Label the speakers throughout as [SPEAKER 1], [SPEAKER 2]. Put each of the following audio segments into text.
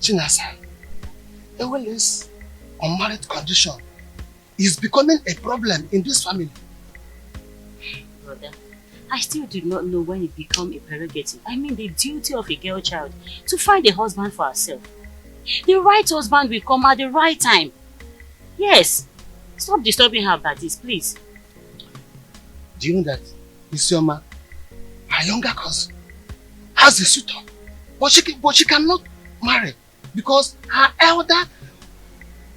[SPEAKER 1] Chinasa, this unmarried condition is becoming a problem in this family.
[SPEAKER 2] Brother, I still do not know when it becomes a prerogative. I mean the duty of a girl child to find a husband for herself. The right husband will come at the right time. Yes. Stop disturbing her about this, please.
[SPEAKER 1] Do you know that CHIOMA, her younger cousin, has a suitor, but she cannot marry because her elder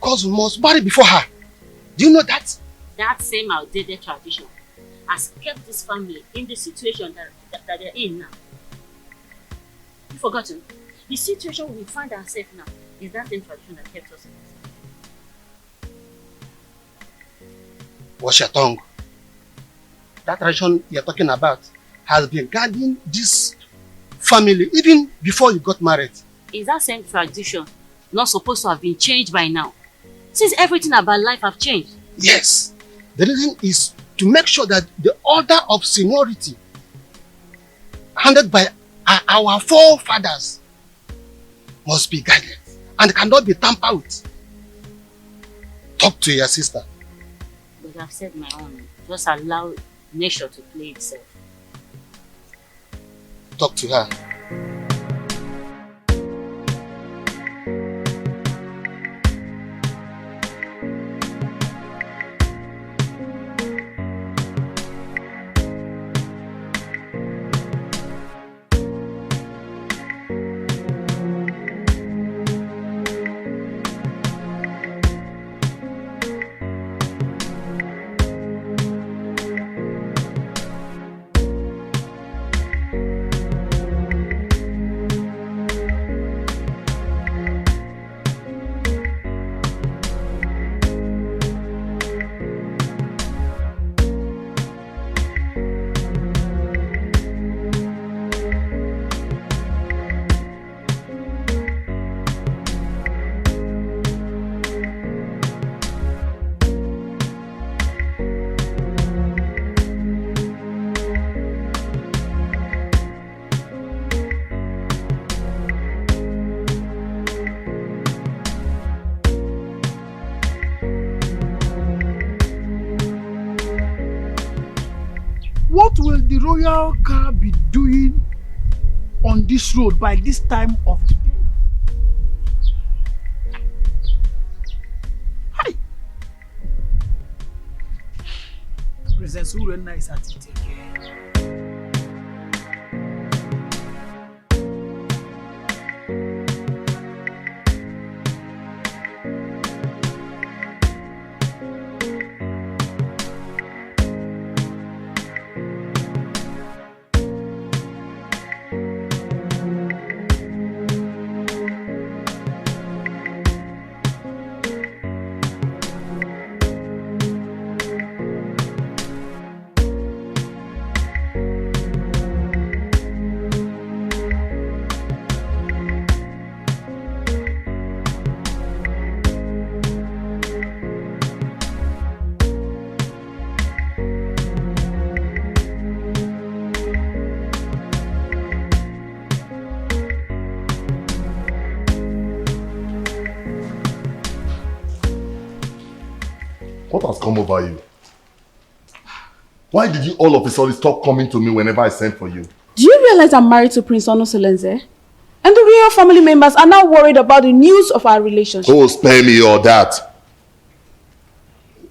[SPEAKER 1] cousin must marry before her. Do you know that?
[SPEAKER 2] That same outdated tradition has kept this family in the situation that they're in now. You've forgotten? The situation we find ourselves now is that same tradition that kept us in this.
[SPEAKER 1] Watch your tongue. That tradition you're talking about has been guiding this family even before you got married.
[SPEAKER 2] Is that same tradition not supposed to have been changed by now? Since everything about life have changed.
[SPEAKER 1] Yes. The reason is to make sure that the order of seniority handed by our forefathers must be guided and cannot be tampered with. Talk to your sister.
[SPEAKER 2] But I've said my own. Just allow nature to play itself.
[SPEAKER 1] Talk to her.
[SPEAKER 3] What will the royal car be doing on this road by this time of the day? Hi! Princess Urena is at it again.
[SPEAKER 4] What has come over you? Why did you all of a sudden stop coming to me whenever I sent for you?
[SPEAKER 5] Do you realize I'm married to Prince Onosolenze? And the real family members are now worried about the news of our relationship.
[SPEAKER 4] Oh, spare me all that.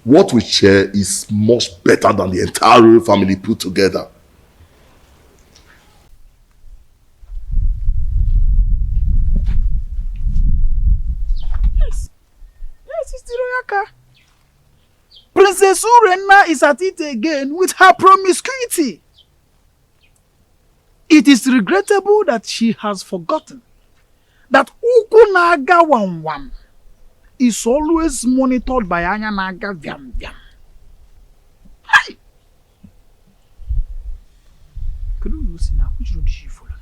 [SPEAKER 4] What we share is much better than the entire royal family put together.
[SPEAKER 3] Yes, it's the royal car. Princess Urena is at it again with her promiscuity. It is regrettable that she has forgotten that Ukunaga Wam is always monitored by Anyanaga Vyam Vyam. Hi! Could you see now? Which road did she follow now?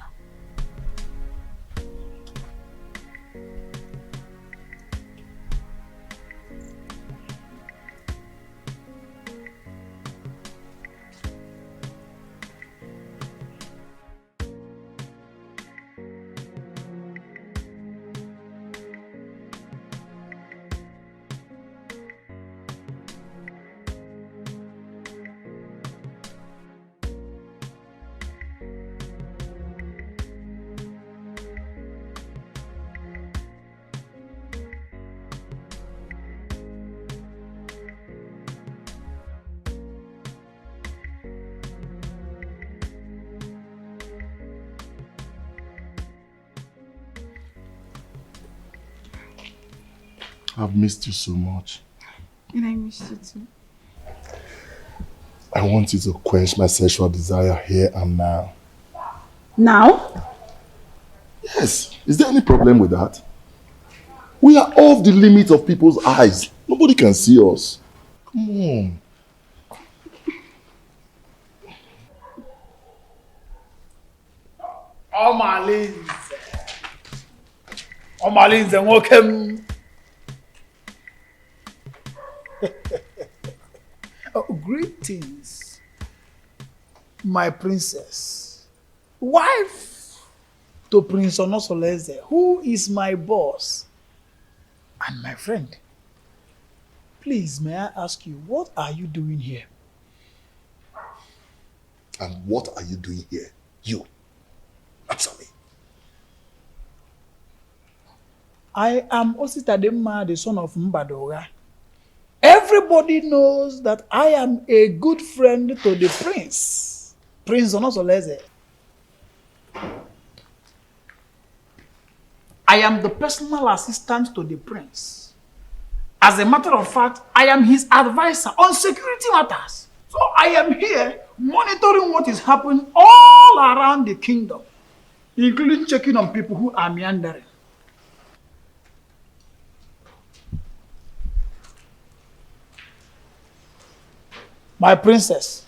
[SPEAKER 4] I've missed you so much.
[SPEAKER 5] And I missed you too.
[SPEAKER 4] I want you to quench my sexual desire here and now.
[SPEAKER 5] Now?
[SPEAKER 4] Yes. Is there any problem with that? We are off the limit of people's eyes. Nobody can see us. Come on.
[SPEAKER 3] Omalinze nwokem. Greetings, my princess, wife to Prince Onosoleze, who is my boss and my friend. Please, may I ask you, what are you doing here?
[SPEAKER 4] And what are you doing here? You. Answer me.
[SPEAKER 3] I am Ositadema, the son of Mbadoga. Everybody knows that I am a good friend to the prince, Prince Onosoleze. I am the personal assistant to the prince. As a matter of fact, I am his advisor on security matters. So I am here monitoring what is happening all around the kingdom, including checking on people who are meandering. My princess.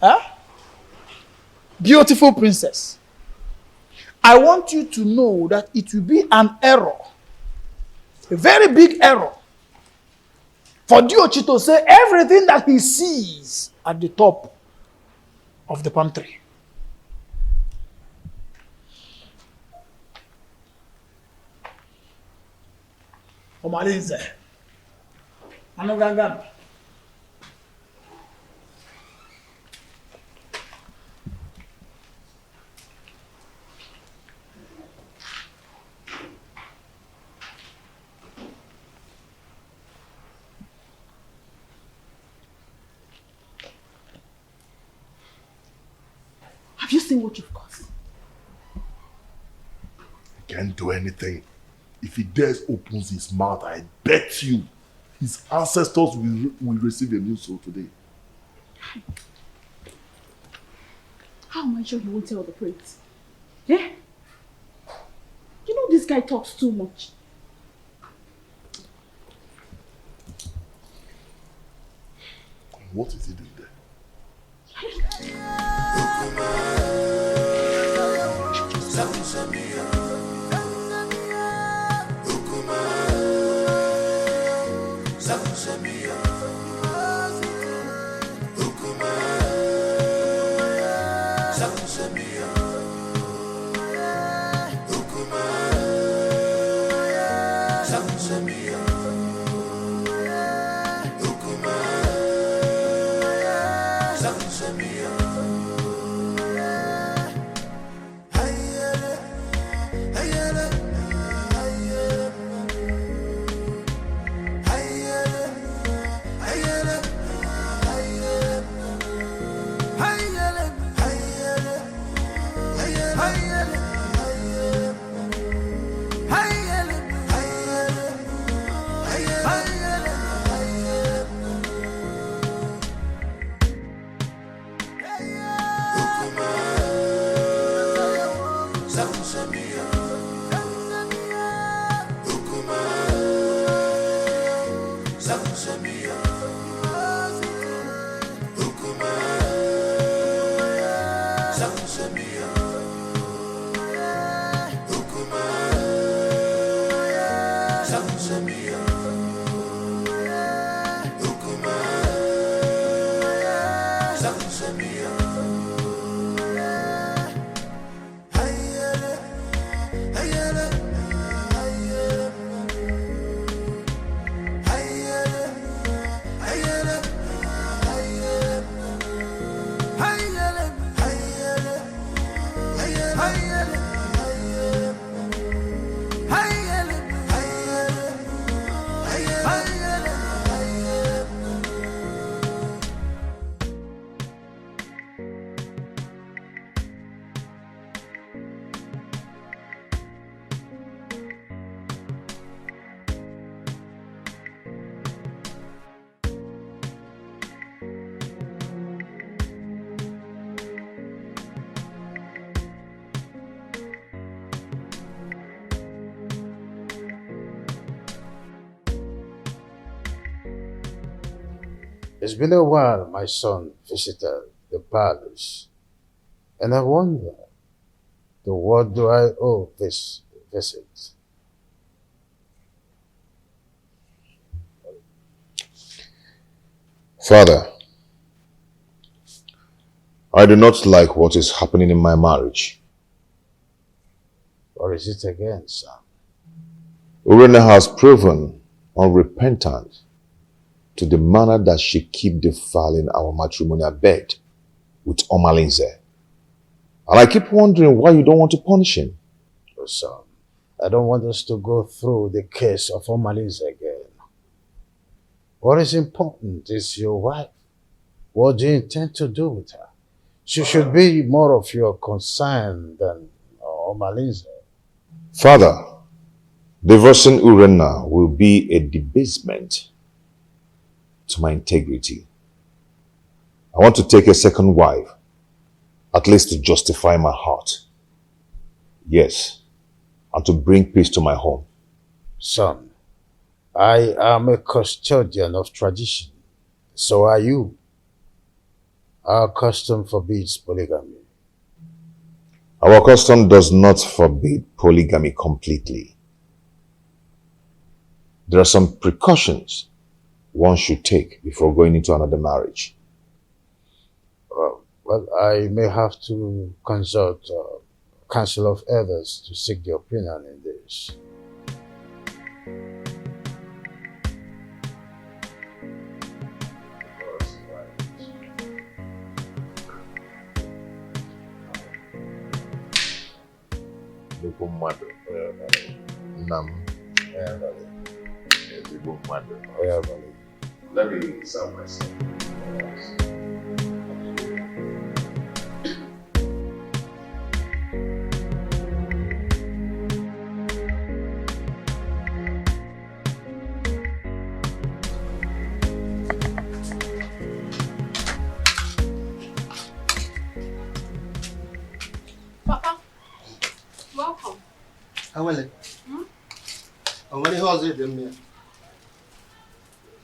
[SPEAKER 3] Huh? Beautiful princess. I want you to know that it will be an error, a very big error, for Diochi to say everything that he sees at the top of the palm tree. Omalinze. Anoganga.
[SPEAKER 5] Have you seen what you've caused?
[SPEAKER 4] He can't do anything. If he dares opens his mouth, I bet you his ancestors will receive a new soul today.
[SPEAKER 5] How am I sure he won't tell the prince? Eh? You know this guy talks too much.
[SPEAKER 4] What is he doing there?
[SPEAKER 6] It's been a while my son visited the palace, and I wonder, to what do I owe this visit?
[SPEAKER 4] Father, I do not like what is happening in my marriage.
[SPEAKER 6] Or is it again, son?
[SPEAKER 4] Urena has proven unrepentant to the manner that she keep defiling our matrimonial bed with Omalinze. And I keep wondering why you don't want to punish him.
[SPEAKER 6] Oh, son, I don't want us to go through the case of Omalinze again. What is important is your wife. What do you intend to do with her? She should be more of your concern than Omalinze.
[SPEAKER 4] Father, divorcing Urena will be a debasement to my integrity. I want to take a second wife, at least to justify my heart. Yes, and to bring peace to my home.
[SPEAKER 6] Son, I am a custodian of tradition. So are you. Our custom forbids polygamy.
[SPEAKER 4] Our custom does not forbid polygamy completely. There are some precautions one should take before going into another marriage.
[SPEAKER 6] Well, I may have to consult counsel of elders to seek their opinion in this.
[SPEAKER 4] Let me serve myself.
[SPEAKER 5] Papa, welcome.
[SPEAKER 1] Awele. Awele, how's it then?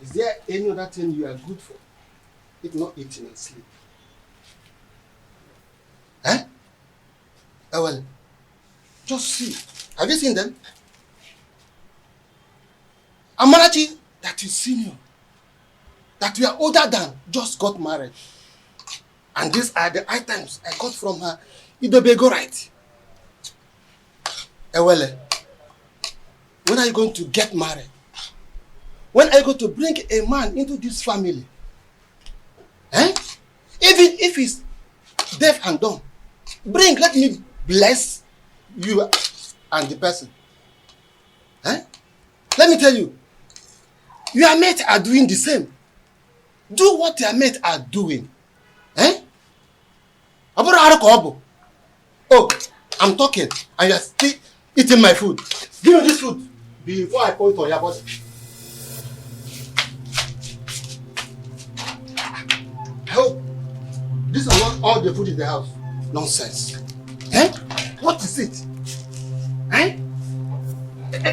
[SPEAKER 1] Is there any other thing you are good for? If not eating and sleep. Eh? Awele, just see. Have you seen them? Amarachi, that is senior, that we are older than, just got married. And these are the items I got from her. Idebe go right. Ewele, when are you going to get married? When are you going to bring a man into this family? Eh? Even if he's deaf and dumb, bring, let me bless you and the person. Eh? Let me tell you, your mates are doing the same. Do what your mates are doing. Eh? Oh, I'm talking and you're still eating my food. Give me this food before I pour it on your body. I hope this is not all the food in the house. Nonsense. Eh? What is it? Eh? Look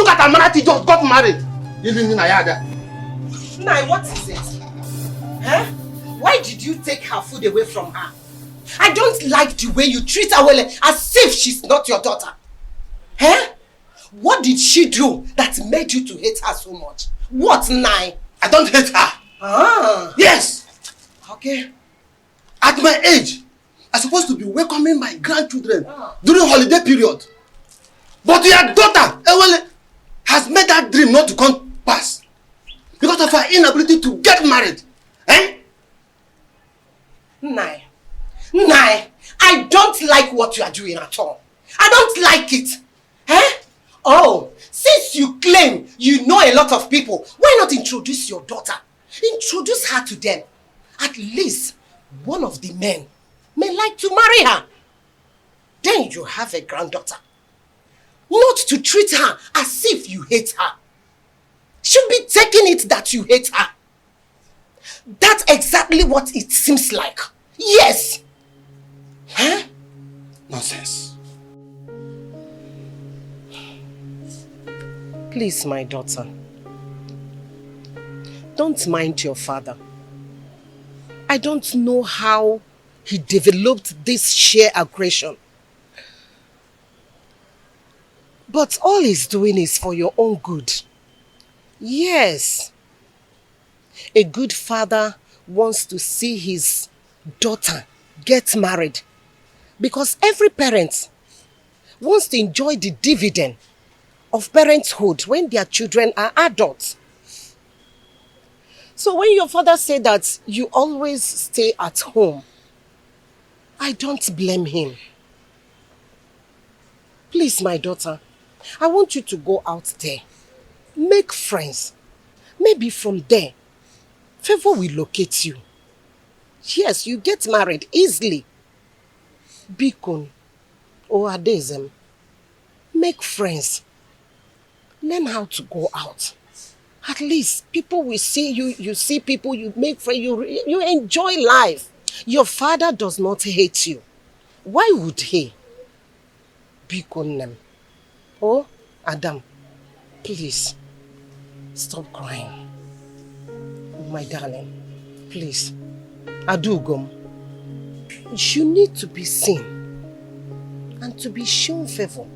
[SPEAKER 1] at Amarati just got married. Living in Ayada.
[SPEAKER 7] Nai, what is it? Huh? Why did you take her food away from her? I don't like the way you treat her well, as if she's not your daughter. Huh? What did she do that made you to hate her so much? What, Nai?
[SPEAKER 1] I don't hate her.
[SPEAKER 7] Ah.
[SPEAKER 1] Yes.
[SPEAKER 7] Okay.
[SPEAKER 1] At my age, I'm supposed to be welcoming my grandchildren during holiday period. But your daughter, Ewele, has made that dream not to come pass because of her inability to get married. Eh?
[SPEAKER 7] Nai, I don't like what you are doing at all. I don't like it. Eh? Oh, since you claim you know a lot of people, why not introduce your daughter? Introduce her to them. At least one of the men may like to marry her. Then you have a granddaughter. Not to treat her as if you hate her. Should be taking it that you hate her. That's exactly what it seems like. Yes. Huh?
[SPEAKER 1] Nonsense.
[SPEAKER 7] Please, my daughter. don't mind your father. I don't know how he developed this sheer aggression. But all he's doing is for your own good. Yes. A good father wants to see his daughter get married. Because every parent wants to enjoy the dividend of parenthood when their children are adults. So when your father said that you always stay at home, I don't blame him. Please, my daughter, I want you to go out there. Make friends. Maybe from there, favor will locate you. Yes, you get married easily. Bikon or Adezem. Make friends. Learn how to go out. At least people will see you. You see people, you make friends, you enjoy life. Your father does not hate you. Why would he? Bikonem. Oh, Adam, please, stop crying. My darling, please. Adugom, you need to be seen and to be shown favor.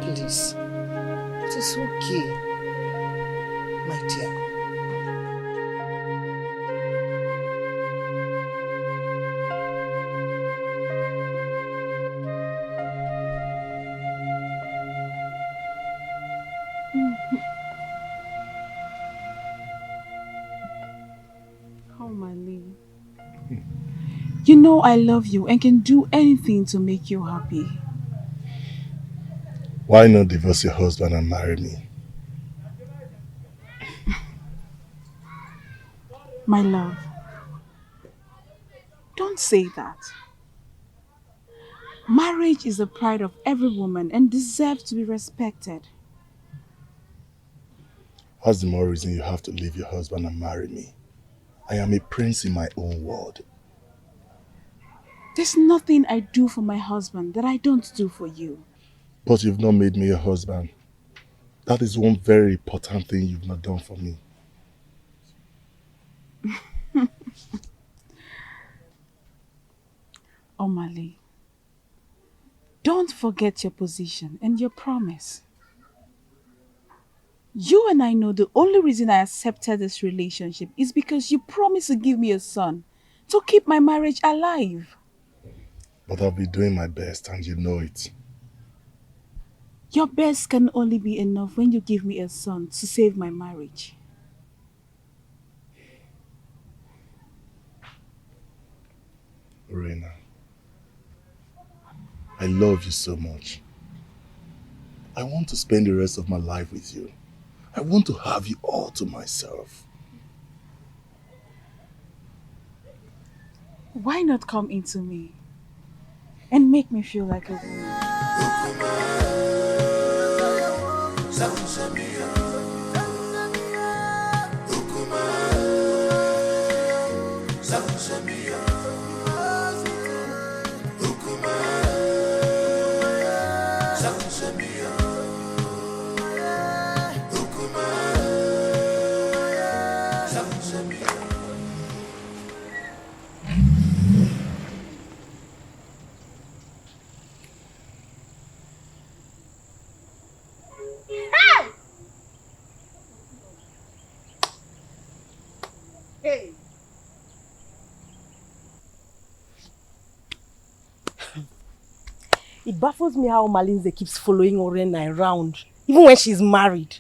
[SPEAKER 7] Please, it is okay, my dear.
[SPEAKER 5] You know I love you and can do anything to make you happy.
[SPEAKER 8] Why not divorce your husband and marry me?
[SPEAKER 5] My love, don't say that. Marriage is the pride of every woman and deserves to be respected.
[SPEAKER 8] What's the more reason you have to leave your husband and marry me? I am a prince in my own world.
[SPEAKER 5] There's nothing I do for my husband that I don't do for you.
[SPEAKER 8] But you've not made me your husband. That is one very important thing you've not done for me.
[SPEAKER 5] Omali, don't forget your position and your promise. You and I know the only reason I accepted this relationship is because you promised to give me a son to keep my marriage alive.
[SPEAKER 8] But I'll be doing my best and you know it.
[SPEAKER 5] Your best can only be enough when you give me a son to save my marriage.
[SPEAKER 8] Reina, I love you so much. I want to spend the rest of my life with you. I want to have you all to myself.
[SPEAKER 5] Why not come into me and make me feel like a woman?
[SPEAKER 7] It baffles me how Malinze keeps following Orena around, even when she's married.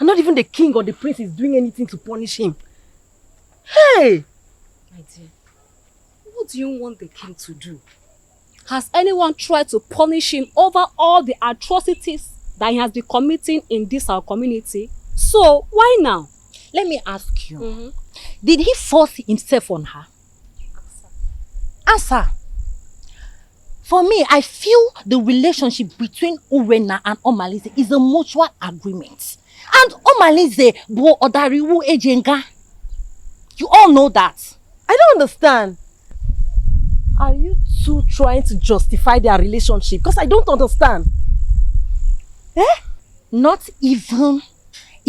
[SPEAKER 7] And not even the king or the prince is doing anything to punish him. Hey!
[SPEAKER 2] My dear, what do you want the king to do? Has anyone tried to punish him over all the atrocities that he has been committing in this our community? So, why now?
[SPEAKER 9] Let me ask you. Did he force himself on her? Answer. For me, I feel the relationship between Urena and Omalize is a mutual agreement. And Omalize bo odariwu ejenga. You all know that.
[SPEAKER 7] I don't understand. Are you two trying to justify their relationship? Because I don't understand.
[SPEAKER 9] Not even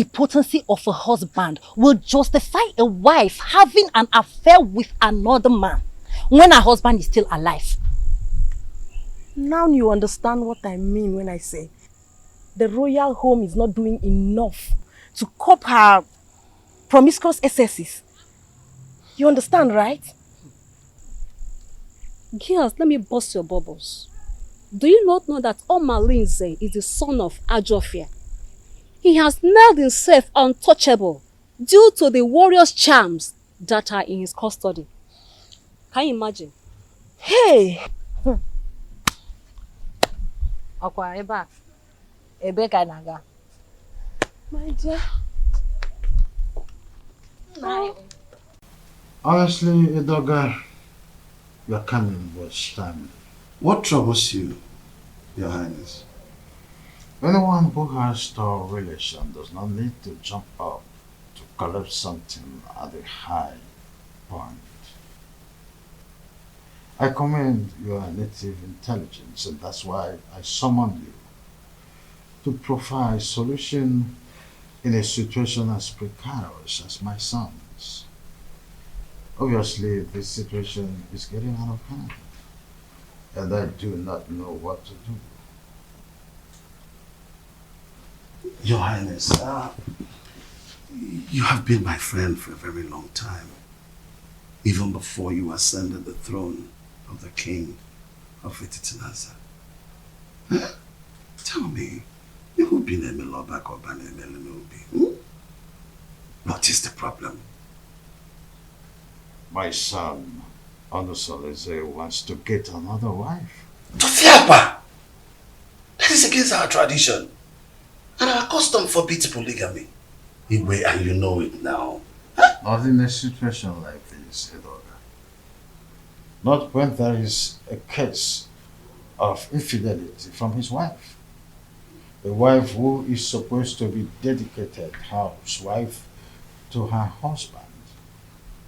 [SPEAKER 9] impotency of a husband will justify a wife having an affair with another man when her husband is still alive.
[SPEAKER 10] Now you understand what I mean when I say the royal home is not doing enough to cope her promiscuous excesses. You understand, right?
[SPEAKER 5] Girls, let me bust your bubbles. Do you not know that Omalinze is the son of Ajofia? He has nailed himself untouchable due to the warrior's charms that are in his custody. Can you imagine?
[SPEAKER 10] Hey!
[SPEAKER 9] Akwa eba. Ebe ka naga.
[SPEAKER 10] My dear.
[SPEAKER 6] Honestly, Edoga, your coming was timely.
[SPEAKER 11] What troubles you, Your Highness?
[SPEAKER 6] Anyone who has store relation does not need to jump up to collect something at a high point. I commend your native intelligence, and that's why I summoned you to provide a solution in a situation as precarious as my son's. Obviously, this situation is getting out of hand, and I do not know what to do.
[SPEAKER 11] Your Highness, you have been my friend for a very long time, even before you ascended the throne of the king of Ititinaza. Tell me, you've been a Melobak or Banemelenubi. What is the problem?
[SPEAKER 6] My son, Onusoleze, wants to get another wife.
[SPEAKER 11] Tofiapa! That is against our tradition. And our custom forbids polygamy. Igwe, and you know it now.
[SPEAKER 6] Not in a situation like this, Edoga. Not when there is a case of infidelity from his wife. A wife who is supposed to be dedicated housewife to her husband.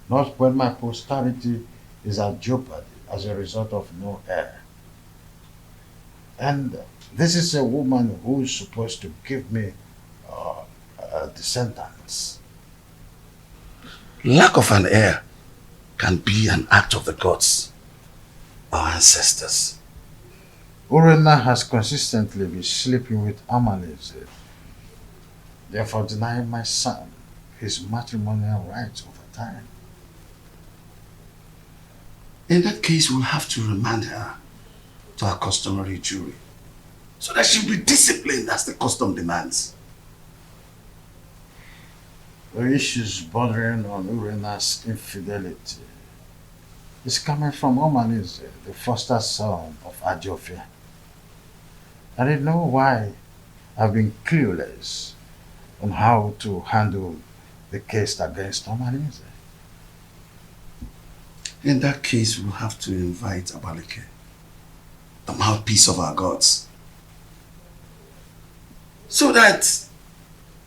[SPEAKER 6] Not when my posterity is at jeopardy as a result of no heir. And this is a woman who is supposed to give me descendants.
[SPEAKER 11] Lack of an heir can be an act of the gods, our ancestors.
[SPEAKER 6] Urena has consistently been sleeping with Amaleze, therefore denying my son his matrimonial rights over time.
[SPEAKER 11] In that case, we'll have to remand her to her customary jury, so that she'll be disciplined as the custom demands.
[SPEAKER 6] The issues bordering on Urena's infidelity is coming from Omaneze, the foster son of Ajofia. I didn't know why I've been clueless on how to handle the case against Omaneze.
[SPEAKER 11] In that case, we'll have to invite ALICHY, the mouthpiece of our gods, so that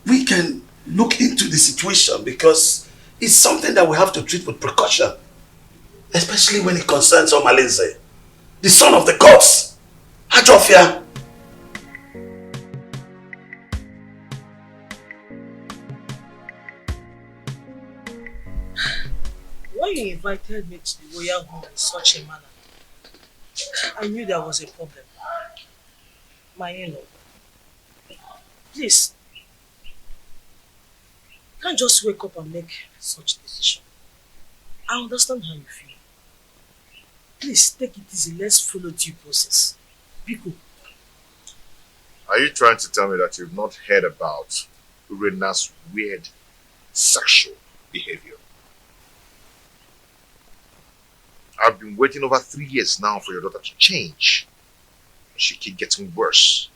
[SPEAKER 11] we can look into the situation, because it's something that we have to treat with precaution, especially when it concerns Omalinze, the son of the gods, Ajofia.
[SPEAKER 7] When you invited me to the royal home in such a manner, I knew there was a problem. My in-law, please, you can't just wake up and make such a decision. I understand how you feel. Please take it easy. Let's follow due process. Biko.
[SPEAKER 4] Are you trying to tell me that you've not heard about Urena's weird sexual behavior? I've been waiting over 3 years now for your daughter to change. She keeps getting worse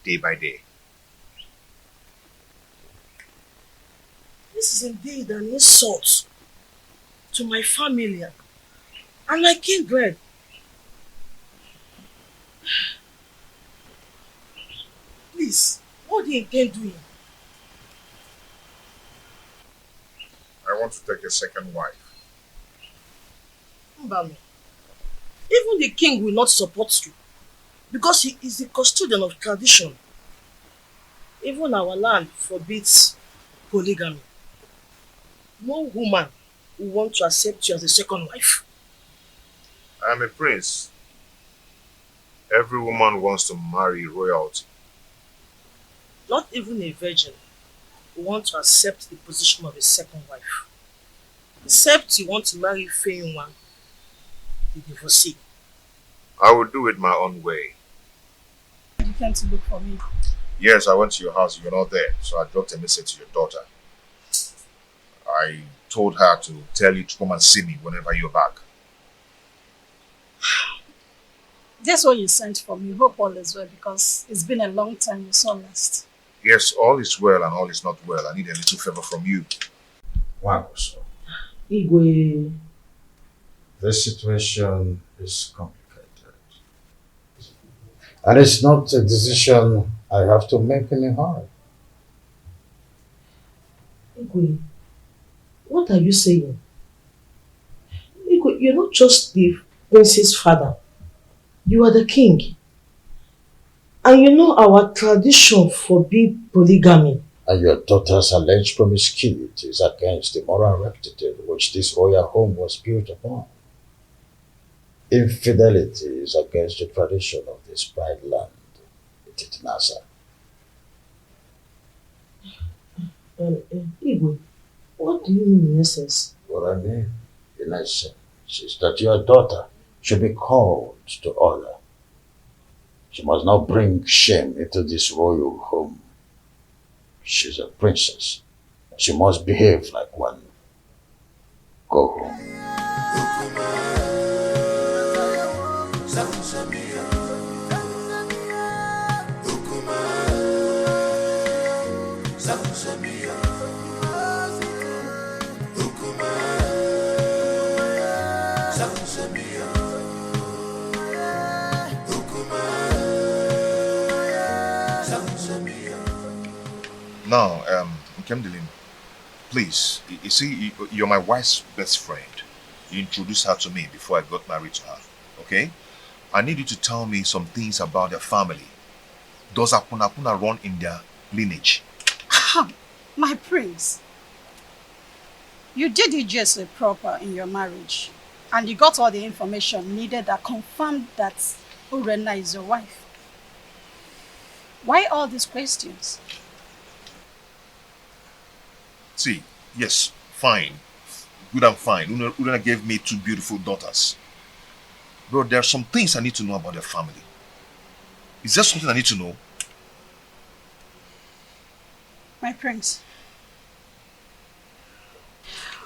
[SPEAKER 4] day by day.
[SPEAKER 7] This is indeed an insult to my family and my kindred. Please, what do you intend doing?
[SPEAKER 4] I want to take a second wife.
[SPEAKER 7] Mbami, even the king will not support you because he is the custodian of tradition. Even our land forbids
[SPEAKER 12] polygamy. No woman will want to accept you as a second wife.
[SPEAKER 4] I am a prince. Every woman wants to marry royalty.
[SPEAKER 12] Not even a virgin will want to accept the position of a second wife. Except you want to marry Fellinluv, the divorcee.
[SPEAKER 4] I will do it my own way.
[SPEAKER 12] You came to look for me.
[SPEAKER 4] Yes, I went to your house. You were not there, so I dropped a message to your daughter. I told her to tell you to come and see me whenever you're back.
[SPEAKER 13] That's what you sent for me. Hope all is well, because it's been a long time we saw last.
[SPEAKER 4] Yes, all is well and all is not well. I need a little favor from you.
[SPEAKER 6] Wow, so
[SPEAKER 12] Igwe.
[SPEAKER 6] this situation is complicated. And it's not a decision I have to make in a hurry.
[SPEAKER 12] Igwe, what are you saying? Igwe, you're not just the prince's father. You are the king. And you know our tradition forbids polygamy.
[SPEAKER 6] And your daughter's alleged promiscuity is against the moral rectitude which this royal home was built upon. Infidelity is against the tradition of this pride land, Nasa.
[SPEAKER 12] Igwe, what do you mean in essence?
[SPEAKER 6] What I mean, in essence, is that your daughter should be called to order. She must not bring shame into this royal home. She's a princess. She must behave like one. Go home.
[SPEAKER 4] Now, Nkemdelim, please, you see, you're my wife's best friend. You introduced her to me before I got married to her, okay? I need you to tell me some things about their family. Does Apunapuna run in their lineage?
[SPEAKER 13] My prince, you did it just proper in your marriage, and you got all the information needed that confirmed that Urenna is your wife. Why all these questions?
[SPEAKER 4] See, yes, fine. Good and fine. Urenna gave me 2 beautiful daughters. Bro, there are some things I need to know about their family. Is there something I need to know?
[SPEAKER 13] My prince,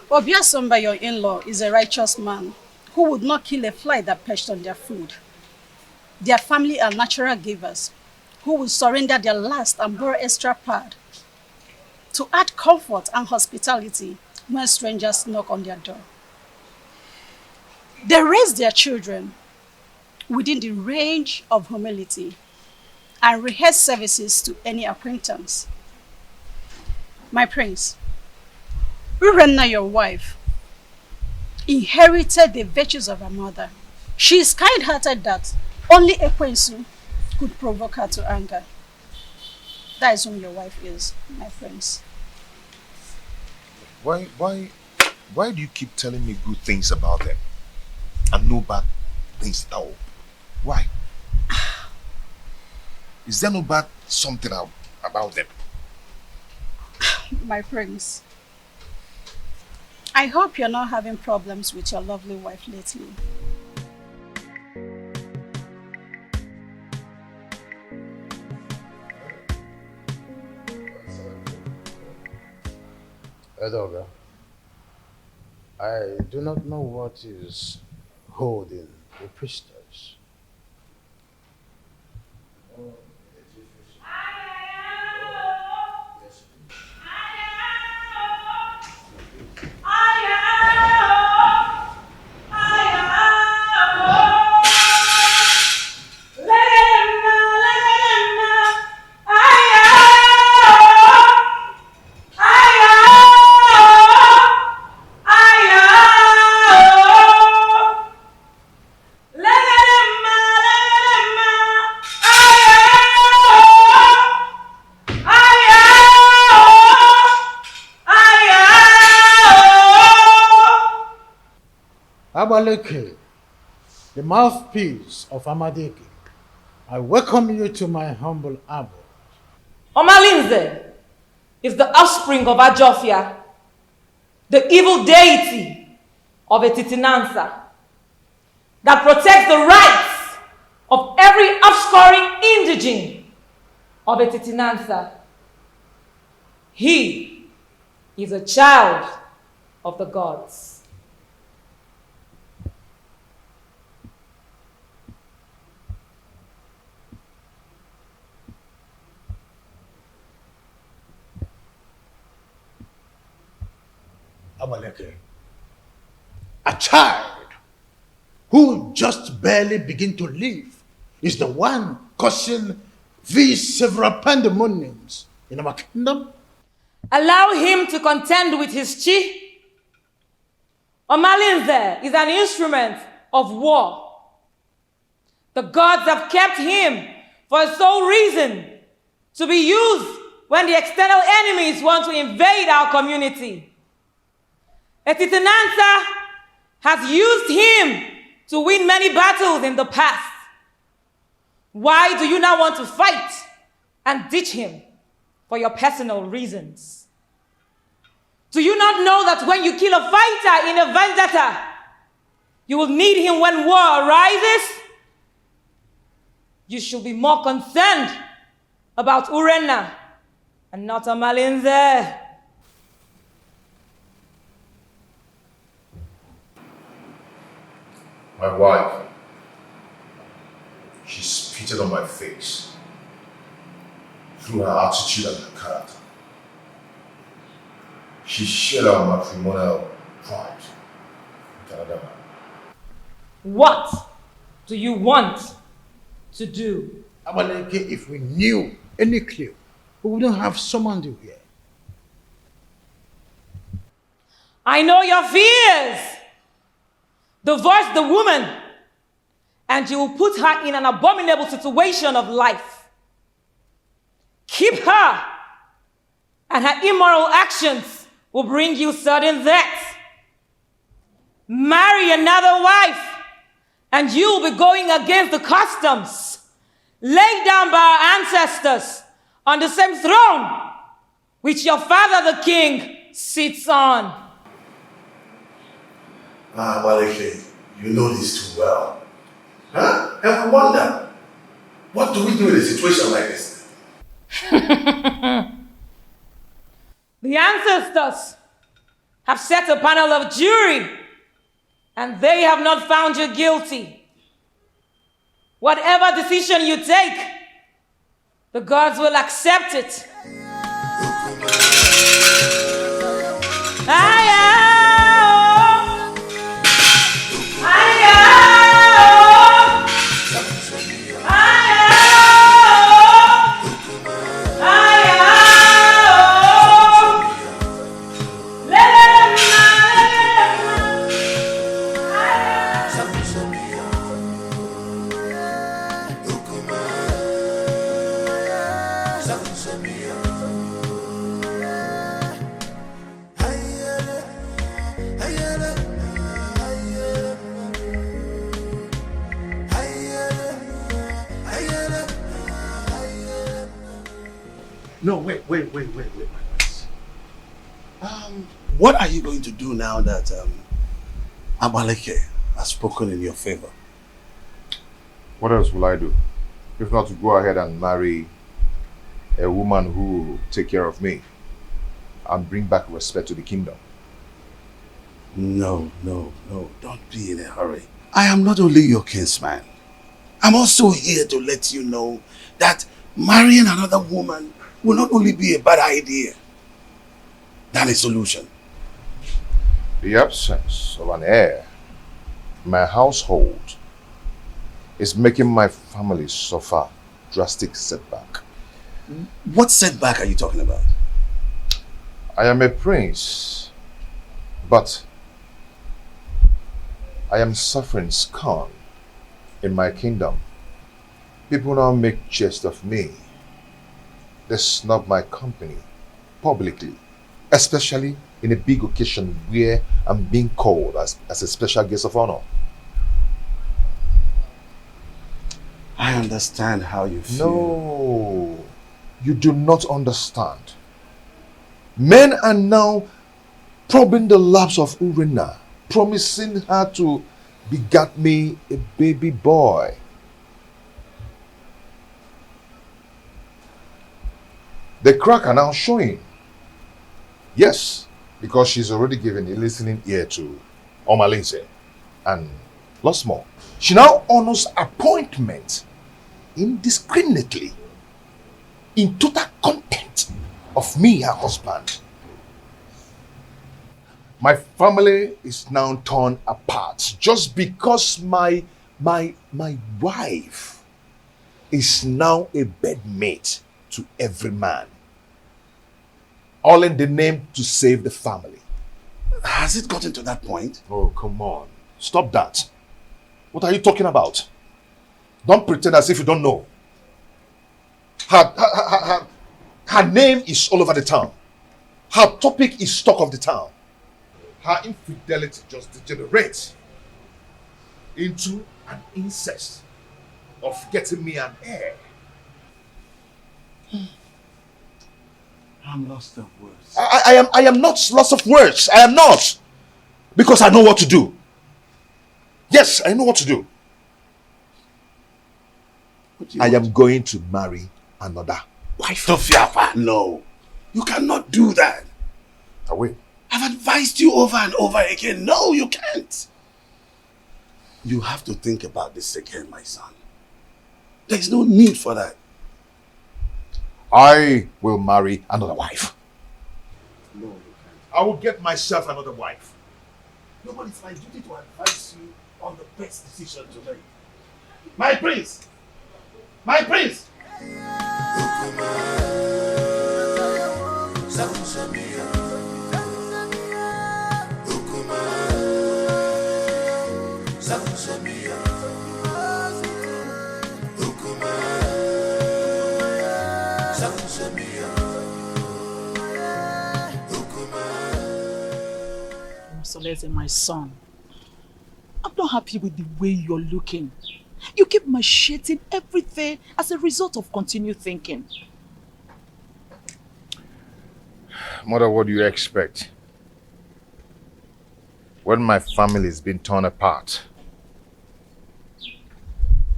[SPEAKER 13] Obiasomba, your in-law, is a righteous man who would not kill a fly that perched on their food. Their family are natural givers who will surrender their last and borrow extra pad to add comfort and hospitality when strangers knock on their door. They raise their children within the range of humility and rehearse services to any acquaintance. My prince, Urenna, your wife, inherited the virtues of her mother. She is kind-hearted that only Ekwensu could provoke her to anger. That is whom your wife is, my prince.
[SPEAKER 4] Why do you keep telling me good things about them and no bad things at all? Why? Is there no bad something about them?
[SPEAKER 13] My prince, I hope you're not having problems with your lovely wife lately.
[SPEAKER 6] Edoga, I do not know what is holding the priestess.
[SPEAKER 14] Let
[SPEAKER 6] ALICHY, the mouthpiece of Amadiki, I welcome you to my humble abode.
[SPEAKER 14] Omalinze is the offspring of Ajofia, the evil deity of Etitinansa, that protects the rights of every offscoring indigene of Etitinansa. He is a child of the gods.
[SPEAKER 6] ALICHY, a child who just barely begin to live is the one causing these several pandemoniums in our kingdom.
[SPEAKER 14] Allow him to contend with his chi. Omalinze is an instrument of war. The gods have kept him for a sole reason, to be used when the external enemies want to invade our community. Etitinansa has used him to win many battles in the past. Why do you now want to fight and ditch him for your personal reasons? Do you not know that when you kill a fighter in a vendetta, you will need him when war arises? You should be more concerned about Urenna and not Omalinze.
[SPEAKER 4] My wife, she spitted on my face through her attitude and her character. She shared our matrimonial pride with another man.
[SPEAKER 14] What do you want to do?
[SPEAKER 6] ALICHY, if we knew any clue, we wouldn't have summoned you here.
[SPEAKER 14] I know your fears. Divorce the woman, and you will put her in an abominable situation of life. Keep her, and her immoral actions will bring you sudden death. Marry another wife, and you will be going against the customs laid down by our ancestors on the same throne which your father the king sits on.
[SPEAKER 11] ALICHY, you know this too well. Huh? And I wonder, what do we do in a situation like this?
[SPEAKER 14] The ancestors have set a panel of jury, and they have not found you guilty. Whatever decision you take, the gods will accept it.
[SPEAKER 11] No, wait. What are you going to do now that ALICHY has spoken in your favor?
[SPEAKER 4] What else will I do? If not to go ahead and marry a woman who will take care of me and bring back respect to the kingdom.
[SPEAKER 11] No, don't be in a hurry. I am not only your kinsman. I'm also here to let you know that marrying another woman will not only be a bad idea than a solution.
[SPEAKER 4] The absence of an heir in my household is making my family suffer drastic setback.
[SPEAKER 11] What setback are you talking about?
[SPEAKER 4] I am a prince, but I am suffering scorn in my kingdom. People now make jest of me. They snub my company publicly, especially in a big occasion where I'm being called as a special guest of honor.
[SPEAKER 11] I understand how you feel.
[SPEAKER 4] No, you do not understand. Men are now probing the laps of Urena, promising her to beget me a baby boy. The crack are now showing. Yes, because she's already given a listening ear to Omalinze and lots more. She now honors appointment indiscriminately in total contempt of me, her husband. My family is now torn apart just because my wife is now a bedmate to every man. All in the name to save the family.
[SPEAKER 11] Has it gotten to that point?
[SPEAKER 4] Oh, come on. Stop that. What are you talking about? Don't pretend as if you don't know. Her name is all over the town. Her topic is talk of the town. Her infidelity just degenerates into an incest of getting me an heir.
[SPEAKER 11] I'm lost of words.
[SPEAKER 4] I am not lost of words. I am not. Because I know what to do. Yes, I know what to do. I am going to marry another wife.
[SPEAKER 11] Tofiafa, no. You cannot do that.
[SPEAKER 4] I will.
[SPEAKER 11] I've advised you over and over again. No, you can't. You have to think about this again, my son. There's no need for that.
[SPEAKER 4] I will marry another wife.
[SPEAKER 11] No, you can't.
[SPEAKER 4] I will get myself another wife.
[SPEAKER 11] No, but it's my duty to advise you on the best decision to make. My prince! My prince!
[SPEAKER 3] Soleze, my son, I'm not happy with the way you're looking. You keep macheting everything as a result of continued thinking.
[SPEAKER 4] Mother, what do you expect? When my family is being torn apart,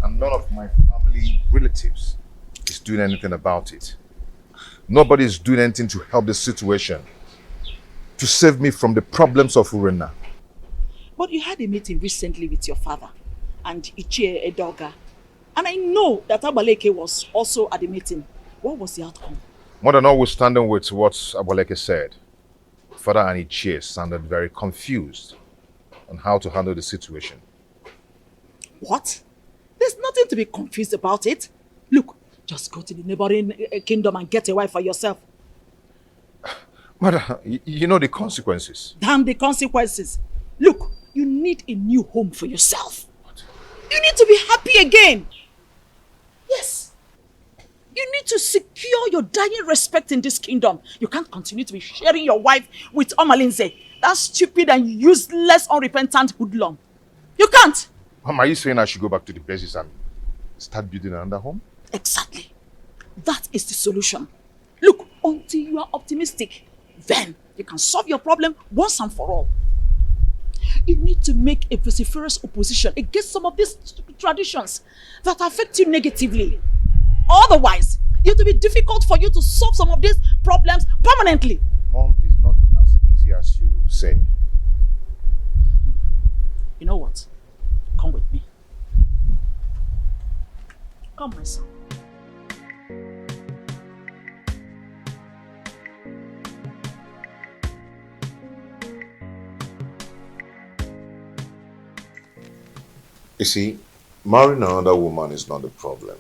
[SPEAKER 4] and none of my family relatives is doing anything about it. Nobody is doing anything to help the situation, to save me from the problems of Urena.
[SPEAKER 3] But you had a meeting recently with your father and Ichie Edoga. And I know that Abaleke was also at the meeting. What was the outcome?
[SPEAKER 4] Mother, notwithstanding with what Abaleke said, Father and Ichie sounded very confused on how to handle the situation.
[SPEAKER 3] What? There's nothing to be confused about it. Look, just go to the neighboring kingdom and get a wife for yourself.
[SPEAKER 4] Mother, you know the consequences.
[SPEAKER 3] Damn the consequences. Look, you need a new home for yourself. What? You need to be happy again. Yes. You need to secure your dying respect in this kingdom. You can't continue to be sharing your wife with Omalinze. That stupid and useless, unrepentant hoodlum. You can't.
[SPEAKER 4] Mom, are you saying I should go back to the basis and start building another home?
[SPEAKER 3] Exactly. That is the solution. Look, until you are optimistic, then you can solve your problem once and for all. You need to make a vociferous opposition against some of these traditions that affect you negatively. Otherwise, it will be difficult for you to solve some of these problems permanently.
[SPEAKER 4] Mom, is not as easy as you say.
[SPEAKER 3] You know what? Come with me. Come, my son.
[SPEAKER 4] You see, marrying another woman is not the problem.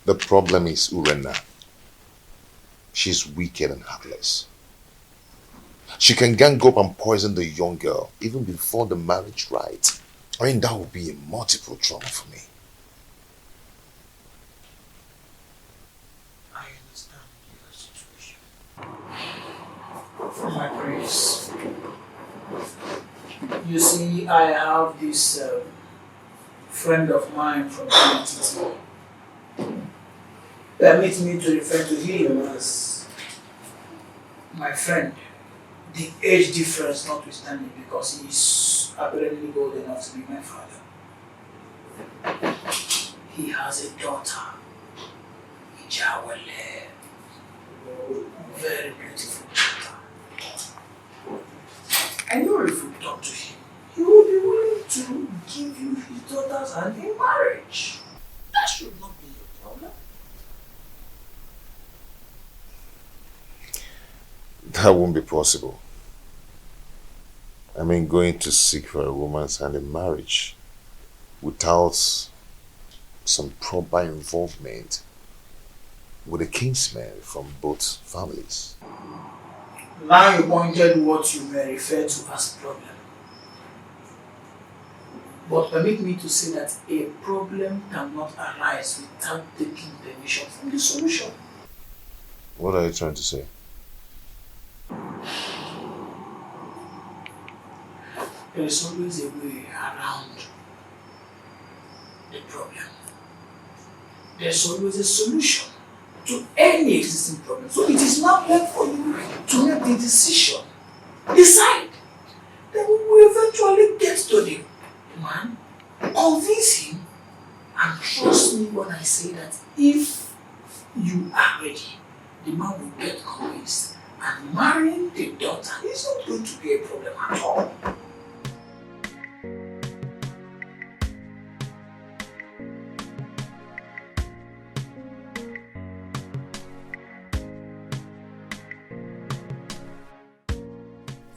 [SPEAKER 4] The problem is Urena. She's wicked and heartless. She can gang up and poison the young girl even before the marriage rite. I mean, that would be a multiple trauma for me.
[SPEAKER 11] I understand your situation.
[SPEAKER 3] You see, I have this friend of mine from NTT. Permit me to refer to him as my friend. The age difference notwithstanding, because he is apparently old enough to be my father. He has a daughter, Ijawale, very beautiful daughter. I know if you talk to him, he will be willing to give you his daughter's hand in marriage. That should not be your problem.
[SPEAKER 4] That won't be possible. I mean, going to seek for a woman's hand in marriage without some proper involvement with a kinsman from both families.
[SPEAKER 3] Now you pointed what you may refer to as problem. But permit me to say that a problem cannot arise without taking permission from the solution.
[SPEAKER 4] What are you trying to say?
[SPEAKER 3] There is always a way around the problem. There's always a solution to any existing problem. So it is not left for you to make the decision. Decide. Then we will eventually get to the man, convince him, and trust me when I say that if you are ready, the man will get convinced, and marrying the daughter is not going to be a problem at all.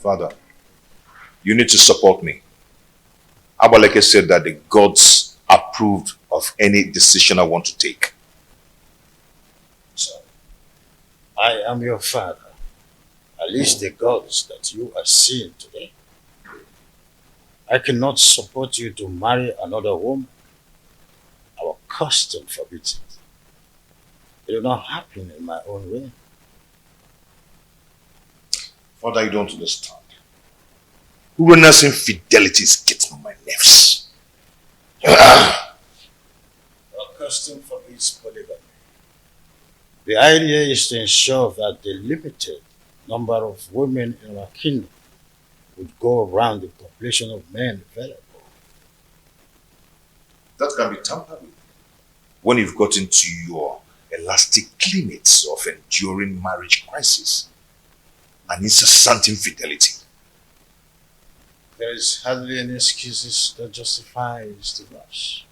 [SPEAKER 4] Father, you need to support me. Abaleke said that the gods approved of any decision I want to take.
[SPEAKER 6] So, I am your father. At least the gods that you are seeing today. I cannot support you to marry another woman. Our custom forbids it. It will not happen in my own way.
[SPEAKER 4] Father, you don't understand. Urena's infidelity is getting on my nerves.
[SPEAKER 6] Our custom forbids polygamy. The idea is to ensure that the limited number of women in our kingdom would go around the population of men available.
[SPEAKER 4] That can be tampered with when you've got into your elastic limits of enduring marriage crisis and incessant infidelity.
[SPEAKER 6] There is hardly any excuses that justifies the rush.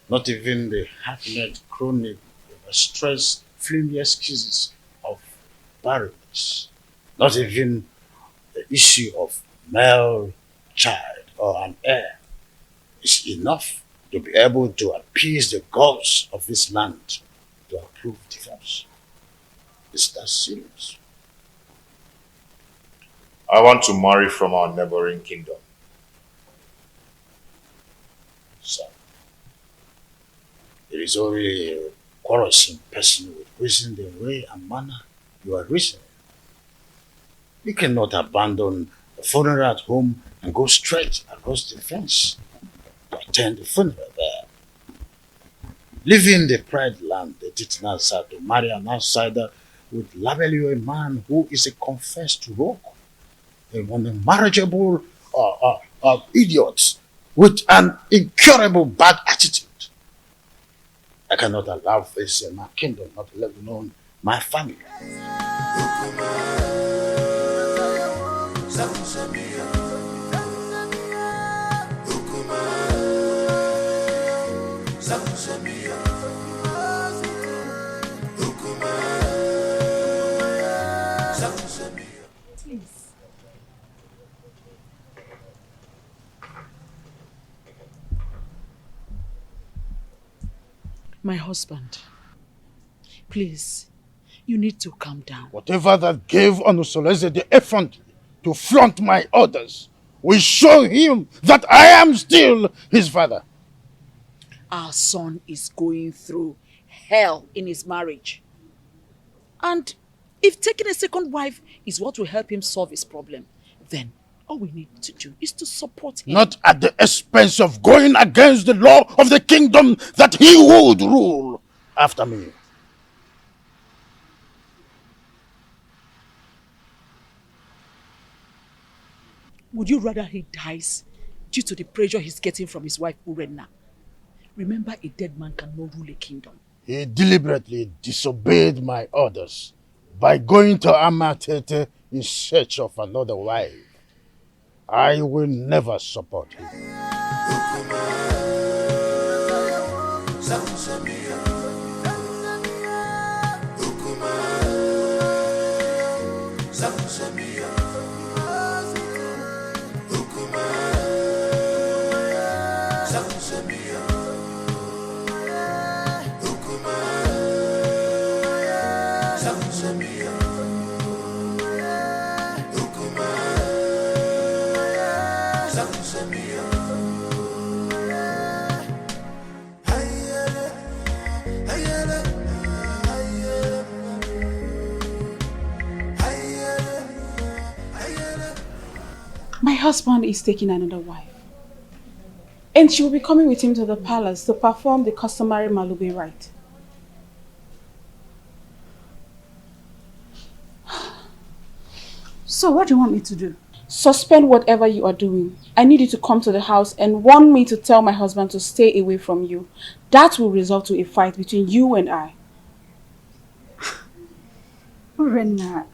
[SPEAKER 6] Not even the half-net chronic, overstressed, flimsy excuses of barrenness. Not even the issue of male child or an heir is enough to be able to appease the gods of this land to approve divorce. Is that serious?
[SPEAKER 4] I want to marry from our neighboring kingdom.
[SPEAKER 6] So, it is only a quarrelsome person with reason the way and manner you are reasoning. You cannot abandon the funeral at home and go straight across the fence to attend the funeral there. Leaving the pride land, the Titanasa, to marry an outsider would label you a man who is a confessed rogue, an unmarriageable idiot with an incurable bad attitude. I cannot allow this in my kingdom, not let alone my family.
[SPEAKER 15] My husband, please, you need to calm down.
[SPEAKER 6] Whatever that gave Onusoleze the effrontery to flaunt my orders will show him that I am still his father.
[SPEAKER 15] Our son is going through hell in his marriage. And if taking a second wife is what will help him solve his problem, then All we need to do is to support him.
[SPEAKER 6] Not at the expense of going against the law of the kingdom that he would rule after me.
[SPEAKER 15] Would you rather he dies due to the pressure he's getting from his wife Urenna? Remember, a dead man cannot rule a kingdom.
[SPEAKER 6] He deliberately disobeyed my orders by going to Accpted in search of another wife. I will never support him.
[SPEAKER 16] My husband is taking another wife. And she will be coming with him to the palace to perform the customary Malube rite.
[SPEAKER 13] So what do you want me to do?
[SPEAKER 16] Suspend whatever you are doing. I need you to come to the house and warn me to tell my husband to stay away from you. That will result to a fight between you and I.
[SPEAKER 13] Urenna,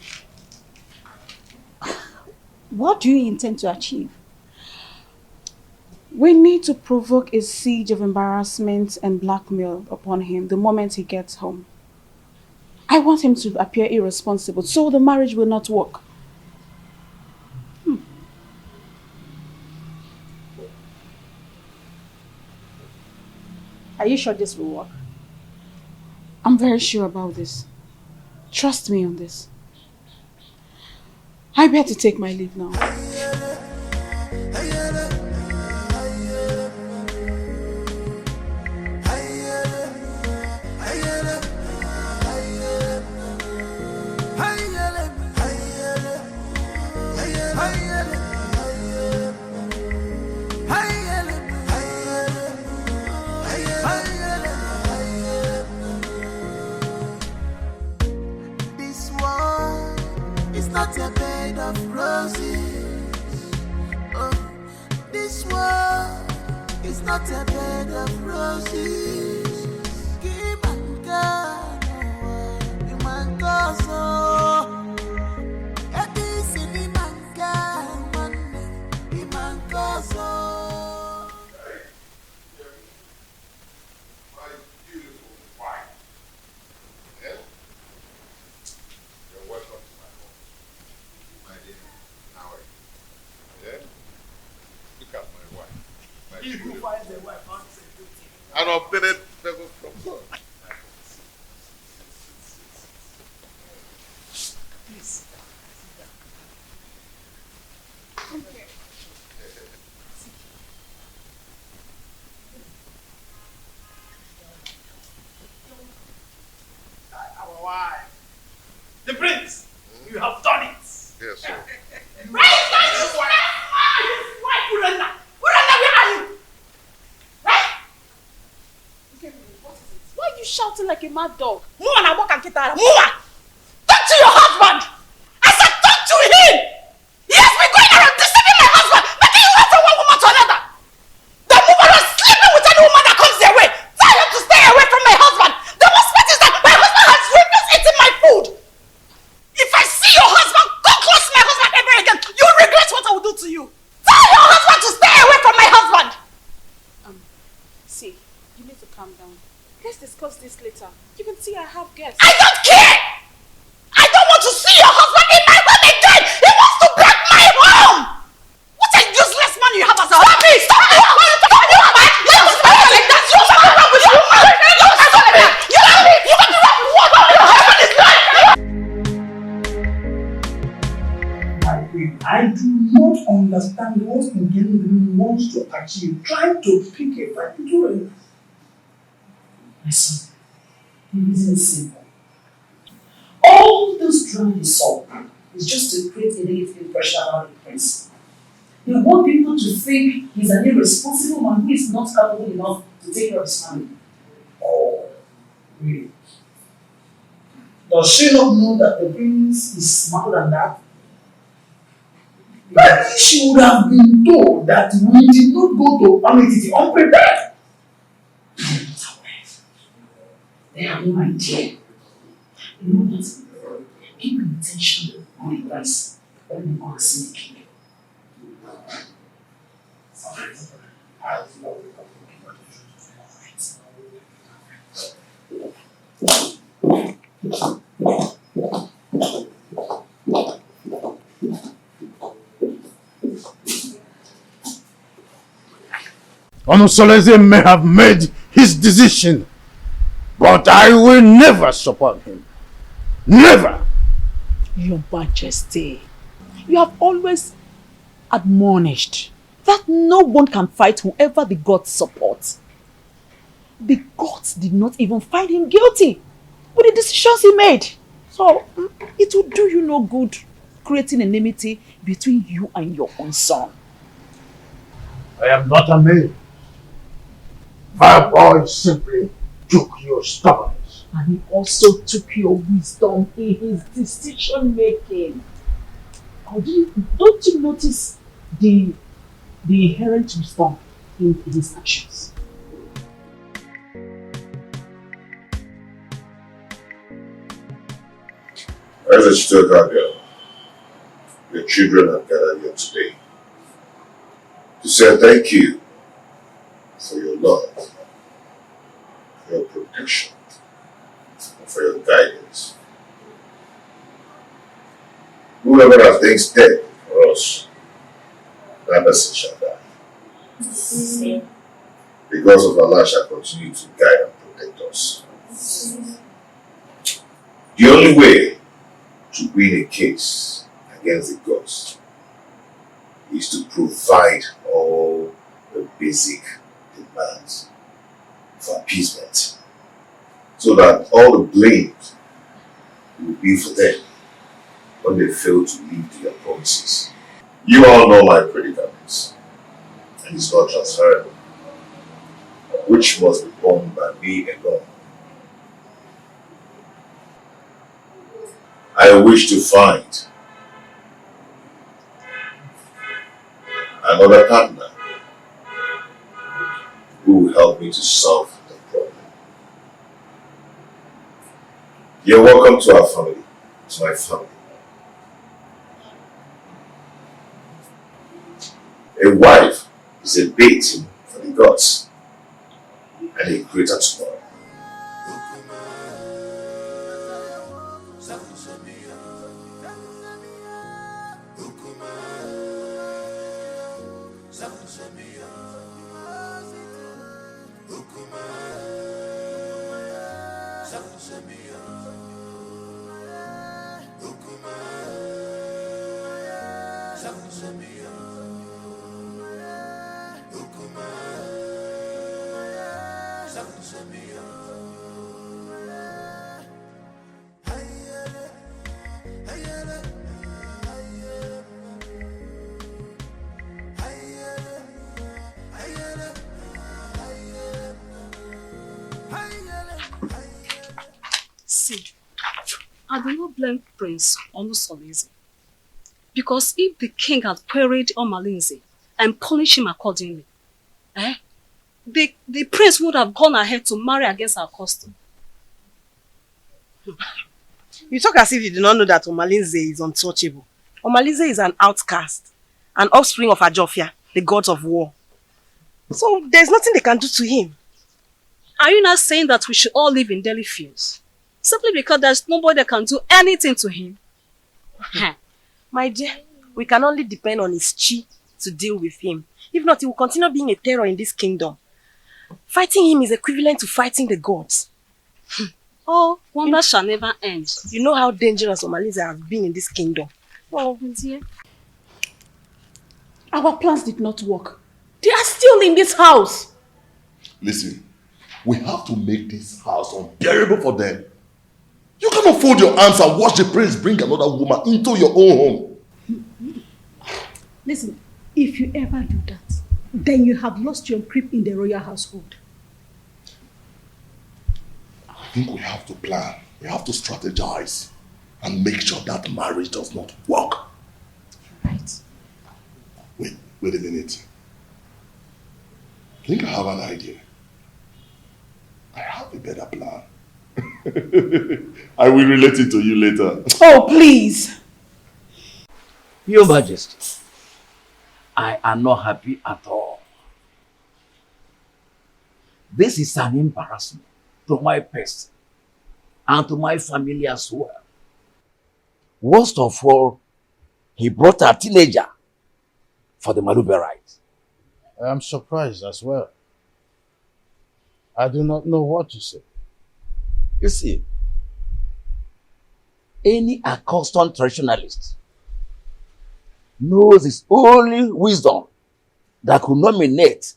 [SPEAKER 13] what do you intend to achieve?
[SPEAKER 16] We need to provoke a siege of embarrassment and blackmail upon him the moment he gets home. I want him to appear irresponsible so the marriage will not work.
[SPEAKER 13] Are you sure this will work?
[SPEAKER 16] I'm very sure about this. Trust me on this. I better take my leave now.
[SPEAKER 17] Not a bed of roses. Oh, this world is not a bed of roses. Give and God, you man go so. This is the man God, the man go so.
[SPEAKER 4] My beautiful wife. Yeah? You're welcome. Look at my wife. My beautiful wife. An obtained favor from God.
[SPEAKER 15] Please.
[SPEAKER 16] Okay.
[SPEAKER 3] Our wife. The prince, you have done it.
[SPEAKER 4] Yes, sir.
[SPEAKER 16] Why are you shouting like a mad dog? Move and walk and get out. Move! Talk to your husband! I said talk to him! He has been going around deceiving my husband, making you run from one woman to another. The woman is sleeping with any woman that comes their way. Tell him to stay away from my husband. The worst part is that my husband has refused eating my food. If I see your husband, come close to my husband ever again, you'll regret what I will do to you. Tell your husband to stay away from my husband. See, you need to calm down. Let's discuss this later. You can see I have guests. I don't care! I don't want to see your husband in my home again! He wants to break my home! What a useless man you have as a husband! Stop me! Stop me! Stop me! You want to like that? You want to run with your woman! You want to run with what? Your husband is like
[SPEAKER 3] I do not understand what Ngeni wants to achieve. Trying to pick a fight between us.
[SPEAKER 12] Listen, the reason is simple. All this drama you saw is just to create a negative impression about the prince.
[SPEAKER 15] They want people to think he's an irresponsible man who is not capable enough to take care of his family.
[SPEAKER 3] Oh, really? Does she not know that the prince is smarter than that? Maybe she would have been told that we did not go to Amity unprepared.
[SPEAKER 15] They have no idea. You know that keep intention on the price when you go and see the king.
[SPEAKER 6] Onosoleze may have made his decision, but I will never support him. Never!
[SPEAKER 15] Your Majesty, you have always admonished that no one can fight whoever the gods support. The gods did not even find him guilty with the decisions he made. So, it will do you no good creating enmity between you and your own son.
[SPEAKER 6] I am not a man. My boy simply took your stubbornness.
[SPEAKER 15] And he also took your wisdom in his decision making. Don't you notice the inherent wisdom in his actions?
[SPEAKER 4] As a Chicago girl, your children have gathered here today to say thank you for your love, for your protection, and for your guidance. Whoever has things dead for us, that person shall die. Because of Allah shall continue to guide and protect us. The only way to win a case against the gods is to provide all the basic demands for appeasement, so that all the blame will be for them when they fail to meet their promises. You all know my predicaments, and it's not transferable, which must be borne by me alone. I wish to find another partner who will help me to solve the problem. You're welcome to our family, to my family. A wife is a bait for the gods and a greater tomorrow.
[SPEAKER 5] See, I do not blame Prince Onosoleze, because if the king had queried Omalinze and punished him accordingly, the prince would have gone ahead to marry against our custom.
[SPEAKER 10] You talk as if you do not know that Omalinze is untouchable. Omalinze is an outcast, an offspring of Ajofia, the gods of war. So there's nothing they can do to him.
[SPEAKER 5] Are you not saying that we should all live in daily fears? Simply because there's nobody that can do anything to him?
[SPEAKER 10] My dear, we can only depend on his chi to deal with him. If not, he will continue being a terror in this kingdom. Fighting him is equivalent to fighting the gods.
[SPEAKER 5] Oh, wonder shall never end.
[SPEAKER 10] You know how dangerous Omalinze has been in this kingdom.
[SPEAKER 5] Oh, dear.
[SPEAKER 15] Our plans did not work. They are still in this house.
[SPEAKER 8] Listen, we have to make this house unbearable for them. You cannot fold your arms and watch the prince bring another woman into your own home.
[SPEAKER 15] Listen,
[SPEAKER 13] If you ever do that, then you have lost your grip in the royal household.
[SPEAKER 8] I think we have to plan. We have to strategize and make sure that marriage does not work.
[SPEAKER 13] Right.
[SPEAKER 8] Wait a minute. I think I have an idea. I have a better plan. I will relate it to you later.
[SPEAKER 15] Oh, please.
[SPEAKER 18] Your Majesty, I am not happy at all. This is an embarrassment to my person and to my family as well. Worst of all, he brought a teenager for the Malube rite.
[SPEAKER 6] I am surprised as well. I do not know what to say.
[SPEAKER 18] You see, any accustomed traditionalist knows it's only wisdom that could nominate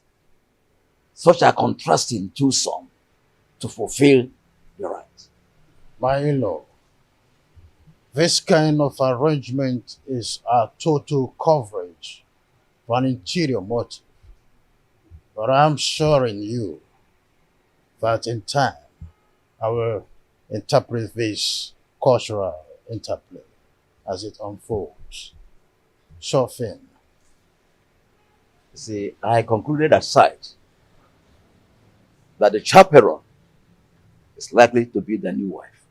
[SPEAKER 18] such a contrasting twosome to fulfill the right.
[SPEAKER 6] My in-law, this kind of arrangement is a total coverage for an interior motive. But I'm assuring you that in time, I will interpret this cultural interplay as it unfolds. Sure thing.
[SPEAKER 18] See, I concluded aside that the chaperone is likely to be the new wife.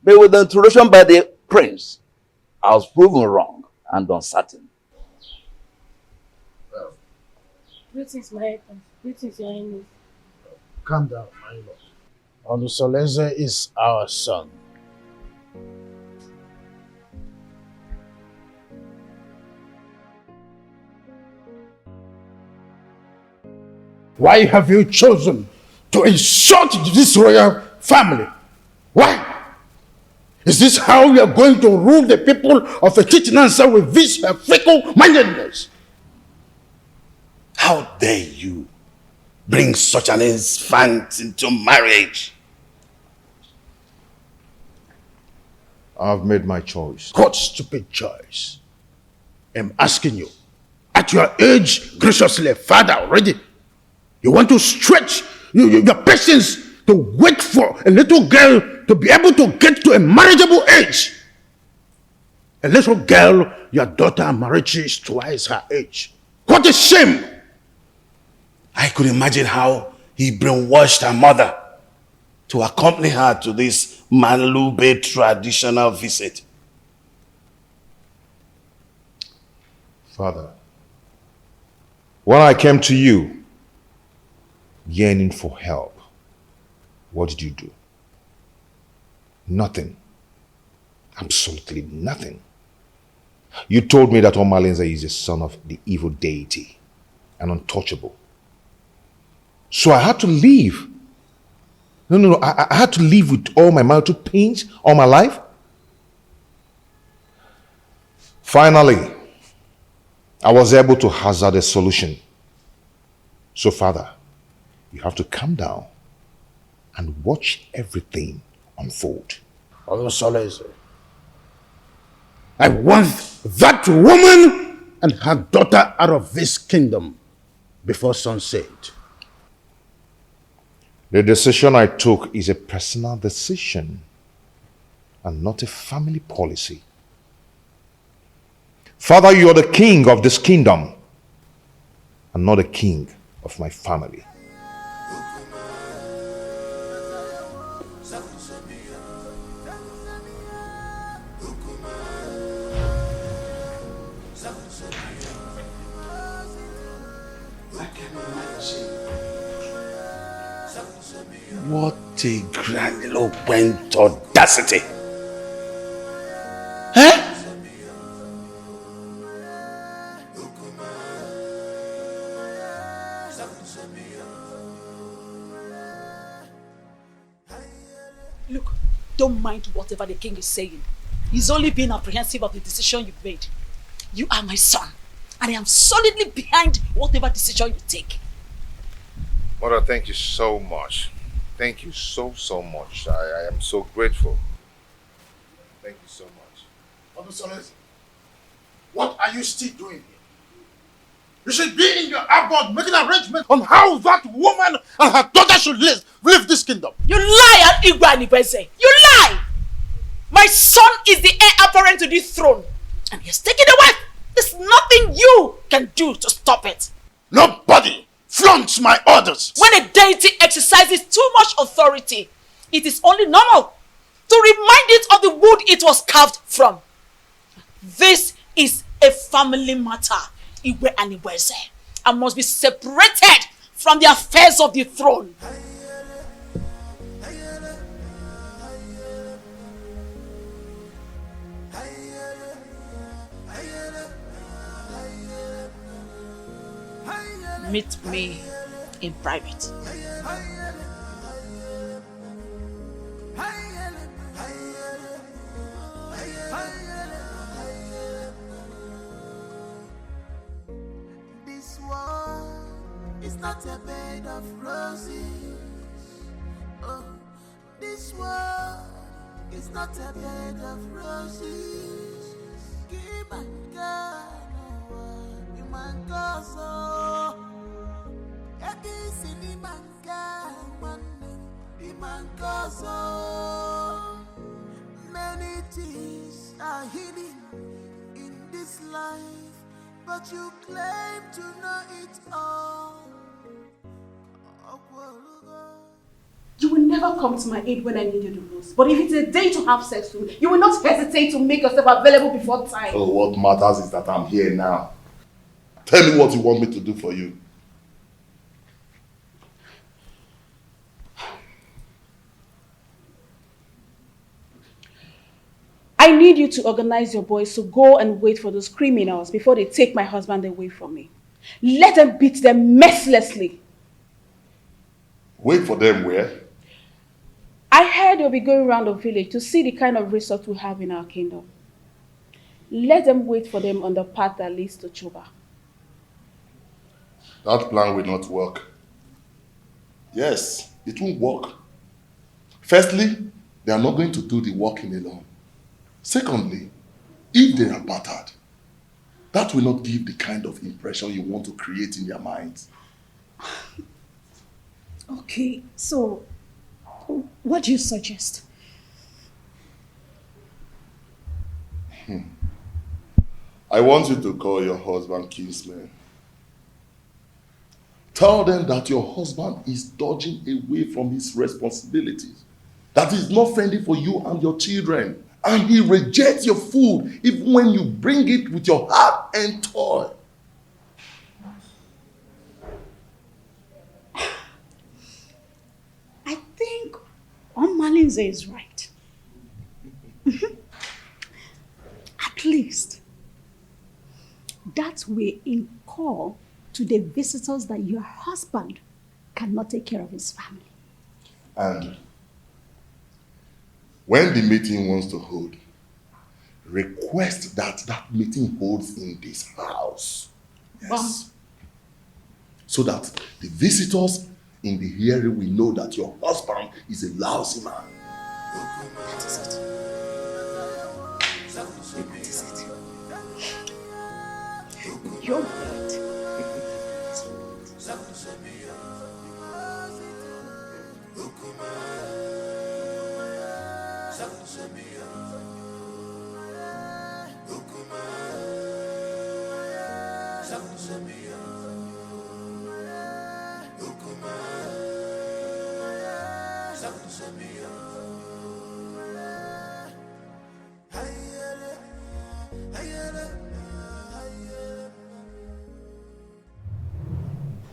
[SPEAKER 18] But with the introduction by the prince, I was proven wrong and uncertain.
[SPEAKER 19] Greetings, my husband. Greetings, your highness.
[SPEAKER 6] Calm down, my lord. Onusoleze is our son. Why have you chosen to insult this royal family? Why? Is this how we are going to rule the people of a Chichinansa with this fickle-mindedness?
[SPEAKER 11] How dare you bring such an infant into marriage?
[SPEAKER 4] I've made my choice.
[SPEAKER 6] What stupid choice? I'm asking you. At your age, graciously, father already, you want to stretch your patience to wait for a little girl to be able to get to a marriageable age. A little girl, your daughter Amarachi is twice her age. What a shame!
[SPEAKER 11] I could imagine how he brainwashed her mother to accompany her to this Manlube traditional visit.
[SPEAKER 4] Father, when I came to you, yearning for help, what did you do? Nothing. Absolutely nothing. You told me that Omalinze is the son of the evil deity and untouchable. So I had to leave. No, I had to live with all my marital pains all my life. Finally, I was able to hazard a solution. So, Father, you have to calm down and watch everything unfold.
[SPEAKER 6] Onusoleze, I want that woman and her daughter out of this kingdom before sunset.
[SPEAKER 4] The decision I took is a personal decision and not a family policy. Father, you are the king of this kingdom and not the king of my family.
[SPEAKER 11] What a grandiloquent audacity! Huh?
[SPEAKER 15] Look, don't mind whatever the king is saying. He's only being apprehensive of the decision you've made. You are my son, and I am solidly behind whatever decision you take.
[SPEAKER 4] Mother, thank you so much. Thank you so much. I am so grateful. Thank you so much.
[SPEAKER 6] Onusoleze, what are you still doing here?
[SPEAKER 8] You should be in your abode making arrangements on how that woman and her daughter should live this kingdom.
[SPEAKER 16] You lie, Igwanibese. You lie! My son is the heir apparent to this throne. And he's taken away. There's nothing you can do to stop it.
[SPEAKER 8] Nobody flaunts my orders.
[SPEAKER 16] When a deity exercises too much authority, it is only normal to remind it of the wood it was carved from. This is a family matter, Igwe and Iweze, and must be separated from the affairs of the throne. Meet me in private.
[SPEAKER 17] This world is not a bed of roses. Oh, this world is not a bed of roses. Give and God, you man goes. Many things are hidden in this life, but you claim to know it all.
[SPEAKER 13] You will never come to my aid when I need you the most. But if it's a day to have sex with me, you will not hesitate to make yourself available before time.
[SPEAKER 8] Oh, what matters is that I'm here now. Tell me what you want me to do for you.
[SPEAKER 13] I need you to organize your boys to go and wait for those criminals before they take my husband away from me. Let them beat them mercilessly.
[SPEAKER 8] Wait for them where?
[SPEAKER 13] I heard they'll be going around the village to see the kind of resource we have in our kingdom. Let them wait for them on the path that leads to Chuba.
[SPEAKER 8] That plan will not work. Yes, it won't work. Firstly, they are not going to do the working alone. Secondly, if they are battered, that will not give the kind of impression you want to create in their minds.
[SPEAKER 13] Okay, so what do you suggest?
[SPEAKER 8] I want you to call your husband kinsman. Tell them that your husband is dodging away from his responsibilities, that he's not fending for you and your children, and he rejects your food even when you bring it with your heart and toil.
[SPEAKER 13] I think Malinze is right. At least that will incur to the visitors that your husband cannot take care of his family.
[SPEAKER 8] And when the meeting wants to hold, request that that meeting holds in this house. Yes. So that the visitors in the hearing will know that your husband is a lousy man.
[SPEAKER 13] That is it. That is it. You're right.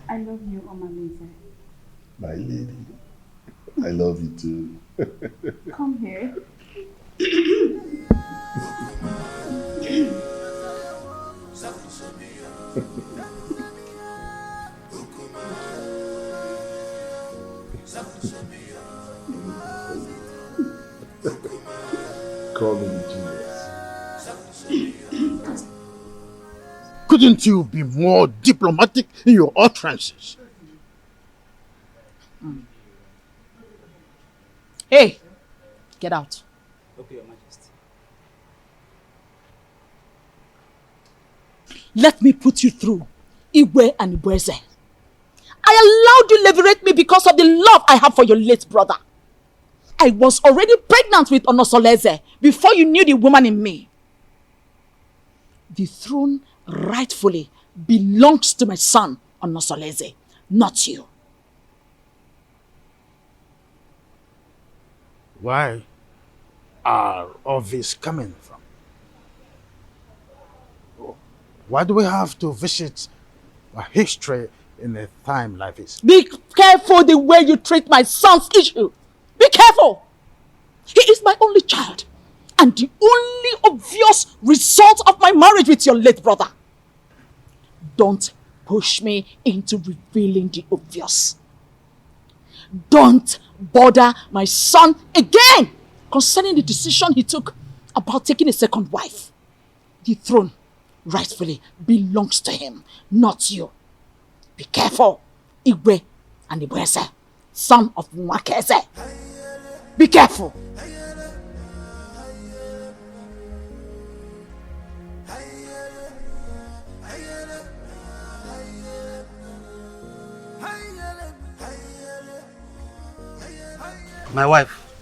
[SPEAKER 13] I love you, Omaleze.
[SPEAKER 8] My lady, I love you too.
[SPEAKER 13] Come here.
[SPEAKER 8] Call me genius.
[SPEAKER 3] Couldn't you be more diplomatic in your utterances?
[SPEAKER 15] Hey, get out.
[SPEAKER 20] Okay, Your Majesty.
[SPEAKER 15] Let me put you through Igwe and Ibueze. I allowed you liberate me because of the love I have for your late brother. I was already pregnant with Onosoleze before you knew the woman in me. The throne rightfully belongs to my son, Onosoleze, not you.
[SPEAKER 6] Where are all this coming from? Why do we have to visit a history in a time like this?
[SPEAKER 15] Be careful the way you treat my son's issue. Be careful. He is my only child and the only obvious result of my marriage with your late brother. Don't push me into revealing the obvious. Don't bother my son again concerning the decision he took about taking a second wife. The throne rightfully belongs to him, not you. Be careful, Igwe and Ibueze, son of Mwakeze. Be careful.
[SPEAKER 1] My wife,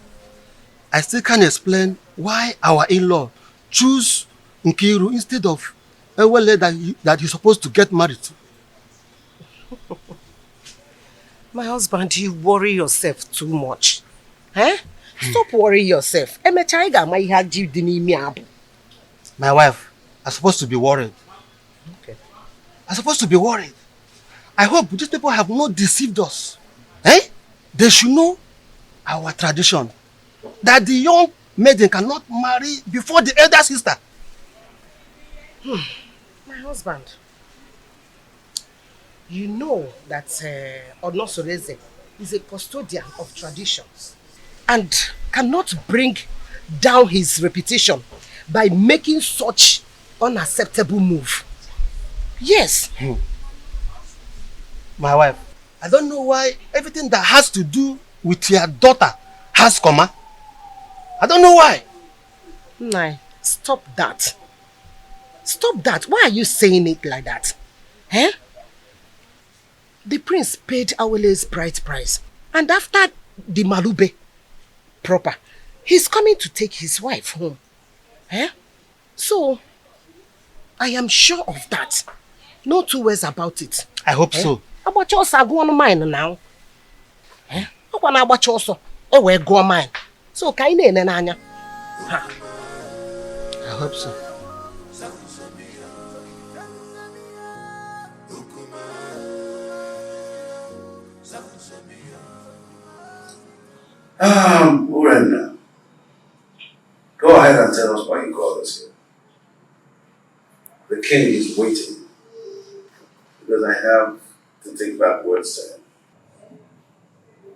[SPEAKER 1] I still can't explain why our in-law choose Nkiru instead of Ewele that he's supposed to get married to.
[SPEAKER 7] My husband, you worry yourself too much. Eh? Stop worrying yourself.
[SPEAKER 1] My wife, I'm supposed to be worried.
[SPEAKER 7] Okay.
[SPEAKER 1] I'm supposed to be worried. I hope these people have not deceived us. Eh? They should know our tradition. That the young maiden cannot marry before the elder sister.
[SPEAKER 7] My husband, you know that Onosoreze is a custodian of traditions and cannot bring down his reputation by making such unacceptable move. Yes.
[SPEAKER 1] My wife, I don't know why everything that has to do with your daughter has comma. I don't know why.
[SPEAKER 7] Nah, stop that. Stop that. Why are you saying it like that? Eh? The prince paid Awele's bride price. And after the Malube proper, he's coming to take his wife home. Eh? So, I am sure of that. No two ways about it.
[SPEAKER 1] I hope so.
[SPEAKER 7] About yours are going mine now. Eh? About also. Oh, we're going mine. So, can you nanya?
[SPEAKER 1] I hope so.
[SPEAKER 11] Urenna, go ahead and tell us why you called us here. The king is waiting because I have to take back words to him.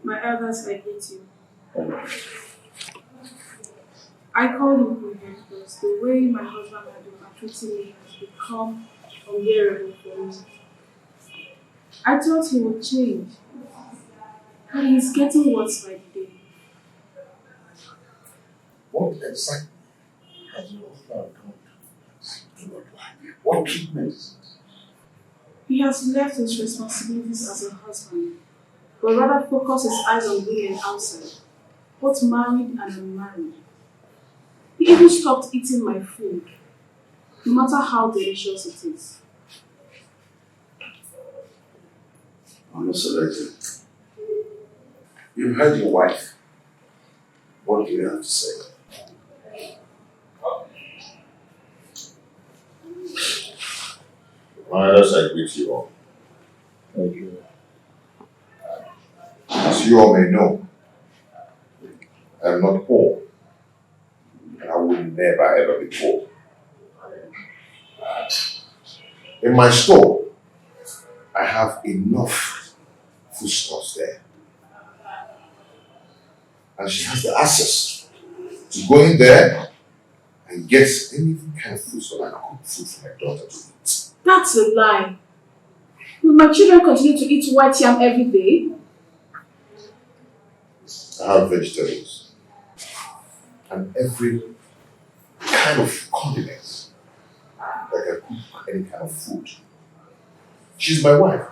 [SPEAKER 19] My elders, I hate you. I called him here because the way my husband had been maltreating me has become unbearable for me. I thought he would change, but he's getting worse by the day.
[SPEAKER 11] What exactly has your husband done? What treatment is it?
[SPEAKER 19] He has left his responsibilities as a husband, but rather focus his eyes on women outside, both married and unmarried. He even stopped eating my food, no matter how delicious it is.
[SPEAKER 11] Honestly, you've heard your wife. What do you have to say?
[SPEAKER 4] My elders, I greet you all.
[SPEAKER 11] Thank you.
[SPEAKER 4] As you all may know, I am not poor, and I will never ever be poor. In my store, I have enough foodstuffs there. And she has the access to go in there and get any kind of food so I can cook food for my daughter to eat.
[SPEAKER 19] That's a lie. Will my children continue to eat white yam every day?
[SPEAKER 4] I have vegetables and every kind of condiments that can cook any kind of food. She's my wife.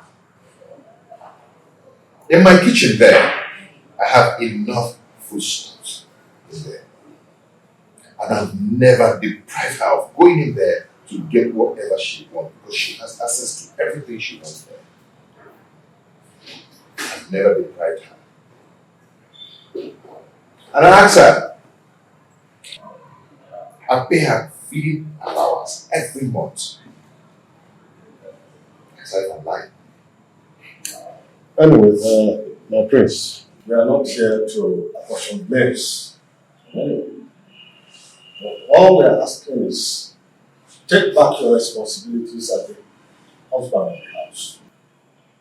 [SPEAKER 4] In my kitchen there, I have enough foodstuffs in there. And I've never deprived her of going in there to get whatever she wants because she has access to everything she wants there. I've never deprived her. And I asked her, I pay her feeding allowance every month. Aside from lying.
[SPEAKER 20] Anyway, my prince, we are not here to apportion blames. Anyway, all we are asking is take back your responsibilities as the husband of the house.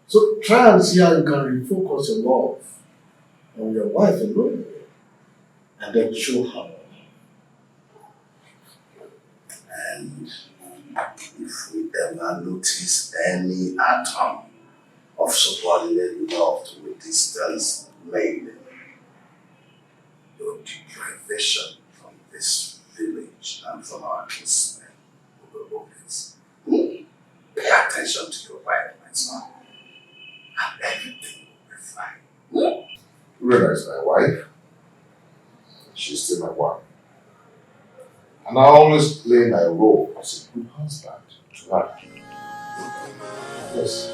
[SPEAKER 20] So try and see how you can refocus your love on your wife alone and then show her.
[SPEAKER 11] And if we ever notice any atom of subordinate love to a distant maiden, your deprivation from this village and from our kinsmen will be obvious. Pay attention to your wife, my son, and everything will be fine.
[SPEAKER 4] Rena is my wife. She's still my wife. And I always play my role as a good husband to her. Yes.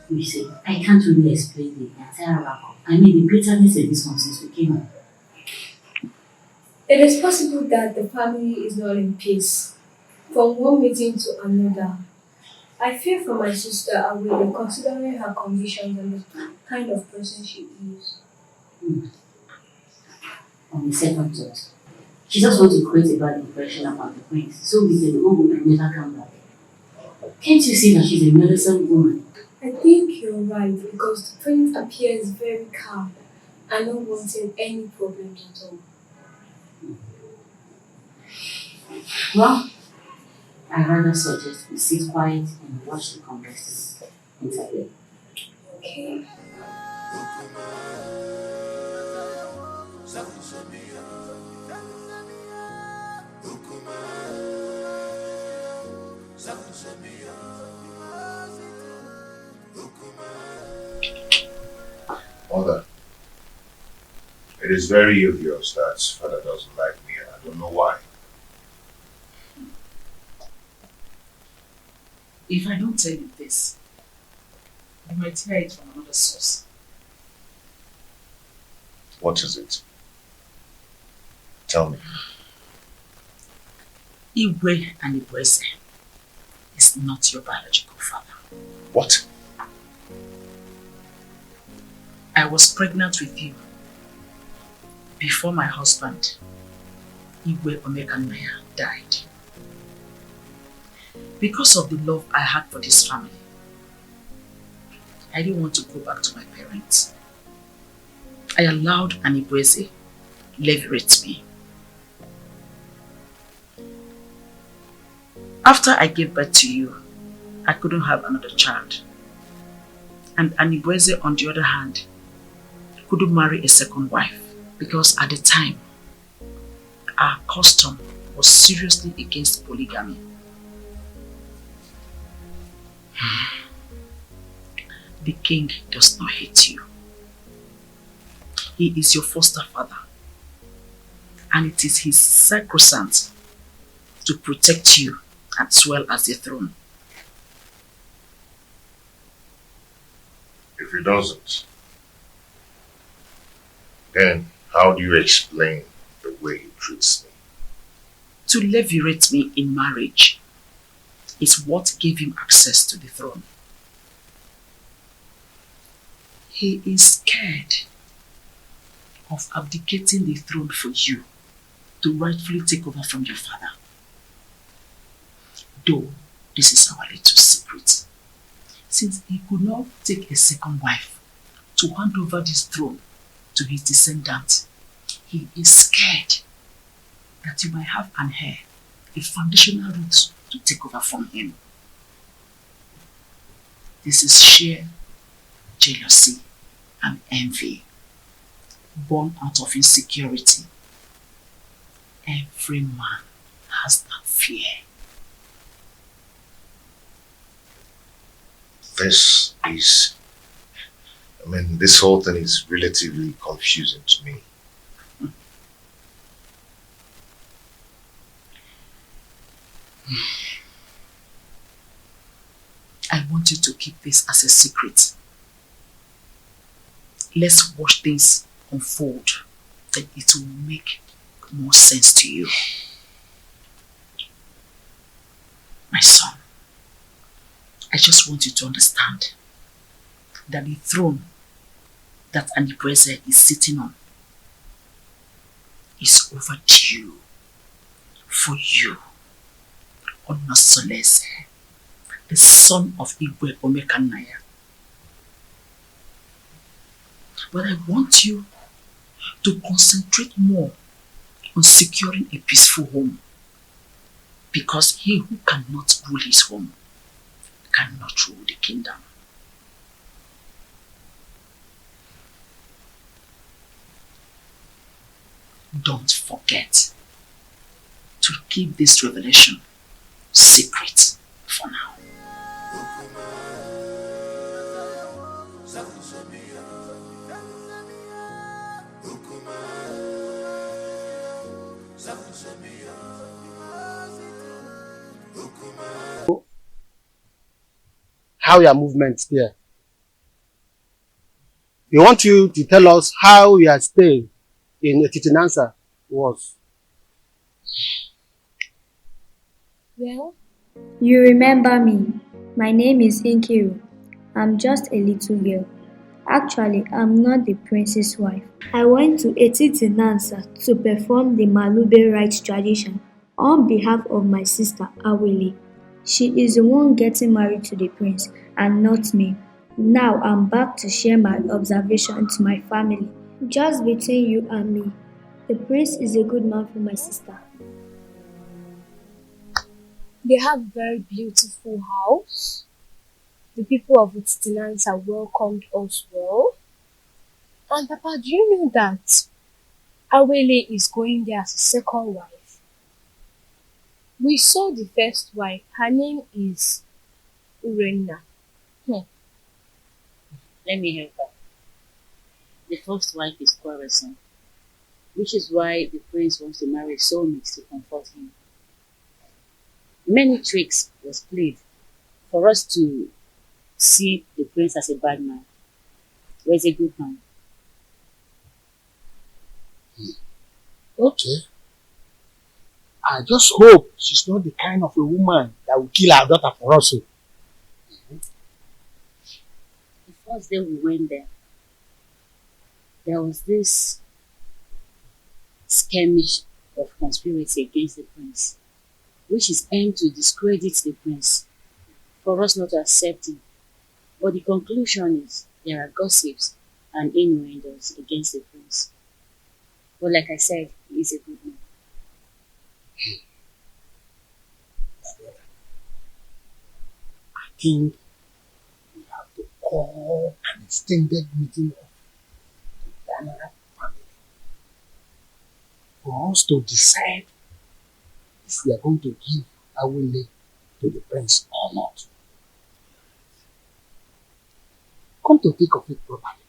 [SPEAKER 2] You see, I can't really explain the entire wrap-up. I mean, the bitterness in this one since we came up.
[SPEAKER 21] It is possible that the family is not in peace. From one meeting to another, I fear for my sister Awele, considering her conditions and the kind of person she is.
[SPEAKER 2] On the second thought, she just wants to create a bad impression about the prince, so we can go and never come back. Can't you see that she's a meddlesome woman?
[SPEAKER 21] I think you're right, because the prince appears very calm and not wanting any problems at all.
[SPEAKER 2] Well, I rather suggest we sit quiet and watch the conversations interplay.
[SPEAKER 21] Okay.
[SPEAKER 4] Mother, it is very obvious that father doesn't like me and I don't know why.
[SPEAKER 15] If I don't tell you this, you might hear it from another source.
[SPEAKER 4] What is it? Tell me.
[SPEAKER 15] Igwe and Igweze is not your biological father.
[SPEAKER 4] What?
[SPEAKER 15] I was pregnant with you before my husband, Igwe Omekanaya, died. Because of the love I had for this family, I didn't want to go back to my parents. I allowed Anibweze leverage me. After I gave birth to you, I couldn't have another child. And Anibweze, on the other hand, couldn't marry a second wife because at the time, our custom was seriously against polygamy. The king does not hate you. He is your foster father, and it is his sacrosanct to protect you as well as the throne.
[SPEAKER 4] If he doesn't, then how do you explain the way he treats me?
[SPEAKER 15] To levirate me in marriage is what gave him access to the throne. He is scared of abdicating the throne for you to rightfully take over from your father. Though This is our little secret. Since he could not take a second wife to hand over this throne to his descendant, he is scared that you might have an heir, a foundational root to take over from him. This is sheer jealousy and envy, born out of insecurity. Every man has that fear.
[SPEAKER 4] This whole thing is relatively confusing to me.
[SPEAKER 15] I want you to keep this as a secret. Let's watch things unfold, then it will make more sense to you. My son, I just want you to understand that the throne that Anibreze is sitting on is overdue for you, Onasolese, the son of Igwe Omekanaya. But I want you to concentrate more on securing a peaceful home, because he who cannot rule his home cannot rule the kingdom. Don't forget to keep this revelation secret for now.
[SPEAKER 1] How your movements there? We want you to tell us how your stay in Etitinansa was.
[SPEAKER 21] Well, you remember me. My name is Inkiru. I'm just a little girl. Actually, I'm not the prince's wife. I went to Etitinansa to perform the Malube rites tradition on behalf of my sister Awele. She is the one getting married to the prince and not me. Now I'm back to share my observation to my family. Just between you and me, the prince is a good man for my sister. They have a very beautiful house. The people of Ititinansa welcomed us well. And Papa, do you know that Awele is going there as a second wife? We saw the first wife. Her name is Urenna.
[SPEAKER 2] Let me help her. The first wife is quarrelsome, which is why the prince wants to marry soulmates to comfort him. Many tricks was played for us to see the prince as a bad man, whereas a good man.
[SPEAKER 1] Okay. I just hope she's not the kind of a woman that will kill her daughter for us.
[SPEAKER 2] The first day we went there was this skirmish of conspiracy against the prince, which is aimed to discredit the prince, for us not to accept him. But the conclusion is there are gossips and innuendos against the prince. But like I said, he is a good man.
[SPEAKER 1] I think we have to call an extended meeting of the Donald family for us to decide if we are going to give Awele to the prince or not. Come to think of it properly,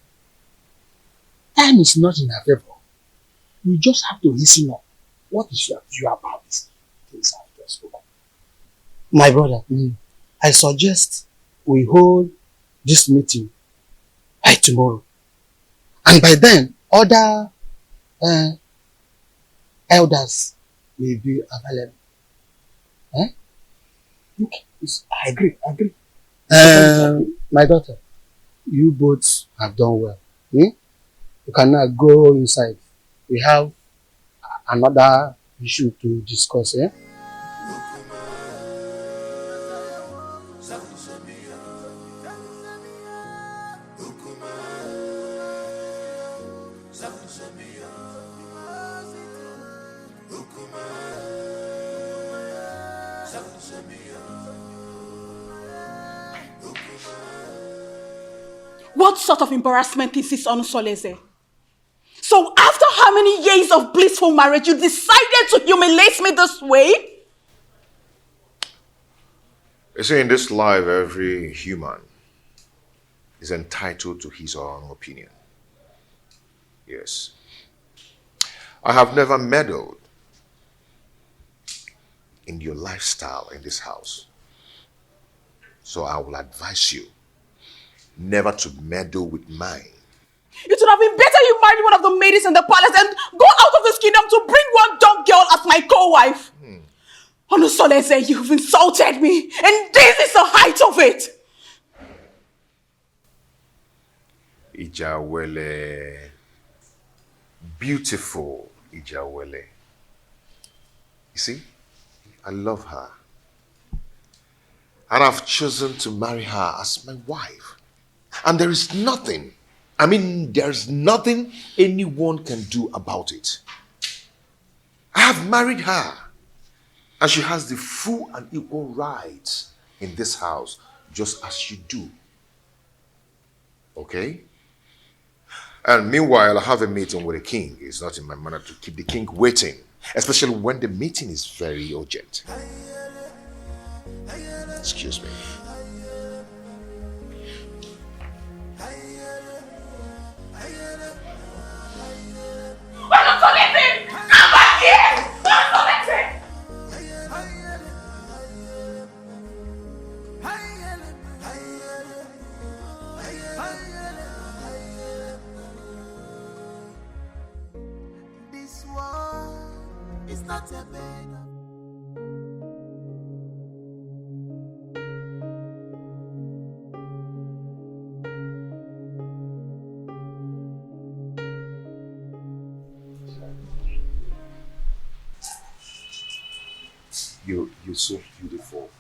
[SPEAKER 1] time is not in our favor. We just have to listen up. What is your view about these things I've just spoken? My brother, I suggest we hold this meeting by tomorrow. And by then, other elders will be available. Okay, I agree. My daughter, you both have done well. You can now go inside. We have another issue to discuss.
[SPEAKER 16] What sort of embarrassment is this, Onusoleze? So after how many years of blissful marriage, you decided to humiliate me this way?
[SPEAKER 4] You see, in this life, every human is entitled to his or her own opinion. Yes. I have never meddled in your lifestyle in this house. So I will advise you never to meddle with mine.
[SPEAKER 16] It would have been better you married one of the maids in the palace and go out of this kingdom to bring one dumb girl as my co-wife. Onusoleze, you've insulted me, and this is the height of it.
[SPEAKER 4] Ijawele. Beautiful Ijawele. You see, I love her. And I've chosen to marry her as my wife. And there is nothing, there's nothing anyone can do about it. I have married her. And she has the full and equal rights in this house, just as you do. Okay? And meanwhile, I have a meeting with the king. It's not in my manner to keep the king waiting, especially when the meeting is very urgent. Excuse me.
[SPEAKER 16] Come back here!
[SPEAKER 17] This one is not a bed.
[SPEAKER 4] You're so beautiful.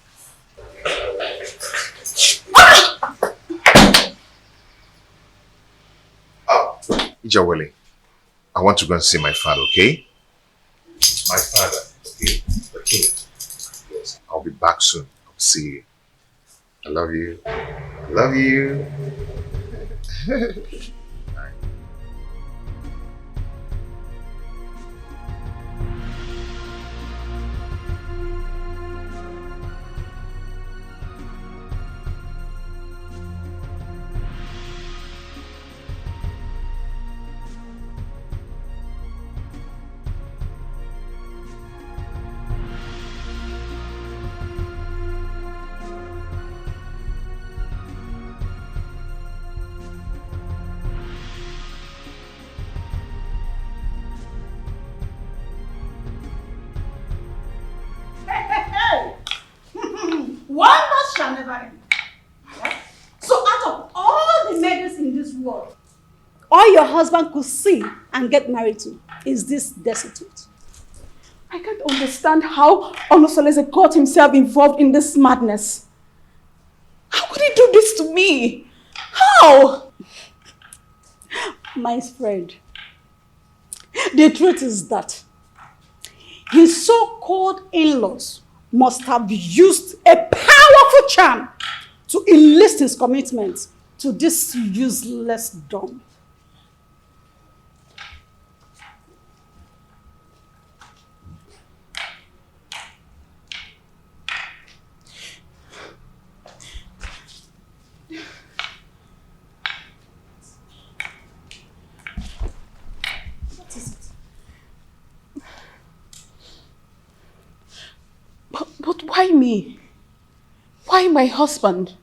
[SPEAKER 4] Ijawele, I want to go and see my father, okay? My father, okay? The king. Yes, I'll be back soon. I'll see you. I love you. I love you.
[SPEAKER 13] One must shall never end. Right? So out of all the maidens in this world, all your husband could see and get married to is this destitute.
[SPEAKER 16] I can't understand how Onusoleze got himself involved in this madness. How could he do this to me? How?
[SPEAKER 13] My friend, the truth is that his so-called in-laws must have used a powerful charm to enlist his commitment to this useless dumb.
[SPEAKER 16] What is it? But why me? Why my husband?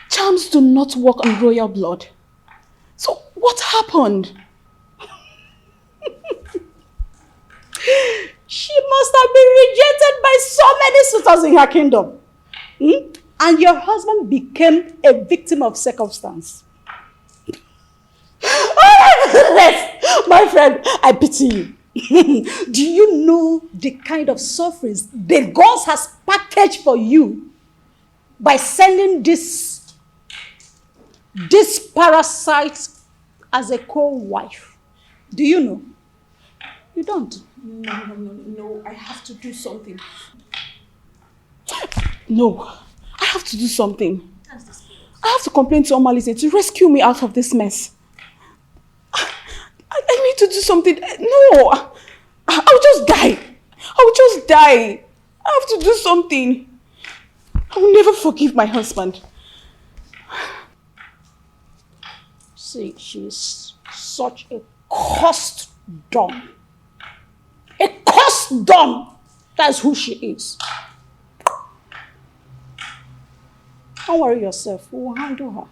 [SPEAKER 16] Charms do not work on royal blood. So what happened?
[SPEAKER 13] She must have been rejected by so many suitors in her kingdom. And your husband became a victim of circumstance. Oh my goodness! My friend, I pity you. Do you know the kind of sufferings the gods has packaged for you by sending this parasite as a co-wife? Do you know? You don't.
[SPEAKER 19] No, I have to do something. No, I have to do something. I have to complain to Omalize to rescue me out of this mess. I need to do something. No, I'll just die. I'll just die. I have to do something. I will never forgive my husband.
[SPEAKER 15] See, she's such a cursed dumb. A cursed dumb. That's who she is. Don't worry yourself. We will handle her.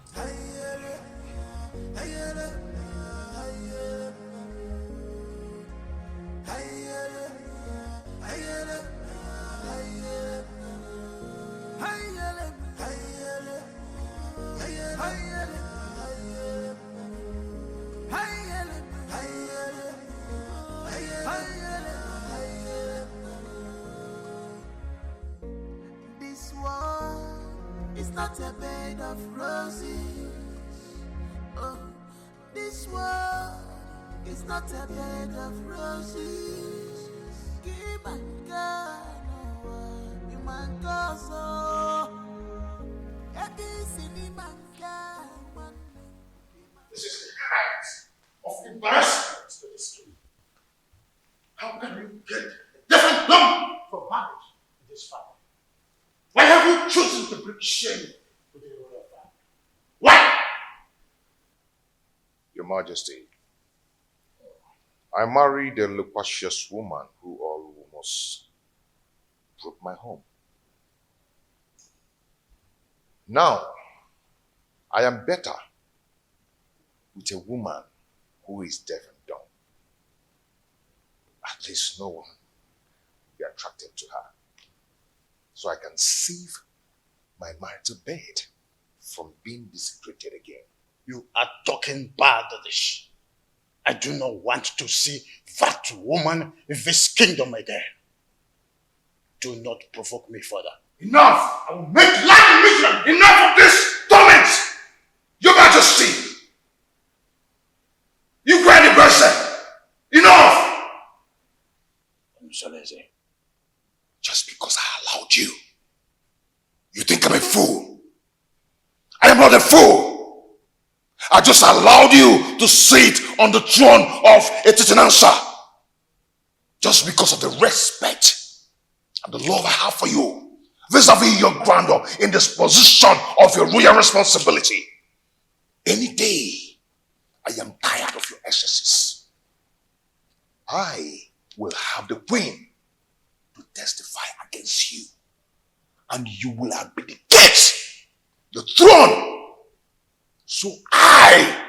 [SPEAKER 17] This world is not a bed of roses. Oh, this world is not a bed of roses. Keep and go, you man go so.
[SPEAKER 8] This is the height of embarrassment to this street. How can you get a different lump from marriage in this family? Why have you chosen to bring shame to the royal family? Why?
[SPEAKER 4] Your Majesty, I married a loquacious woman who almost broke my home. Now, I am better with a woman who is deaf and dumb. At least no one will be attracted to her. So I can save my marital bed from being desecrated again.
[SPEAKER 6] You are talking baddish. I do not want to see that woman in this kingdom again. Do not provoke me further.
[SPEAKER 8] Enough! I will make life miserable! Enough of this torment! Your Majesty! You cry the person! Enough!
[SPEAKER 6] Msoleze.
[SPEAKER 8] Just because I allowed you, you think I'm a fool? I am not a fool! I just allowed you to sit on the throne of a Titanansa just because of the respect and the love I have for you vis-a-vis your grandeur in this position of your royal responsibility. Any day, I am tired of your excesses. I will have the queen to testify against you, and you will abdicate the throne so I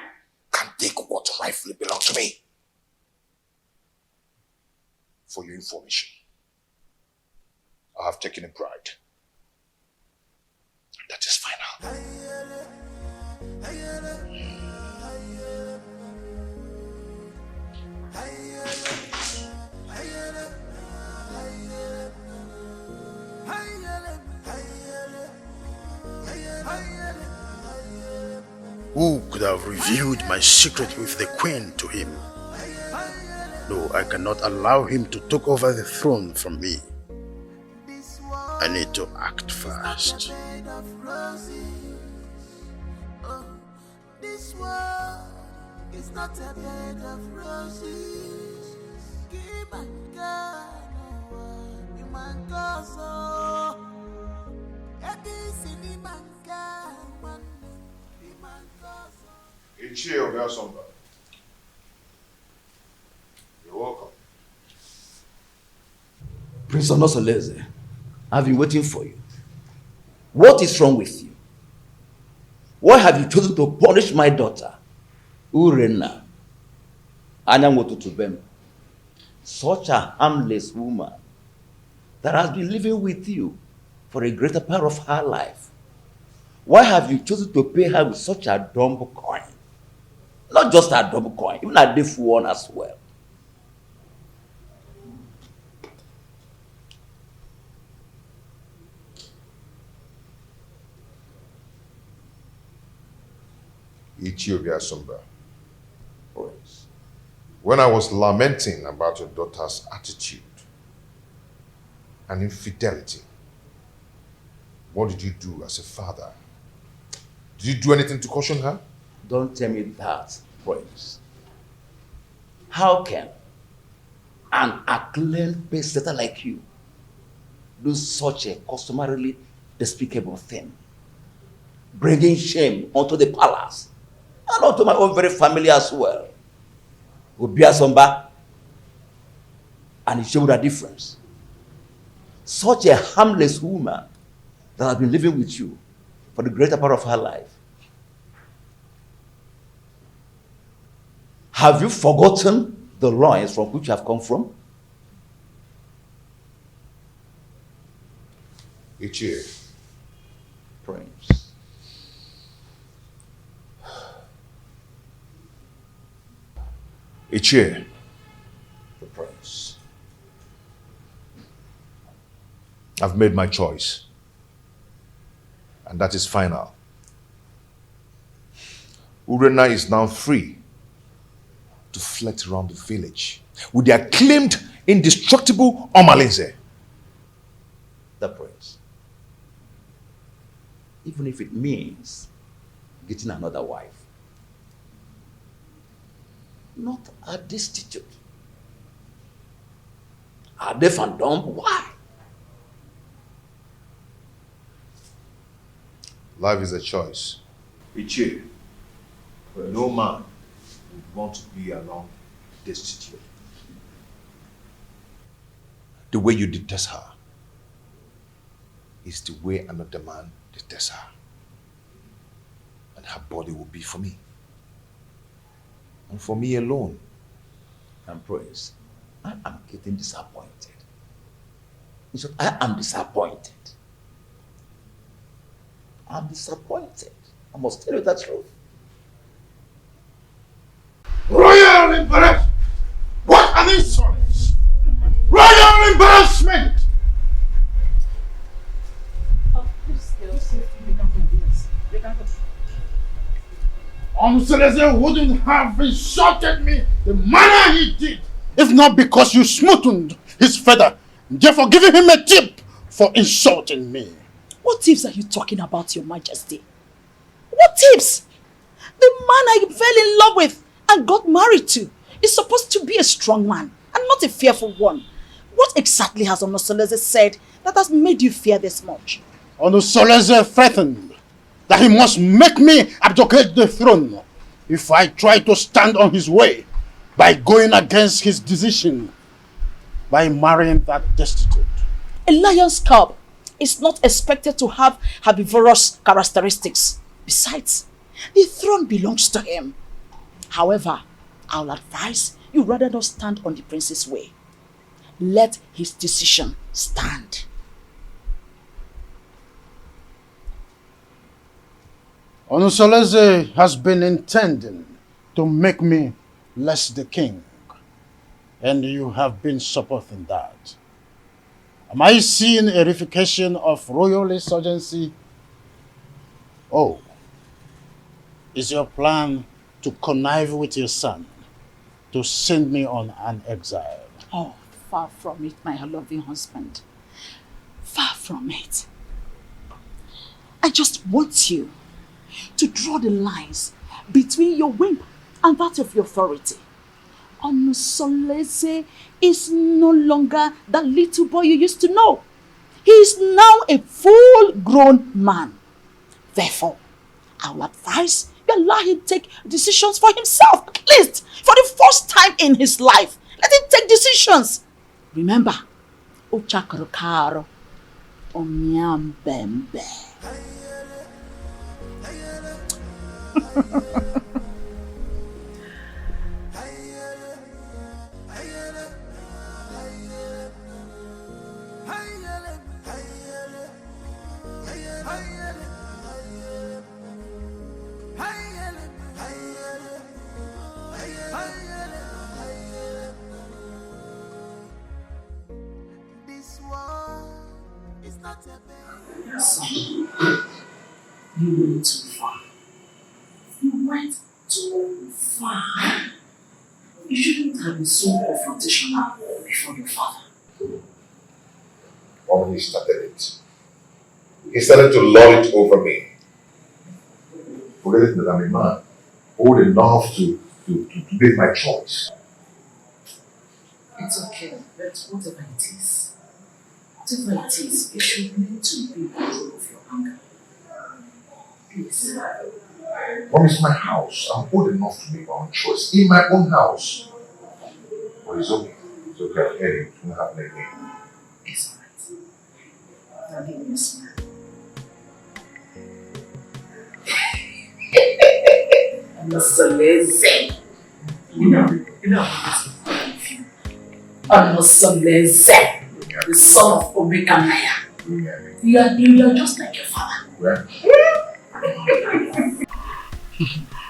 [SPEAKER 8] can take what rightfully belongs to me. For your information, I have taken a bride. That is final.
[SPEAKER 6] Who could have revealed my secret with the queen to him? No, I cannot allow him to take over the throne from me. I need to act fast.
[SPEAKER 17] This world is not a bed of roses. Keep and go, you man go so.
[SPEAKER 4] You're welcome.
[SPEAKER 18] Prince Onosoleze, I've been waiting for you. What is wrong with you? Why have you chosen to punish my daughter, Urenna, Anyanwotutubem, such a harmless woman that has been living with you for a greater part of her life? Why have you chosen to pay her with such a dumb coin? Not just a dumb coin, even a deaf one as well.
[SPEAKER 4] Ethiopia Sumba.
[SPEAKER 18] Prince,
[SPEAKER 4] When I was lamenting about your daughter's attitude and infidelity, what did you do as a father? Did you do anything to caution her?
[SPEAKER 18] Don't tell me that, Prince. How can an acclaimed pace-setter like you do such a customarily despicable thing? Bringing shame onto the palace and onto my own very family as well. Obiasomba and it showed a difference. Such a harmless woman that has been living with you for the greater part of her life. Have you forgotten the loins from which you have come from?
[SPEAKER 4] Ichie.
[SPEAKER 18] Prince.
[SPEAKER 4] Ichie.
[SPEAKER 18] The Prince.
[SPEAKER 4] I've made my choice. And that is final. Urena is now free to flit around the village with the acclaimed, indestructible Omalinze.
[SPEAKER 18] The Prince. Even if it means getting another wife. Not a destitute. A deaf and dumb? Why?
[SPEAKER 4] Life is a choice. Ichie, no man would want to be alone destitute. The way you detest her is the way another man detests her. And her body will be for me. And for me alone.
[SPEAKER 18] And Prince, I am getting disappointed. In short, I am disappointed. I'm disappointed. I must tell you the truth.
[SPEAKER 3] Royal embarrassment! What an insolence! Royal embarrassment! Seleze wouldn't have insulted me the manner he did if not because you smoothened his feather, therefore giving him a tip for insulting me.
[SPEAKER 15] What tips are you talking about, Your Majesty? What tips? The man I fell in love with and got married to is supposed to be a strong man and not a fearful one. What exactly has Onosoleze said that has made you fear this much?
[SPEAKER 3] Onosoleze threatened that he must make me abdicate the throne if I try to stand on his way by going against his decision by marrying that destitute.
[SPEAKER 15] A lion's cub is not expected to have herbivorous characteristics. Besides, the throne belongs to him. However, I'll advise you rather not stand on the prince's way. Let his decision stand.
[SPEAKER 3] Onosoleze has been intending to make me less the king, and you have been supporting that. Am I seeing a reification of royal insurgency? Oh, is your plan to connive with your son to send me on an exile?
[SPEAKER 15] Oh, far from it, my loving husband. Far from it. I just want you to draw the lines between your whim and that of your authority. Onosoleze is no longer that little boy you used to know. He is now a full-grown man. Therefore, I will advise you allow him take decisions for himself, at least for the first time in his life. Let him take decisions. Remember, Ochakarokaro, Omyambembe. You went too far. You went too far. You shouldn't have been so confrontational before your father.
[SPEAKER 4] When he started it, he started to lord it over me. Forgetting that I'm a man, old enough to make my choice.
[SPEAKER 15] It's okay, but whatever it is, you should learn to be in control of your anger. Please.
[SPEAKER 4] Mom, it's my house. I'm old enough to make my own choice. In my own house. But it's okay. It's okay. I'll hear you. It won't happen again.
[SPEAKER 15] It's alright. I'll give you a smile. I'm not so lazy. You know, I'm not so lazy. The son of Obekamaya. You are just like your father.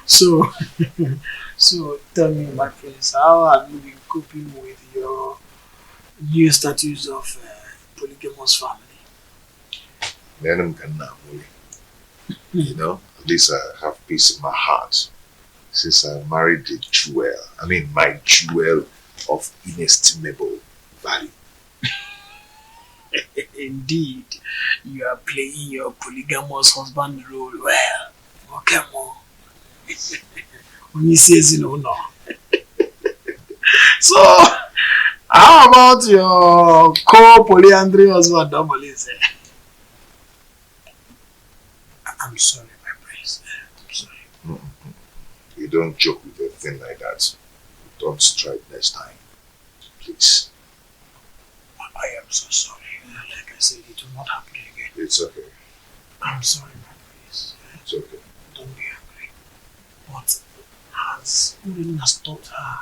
[SPEAKER 3] So tell me, my friends, how have you been coping with your new status of polygamous family?
[SPEAKER 4] You know, at least I have peace in my heart since I married the jewel. I mean, my jewel of inestimable value.
[SPEAKER 3] Indeed, you are playing your polygamous husband role well. Okay, Mo. When he says no. So, how about your co-polyandry husband, Domalise? I'm sorry, my prince. I'm sorry.
[SPEAKER 4] You don't joke with a thing like that. Don't try it next time. Please.
[SPEAKER 3] I am so sorry. Like I said, it will not happen again.
[SPEAKER 4] It's okay.
[SPEAKER 3] I'm sorry, my prince.
[SPEAKER 4] It's okay.
[SPEAKER 3] Don't be angry. But has Urin has taught her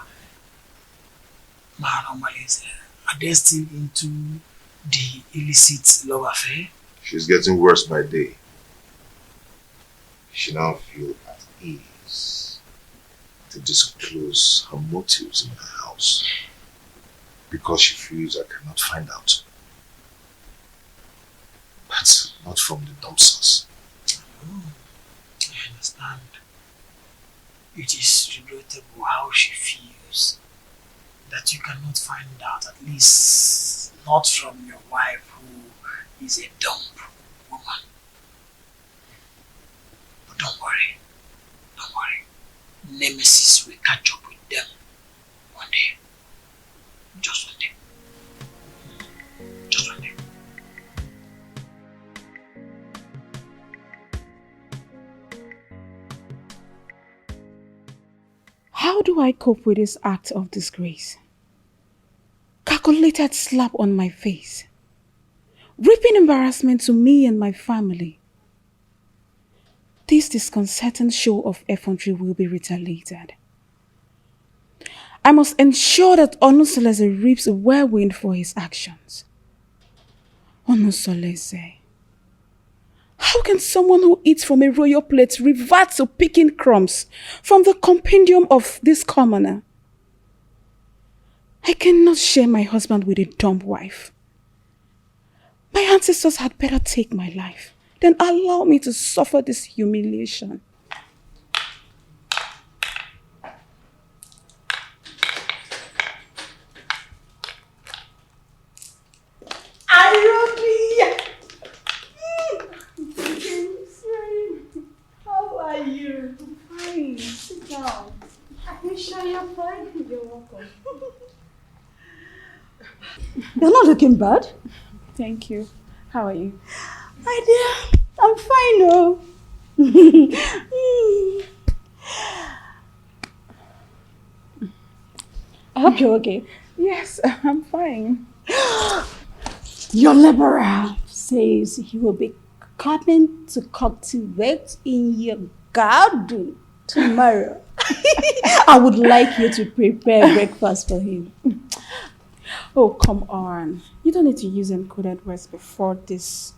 [SPEAKER 3] Mahanomalize are they still into the illicit love affair?
[SPEAKER 4] She's getting worse by day. She now feels at ease to disclose her motives in her house because she feels I cannot find out. But not from the dumpsters.
[SPEAKER 3] Oh, I understand. It is regrettable how she feels that you cannot find out, at least not from your wife who is a dumb woman. But don't worry. Nemesis will catch up with them one day. Just one day. Just one day.
[SPEAKER 10] How do I cope with this act of disgrace? Calculated slap on my face. Reaping embarrassment to me and my family. This disconcerting show of effrontery will be retaliated. I must ensure that Onusolese reaps a whirlwind for his actions. Onusolese. How can someone who eats from a royal plate revert to picking crumbs from the compendium of this commoner? I cannot share my husband with a dumb wife. My ancestors had better take my life than allow me to suffer this humiliation.
[SPEAKER 16] How are you? I'm fine. Sit down. Are you sure you're fine? You're welcome.
[SPEAKER 10] You're not looking bad. Thank you. How are you?
[SPEAKER 16] My dear, I'm fine, though.
[SPEAKER 10] I hope you're okay. Yes, I'm fine.
[SPEAKER 16] Your liberal says he will be coming to cultivate in your garden tomorrow. I would like you to prepare breakfast for him.
[SPEAKER 10] Oh, come on. You don't need to use encoded words before this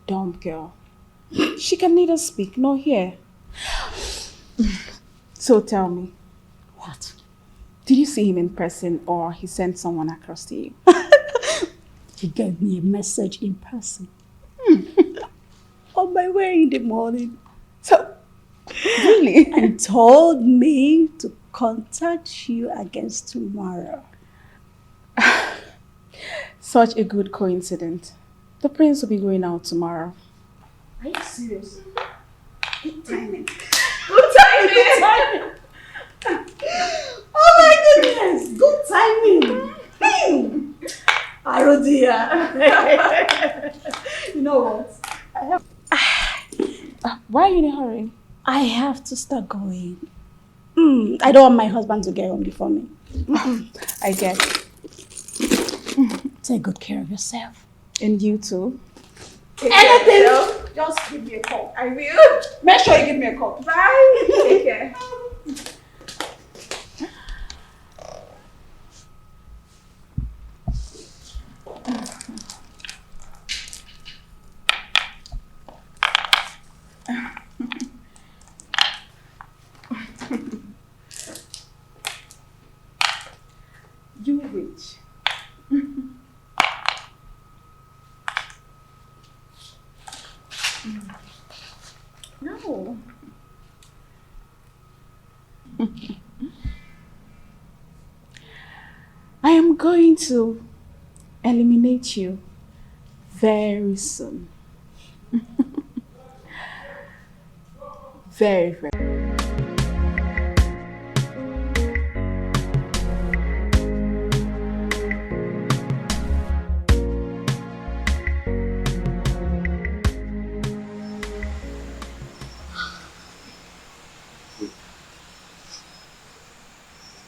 [SPEAKER 10] dumb girl. She can neither speak nor hear. So tell me, what? Did you see him in person or he sent someone across to you?
[SPEAKER 16] He gave me a message in person. On my way in the morning.
[SPEAKER 10] So, really?
[SPEAKER 16] And told me to
[SPEAKER 13] contact you against tomorrow.
[SPEAKER 19] Such a good coincidence. The prince will be going out tomorrow.
[SPEAKER 13] Are you serious? Good timing.
[SPEAKER 19] Good timing!
[SPEAKER 13] Oh my goodness! Good timing! Oh dear. You know what?
[SPEAKER 19] Why are you in a hurry?
[SPEAKER 13] I have to start going. I don't want my husband to get home before me.
[SPEAKER 19] I get.
[SPEAKER 13] Take good care of yourself.
[SPEAKER 19] And you too.
[SPEAKER 13] Anything? Just give me a call.
[SPEAKER 19] I will.
[SPEAKER 13] Make sure you give me a call.
[SPEAKER 19] Bye. Take care. You rich. No. I am going to eliminate you very soon. Very.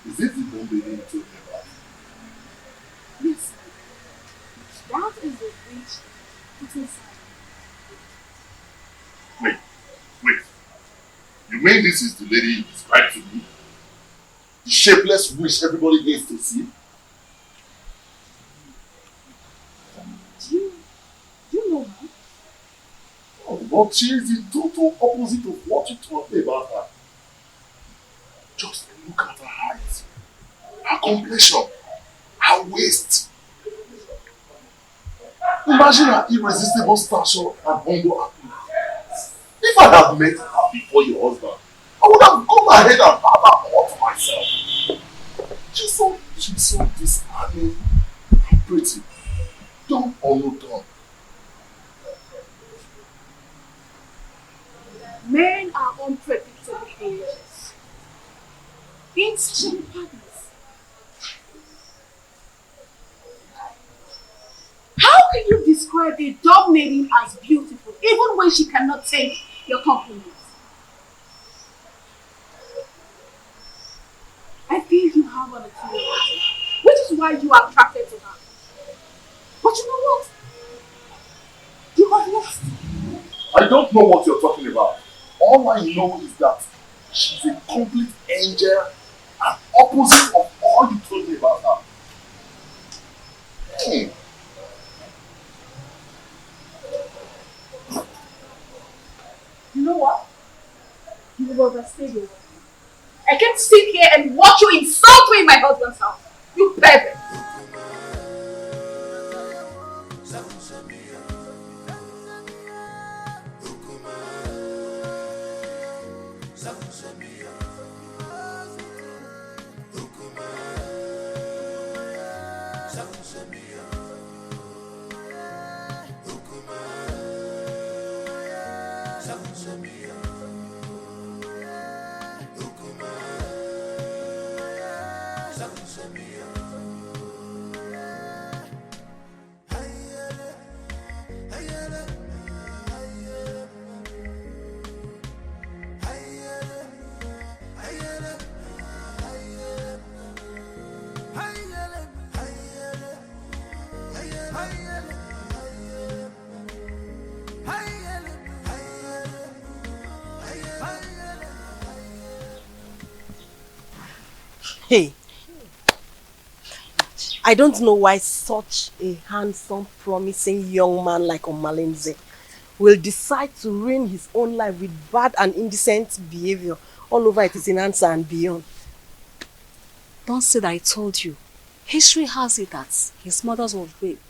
[SPEAKER 8] Is it the bomb baby you told me about?
[SPEAKER 19] Yes. That is the witch. It is.
[SPEAKER 8] Wait. You mean this is the lady you described to me? The shapeless witch everybody hates to see?
[SPEAKER 19] Do you know her?
[SPEAKER 8] Oh, but she is the total opposite of what you told me about her. Just look at her height, her complexion, her waist. Imagine her irresistible stature and humble appearance. If I had met her before your husband, I would have gone ahead and had her all to myself. She's so disarming and pretty. Dumb or no dumb.
[SPEAKER 19] Men are unpredictable angels. Insatiable partners. How can you describe a dog maiden as beautiful even when she cannot take your compliments? I feel you have an inferiority, which is why you are attracted to her. But you know what? You are lost.
[SPEAKER 8] I don't know what you're talking about. All I know is that she's a complete angel and opposite of all you told me about her. Hey.
[SPEAKER 19] You know what? You will overstay your welcome. I can't sit here and watch you insult me in my husband's house. You pervert.
[SPEAKER 7] Hey, I don't know why such a handsome, promising young man like Omalinze will decide to ruin his own life with bad and indecent behavior all over Etisinansa and beyond.
[SPEAKER 5] Don't say that I told you. History has it that his mother was raped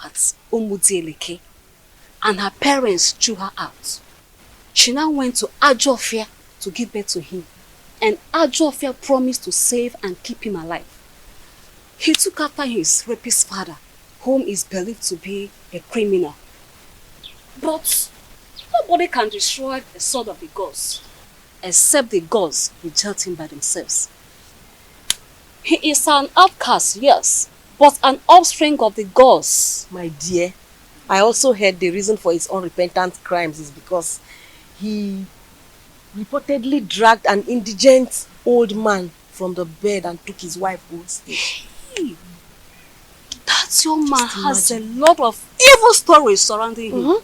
[SPEAKER 5] at Umudieleke and her parents threw her out. She now went to Ajofia to give birth to him. and Ajofia promised to save and keep him alive. He took after his rapist father, whom is believed to be a criminal. But nobody can destroy the sword of the gods, except the gods reject him by themselves. He is an outcast, yes, but an offspring of the gods.
[SPEAKER 10] My dear, I also heard the reason for his unrepentant crimes is because he reportedly dragged an indigent old man from the bed and took his wife hostage.
[SPEAKER 5] Hey, that young man has a lot of evil stories surrounding him.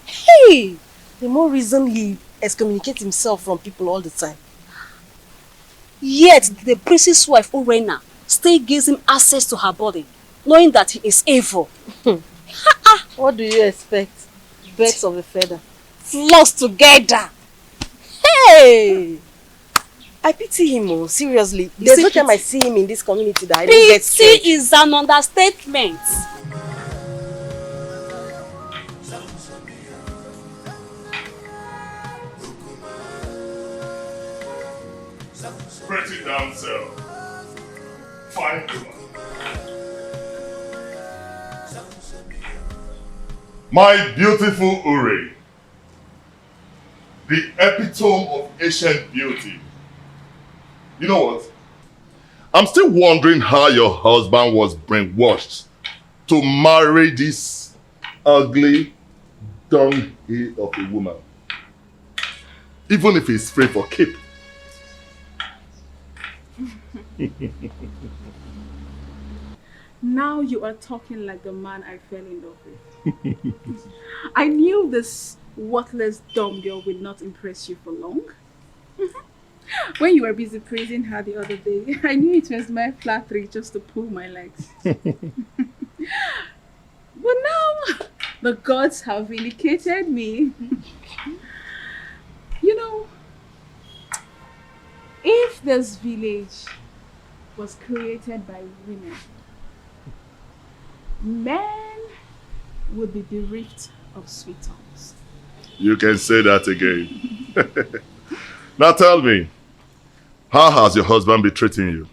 [SPEAKER 10] Hey, the more reason he excommunicates himself from people all the time.
[SPEAKER 5] Yet the priest's wife, Urena, still gives him access to her body, knowing that he is evil.
[SPEAKER 10] What do you expect? Birds of a feather.
[SPEAKER 5] Flocks together.
[SPEAKER 10] Hey! I pity him, seriously. There's no time I see him in this community that I don't get scared.
[SPEAKER 5] Pity is an understatement.
[SPEAKER 8] Pretty damsel, fine woman. My beautiful Uri, the epitome of ancient beauty. You know what? I'm still wondering how your husband was brainwashed to marry this ugly dunghill of a woman. Even if he's free for keep.
[SPEAKER 19] Now you are talking like the man I fell in love with. I knew this worthless dumb girl would not impress you for long. When you were busy praising her the other day, I knew it was my flattery just to pull my legs. But now, the gods have vindicated me. You know, if this village was created by women, men would be bereft of sweet tongues.
[SPEAKER 8] You can say that again. Now tell me, how has your husband been treating you?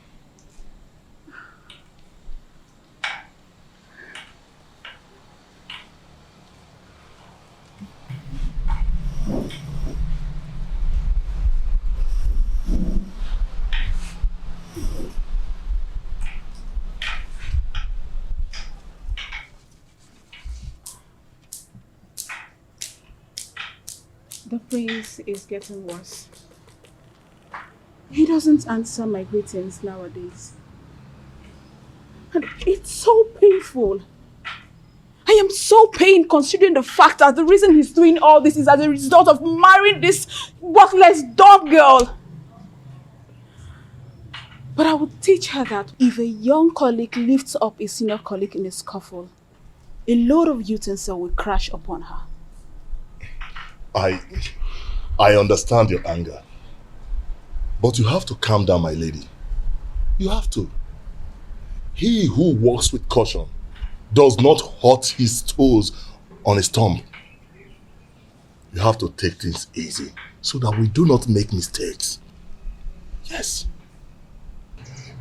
[SPEAKER 19] The prince is getting worse. He doesn't answer my greetings nowadays. And it's so painful. I am so pained considering the fact that the reason he's doing all this is as a result of marrying this worthless dumb girl. But I would teach her that if a young colleague lifts up a senior colleague in a scuffle, a load of utensil will crash upon her.
[SPEAKER 8] I understand your anger. But you have to calm down, my lady. You have to. He who walks with caution does not hurt his toes on a stump. You have to take things easy so that we do not make mistakes. Yes.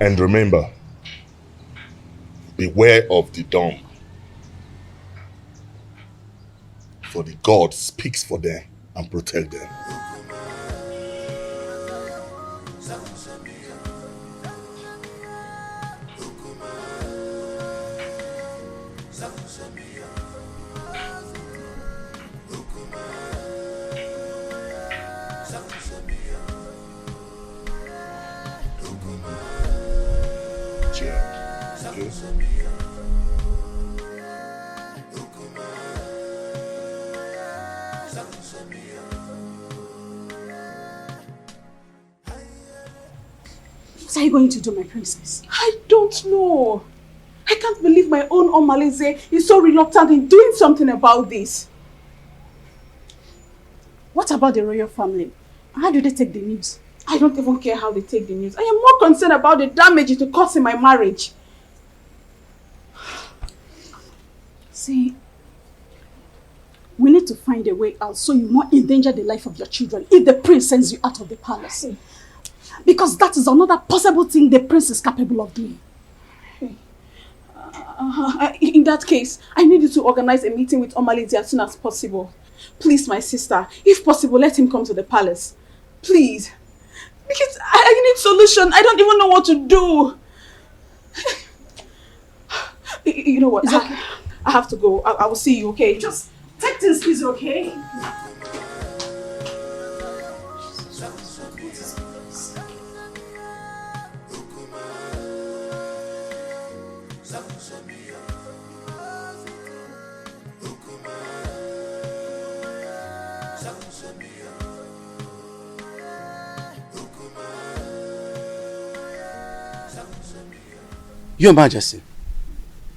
[SPEAKER 8] And remember, beware of the dumb. For the God speaks for them and protect them.
[SPEAKER 19] What are you going to do, my princess? I don't know. I can't believe my own Omalize is so reluctant in doing something about this. What about the royal family? How do they take the news? I don't even care how they take the news. I am more concerned about the damage it will cause in my marriage. See, we need to find a way out so you won't endanger the life of your children if the prince sends you out of the palace. Because that is another possible thing the prince is capable of doing. In that case, I need you to organize a meeting with Omalidi as soon as possible. Please, my sister, if possible, let him come to the palace. Please. Because I need solution. I don't even know what to do. You know what? It's okay. I have to go. I will see you, okay? Just take things easy, okay?
[SPEAKER 11] Your Majesty,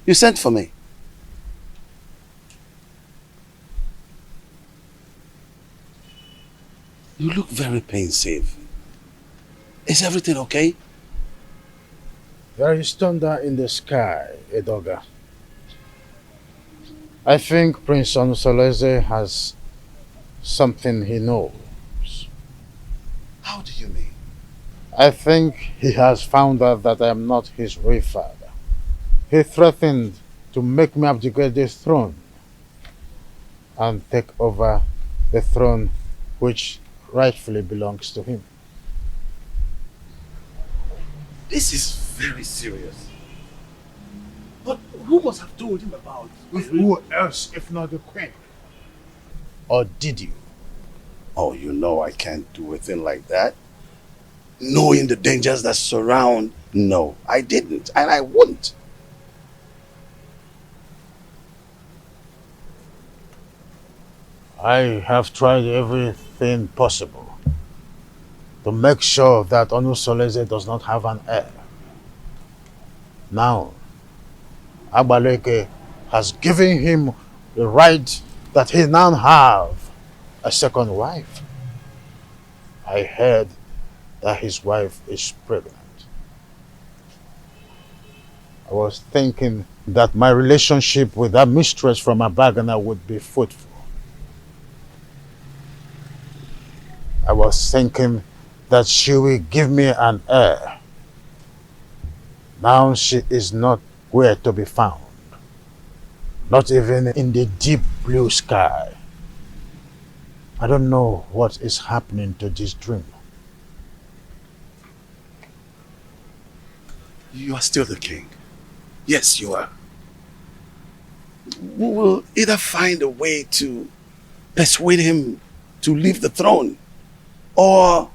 [SPEAKER 11] you sent for me. You look very pensive. Is everything okay?
[SPEAKER 6] There is thunder in the sky, Edoga. I think Prince Onusoleze has something he knows.
[SPEAKER 11] How do you mean?
[SPEAKER 6] I think he has found out that I am not his real father. He threatened to make me abdicate the throne and take over the throne which rightfully belongs to him.
[SPEAKER 11] This is very serious.
[SPEAKER 3] But who must have told him about it?
[SPEAKER 6] Who else if not the queen? Or did you?
[SPEAKER 11] Oh, you know I can't do a thing like that. Knowing the dangers that surround, no, I didn't, and I wouldn't.
[SPEAKER 6] I have tried everything possible to make sure that Onusoleze does not have an heir. Now, Agbaleke has given him the right that he now have a second wife. I heard that his wife is pregnant. I was thinking that my relationship with that mistress from Abagana would be fruitful. I was thinking that she will give me an heir. Now she is not where to be found. Not even in the deep blue sky. I don't know what is happening to this dream.
[SPEAKER 11] You are still the king. Yes, you are. We will either find a way to persuade him to leave the throne, or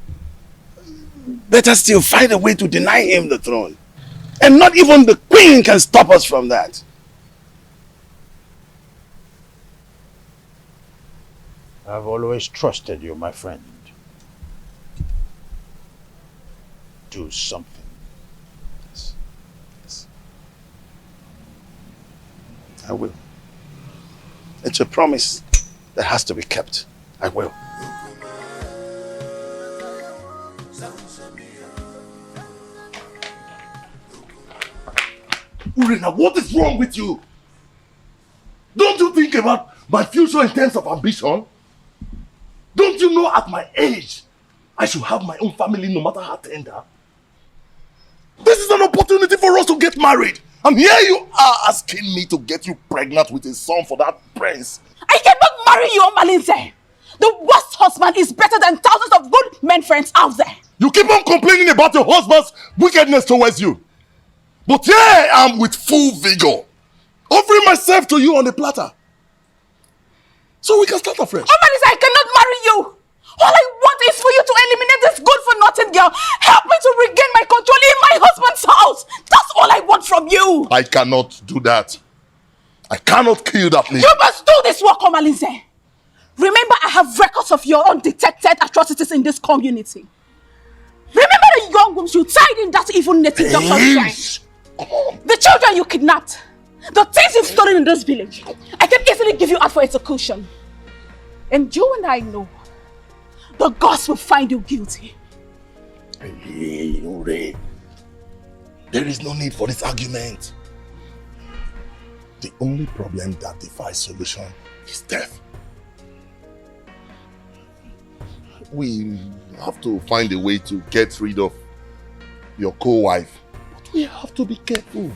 [SPEAKER 11] better still, find a way to deny him the throne. And not even the queen can stop us from that.
[SPEAKER 6] I've always trusted you, my friend. Do something.
[SPEAKER 11] I will. It's a promise that has to be kept. I will.
[SPEAKER 8] Urena, what is wrong with you? Don't you think about my future in terms of ambition? Don't you know at my age, I should have my own family no matter how tender? This is an opportunity for us to get married. And here you are asking me to get you pregnant with a son for that prince.
[SPEAKER 16] I cannot marry you, Malinze. The worst husband is better than thousands of good men friends out there.
[SPEAKER 8] You keep on complaining about your husband's wickedness towards you. But here I am with full vigor, offering myself to you on a platter. So we can start afresh.
[SPEAKER 16] Malinze, I cannot marry you. All I want is for you to eliminate this good-for-nothing girl. Help me to regain my control in my husband's house. That's all I want from you.
[SPEAKER 8] I cannot do that. I cannot kill that lady.
[SPEAKER 16] You must do this work, Omalinze. Remember, I have records of your undetected atrocities in this community. Remember the young wombs you tied in that evil native doctor's shrine. The children you kidnapped. The things you've stolen in this village. I can easily give you out for execution. And you and I know the gods will find you guilty.
[SPEAKER 8] Hey, Ure. There is no need for this argument. The only problem that defies solution is death. we have to find a way to get rid of your co-wife. But we have to be careful.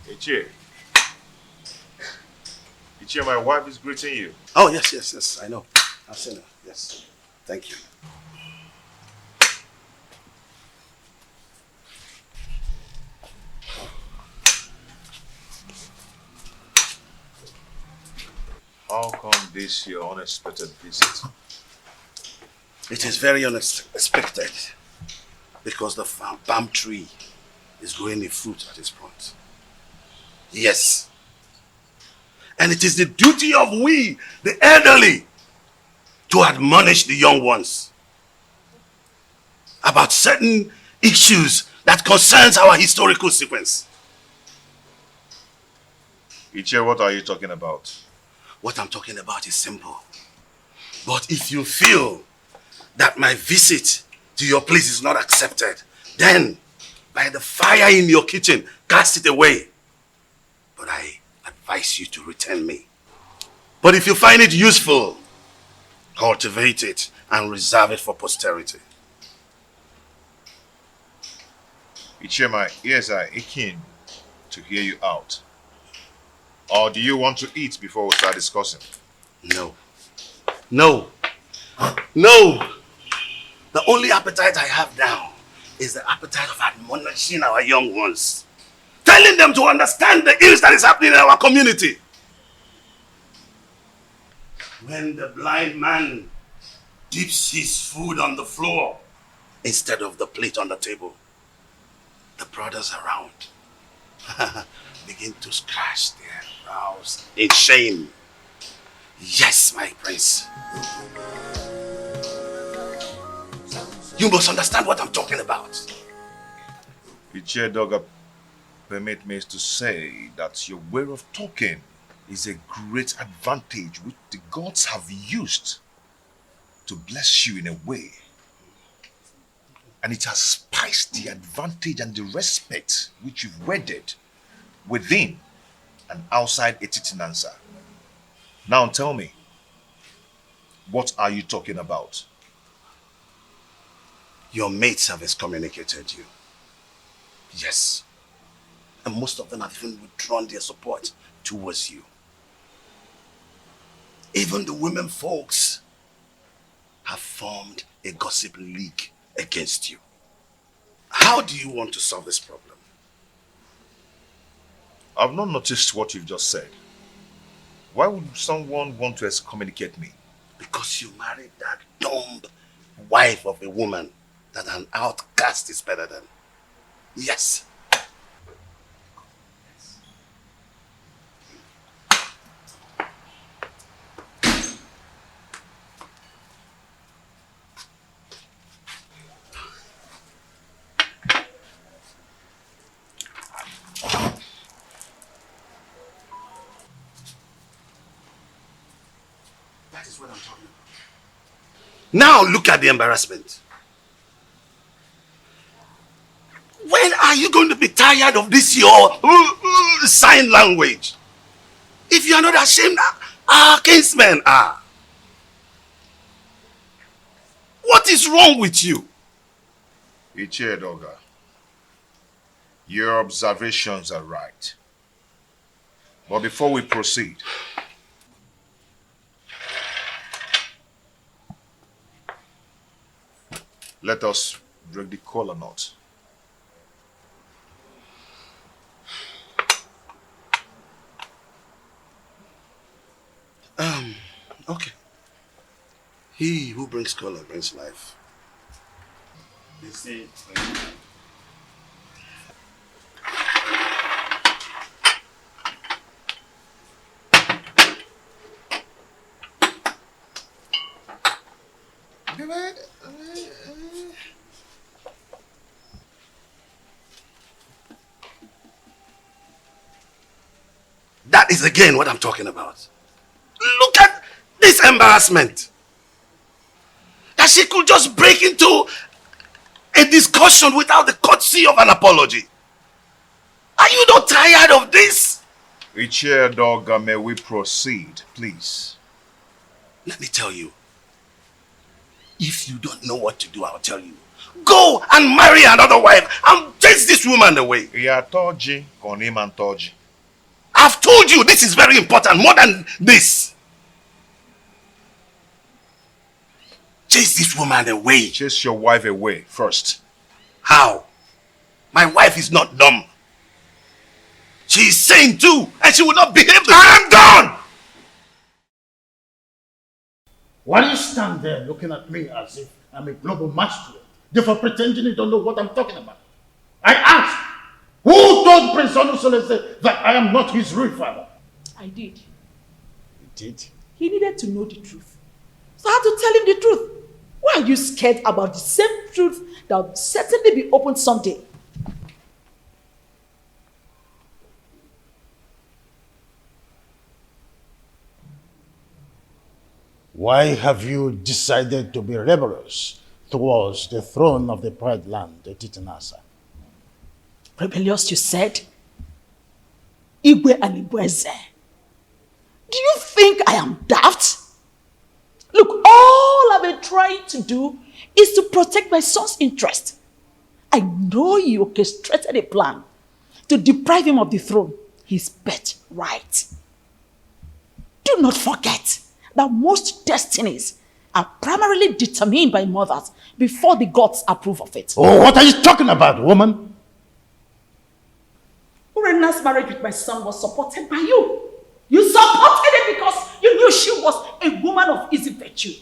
[SPEAKER 4] Ichie. Ichie, my wife is greeting you.
[SPEAKER 11] Oh, yes, I know. I've seen her, yes. Thank you.
[SPEAKER 4] How come this your unexpected visit?
[SPEAKER 11] It is very unexpected because the palm tree is growing a fruit at this point. Yes. And it is the duty of we, the elderly, to admonish the young ones about certain issues that concerns our historical sequence.
[SPEAKER 4] Ichie, what are you talking about?
[SPEAKER 11] What I'm talking about is simple. But if you feel that my visit to your place is not accepted, then by the fire in your kitchen, cast it away. But I advise you to return me. But if you find it useful, cultivate it and reserve it for posterity.
[SPEAKER 4] Ichie, my ears are aching to hear you out. Or do you want to eat before we start discussing?
[SPEAKER 11] No. No. No. The only appetite I have now is the appetite of admonishing our young ones. Telling them to understand the ills that is happening in our community. When the blind man dips his food on the floor instead of the plate on the table, the brothers around begin to scratch their brows in shame. Yes, my prince. You must understand what I'm talking about.
[SPEAKER 4] Ichie Doga, permit me to say that your way of talking is a great advantage which the gods have used to bless you in a way. And it has spiced the advantage and the respect which you've wedded within and outside Etitinansa. Now tell me, what are you talking about?
[SPEAKER 11] Your mates have excommunicated you. Yes. And most of them have even withdrawn their support towards you. Even the women folks have formed a gossip league against you. How do you want to solve this problem?
[SPEAKER 4] I've not noticed what you've just said. Why would someone want to excommunicate me?
[SPEAKER 11] Because you married that dumb wife of a woman that an outcast is better than. Yes. That is what I'm talking about. Now look at the embarrassment. When are you going to be tired of this your sign language? If you are not ashamed, our kinsmen are. What is wrong with you?
[SPEAKER 4] Ichie Doga, your observations are right. But before we proceed, let us break the kola knot.
[SPEAKER 11] Okay. He who brings color brings life. They say, That is again what I'm talking about. Look at this embarrassment. That she could just break into a discussion without the courtesy of an apology. Are you not tired of this?
[SPEAKER 4] Ichie, may we proceed, please?
[SPEAKER 11] Let me tell you. If you don't know what to do, I'll tell you. Go and marry another wife and chase this woman away. I've told you this is very important, more than this. Chase this woman away.
[SPEAKER 4] Chase your wife away first.
[SPEAKER 11] How? My wife is not dumb. She is sane too, and she will not behave the I am done!
[SPEAKER 6] Why do you stand there looking at me as if I'm a global magistrate, therefore pretending you don't know what I'm talking about? I asked, who told Prince Onusolese that I am not his real father?
[SPEAKER 15] I did.
[SPEAKER 6] You did?
[SPEAKER 15] He needed to know the truth. So I had to tell him the truth. Why are you scared about the same truth that will certainly be opened someday?
[SPEAKER 6] Why have you decided to be rebellious towards the throne of the Pride Land, the Titanasa?
[SPEAKER 15] Rebellious, you said? Igwe and Ibweze. Do you think I am daft? Look, all I've been trying to do is to protect my son's interest. I know you orchestrated a plan to deprive him of the throne, his birthright. Do not forget that most destinies are primarily determined by mothers before the gods approve of it.
[SPEAKER 6] Oh, what are you talking about, woman?
[SPEAKER 15] Urena's marriage with my son was supported by you. You supported it because you knew she was a woman of easy virtue.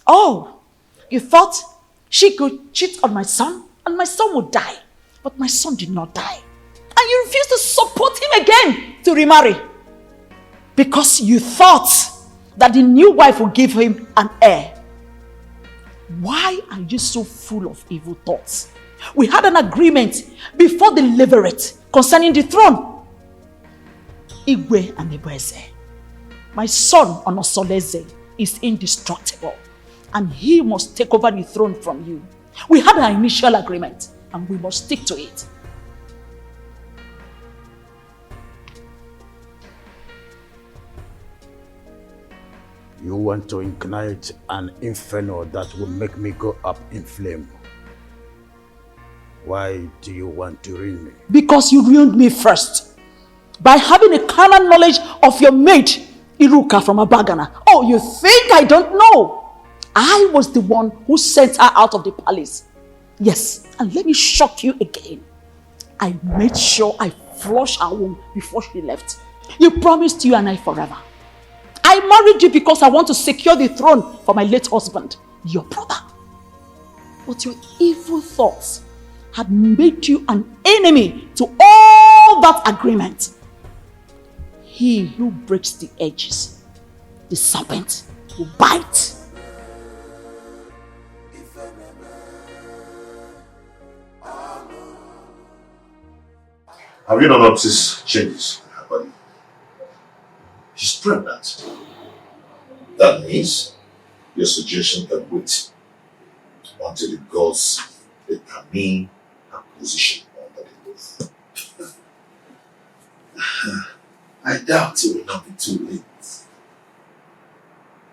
[SPEAKER 15] Oh, you thought she could cheat on my son and my son would die. But my son did not die. And you refused to support him again to remarry. Because you thought that the new wife would give him an heir. Why are you so full of evil thoughts? We had an agreement before the levirate concerning the throne. Igwe and Ibweze. My son Onosoleze is indestructible and he must take over the throne from you. We had an initial agreement and we must stick to it.
[SPEAKER 6] You want to ignite an inferno that will make me go up in flame. Why do you want to ruin me?
[SPEAKER 15] Because you ruined me first. By having a carnal knowledge of your mate, Iruka from Abagana. Oh, you think I don't know? I was the one who sent her out of the palace. Yes, and let me shock you again. I made sure I flushed her womb before she left. You promised you and I forever. I married you because I want to secure the throne for my late husband, your brother. But your evil thoughts had made you an enemy to all that agreement. He who breaks the edges, the serpent, will bite.
[SPEAKER 4] Have you not noticed changes in her body? She's pregnant. That means your suggestion can wait until the gods determine her position under the roof.
[SPEAKER 11] I doubt it will not be too late.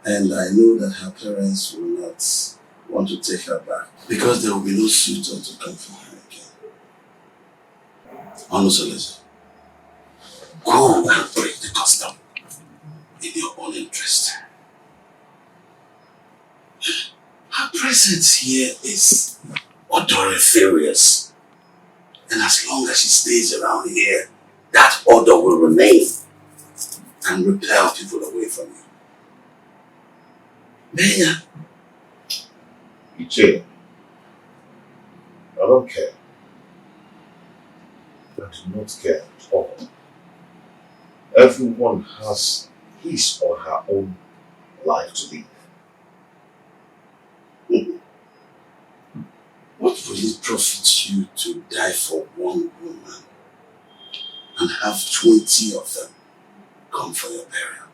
[SPEAKER 11] And I know that her parents will not want to take her back because there will be no suitor to come for her again. Onusolese, go and break the custom in your own interest. Her presence here is odoriferous. And as long as she stays around here, that odor will remain and repel people away from you. Benya.
[SPEAKER 4] Ichie, I don't care. I do not care at all. Everyone has his or her own life to live.
[SPEAKER 11] What will it profit you to die for one woman and have 20 of them come for your burial.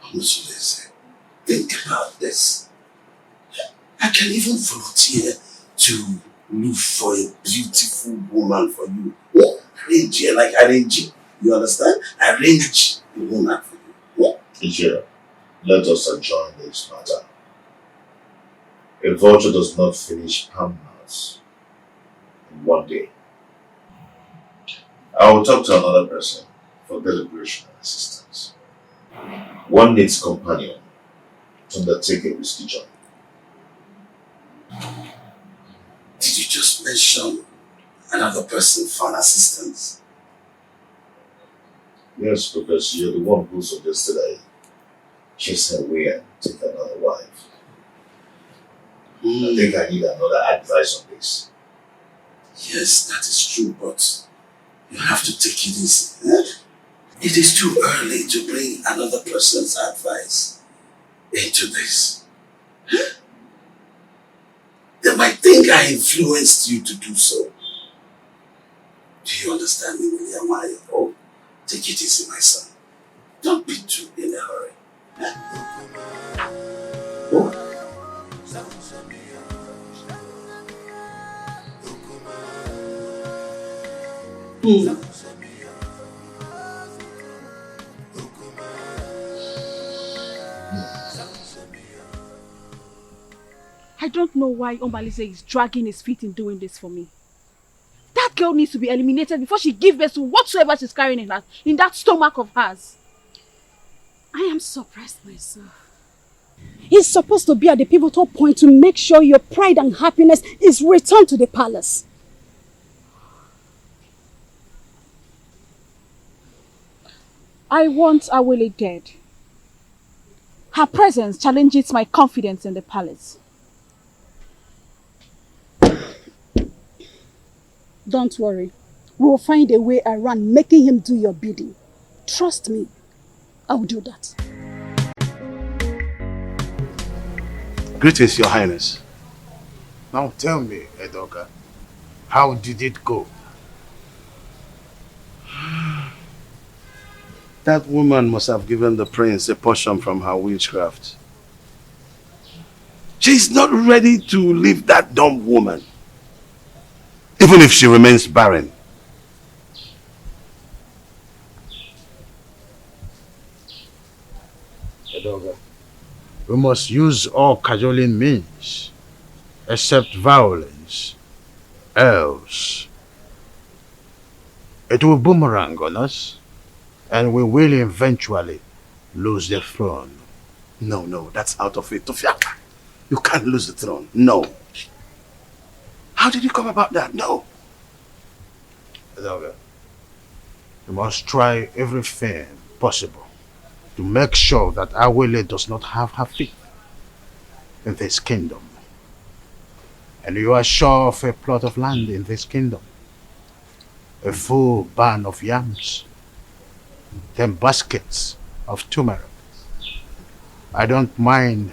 [SPEAKER 11] Honestly, think about this. I can even volunteer to look for a beautiful woman for you. Arrange here, like arrange. You understand? Arrange a woman for you.
[SPEAKER 4] Teacher, let us adjourn this matter. A vulture does not finish palm-nuts in one day. I will talk to another person for deliberation and assistance. One needs companion to undertake a risky journey.
[SPEAKER 11] Did you just mention another person for an assistance?
[SPEAKER 4] Yes, because you're the one who suggested I chase her away and take another wife. I think I need another advice on this.
[SPEAKER 11] Yes, that is true, but you have to take it easy. It is too early to bring another person's advice into this. They might think I influenced you to do so. Do you understand me, William? Oh, take it easy, my son. Don't be too in a hurry. Oh.
[SPEAKER 10] I don't know why Omalize is dragging his feet in doing this for me. That girl needs to be eliminated before she gives birth to whatsoever she's carrying in that stomach of hers. I am surprised myself.
[SPEAKER 5] He's supposed to be at the pivotal point to make sure your pride and happiness is returned to the palace.
[SPEAKER 10] I want Awele dead. Her presence challenges my confidence in the palace.
[SPEAKER 5] Don't worry. We will find a way around making him do your bidding. Trust me. I will do that.
[SPEAKER 6] Greetings, Your Highness. Now tell me, Edoka, how did it go? That woman must have given the prince a portion from her witchcraft. She's not ready to leave that dumb woman, even if she remains barren. Edoka, we must use all cajoling means, except violence, else it will boomerang on us, and we will eventually lose the throne. No, that's out of it. Tofiaka, you can't lose the throne. No. How did you come about that? No. Edoka, we must try everything possible to make sure that Awele does not have her feet in this kingdom. And you are sure of a plot of land in this kingdom, a full barn of yams, 10 baskets of turmeric. I don't mind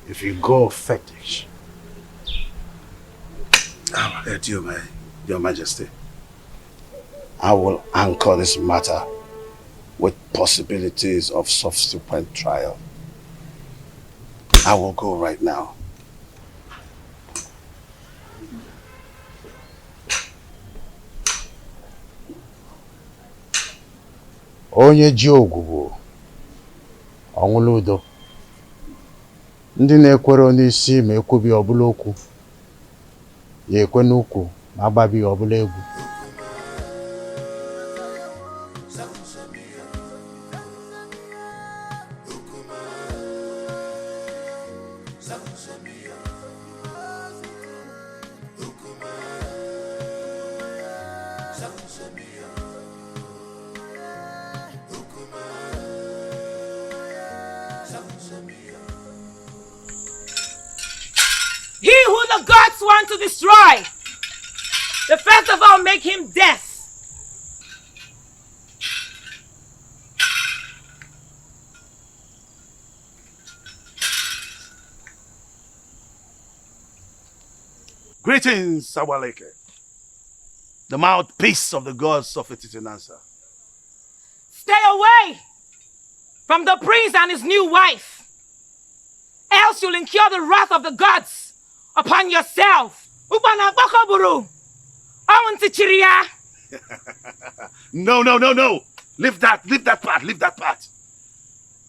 [SPEAKER 6] if you go fetish. I'll let you, Your Majesty. I will anchor this matter with possibilities of subsequent trial. I will go right now. Onye ji ogwugwu ọnwụla udo. Ndị na-ekwere n'isi ma ekwubi ọbụla okwu, ya ekwe n'ukwu ma agbabi ọbụla egwu.
[SPEAKER 14] He who the gods want to destroy, the first of all make him death.
[SPEAKER 11] Greetings, Alikhy. the mouthpiece of the gods of Etitinansa.
[SPEAKER 14] Stay away from the prince and his new wife, else you'll incur the wrath of the gods upon yourself.
[SPEAKER 11] No. Leave that part.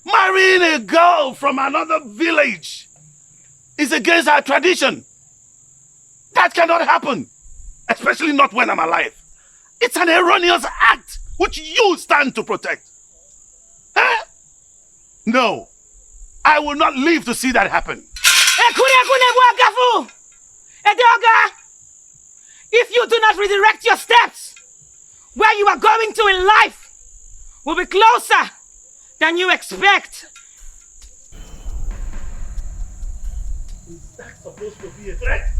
[SPEAKER 11] Marrying a girl from another village is against our tradition. That cannot happen, especially not when I'm alive. It's an erroneous act which you stand to protect. Huh? No, I will not live to see that happen.
[SPEAKER 14] If you do not redirect your steps, where you are going to in life will be closer than you expect.
[SPEAKER 11] Is that supposed to be a threat?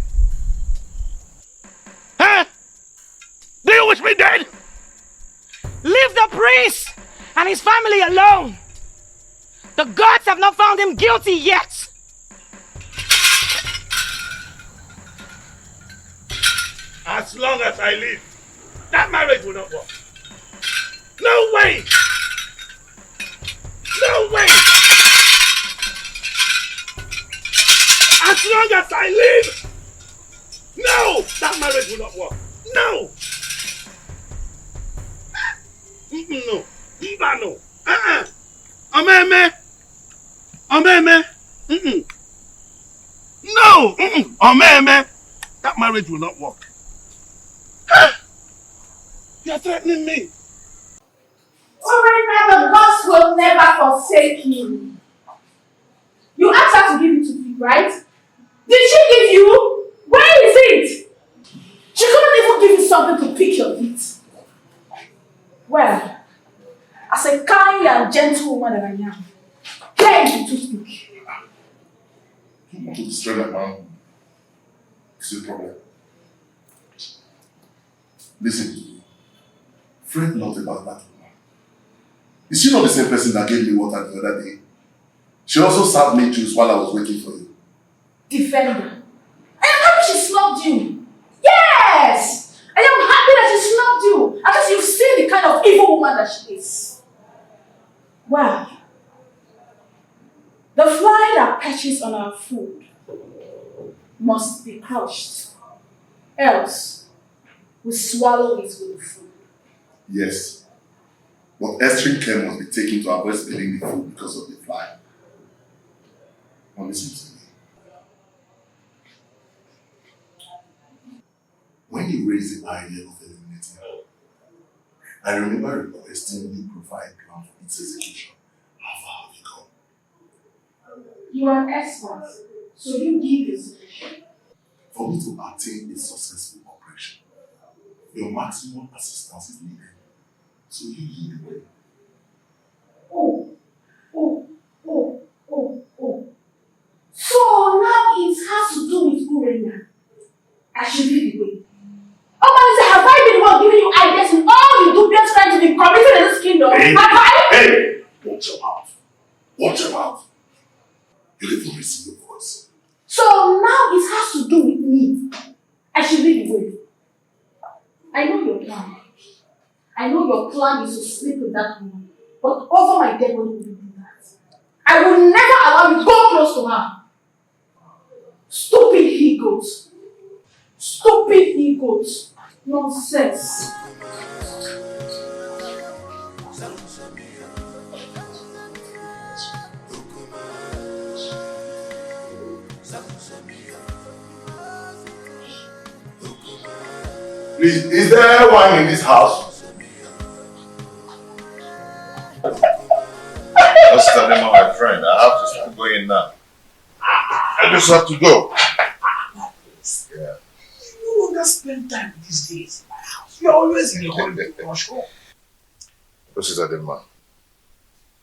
[SPEAKER 11] Huh? Do you wish me dead?
[SPEAKER 14] Leave the priest and his family alone. The gods have not found him guilty yet.
[SPEAKER 11] As long as I live, that marriage will not work. No way! No way! As long as I live, no! That marriage will not work. No! No. No. Omeme. No! Omeme. That marriage will not work. You're threatening me.
[SPEAKER 16] Alright, now the gods will never forsake you. You asked her to give it to you, right? Did she give you? Where is it? She couldn't even give you something to pick your feet. Well, as a kind and gentle woman that I am, here is the toothpick.
[SPEAKER 8] You want to destroy that man? It's a problem. Listen, Fred knows about that woman. Is she not the same person that gave me water the other day? She also served me juice while I was waiting for you.
[SPEAKER 16] Defender. I am happy she snubbed you. Yes! I am happy that she snubbed you. Because you've seen the kind of evil woman that she is. Well, the fly that perches on our food must be crushed. Else, we swallow it with the food.
[SPEAKER 8] Yes. But extreme care must be taken to avoid spilling the food because of the fly. Now listen to me. When you raised the idea of eliminating her, I remember requesting you provide a plan for its execution. How far have you gone?
[SPEAKER 16] You are an expert, so you give the solution.
[SPEAKER 8] For me to attain a successful operation, your maximum assistance is needed. So you lead the way.
[SPEAKER 16] So now it has to do with Urena. I should lead the way. Oh, have I been the one giving you ideas in all you do just trying to be committed in this kingdom?
[SPEAKER 8] Hey,
[SPEAKER 16] have I?
[SPEAKER 8] Hey! Watch your mouth. Watch your mouth. You didn't receive your voice.
[SPEAKER 16] So now it has to do with me. I should lead the way. I know your plan. I know your plan is to sleep with that woman. But over my dead body will you do that? I will never allow you to go close to her. Stupid he-goats. Stupid he-goats. Nonsense.
[SPEAKER 8] Please, is there wine in this house?
[SPEAKER 4] Just tell them, my friend, I have to start going now. I just have to go. Yeah.
[SPEAKER 15] You will not spend time these days in my house. You're always in the holiday rush home.
[SPEAKER 4] This is Adema.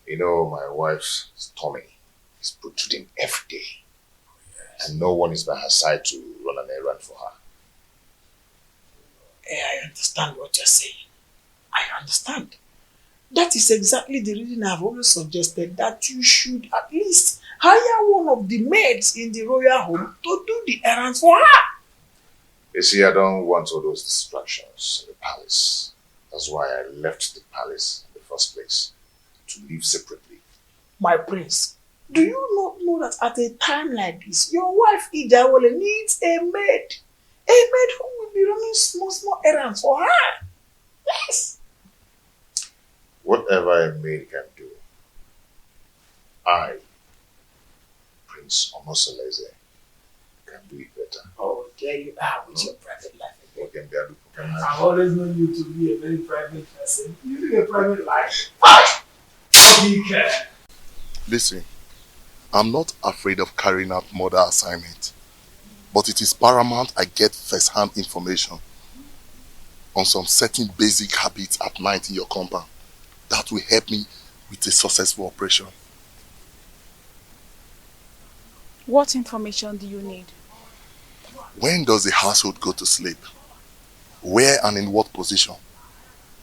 [SPEAKER 4] You know, my wife's tummy is protruding every day. Yes. And no one is by her side to run an errand for her.
[SPEAKER 15] I understand what you're saying. I understand. That is exactly the reason I've always suggested that you should at least hire one of the maids in the royal home to do the errands for her.
[SPEAKER 4] You see, I don't want all those distractions in the palace. That's why I left the palace in the first place, to live separately.
[SPEAKER 15] My prince, do you not know that at a time like this, your wife Ijawole needs a maid? A maid who will be running small errands for her. Yes.
[SPEAKER 4] Whatever a maid can do, I, Prince Omosoleze, can do it better.
[SPEAKER 15] Oh, there you are with your private life.
[SPEAKER 4] I've
[SPEAKER 15] always known you to be a very private person. You live a private life. DIKEH.
[SPEAKER 8] Listen, I'm not afraid of carrying out murder assignment, but it is paramount I get first-hand information on some certain basic habits at night in your compound that will help me with a successful operation.
[SPEAKER 19] What information do you need?
[SPEAKER 8] When does the household go to sleep? Where and in what position?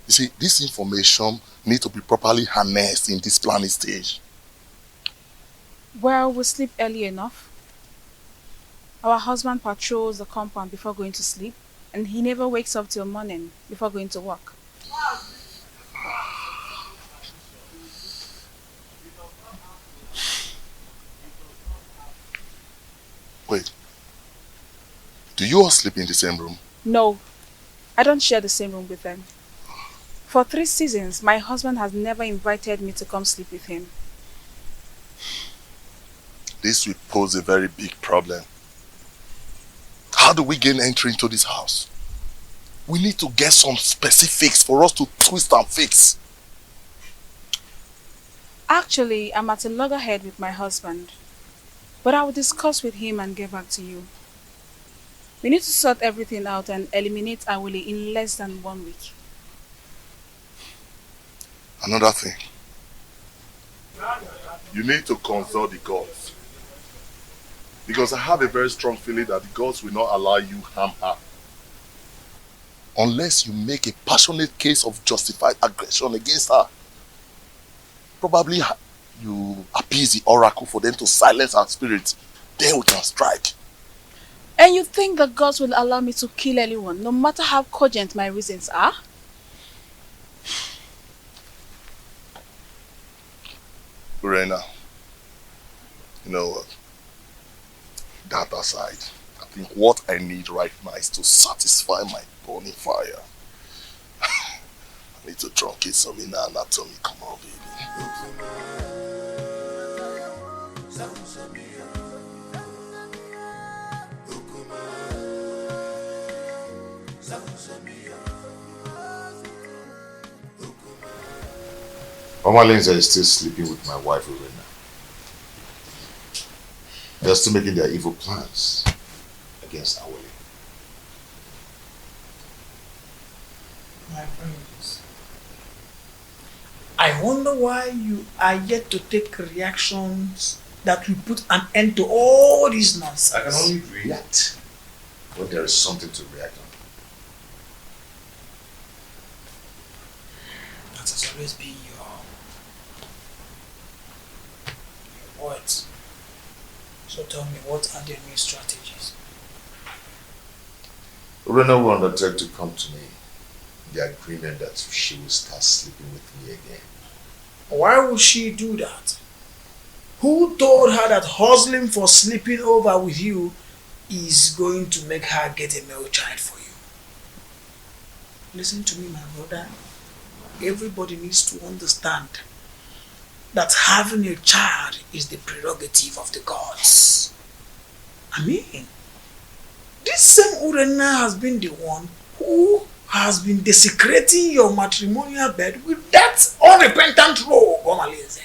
[SPEAKER 8] You see, this information needs to be properly harnessed in this planning stage.
[SPEAKER 19] Well, we sleep early enough. Our husband patrols the compound before going to sleep, and he never wakes up till morning before going to work.
[SPEAKER 8] Wait, do you all sleep in the same room?
[SPEAKER 19] No, I don't share the same room with them. For 3 seasons, my husband has never invited me to come sleep with him.
[SPEAKER 8] This will pose a very big problem. How do we gain entry into this house? We need to get some specifics for us to twist and fix.
[SPEAKER 19] Actually, I'm at a loggerhead with my husband, but I will discuss with him and get back to you. We need to sort everything out and eliminate Awole in less than 1 week.
[SPEAKER 8] Another thing. You need to consult the gods. Because I have a very strong feeling that the gods will not allow you harm her. Unless you make a passionate case of justified aggression against her. Probably you appease the oracle for them to silence her spirit. Then we can strike.
[SPEAKER 19] And you think the gods will allow me to kill anyone, no matter how cogent my reasons are?
[SPEAKER 8] Urena, you know what? That aside, I think what I need right now is to satisfy my burning fire. I need to truncate some inner anatomy. Come on, baby.
[SPEAKER 4] Mama Lindsay is still sleeping with my wife, Urena. They're still making their evil plans against Awole.
[SPEAKER 15] My friends, I wonder why you are yet to take reactions that will put an end to all this nonsense.
[SPEAKER 4] I can only react when there is something to react on.
[SPEAKER 15] That has always been your words. So tell me, what are the new strategies?
[SPEAKER 4] Urena will undertake to come to me in the agreement that she will start sleeping with me again.
[SPEAKER 15] Why would she do that? Who told her that hustling for sleeping over with you is going to make her get a male child for you? Listen to me, my brother. Everybody needs to understand that having a child is the prerogative of the gods. I mean, this same Urena has been the one who has been desecrating your matrimonial bed with that unrepentant rogue, Omalinze.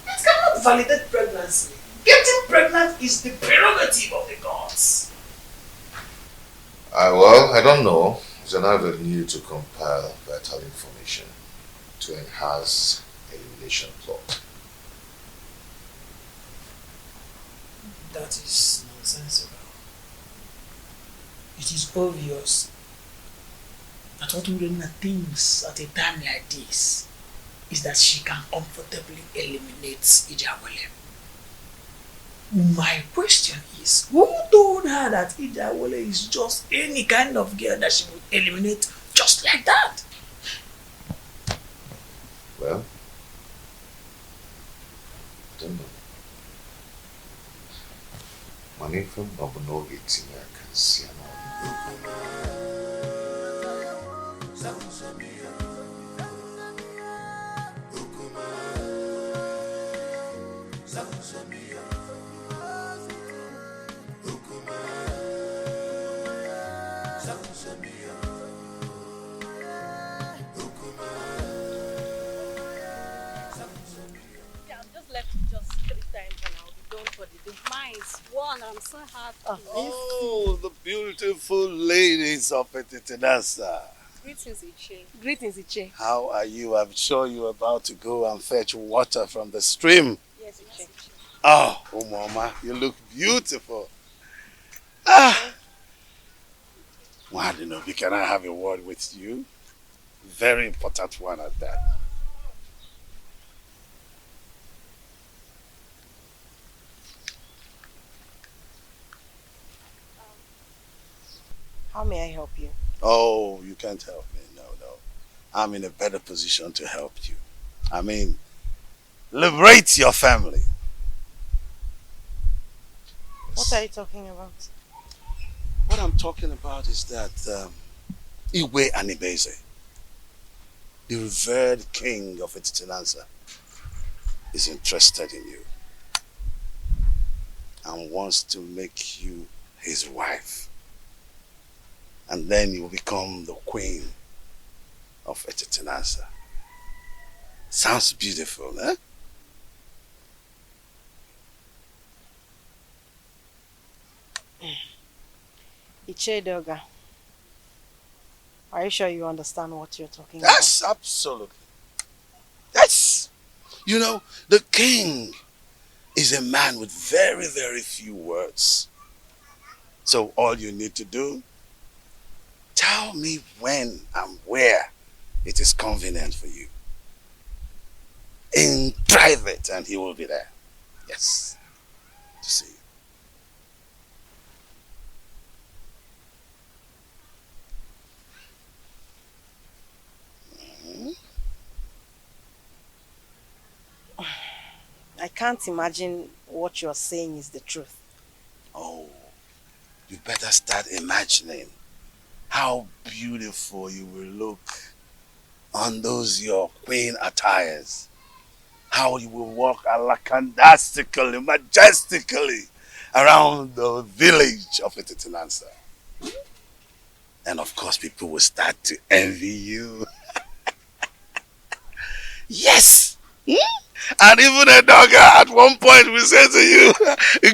[SPEAKER 15] It cannot validate pregnancy. Getting pregnant is the prerogative of the gods.
[SPEAKER 4] Well, I don't know. It's an avenue to compile vital information to enhance elimination plot.
[SPEAKER 15] That is nonsensical. It is obvious that what Urena thinks at a time like this is that she can comfortably eliminate Ijawole. My question is, who told her that Ijawole is just any kind of girl that she would eliminate just like that?
[SPEAKER 4] Well, I don't know. Money from Nobunogi I can see
[SPEAKER 5] One, I'm so happy.
[SPEAKER 11] Oh, the beautiful ladies of Etitinasa.
[SPEAKER 5] Greetings, Iche.
[SPEAKER 10] Greetings, Iche.
[SPEAKER 11] How are you? I'm sure you're about to go and fetch water from the stream.
[SPEAKER 10] Yes, Iche.
[SPEAKER 11] Oh, Mama, you look beautiful. Ah! Wadinobi, can I have a word with you? Very important one at that.
[SPEAKER 10] How may I help you?
[SPEAKER 11] Oh, you can't help me. No. I'm in a better position to help you. I mean, liberate your family.
[SPEAKER 10] What are you talking about?
[SPEAKER 11] What I'm talking about is that Iwe Anibeze, the revered king of Etitinanza, is interested in you and wants to make you his wife. And then you will become the queen of Etitinanza. Sounds beautiful, eh?
[SPEAKER 10] Iche Doga, are you sure you understand what you're talking
[SPEAKER 11] Yes, absolutely. Yes. You know, the king is a man with very, very few words. So all you need to do, tell me when and where it is convenient for you. In private, and he will be there. Yes. To see you.
[SPEAKER 10] I can't imagine what you're saying is the truth.
[SPEAKER 11] Oh, you better start imagining how beautiful you will look on those your queen attires. How you will walk alakandastically, majestically around the village of Etitinansa. And of course, people will start to envy you. Yes! And even a dog at one point will say to you,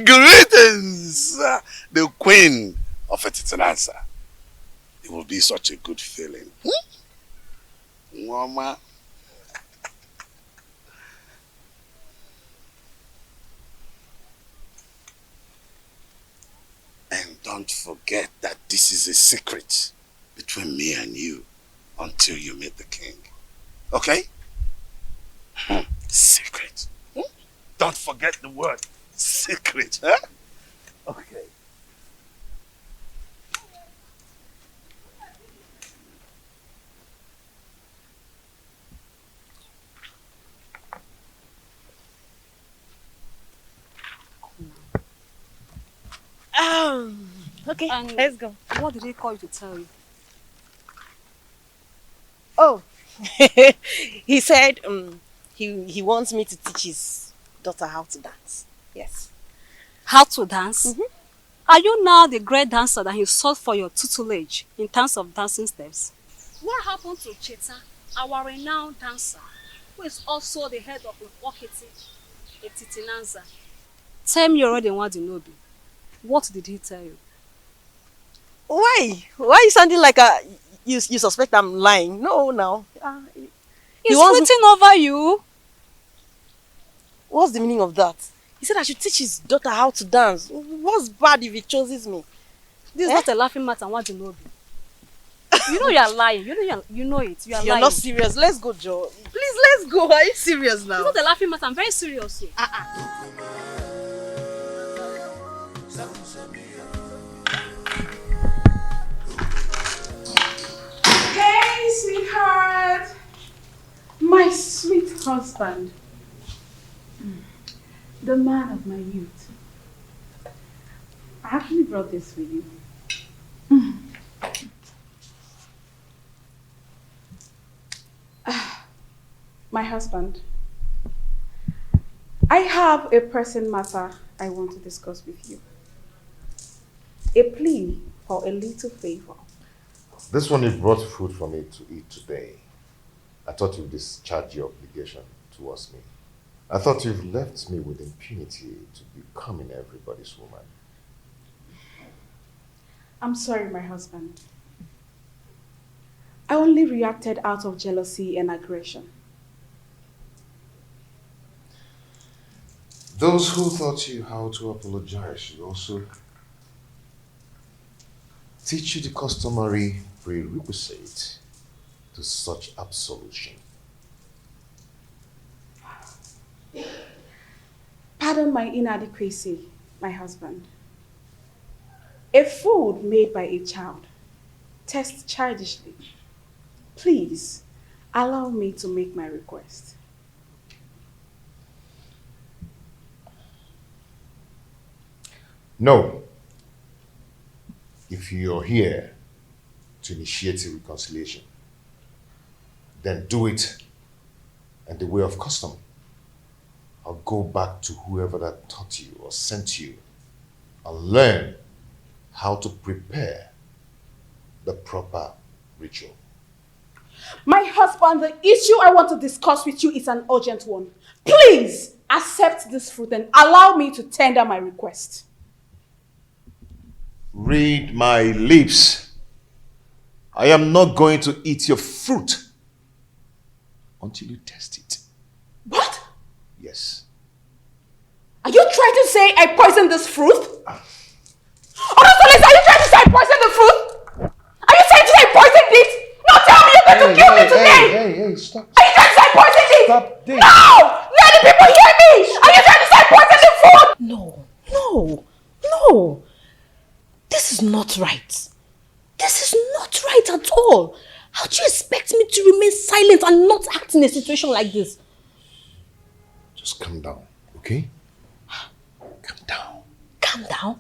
[SPEAKER 11] greetings, the queen of Etitinansa. It will be such a good feeling. Mama. And don't forget that this is a secret between me and you until you meet the king. Okay? Secret. Don't forget the word secret, huh? Okay.
[SPEAKER 10] Okay,
[SPEAKER 5] and
[SPEAKER 10] let's go.
[SPEAKER 5] What did he call you to tell you?
[SPEAKER 10] Oh, he said he wants me to teach his daughter how to dance. Yes.
[SPEAKER 5] How to dance? Are you now the great dancer that he sought for your tutelage in terms of dancing steps? What happened to Cheta, our renowned dancer, who is also the head of Etitinanza? Tell me already what you know. What did he tell you?
[SPEAKER 10] Why? Why are you sounding like you suspect I'm lying? No, now.
[SPEAKER 5] He's waiting over you.
[SPEAKER 10] What's the meaning of that? He said I should teach his daughter how to dance. What's bad if he chooses me?
[SPEAKER 5] This is not a laughing matter. What do you know? You know you are lying. You know it. You are lying.
[SPEAKER 10] You're not serious. Let's go, Joe. Please, let's go. Are you serious now?
[SPEAKER 5] It's not a laughing matter. I'm very serious.
[SPEAKER 19] husband, the man of my youth, I actually brought this for you. My husband, I have a pressing matter I want to discuss with you. A plea for a little favor.
[SPEAKER 4] This one you brought food for me to eat today. I thought you'd discharge your obligation towards me. I thought you've left me with impunity to becoming everybody's woman.
[SPEAKER 19] I'm sorry, my husband. I only reacted out of jealousy and aggression.
[SPEAKER 4] Those who taught you how to apologize should also teach you the customary prerequisite to such absolution.
[SPEAKER 19] Pardon my inadequacy, my husband. A food made by a child tastes childishly. Please, allow me to make my request.
[SPEAKER 4] No. If you're here to initiate a reconciliation, then do it in the way of custom. I'll go back to whoever that taught you or sent you and learn how to prepare the proper ritual.
[SPEAKER 19] My husband, the issue I want to discuss with you is an urgent one. Please accept this fruit and allow me to tender my request.
[SPEAKER 4] Read my lips. I am not going to eat your fruit until you test it.
[SPEAKER 19] What?
[SPEAKER 4] Yes.
[SPEAKER 19] Are you trying to say I poisoned this fruit? Honestly, are you trying to say I poisoned the fruit? Are you trying to say I poisoned it? No, tell me you're going to kill me today!
[SPEAKER 4] Hey, stop.
[SPEAKER 19] Are you trying to say I poisoned it?
[SPEAKER 4] Stop this.
[SPEAKER 19] No! Let the people hear me! Are you trying to say I poisoned the food?
[SPEAKER 10] No. This is not right. This is not right at all. How do you expect me to remain silent and not act in a situation like this?
[SPEAKER 4] Just calm down, okay? Calm down.
[SPEAKER 10] Calm down?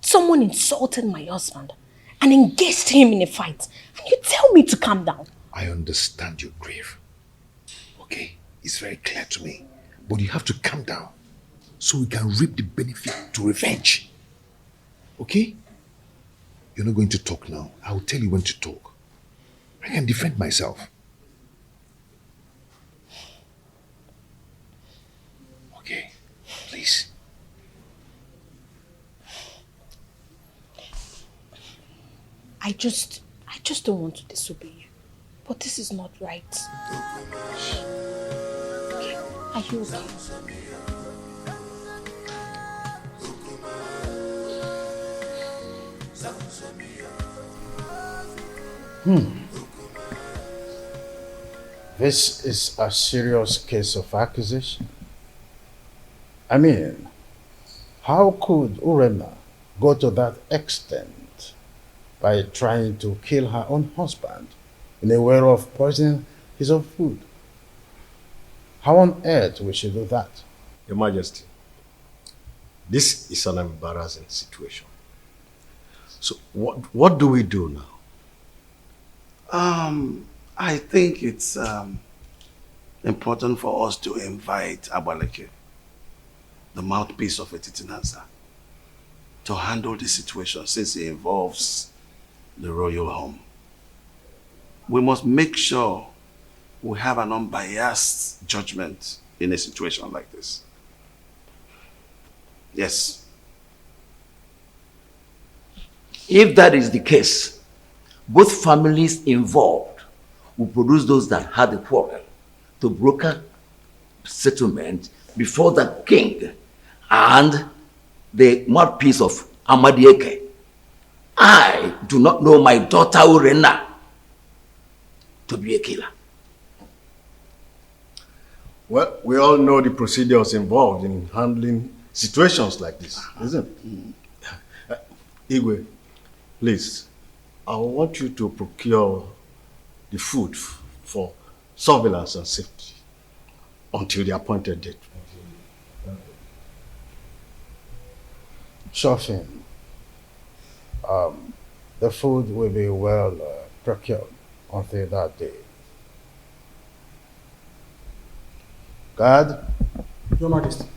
[SPEAKER 10] Someone insulted my husband and engaged him in a fight. And you tell me to calm down.
[SPEAKER 4] I understand your grief. Okay? It's very clear to me. But you have to calm down so we can reap the benefit to revenge. Okay? You're not going to talk now. I'll tell you when to talk. I can defend myself. Okay, please.
[SPEAKER 10] I just don't want to disobey you. But this is not right. Okay. Are you okay?
[SPEAKER 6] This is a serious case of accusation. I mean, how could Urena go to that extent by trying to kill her own husband in a way of poisoning his own food? How on earth will she do that?
[SPEAKER 20] Your Majesty, this is an embarrassing situation. So what do we do now?
[SPEAKER 11] I think it's important for us to invite ALICHY, the mouthpiece of Etitinansa, to handle the situation since it involves the royal home. We must make sure we have an unbiased judgment in a situation like this. Yes.
[SPEAKER 18] If that is the case, both families involved will produce those that had the quarrel to broker settlement before the king and the mouthpiece of Amadieke. I do not know my daughter Urena to be a killer.
[SPEAKER 20] Well, we all know the procedures involved in handling situations like this, isn't it? Igwe, please, I want you to procure the food for surveillance and safety.
[SPEAKER 1] until the appointed date.
[SPEAKER 6] Sure thing. The food will be well procured until that day. Guard.
[SPEAKER 1] Your Majesty.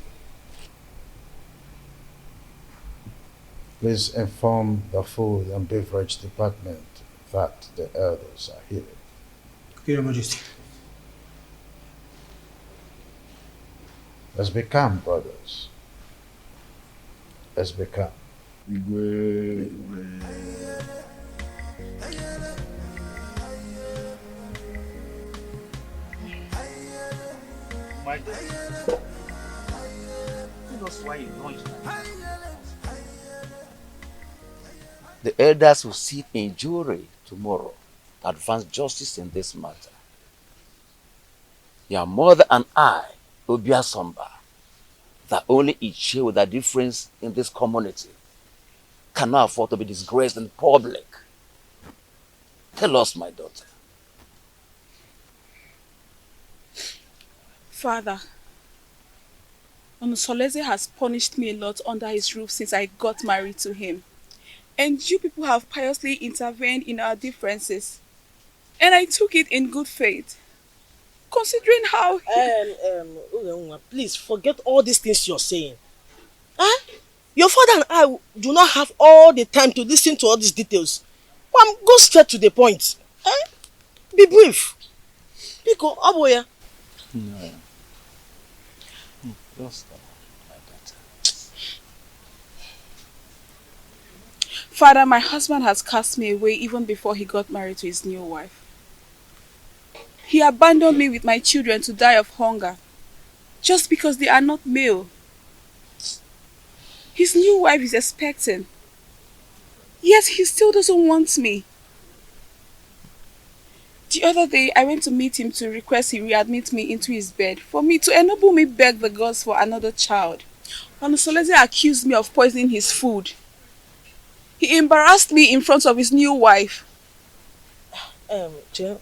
[SPEAKER 6] Please inform the food and beverage department that the elders are here.
[SPEAKER 1] Okay, Your Majesty.
[SPEAKER 6] Let's be calm, brothers. Let's be calm.
[SPEAKER 18] My God. Tell us why you launched that. The elders will sit in jury tomorrow to advance justice in this matter. Your mother and I, Obia Somba, the only issue with a difference in this community, cannot afford to be disgraced in public. Tell us, my daughter.
[SPEAKER 19] Father, Onusoleze has punished me a lot under his roof since I got married to him. And you people have piously intervened in our differences. And I took it in good faith. Considering how...
[SPEAKER 10] Please, forget all these things you're saying. Huh? Your father and I do not have all the time to listen to all these details. Go straight to the point. Huh? Be brief. Pico, Aboya.
[SPEAKER 18] No. Just my daughter.
[SPEAKER 19] Father, my husband has cast me away even before he got married to his new wife. He abandoned me with my children to die of hunger, just because they are not male. His new wife is expecting, yet he still doesn't want me. The other day, I went to meet him to request he readmit me into his bed for me to enable me beg the gods for another child. Onusoleze accused me of poisoning his food. He embarrassed me in front of his new wife.
[SPEAKER 10] Unge,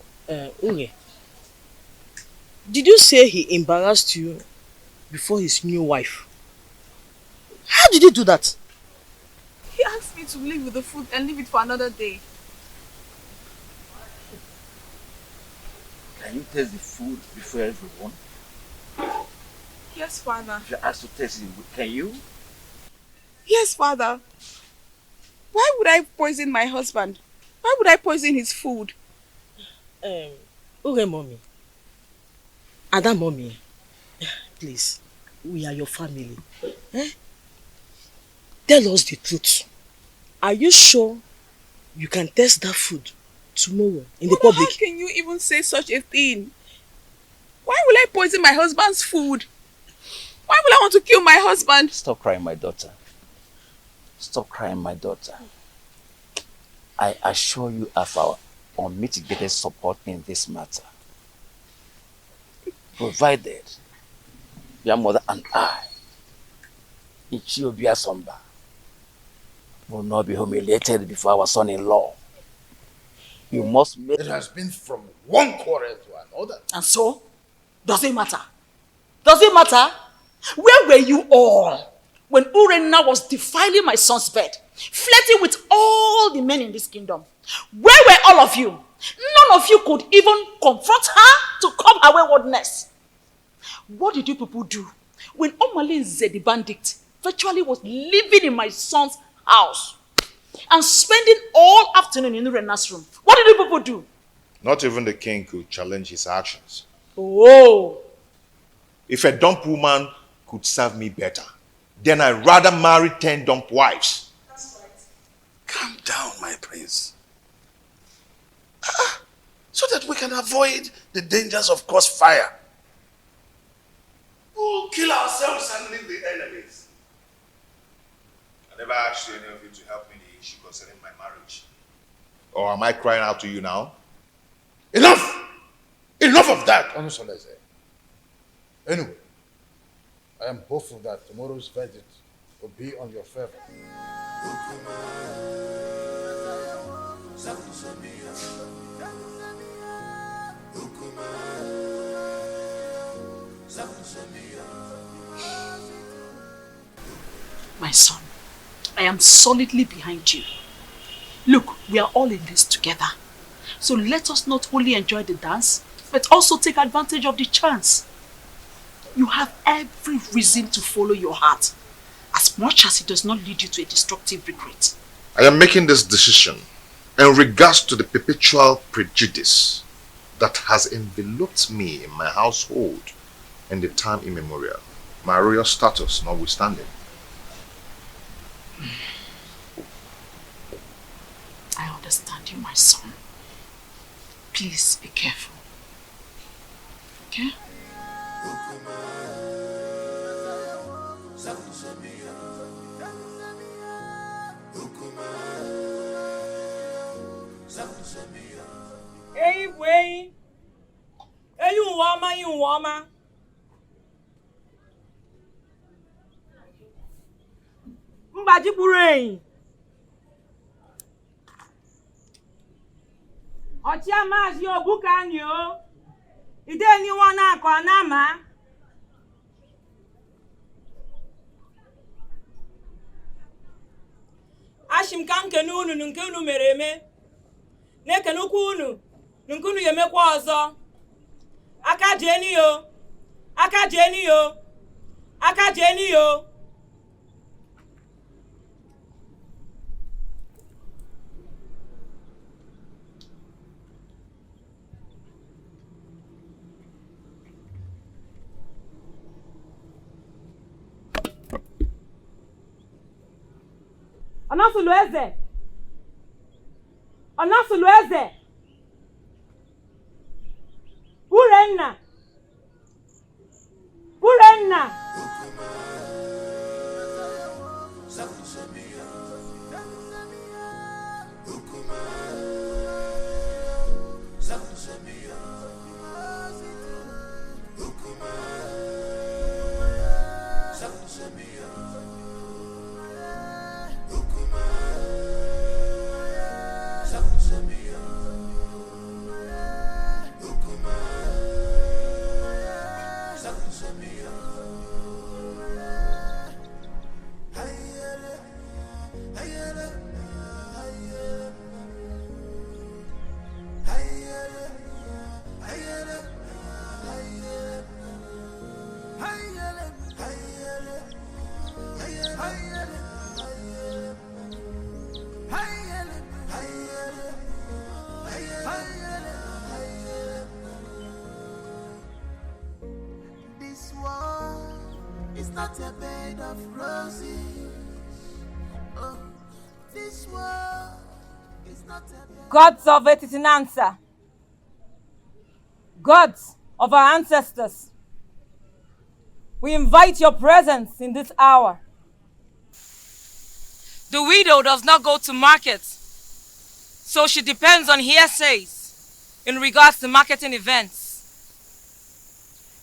[SPEAKER 10] did you say he embarrassed you before his new wife? How did he do that?
[SPEAKER 19] He asked me to leave with the food and leave it for another day.
[SPEAKER 18] Can you taste the food before everyone?
[SPEAKER 19] Yes, Father.
[SPEAKER 18] If you're asked to taste it, can you?
[SPEAKER 19] Yes, Father. Why would I poison my husband? Why would I poison his food?
[SPEAKER 10] Okay, Mommy. Ada Mommy, please, we are your family. Tell us the truth. Are you sure you can taste that food tomorrow in the public?
[SPEAKER 19] How can you even say such a thing? Why will I poison my husband's food? Why will I want to kill my husband?
[SPEAKER 18] Stop crying, my daughter. Stop crying, my daughter. I assure you of our unmitigated support in this matter. Provided your mother and I, Ichiobia Somba, will not be humiliated before our son-in-law. You must make...
[SPEAKER 11] It has been from one quarrel to another.
[SPEAKER 15] And so? Does it matter? Does it matter? Where were you all when Urenna was defiling my son's bed, flirting with all the men in this kingdom? Where were all of you? None of you could even confront her to curb her waywardness. What did you people do when Omalinze the bandit virtually was living in my son's house and spending all afternoon in Urenna's room? What did you people do?
[SPEAKER 4] Not even the king could challenge his actions.
[SPEAKER 15] Oh.
[SPEAKER 4] If a dump woman could serve me better, then I'd rather marry 10 dump wives.
[SPEAKER 11] That's right. Calm down, my prince. So that we can avoid the dangers of crossfire. We'll kill ourselves and leave the enemies.
[SPEAKER 4] I never asked any of you to help me in the issue concerning my marriage. Or am I crying out to you now?
[SPEAKER 11] Enough! Enough of that, Onusoleze. Anyway, I am hopeful that tomorrow's verdict will be on your favor.
[SPEAKER 15] My son, I am solidly behind you. Look, we are all in this together. So let us not only enjoy the dance, but also take advantage of the chance. You have every reason to follow your heart, as much as it does not lead you to a destructive regret.
[SPEAKER 8] I am making this decision in regards to the perpetual prejudice that has enveloped me in my household in the time immemorial, my royal status notwithstanding.
[SPEAKER 15] I understand you, my son. Please be careful. Okay?
[SPEAKER 14] Hey, wait. Hey, you woman. Mbaji burain. Ochia mas yo bukan yo. Ide ni wana kwa nama. Ashim kan kenunu nunkenu mereme. Ne kenukunu nunkunu yemekwa ọzọ. Aka jeni yo. Aka jeni yo. Aka jeni yo. Onasulueze. Onasulueze. Urenna. Urenna.
[SPEAKER 17] Not a bed of roses. Oh, this world is not a bed.
[SPEAKER 14] Gods of Etitinansa, gods of our ancestors, we invite your presence in this hour. The widow does not go to market, so she depends on hearsays in regards to marketing events.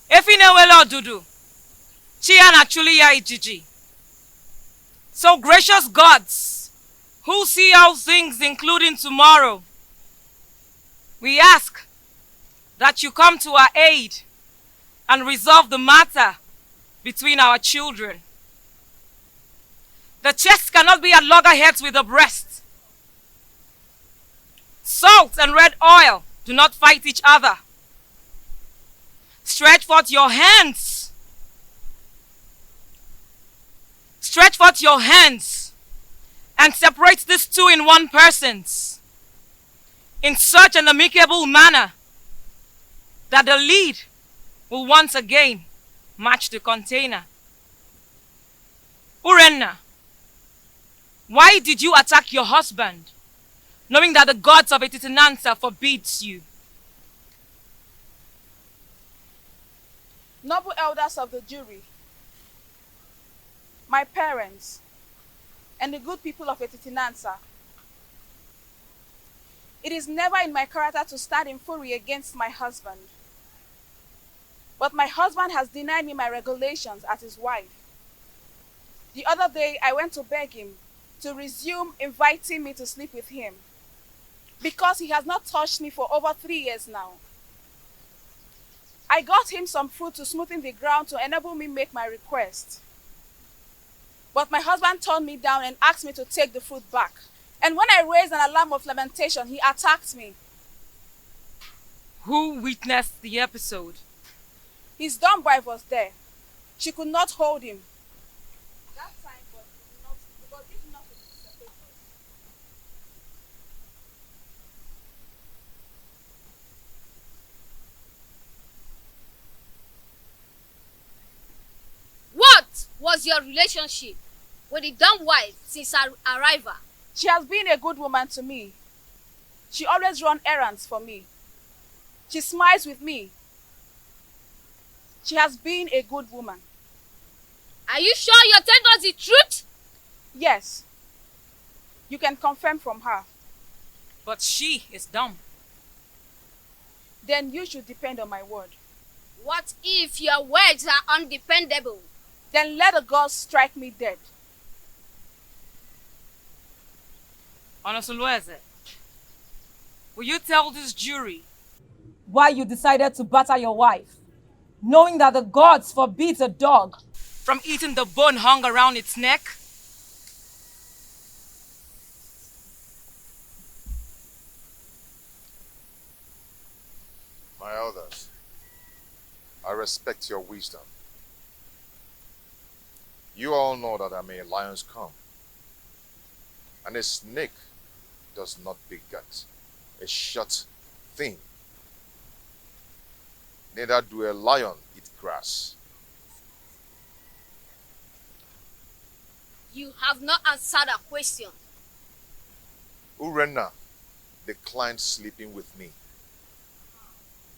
[SPEAKER 14] Efinewelo Dudu. Chia naturally ya ijiji. So gracious gods, who see all things including tomorrow, we ask that you come to our aid and resolve the matter between our children. The chest cannot be at loggerheads with the breast. Salt and red oil do not fight each other. Stretch forth your hands. Stretch forth your hands and separate these two in one persons in such an amicable manner that the lead will once again match the container. Urenna, why did you attack your husband, knowing that the gods of Etitinansa forbids you?
[SPEAKER 19] Noble elders of the jury, my parents, and the good people of Etitinansa, it is never in my character to stand in fury against my husband. But my husband has denied me my regulations as his wife. The other day, I went to beg him to resume inviting me to sleep with him because he has not touched me for over 3 years now. I got him some food to smoothen the ground to enable me make my request. But my husband turned me down and asked me to take the fruit back. And when I raised an alarm of lamentation, he attacked me.
[SPEAKER 14] Who witnessed the episode?
[SPEAKER 19] His dumb wife was there. She could not hold him. That time was not because this is not to separate us.
[SPEAKER 5] What was your relationship with the dumb wife since her arrival?
[SPEAKER 19] She has been a good woman to me. She always runs errands for me. She smiles with me. She has been a good woman.
[SPEAKER 5] Are you sure you're telling us the truth?
[SPEAKER 19] Yes. You can confirm from her.
[SPEAKER 14] But she is dumb.
[SPEAKER 19] Then you should depend on my word.
[SPEAKER 5] What if your words are undependable?
[SPEAKER 19] Then let the gods strike me dead.
[SPEAKER 14] Onosulueze, will you tell this jury why you decided to batter your wife, knowing that the gods forbid a dog from eating the bone hung around its neck?
[SPEAKER 4] My elders, I respect your wisdom. You all know that I'm a lion's come, and a snake does not beget a short thing. Neither do a lion eat grass.
[SPEAKER 5] You have not answered a question.
[SPEAKER 4] Urenna declined sleeping with me,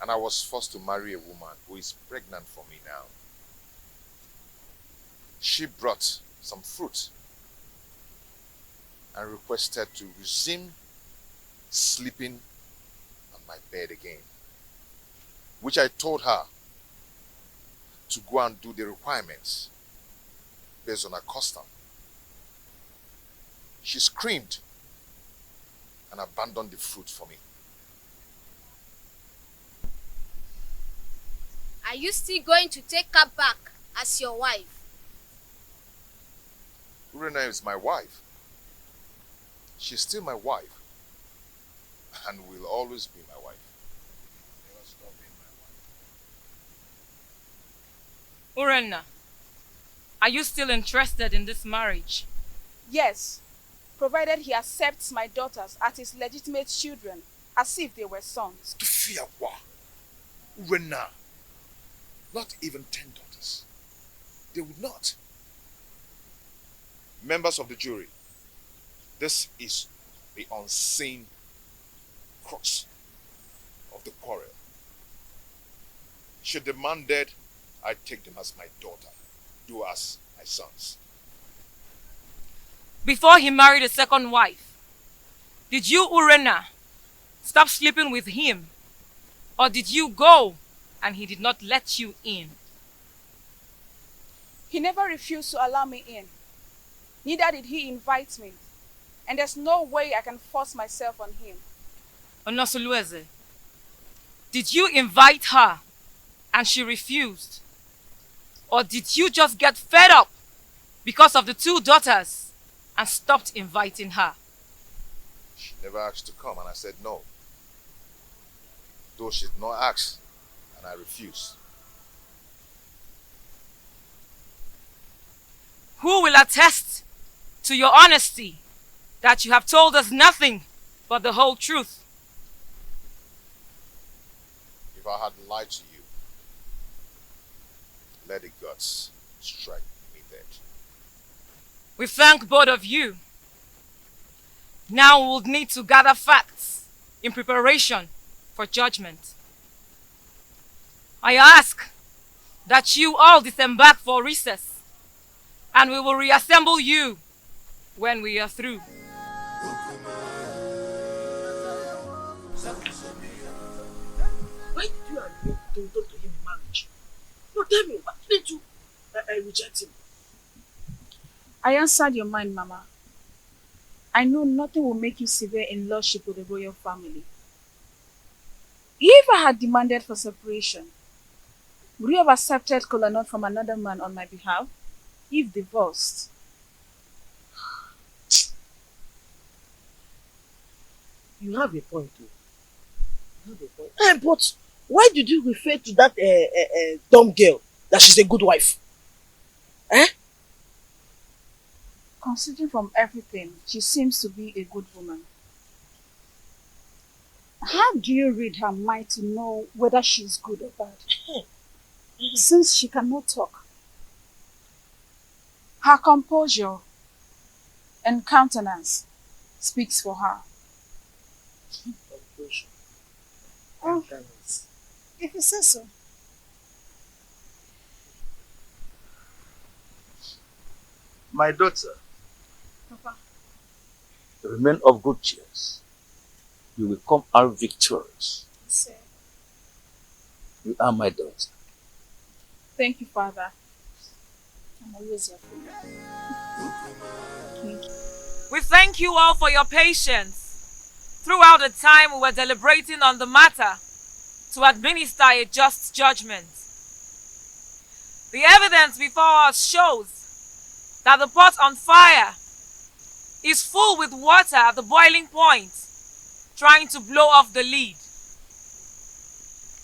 [SPEAKER 4] and I was forced to marry a woman who is pregnant for me now. She brought some fruit and requested to resume sleeping on my bed again, which I told her to go and do the requirements based on her custom. She screamed and abandoned the fruit for me.
[SPEAKER 5] Are you still going to take her back as your wife?
[SPEAKER 4] Urena is my wife. She's still my wife and will always be my wife. Never stop being my wife.
[SPEAKER 14] Urenna, are you still interested in this marriage?
[SPEAKER 19] Yes, provided he accepts my daughters as his legitimate children, as if they were sons.
[SPEAKER 4] Tufiawa, Urena, not even 10 daughters. They would not. Members of the jury, this is the unseen crux of the quarrel. Should the man dead, I take them as my daughter, do as my sons.
[SPEAKER 14] Before he married a second wife, did you, Urenna, stop sleeping with him? Or did you go and he did not let you in?
[SPEAKER 19] He never refused to allow me in. Neither did he invite me. And there's no way I can force myself on him.
[SPEAKER 14] Onosulueze, did you invite her and she refused? Or did you just get fed up because of the 2 daughters and stopped inviting her?
[SPEAKER 4] She never asked to come and I said no. Though she did not ask and I refused.
[SPEAKER 14] Who will attest to your honesty that you have told us nothing but the whole truth?
[SPEAKER 4] If I had lied to you, let the gods strike me dead.
[SPEAKER 14] We thank both of you. Now we will need to gather facts in preparation for judgment. I ask that you all disembark for recess, and we will reassemble you when we are through.
[SPEAKER 16] Why did you agree to talk to him in marriage? No, tell me, why did you reject him?
[SPEAKER 19] I answered your mind, Mama. I know nothing will make you severe in lordship with the royal family. If I had demanded for separation, would you have accepted kola nut from another man on my behalf? If divorced,
[SPEAKER 12] You have a point too. You have a point. But why did you refer to that dumb girl that she's a good wife? Eh?
[SPEAKER 19] Considering from everything, she seems to be a good woman. How do you read her mind to know whether she's good or bad? Since she cannot talk, her composure and countenance speaks for her.
[SPEAKER 12] Composure.
[SPEAKER 19] Oh, if you say so.
[SPEAKER 18] My daughter,
[SPEAKER 19] Papa.
[SPEAKER 18] remain of good cheer. You will come out victorious.
[SPEAKER 19] Sir.
[SPEAKER 18] You are my daughter.
[SPEAKER 19] Thank you, Father. I'm always your friend. Thank you.
[SPEAKER 14] We thank you all for your patience throughout the time we were deliberating on the matter to administer a just judgment. The evidence before us shows that the pot on fire is full with water at the boiling point, trying to blow off the lid.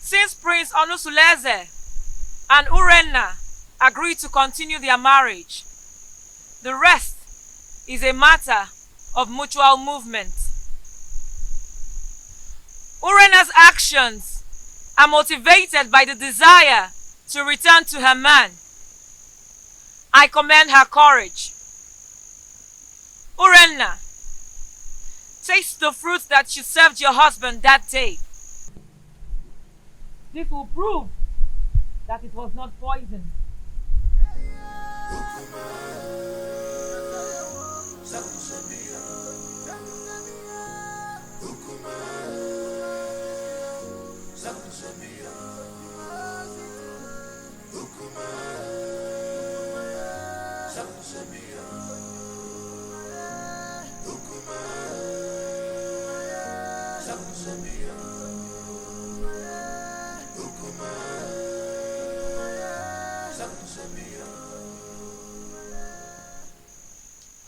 [SPEAKER 14] Since Prince Onusuleze and Urenna agreed to continue their marriage, the rest is a matter of mutual movement. Urenna's actions are motivated by the desire to return to her man. I commend her courage. Urenna, taste the fruit that you served your husband that day. This will prove that it was not poison.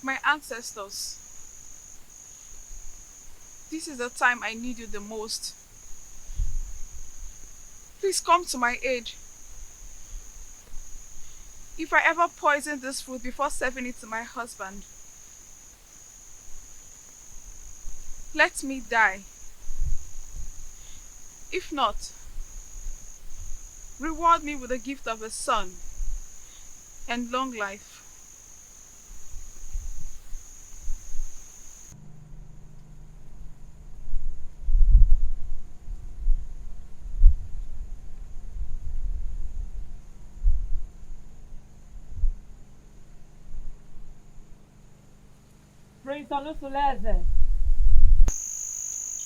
[SPEAKER 19] My ancestors, this is the time I need you the most. Please come to my aid. If I ever poison this food before serving it to my husband, let me die. If not, reward me with the gift of a son and long life.
[SPEAKER 14] Prince Onusuleze,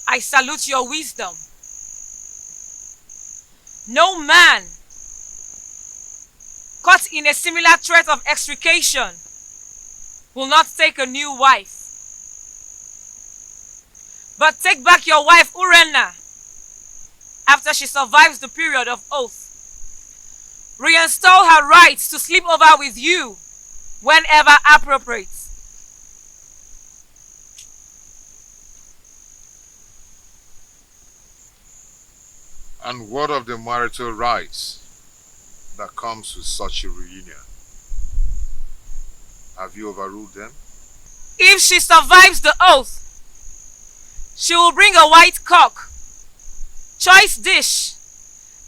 [SPEAKER 14] I salute your wisdom. No man caught in a similar threat of extrication will not take a new wife. But take back your wife Urenna after she survives the period of oath. Reinstall her rights to sleep over with you whenever appropriate.
[SPEAKER 9] And what of the marital rights that comes with such a reunion? Have you overruled them?
[SPEAKER 14] If she survives the oath, she will bring a white cock, choice dish,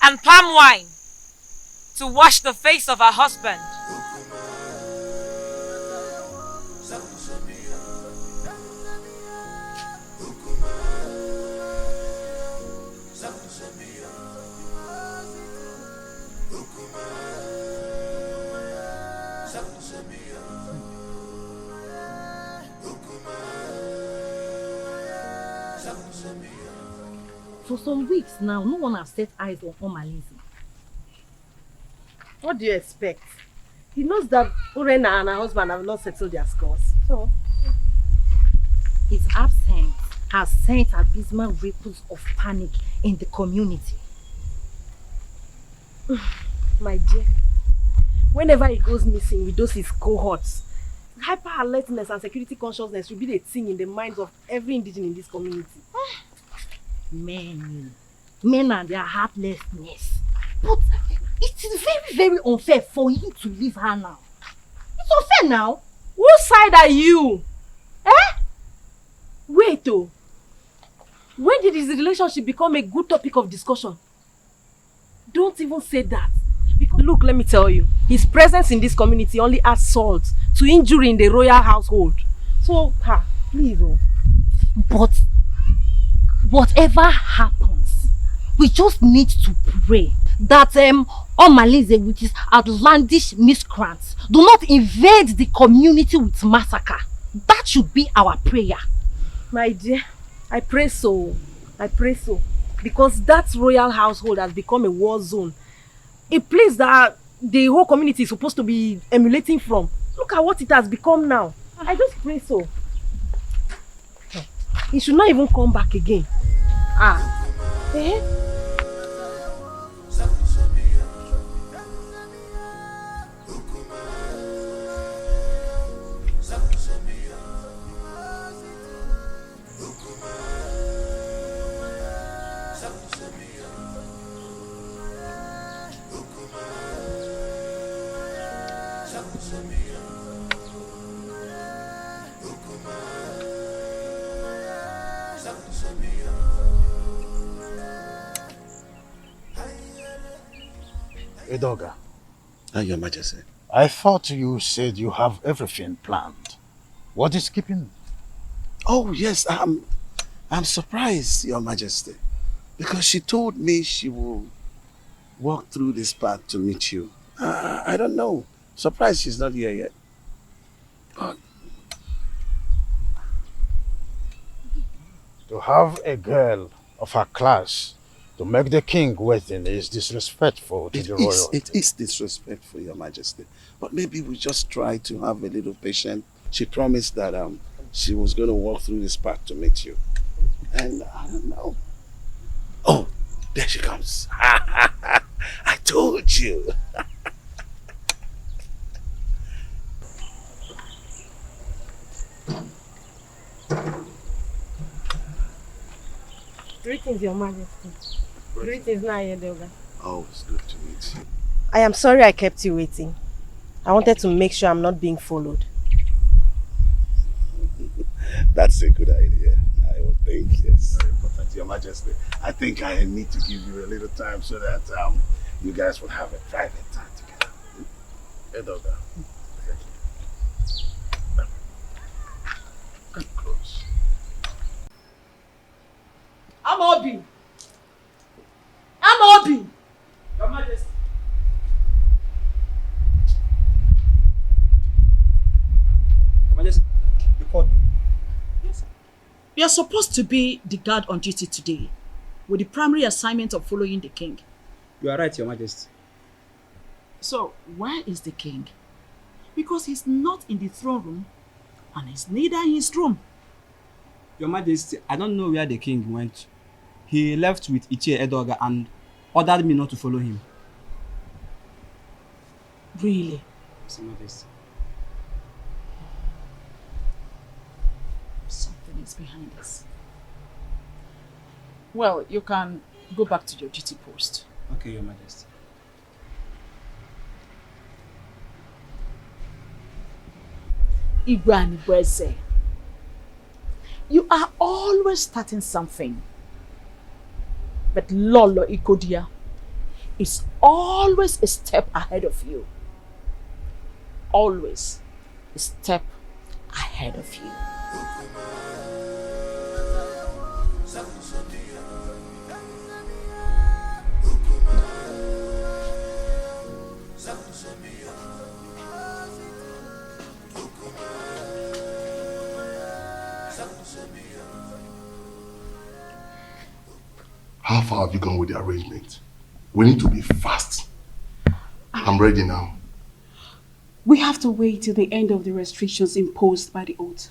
[SPEAKER 14] and palm wine to wash the face of her husband.
[SPEAKER 10] For some weeks now, no one has set eyes on Omalizi.
[SPEAKER 12] What do you expect? He knows that Urenna and her husband have not settled their scores. So,
[SPEAKER 10] his absence has sent abysmal ripples of panic in the community.
[SPEAKER 12] My dear, whenever he goes missing with those his cohorts, hyper alertness and security consciousness will be the thing in the minds of every indigenous in this community.
[SPEAKER 10] Men and their heartlessness. But it is very, very unfair for him to leave her now. It's unfair now.
[SPEAKER 15] Whose side are you? Eh? Wait, oh. When did his relationship become a good topic of discussion? Don't even say that. Because look, let me tell you, his presence in this community only adds salt to injury in the royal household. So, please, oh.
[SPEAKER 10] But whatever happens, we just need to pray that Omalize with his outlandish miscreants do not invade the community with massacre. That should be our prayer.
[SPEAKER 15] My dear, I pray so. I pray so. Because that royal household has become a war zone. A place that the whole community is supposed to be emulating from. Look at what it has become now. I just pray so. He should not even come back again. Eh?
[SPEAKER 6] Edoga.
[SPEAKER 11] Your Majesty.
[SPEAKER 6] I thought you said you have everything planned. What is keeping?
[SPEAKER 11] Oh yes, I'm surprised, Your Majesty, because she told me she will walk through this path to meet you. I don't know. Surprised she's not here yet.
[SPEAKER 6] To have a girl of her class to make the king waiting is disrespectful to the royalty.
[SPEAKER 11] It is disrespectful, Your Majesty. But maybe we just try to have a little patience. She promised that she was going to walk through this path to meet you. And I don't know. Oh, there she comes. I told you.
[SPEAKER 10] Greetings, Your Majesty. Greetings, Edoga.
[SPEAKER 11] Oh, it's good to meet you.
[SPEAKER 10] I am sorry I kept you waiting. I wanted to make sure I'm not being followed.
[SPEAKER 11] That's a good idea. I would think, yes. Very important, Your Majesty. I think I need to give you a little time so that you guys will have a private time together. Edoga. Come close.
[SPEAKER 15] Amobi! Your Majesty.
[SPEAKER 21] Your Majesty, you called me. Yes, sir. You are supposed to be the guard on duty today, with the primary assignment of following the king.
[SPEAKER 22] You are right, Your Majesty.
[SPEAKER 21] So, where is the king? Because he's not in the throne room, and he's neither in his room.
[SPEAKER 22] Your Majesty, I don't know where the king went. He left with Ichie Edoga and ordered me not to follow him.
[SPEAKER 21] Really? Yes, Your Majesty. Something is behind this. Well, you can go back to your duty post.
[SPEAKER 22] Okay, Your Majesty.
[SPEAKER 21] Igwani Bweze, you are always starting something. But Lolo Ikodia is always a step ahead of you. Always a step ahead of you.
[SPEAKER 8] How far have you gone with the arrangement? We need to be fast. I'm ready now.
[SPEAKER 19] We have to wait till the end of the restrictions imposed by the oath.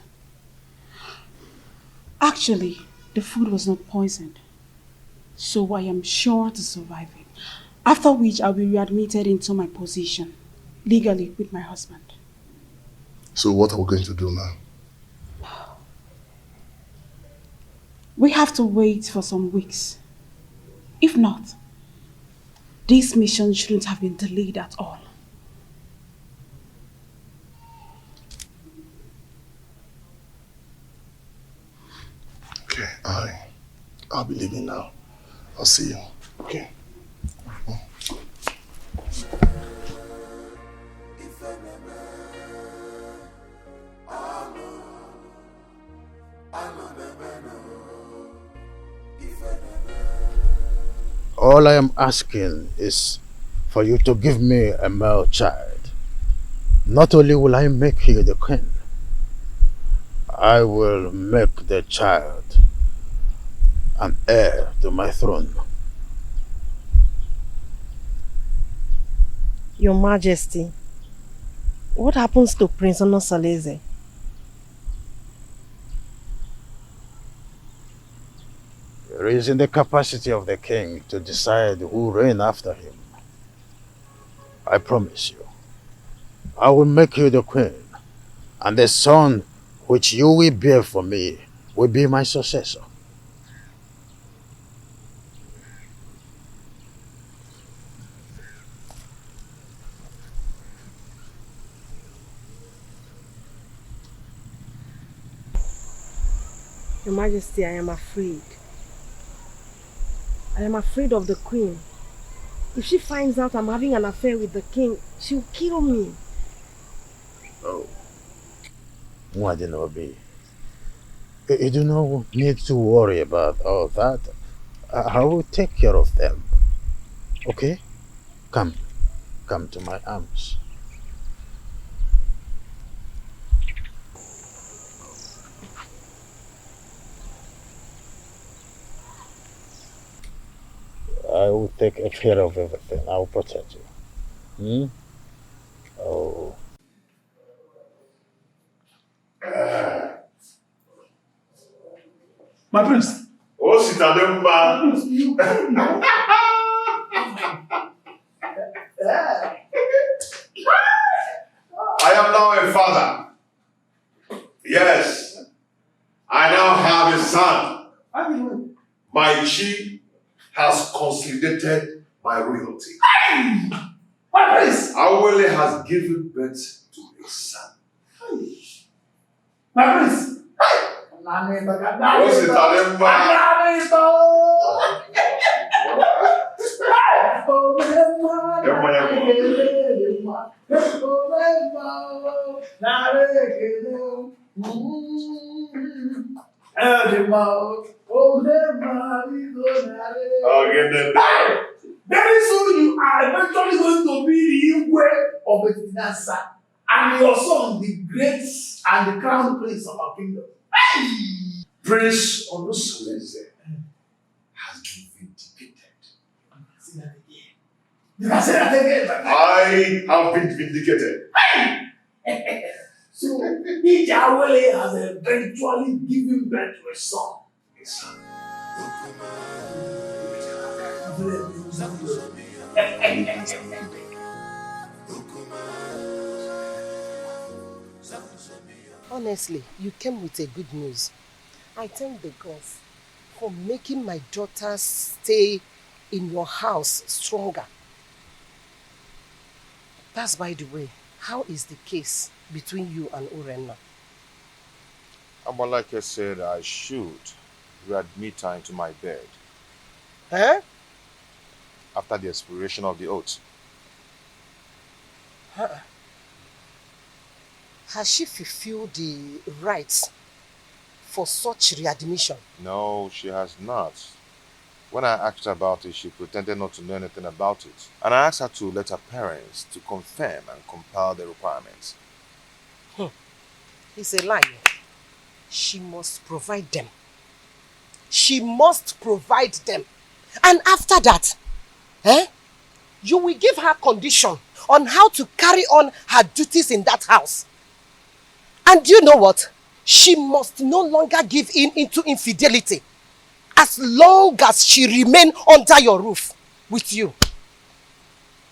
[SPEAKER 19] Actually, the food was not poisoned, so I am sure to survive it. After which I'll be readmitted into my position, legally with my husband.
[SPEAKER 8] So what are we going to do now?
[SPEAKER 19] We have to wait for some weeks. If not, this mission shouldn't have been delayed at all.
[SPEAKER 20] Okay, I'll be leaving now. I'll see you. Okay.
[SPEAKER 6] All I am asking is for you to give me a male child. Not only will I make you the queen, I will make the child an heir to my throne.
[SPEAKER 10] Your Majesty, what happens to Prince Onosaleze?
[SPEAKER 6] It is in the capacity of the king to decide who reign after him. I promise you, I will make you the queen, and the son which you will bear for me will be my successor.
[SPEAKER 10] Your Majesty, I am afraid. I am afraid of the queen. If she finds out I'm having an affair with the king, she'll kill me.
[SPEAKER 6] Oh. Mwadinobi, you do not need to worry about all that. I will take care of them. Okay? Come to my arms. I will take care of everything. I will protect you. Oh.
[SPEAKER 11] My prince.
[SPEAKER 20] Oh, Sitademba. I am now a father. Yes. I now have a son. My chi has consolidated my royalty.
[SPEAKER 11] My prince.
[SPEAKER 20] Awele has given birth to a son.
[SPEAKER 11] My prince.
[SPEAKER 20] What's it,
[SPEAKER 11] Very soon you are eventually going to be the Igwe of Betinasa, and your son, the great and the crown prince of our kingdom.
[SPEAKER 20] Prince Onosaleze has been vindicated.
[SPEAKER 11] You can say that again.
[SPEAKER 20] I have been vindicated.
[SPEAKER 11] So, Ijawele has eventually given birth to a son.
[SPEAKER 20] A son.
[SPEAKER 7] Honestly, you came with a good news. I thank the gods for making my daughter's stay in your house stronger. That's by the way, how is the case between you and Urenna?
[SPEAKER 9] Like I said, I should readmit her into my bed.
[SPEAKER 7] Huh?
[SPEAKER 9] After the expiration of the oath.
[SPEAKER 7] Huh? Has she fulfilled the rites for such readmission?
[SPEAKER 9] No, she has not. When I asked her about it, she pretended not to know anything about it. And I asked her to let her parents to confirm and compile the requirements.
[SPEAKER 7] He's a liar. She must provide them. She must provide them. And after that, you will give her condition on how to carry on her duties in that house. And do you know what? She must no longer give in into infidelity as long as she remain under your roof with you.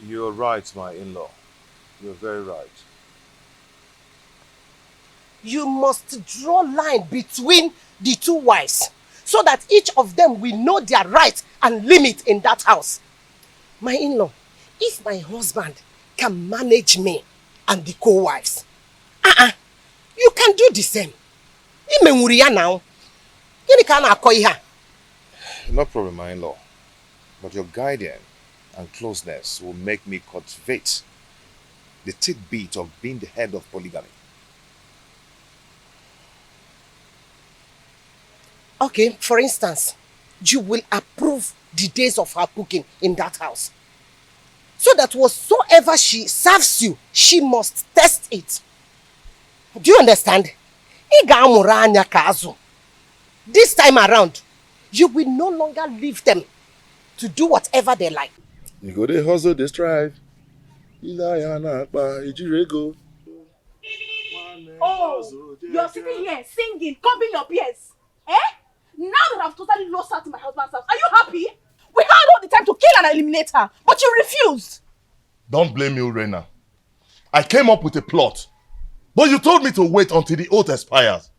[SPEAKER 9] You're right, my in-law. You're very right.
[SPEAKER 7] You must draw line between the two wives so that each of them will know their rights and limits in that house. My in-law, if my husband can manage me and the co-wives, you can do the same. Now.
[SPEAKER 9] No problem, my in-law. But your guardian and closeness will make me cultivate the tidbit of being the head of polygamy.
[SPEAKER 7] Okay, for instance, you will approve the days of her cooking in that house. So that whatsoever she serves you, she must test it. Do you understand? This time around, you will no longer leave them to do whatever they like.
[SPEAKER 8] You go to hustle, they strive.
[SPEAKER 16] Oh, you're sitting here singing, combing your ears. Eh? Now that I've totally lost her to my husband's house, are you happy? We had all the time to kill and eliminate her, but you refused.
[SPEAKER 8] Don't blame me, Rena. I came up with a plot, but you told me to wait until the oath expires.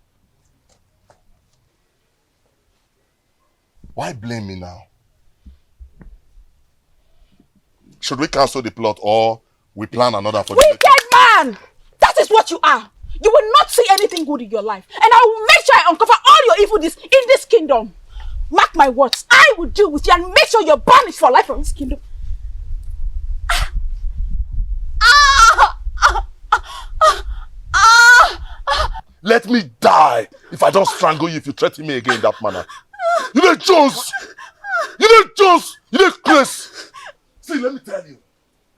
[SPEAKER 8] Why blame me now? Should we cancel the plot or we plan another for the
[SPEAKER 16] wicked man! That is what you are. You will not see anything good in your life. And I will make sure I uncover all your evil deeds in this kingdom. Mark my words. I will deal with you and make sure you're banished for life from this kingdom.
[SPEAKER 8] Let me die if I don't strangle you if you threaten me again in that manner. You know Jones! You know Jones! You know Chris! See, let me tell you.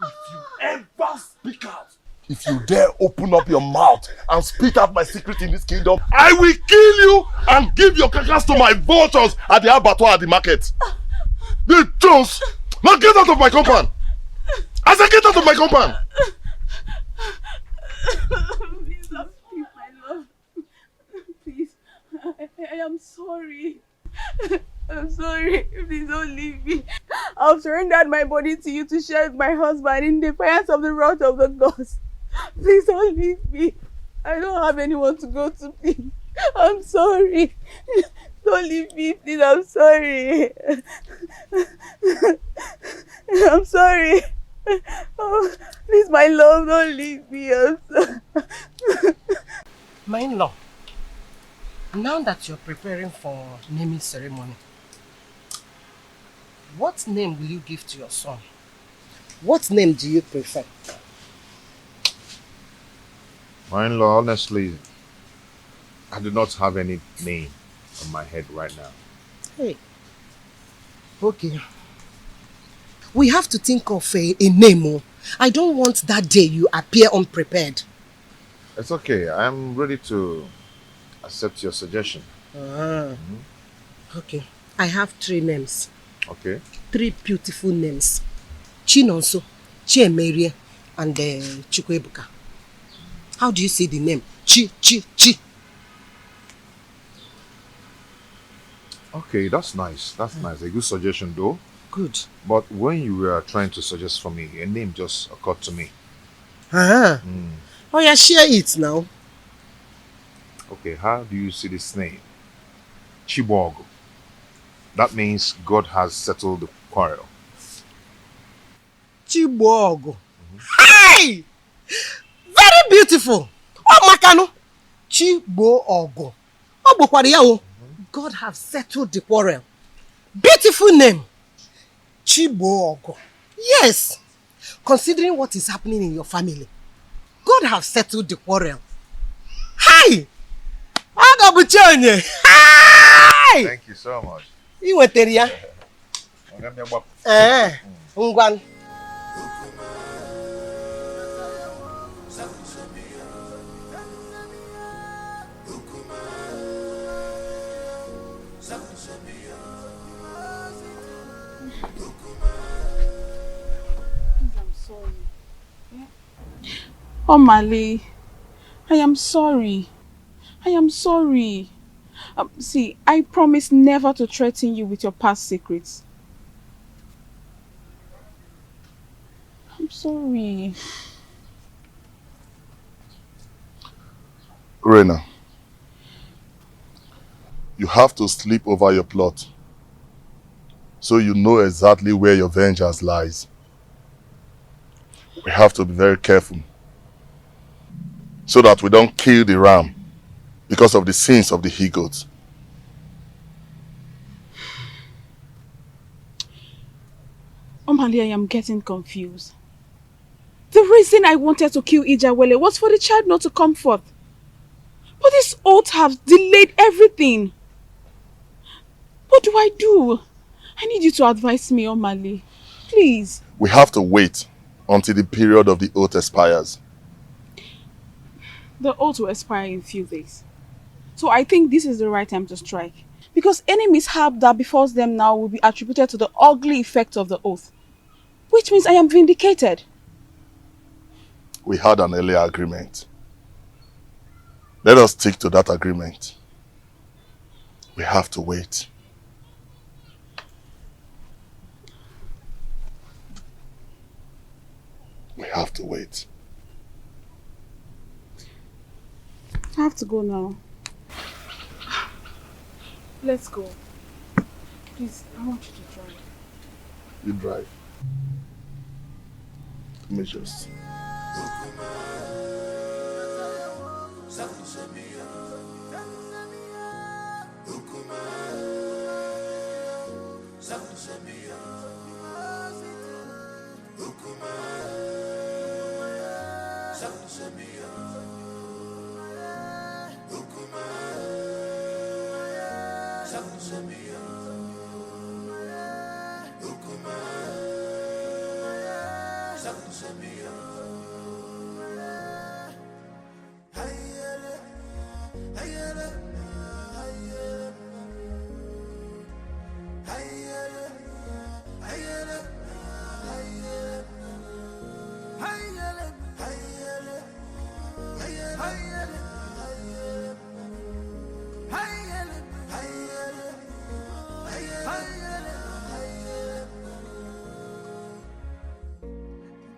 [SPEAKER 8] If you ever speak out, if you dare open up your mouth and spit out my secret in this kingdom, I will kill you and give your carcass to my vultures at the abattoir at the market. The Jones! Now get out of my compound! I said get out of my compound!
[SPEAKER 16] Please don't speak, my love. Please, I am sorry. I'm sorry. Please don't leave me. I've surrendered my body to you to share with my husband in defiance of the wrath of the gods. Please don't leave me. I don't have anyone to go to, please. I'm sorry. Don't leave me, please. I'm sorry. I'm sorry. Oh, please, my love, don't leave me. I'm sorry.
[SPEAKER 7] My in-law, now that you're preparing for naming ceremony, what name will you give to your son? What name do you prefer?
[SPEAKER 9] My in-law, honestly, I do not have any name on my head right now.
[SPEAKER 7] Hey. Okay. We have to think of a name. I don't want that day you appear unprepared.
[SPEAKER 9] It's okay. I'm ready to accept your suggestion.
[SPEAKER 7] Okay. I have 3 names.
[SPEAKER 9] Okay.
[SPEAKER 7] 3 beautiful names. Chinonso, Chiemerie, and CHUKWUKA. How do you say the name? Chi.
[SPEAKER 9] Okay, that's nice. That's nice. A good suggestion though.
[SPEAKER 7] Good.
[SPEAKER 9] But when you were trying to suggest for me, a name just occurred to me.
[SPEAKER 7] Oh yeah, share it now.
[SPEAKER 9] Okay, how do you see this name? Chibogo. That means God has settled the quarrel.
[SPEAKER 7] Chibogo. Hey! Very beautiful. Oh, Makano. Chibogo. Oh, God has settled the quarrel. Beautiful name. Chibogo. Yes. Considering what is happening in your family, God has settled the quarrel. Hi! Hi!
[SPEAKER 9] Thank you so much.
[SPEAKER 7] You were there. Ngwan.
[SPEAKER 15] Oh, Mali, I am sorry. I am sorry. See, I promise never to threaten you with your past secrets. I'm sorry.
[SPEAKER 8] Rena, You have to sleep over your plot, so you know exactly where your vengeance lies. We have to be very careful, so that we don't kill the ram because of the sins of the he-goats.
[SPEAKER 15] Omali, I am getting confused. The reason I wanted to kill Ijawele was for the child not to come forth. But this oath has delayed everything. What do I do? I need you to advise me, Omali. Please.
[SPEAKER 8] We have to wait until the period of the oath expires.
[SPEAKER 15] The oath will expire in a few days. So I think this is the right time to strike. Because any mishap that befalls them now will be attributed to the ugly effect of the oath. Which means I am vindicated.
[SPEAKER 8] We had an earlier agreement. Let us stick to that agreement. We have to wait. We have to wait.
[SPEAKER 15] I have to go now. Let's go. Please, I want you to drive.
[SPEAKER 8] You drive. Let me just...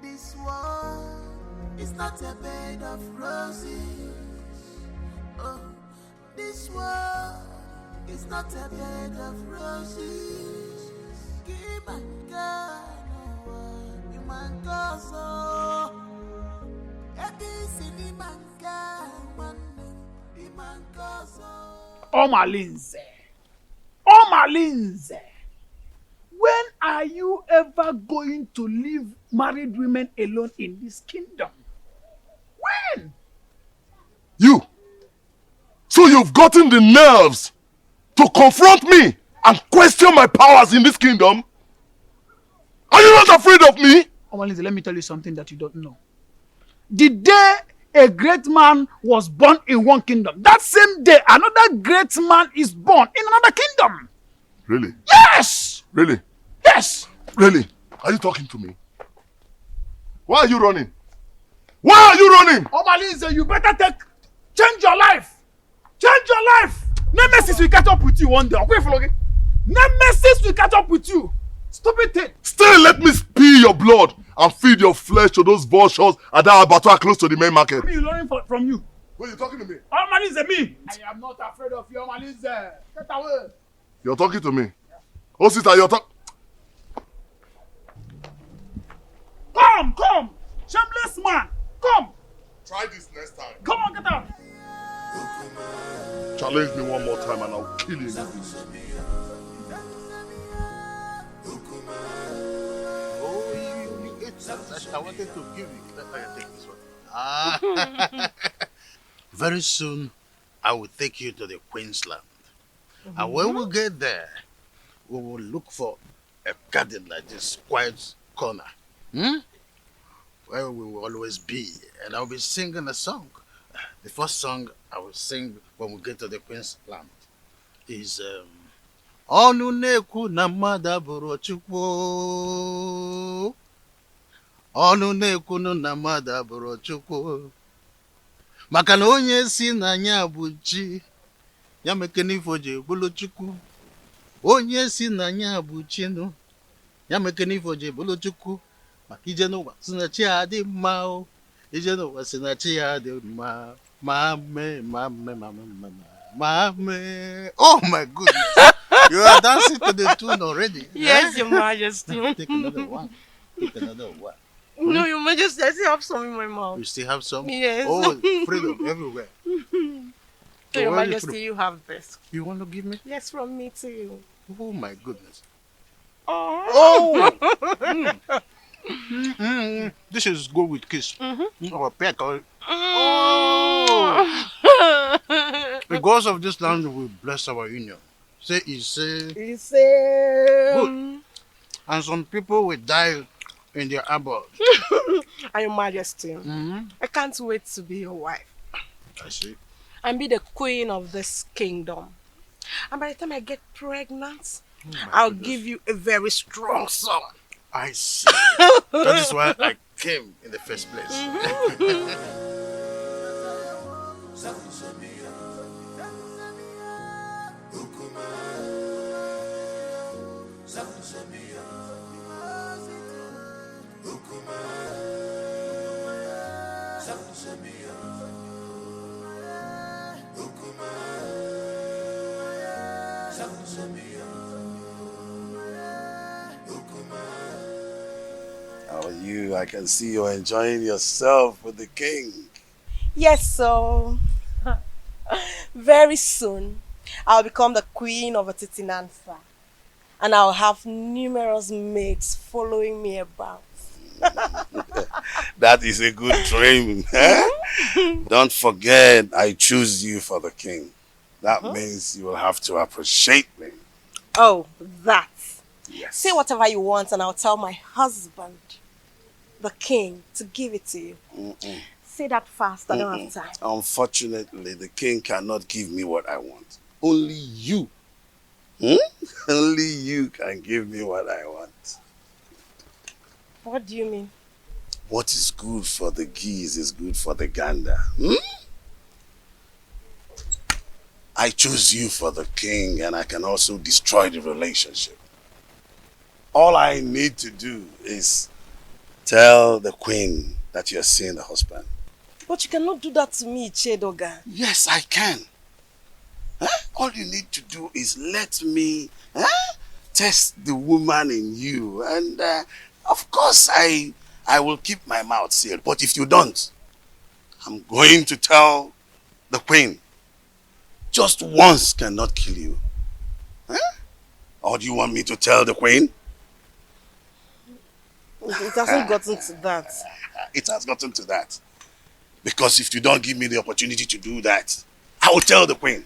[SPEAKER 17] This world is not a bed of roses. Oh, this world is not a bed of roses.
[SPEAKER 3] Omalinze. Omalinze. When are you ever going to leave married women alone in this kingdom? When?
[SPEAKER 8] You! So you've gotten the nerves to confront me and question my powers in this kingdom? Are you not afraid of me?
[SPEAKER 3] Omalinze, let me tell you something that you don't know. The day a great man was born in one kingdom, that same day another great man is born in another kingdom.
[SPEAKER 8] Really?
[SPEAKER 3] Yes!
[SPEAKER 8] Really?
[SPEAKER 3] Yes!
[SPEAKER 8] Really? Are you talking to me? Why are you running? Why are you running?
[SPEAKER 3] Omalinze, you better change your life. Change your life. Nemesis will catch up with you one day. Okay, Nemesis will catch up with you. Stupid thing.
[SPEAKER 8] Still let me spill your blood and feed your flesh to those vultures at that abattoir close to the main market.
[SPEAKER 3] Me learning from you.
[SPEAKER 8] Who are you talking to me?
[SPEAKER 3] Omalinze, me. I am not afraid of you, Omalinze. Get away.
[SPEAKER 8] You're talking to me. Oh, sister, you're talking.
[SPEAKER 3] Come. Shameless man. Come.
[SPEAKER 8] Try this next time.
[SPEAKER 3] Come on, get out.
[SPEAKER 8] Challenge me one more time and I'll kill you.
[SPEAKER 6] I wanted to give you. Let me take this one. Very soon, I will take you to the Queensland. And when we get there, we will look for a garden like this, quiet corner. Where we will always be. And I'll be singing a song. The first song I will sing when we get to the Queensland is Onu neku na mmadụ abụrụ Chukwu. Onu neku na mmadụ abụrụ Chukwu. Maka na onye si na anya bụ chi, ya mekene ifo ji bụrụ Chukwu. Onye si na anya bụ chinu, ya mekene ifo ji bụrụ Chukwu. Maka ije n'ụwa si na chi ya dị mma o. Ije n'ụwa si na chi ya dị mma. Ma mme. Mame. Oh my goodness. You are dancing to the tune already.
[SPEAKER 10] Yes, Your Majesty.
[SPEAKER 6] Take another one. Take another one.
[SPEAKER 10] No, Your Majesty, I still have some in my mouth.
[SPEAKER 6] You still have some?
[SPEAKER 10] Yes.
[SPEAKER 6] Oh, freedom everywhere.
[SPEAKER 10] So, Your
[SPEAKER 6] where is
[SPEAKER 10] Majesty,
[SPEAKER 6] freedom?
[SPEAKER 10] you have this.
[SPEAKER 6] You want to give me?
[SPEAKER 10] Yes, from me too.
[SPEAKER 6] Oh my goodness.
[SPEAKER 10] Oh!
[SPEAKER 6] This is good with kiss. Or peck. Or...
[SPEAKER 10] Oh!
[SPEAKER 6] The gods of this land will bless our union. Say,
[SPEAKER 10] Good.
[SPEAKER 6] And some people will die in their abode.
[SPEAKER 10] And Your Majesty, I can't wait to be your wife.
[SPEAKER 6] I see.
[SPEAKER 10] And be the queen of this kingdom. And by the time I get pregnant, I'll give you a very strong son.
[SPEAKER 6] I see. That is why I came in the first place.
[SPEAKER 11] How are you? I can see you're enjoying yourself with the king.
[SPEAKER 10] Yes, so very soon I'll become the queen of Atitinansa. And I'll have numerous maids following me about.
[SPEAKER 11] That is a good dream. Don't forget, I choose you for the king. That means you will have to appreciate me.
[SPEAKER 10] Oh, that.
[SPEAKER 11] Yes.
[SPEAKER 10] Say whatever you want and I'll tell my husband, the king, to give it to you. Say that fast, I don't have time.
[SPEAKER 11] Unfortunately, the king cannot give me what I want. Only you. Only you can give me what I want.
[SPEAKER 10] What do you mean?
[SPEAKER 11] What is good for the geese is good for the gander. I choose you for the king and I can also destroy the relationship. All I need to do is tell the queen that you're seeing the husband.
[SPEAKER 10] But you cannot do that to me, Chedoga.
[SPEAKER 11] Yes, I can. All you need to do is let me test the woman in you. And of course, I will keep my mouth sealed. But if you don't, I'm going to tell the queen. Just once cannot kill you. Or do you want me to tell the queen?
[SPEAKER 10] It hasn't gotten to that.
[SPEAKER 11] It has gotten to that. Because if you don't give me the opportunity to do that, I will tell the queen.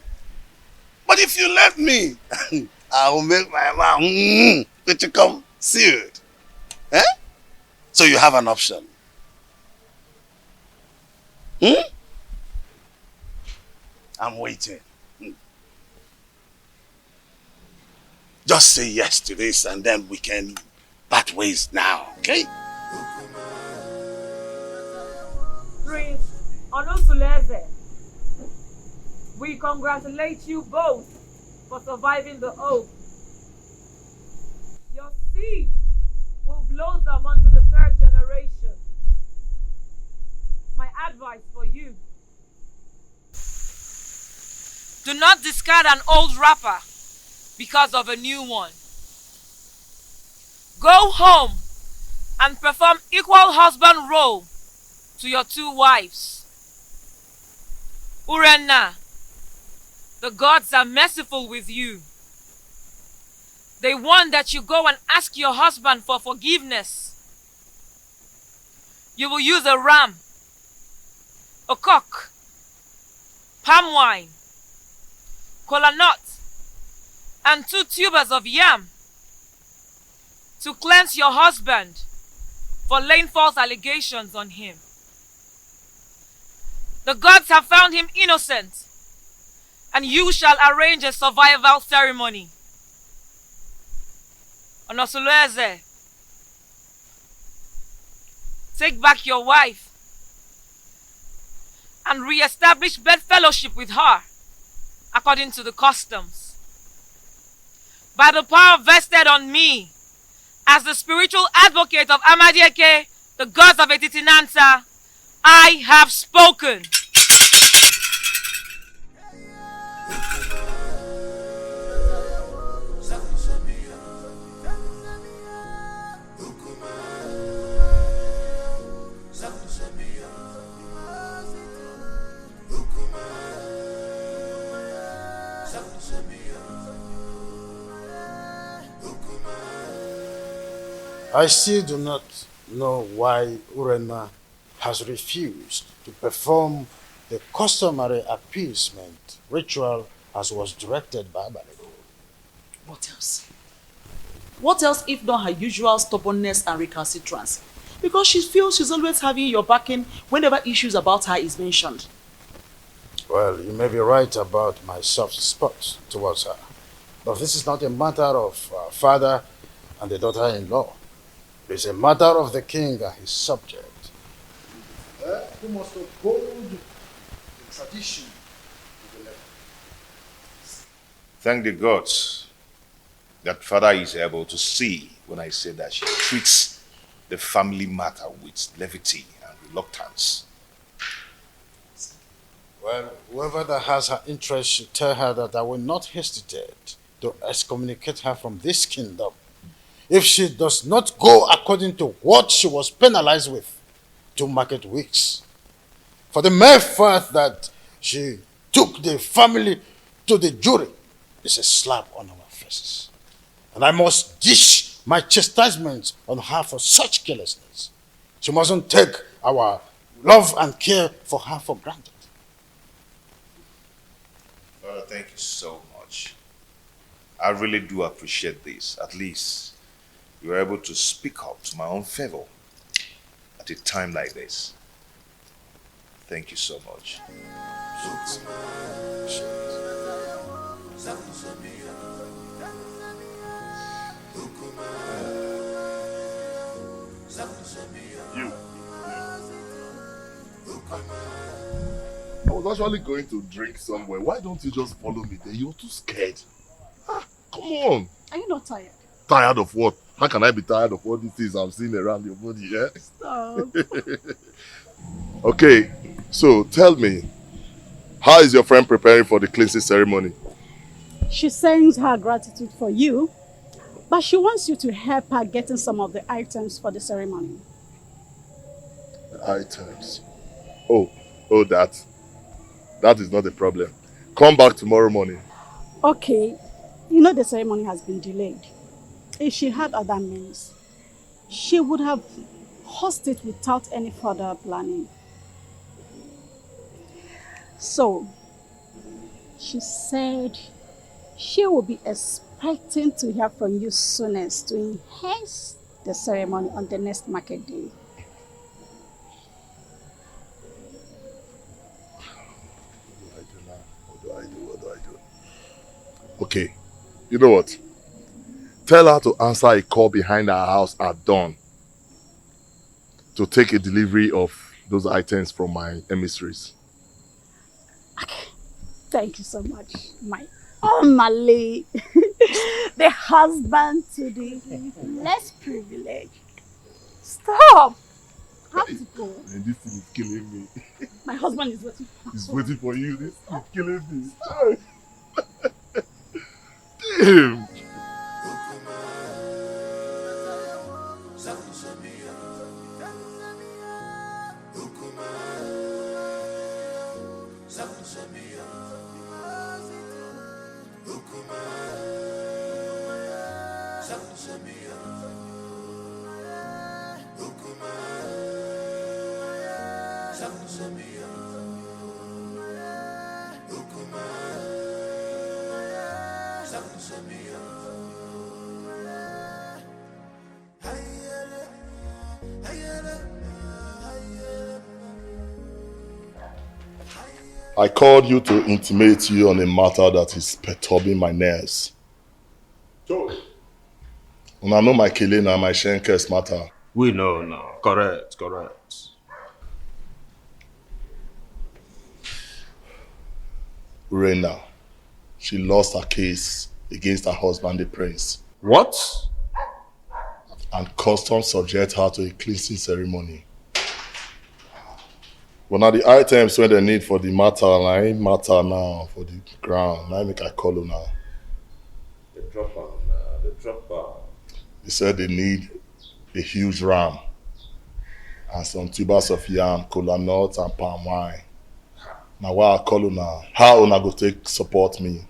[SPEAKER 11] But if you let me, I will make my mouth to come sealed. So you have an option. I'm waiting. Just say yes to this and then we can part ways now, okay?
[SPEAKER 14] Prince Onosuleze, we congratulate you both for surviving the oath. Your seed will blossom unto the third generation. My advice for you: do not discard an old wrapper because of a new one. Go home and perform equal husband role to your two wives. Urenna, the gods are merciful with you. They want that you go and ask your husband for forgiveness. You will use a ram, a cock, palm wine, kola nut, and 2 tubers of yam to cleanse your husband for laying false allegations on him. The gods have found him innocent, and you shall arrange a survival ceremony. Onosuleze, take back your wife and re-establish bedfellowship with her according to the customs. By the power vested on me as the spiritual advocate of Amadieke, the gods of I have spoken.
[SPEAKER 6] I still do not know why Urena has refused to perform the customary appeasement ritual as was directed by Abale.
[SPEAKER 15] What else? What else if not her usual stubbornness and recalcitrance? Because she feels she's always having your backing whenever issues about her is mentioned.
[SPEAKER 6] Well, you may be right about my soft spots towards her. But this is not a matter of father and the daughter-in-law. It's a matter of the king and his subject. Who must uphold the tradition to the letter.
[SPEAKER 9] Thank the gods that father is able to see when I say that she treats the family matter with levity and reluctance.
[SPEAKER 6] Well, whoever that has her interest should tell her that I will not hesitate to excommunicate her from this kingdom if she does not go according to what she was penalized with 2 market weeks. For the mere fact that she took the family to the jury is a slap on our faces. And I must dish my chastisement on her for such carelessness. She mustn't take our love and care for her for granted.
[SPEAKER 9] Father, thank you so much. I really do appreciate this. At least you were able to speak up to my own favor at a time like this. Thank you so much.
[SPEAKER 8] You. I was actually going to drink somewhere. Why don't you just follow me there? You're too scared. Come on.
[SPEAKER 19] Are you not tired?
[SPEAKER 8] Tired of what? How can I be tired of all these things I'm seeing around your body, eh?
[SPEAKER 19] Stop.
[SPEAKER 8] Okay, so tell me, how is your friend preparing for the cleansing ceremony?
[SPEAKER 19] She sends her gratitude for you, but she wants you to help her getting some of the items for the ceremony.
[SPEAKER 8] The items? Oh, that is not a problem. Come back tomorrow morning.
[SPEAKER 19] Okay, you know the ceremony has been delayed. If she had other means, she would have hosted it without any further planning. So, she said she will be expecting to hear from you soonest to enhance the ceremony on the next market day.
[SPEAKER 8] What do I do? Okay, you know what? Tell her to answer a call behind our house at dawn to take a delivery of those items from my emissaries.
[SPEAKER 19] Okay. Thank you so much, my Omale, the husband to the less privileged. Stop! I have to go.
[SPEAKER 8] And this thing is killing me.
[SPEAKER 19] My husband is waiting.
[SPEAKER 8] He's waiting for you. This is killing me. Damn! I called you to intimate you on a matter that is perturbing my nerves. And I know my killing and my Shenkes matter.
[SPEAKER 2] We know now. Correct.
[SPEAKER 8] Urena, she lost her case against her husband, the prince.
[SPEAKER 2] What?
[SPEAKER 8] And customs subject her to a cleansing ceremony. But now the items when they need for the matter, and I ain't matter now for the ground. Now I make I call you now.
[SPEAKER 2] The dropper.
[SPEAKER 8] They said they need a huge ram and some tubers of yam, cola nuts and palm wine. Now why I call you now? How una go take support me?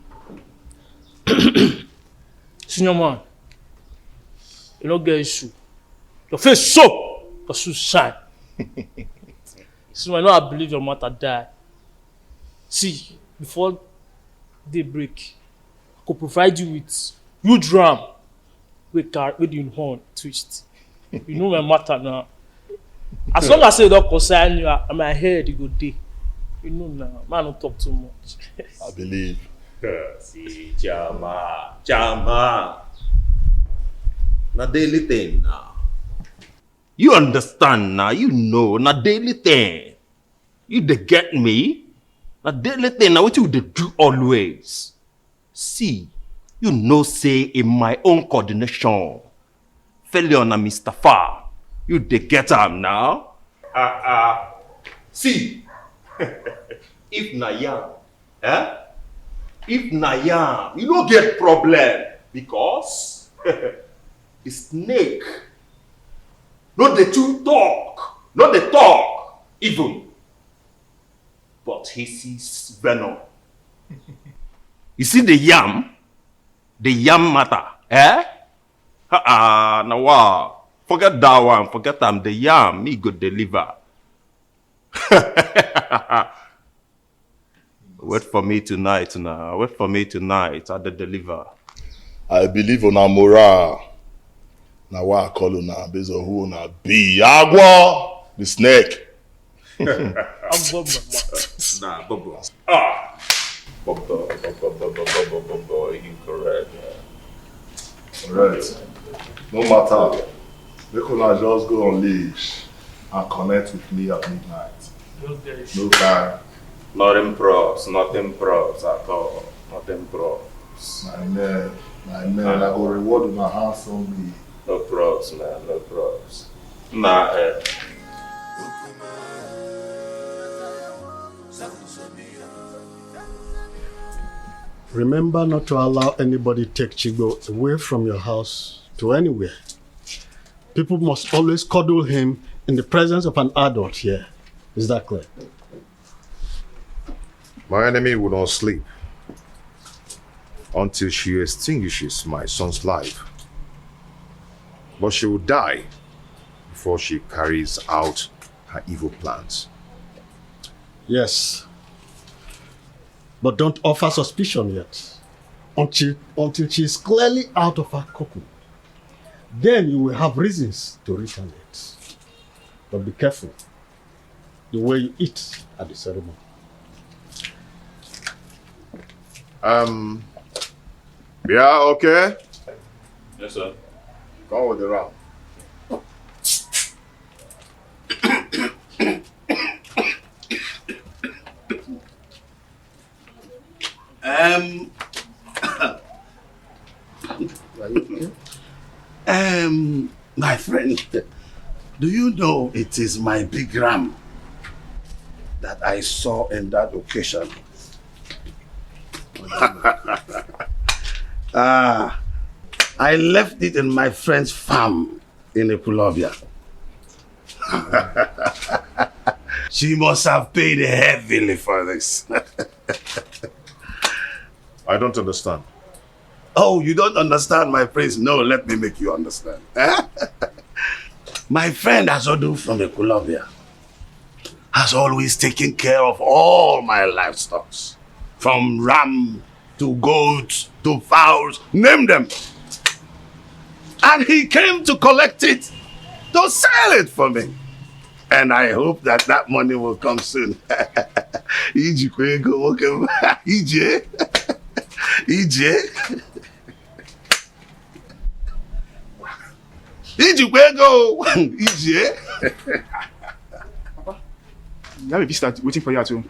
[SPEAKER 13] Senior man, you don't get issue.
[SPEAKER 1] Your face soap, your shoes shine. So I know I believe your mother died. See, before daybreak, I could provide you with huge ram with the horn twist. You know my matter now. As long as you don't concern you, my head you go day. You know now, man don't talk too much.
[SPEAKER 8] I believe.
[SPEAKER 2] See, Chama. Na daily thing now. You understand now, you know, na daily thing. You dey get me? Na daily thing, now what you dey do always. See, you know say in my own coordination, Fellinluv and Mr. Far, you dey get am now? See, if na yam, if na yam, you don't get problem because the snake, not the two talk, not the talk even, but he sees venom. You see the yam matter, now wow, forget that one, forget them, the yam, me go deliver. Wait for me tonight now. Wait for me tonight at the deliver.
[SPEAKER 8] I believe on our morale. Now what I call on our based on who on our be Agua, the snake.
[SPEAKER 2] Nah, Bobo. Bobo, incorrect.
[SPEAKER 8] Alright. No matter. They could not just go on leash and connect with me at midnight. No time.
[SPEAKER 2] Not improvs at all. Not improvs.
[SPEAKER 8] My man, I go reward with my hands on me.
[SPEAKER 2] No props, man, no props. Nah,
[SPEAKER 11] Remember not to allow anybody take Chigo away from your house to anywhere. People must always cuddle him in the presence of an adult here. Is that clear?
[SPEAKER 4] My enemy will not sleep until she extinguishes my son's life. But she will die before she carries out her evil plans.
[SPEAKER 11] Yes. But don't offer suspicion yet. Until she is clearly out of her cocoon. Then you will have reasons to retaliate. But be careful the way you eat at the ceremony.
[SPEAKER 4] Yeah, okay?
[SPEAKER 2] Yes, sir.
[SPEAKER 4] Come with the ram.
[SPEAKER 11] My friend, do you know it is my big ram that I saw in that occasion? I left it in my friend's farm in Epulovia. She must have paid heavily for this.
[SPEAKER 4] I don't understand.
[SPEAKER 11] Oh, you don't understand, my prince? No, let me make you understand. My friend Azodu from Epulovia has always taken care of all my livestock. From ram to goats to fowls, name them. And he came to collect it, to sell it for me. And I hope that money will come soon. EJ.
[SPEAKER 13] You have a visitor waiting for you at home.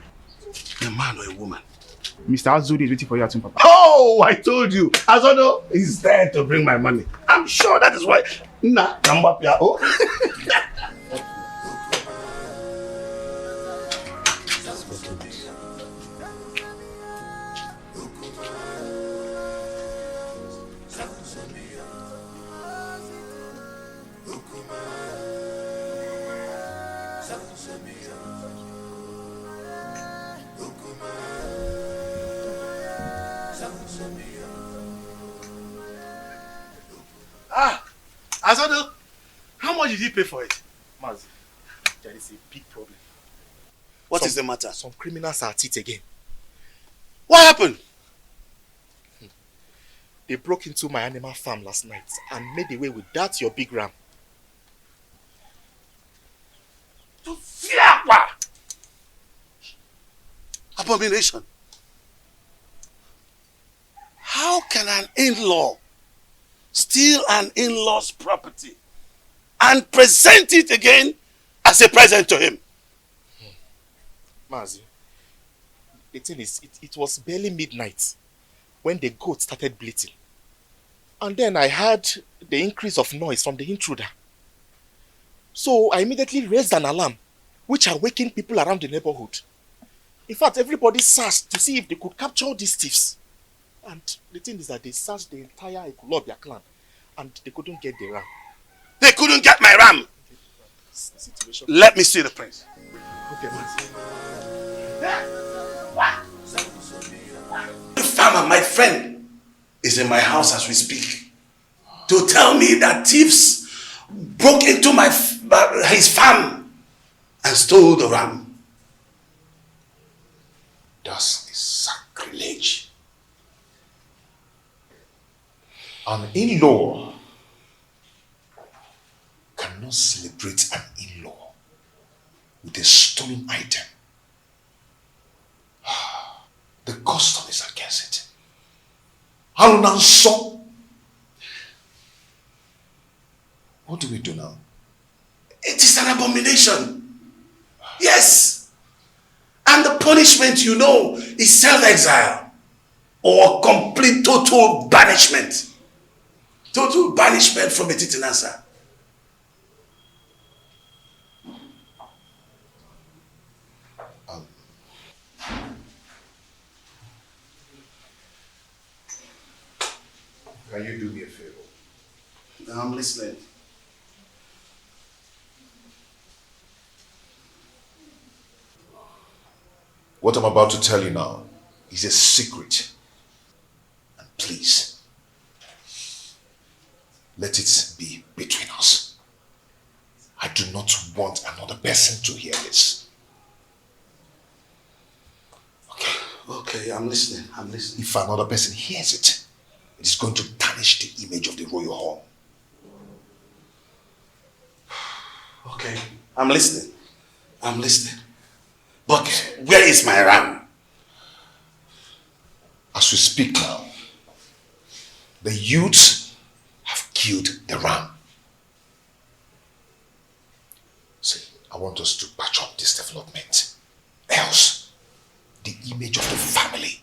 [SPEAKER 11] A man or a woman?
[SPEAKER 13] Mr. Azudi is waiting for you at home, Papa.
[SPEAKER 11] Oh, I told you. Azodo is there to bring my money. I'm sure that is why. Nah, Nambapia. Oh. did he pay for it?
[SPEAKER 5] Mazi, there is a big problem.
[SPEAKER 11] What is the matter?
[SPEAKER 5] Some criminals are at it again.
[SPEAKER 11] What happened?
[SPEAKER 5] They broke into my animal farm last night and made away with that your big ram.
[SPEAKER 11] Abomination. How can an in-law steal an in-law's property and present it again as a present to him?
[SPEAKER 5] Mazi, the thing is, it was barely midnight when the goat started bleating. And then I heard the increase of noise from the intruder. So I immediately raised an alarm, which awakened people around the neighborhood. In fact, everybody searched to see if they could capture these thieves. And the thing is that they searched the entire Ekolobia clan and they couldn't get the ram.
[SPEAKER 11] They couldn't get my ram! Let me see the prince.
[SPEAKER 5] Okay, Mazi.
[SPEAKER 11] The farmer, my friend, is in my house as we speak to tell me that thieves broke into his farm and stole the ram. That's a sacrilege.
[SPEAKER 4] An in-law cannot celebrate an in-law with a stolen item. The custom is against it. So, what do we do now?
[SPEAKER 11] It is an abomination. Yes. And the punishment, you know, is self-exile or complete total banishment. Total banishment from a Titinasa.
[SPEAKER 4] Can you do me a favor?
[SPEAKER 11] I'm listening.
[SPEAKER 4] What I'm about to tell you now is a secret. And please, let it be between us. I do not want another person to hear this.
[SPEAKER 11] Okay, I'm listening. I'm listening.
[SPEAKER 4] If another person hears it, it is going to tarnish the image of the royal home.
[SPEAKER 11] Okay, I'm listening. I'm listening. But where is my ram?
[SPEAKER 4] As we speak now, the youths have killed the ram. See, I want us to patch up this development. Else, the image of the family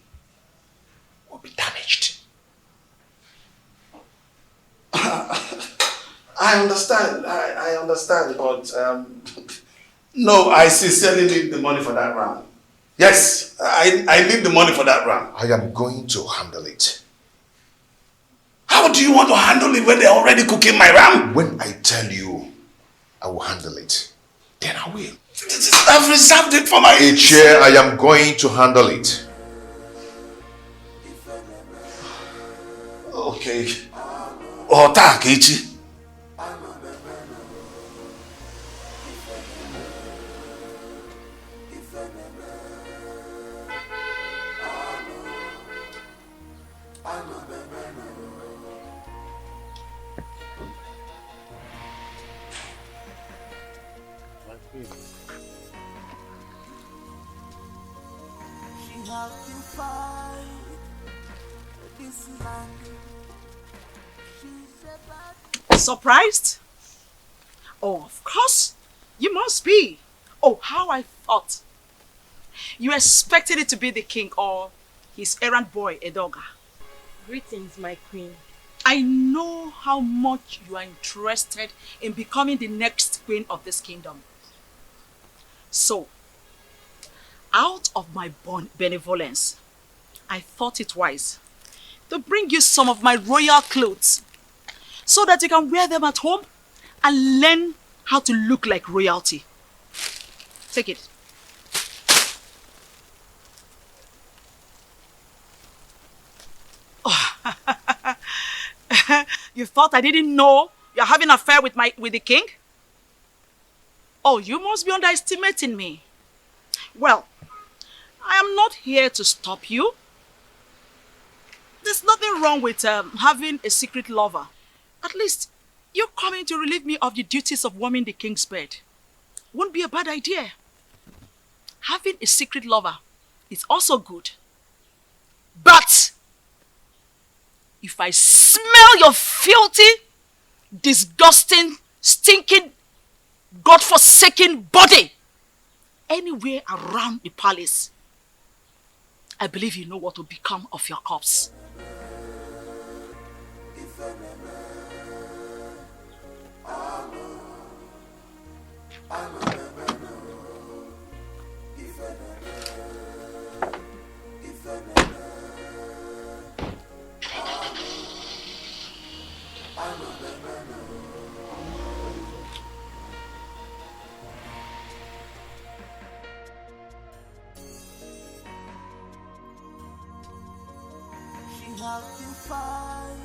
[SPEAKER 4] will be damaged.
[SPEAKER 11] I understand. I understand, but no, I sincerely need the money for that ram. Yes, I need the money for that ram.
[SPEAKER 4] I am going to handle it.
[SPEAKER 11] How do you want to handle it when they're already cooking my ram?
[SPEAKER 4] When I tell you I will handle it, then I will.
[SPEAKER 11] I've reserved it for my...
[SPEAKER 4] Chair, I am going to handle it.
[SPEAKER 11] Okay. Ota Kechi.
[SPEAKER 15] Surprised? Oh, of course. You must be. Oh, how I thought. You expected it to be the king or his errand boy, Edoga.
[SPEAKER 10] Greetings, my queen.
[SPEAKER 15] I know how much you are interested in becoming the next queen of this kingdom. So, out of my benevolence, I thought it wise to bring you some of my royal clothes so that you can wear them at home and learn how to look like royalty. Take it. Oh. You thought I didn't know you're having an affair with the king? Oh, you must be underestimating me. Well, I am not here to stop you. There's nothing wrong with having a secret lover. At least you're coming to relieve me of the duties of warming the king's bed. Won't be a bad idea. Having a secret lover is also good. But if I smell your filthy, disgusting, stinking, God-forsaken body anywhere around the palace, I believe you know what will become of your corpse.
[SPEAKER 17] She have to fight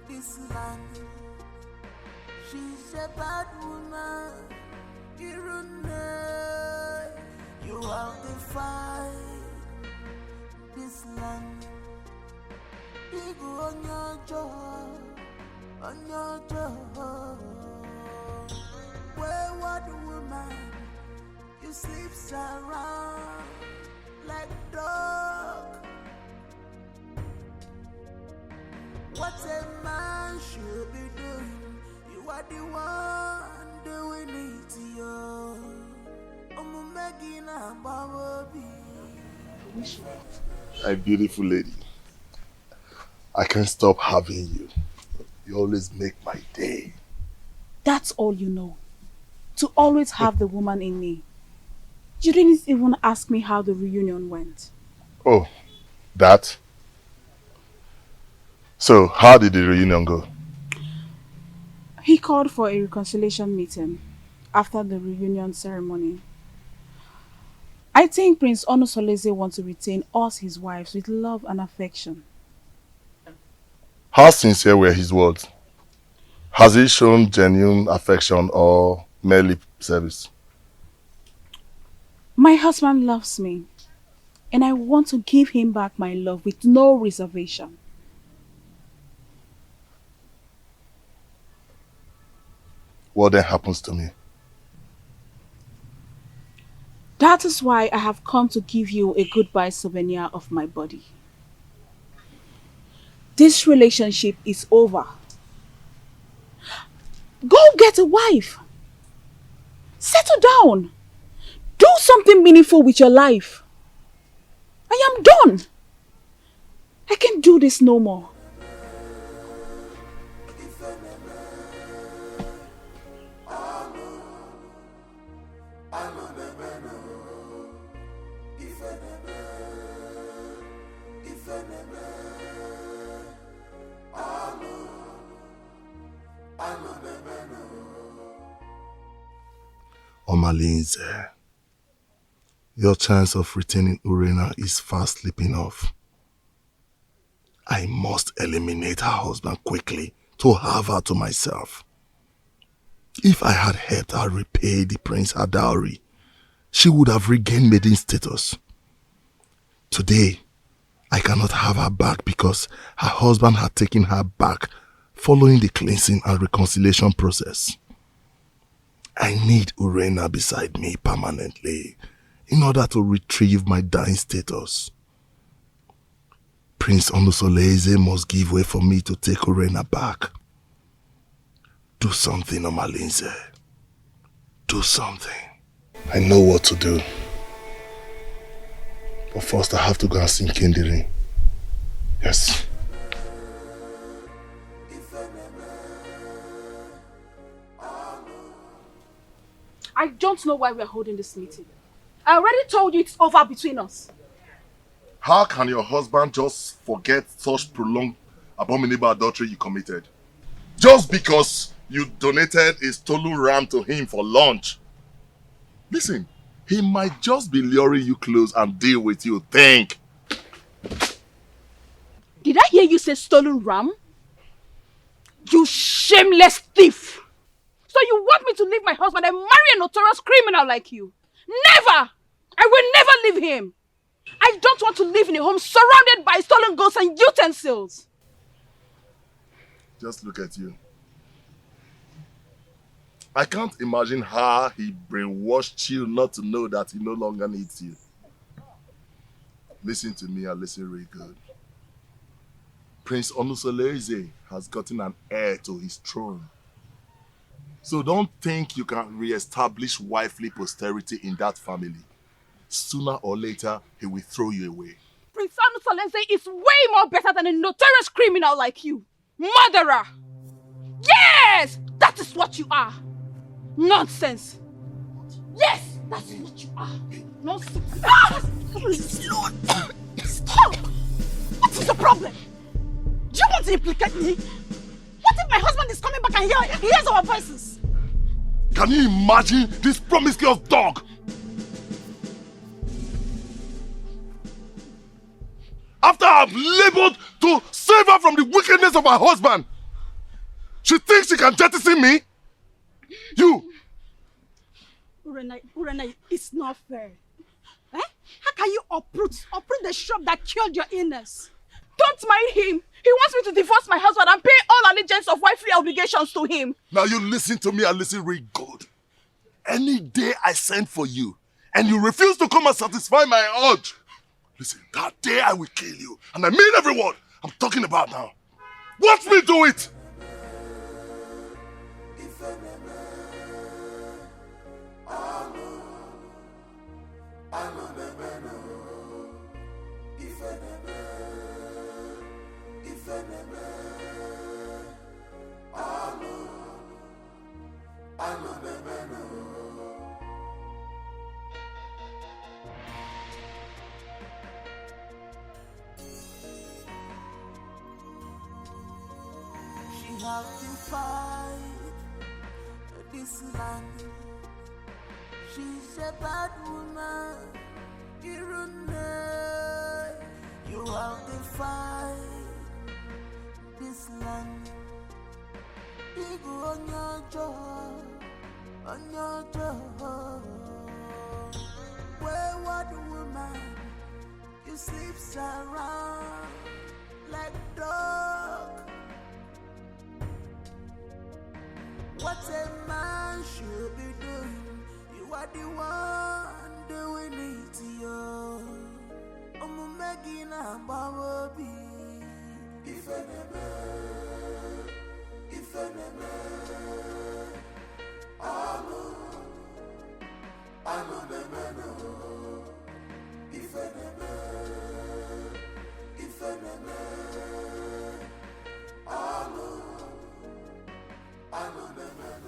[SPEAKER 17] this land. She's a bad woman. You have to fight this land. You go on your job, wayward woman, you sleeps around like dog. What a man should be doing, you are the one doing it to you.
[SPEAKER 8] My beautiful lady, I can't stop having you. You always make my day.
[SPEAKER 15] That's all you know. To always have the woman in me. You didn't even ask me how the reunion went.
[SPEAKER 8] Oh, that? So, how did the reunion go?
[SPEAKER 15] He called for a reconciliation meeting after the reunion ceremony. I think Prince Onosoleze wants to retain us, his wives, with love and affection.
[SPEAKER 8] How sincere were his words? Has he shown genuine affection or mere lip service?
[SPEAKER 15] My husband loves me, and I want to give him back my love with no reservation.
[SPEAKER 8] What then happens to me?
[SPEAKER 15] That is why I have come to give you a goodbye souvenir of my body. This relationship is over. Go get a wife. Settle down. Do something meaningful with your life. I am done. I can't do this no more.
[SPEAKER 8] Omalinze, your chance of retaining Urena is fast slipping off. I must eliminate her husband quickly to have her to myself. If I had helped her repay the prince her dowry, she would have regained maiden status. Today, I cannot have her back because her husband had taken her back following the cleansing and reconciliation process. I need Urena beside me permanently in order to retrieve my dying status. Prince Onosoleze must give way for me to take Urena back. Do something, Omalinze. Do something. I know what to do. But first I have to go and sing Kendiri. Yes.
[SPEAKER 15] I don't know why we are holding this meeting. I already told you it's over between us.
[SPEAKER 8] How can your husband just forget such prolonged abominable adultery you committed? Just because you donated a stolen ram to him for lunch. Listen, he might just be luring you close and deal with you. Think.
[SPEAKER 15] Did I hear you say stolen ram? You shameless thief! So So you want me to leave my husband and marry a notorious criminal like you? Never! I will never leave him. I don't want to live in a home surrounded by stolen goods and utensils.
[SPEAKER 8] Just look at you. I can't imagine how he brainwashed you not to know that he no longer needs you. Listen to me and listen really good. Prince Onusoleze has gotten an heir to his throne. So don't think you can re-establish wifely posterity in that family. Sooner or later, he will throw you away.
[SPEAKER 15] Prince Onusoleze is way more better than a notorious criminal like you. Murderer! Yes! That is what you are. Nonsense. Yes, that's what you are. Nonsense. Lord, stop! What is the problem? Do you want to implicate me? What if my husband is coming back and hears our voices?
[SPEAKER 8] Can you imagine this promiscuous dog? After I've labored to save her from the wickedness of her husband, she thinks she can jettison me? You!
[SPEAKER 15] Urena, it's not fair. Eh? How can you uproot the shrub that killed your illness? Don't marry him. He wants me to divorce my husband and pay all allegiance of wifely obligations to him.
[SPEAKER 8] Now you listen to me and listen really good. Any day I send for you and you refuse to come and satisfy my urge, listen, that day I will kill you. And I mean every word I'm talking about now. Watch me do it!
[SPEAKER 17] She have to fight this land. She's a bad woman. You have to fight this land. You go on your job, wayward woman, you sleeps around like dog. What a man should be doing, you are the one doing it to you. Megina Babobi, if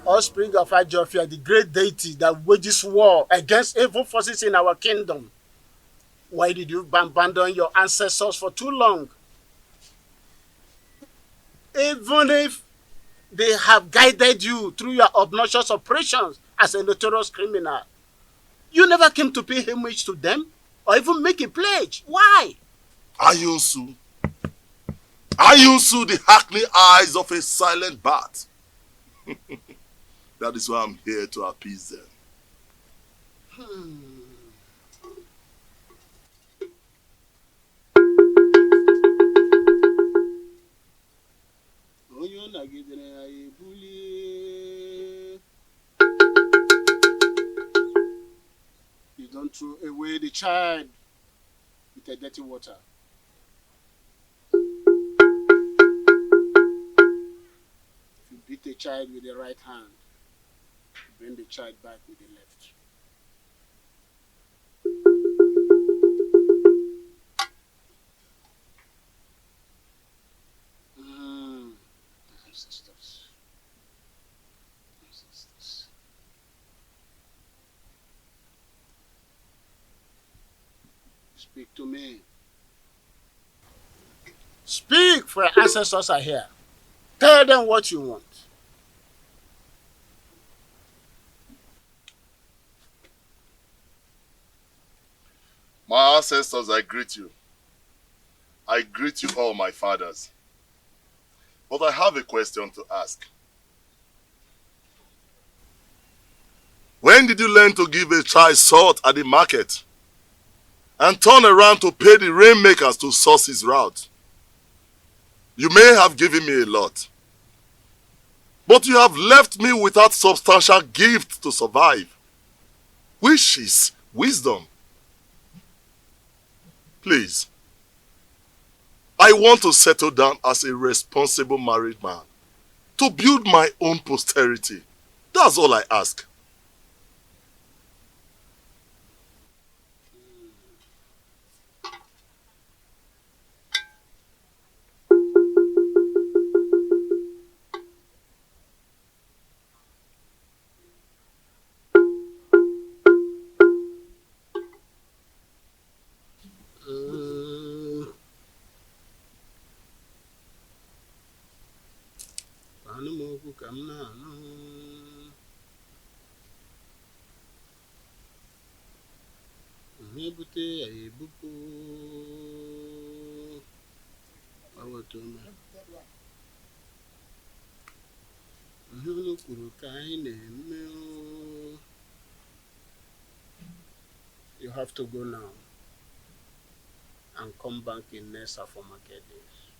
[SPEAKER 11] Offspring of Ajofia, the great deity that wages war against evil forces in our kingdom. Why did you abandon your ancestors for too long? Even if they have guided you through your obnoxious operations as a notorious criminal, you never came to pay homage to them or even make a pledge. Why?
[SPEAKER 8] Ayusu, the hackney eyes of a silent bat. That is why I'm here to appease them.
[SPEAKER 11] You don't throw away the child with a dirty water. If you beat the child with the right hand, bring the child back with the left. Ancestors. Speak to me. Speak, for your ancestors are here. Tell them what you want.
[SPEAKER 8] My ancestors, I greet you. I greet you all, my fathers. But I have a question to ask. When did you learn to give a child salt at the market and turn around to pay the rainmakers to source his route? You may have given me a lot, but you have left me without substantial gift to survive, which is wisdom. Please, I want to settle down as a responsible married man, to build my own posterity. That's all I ask.
[SPEAKER 12] You have to go now and come back in Nessa for market days.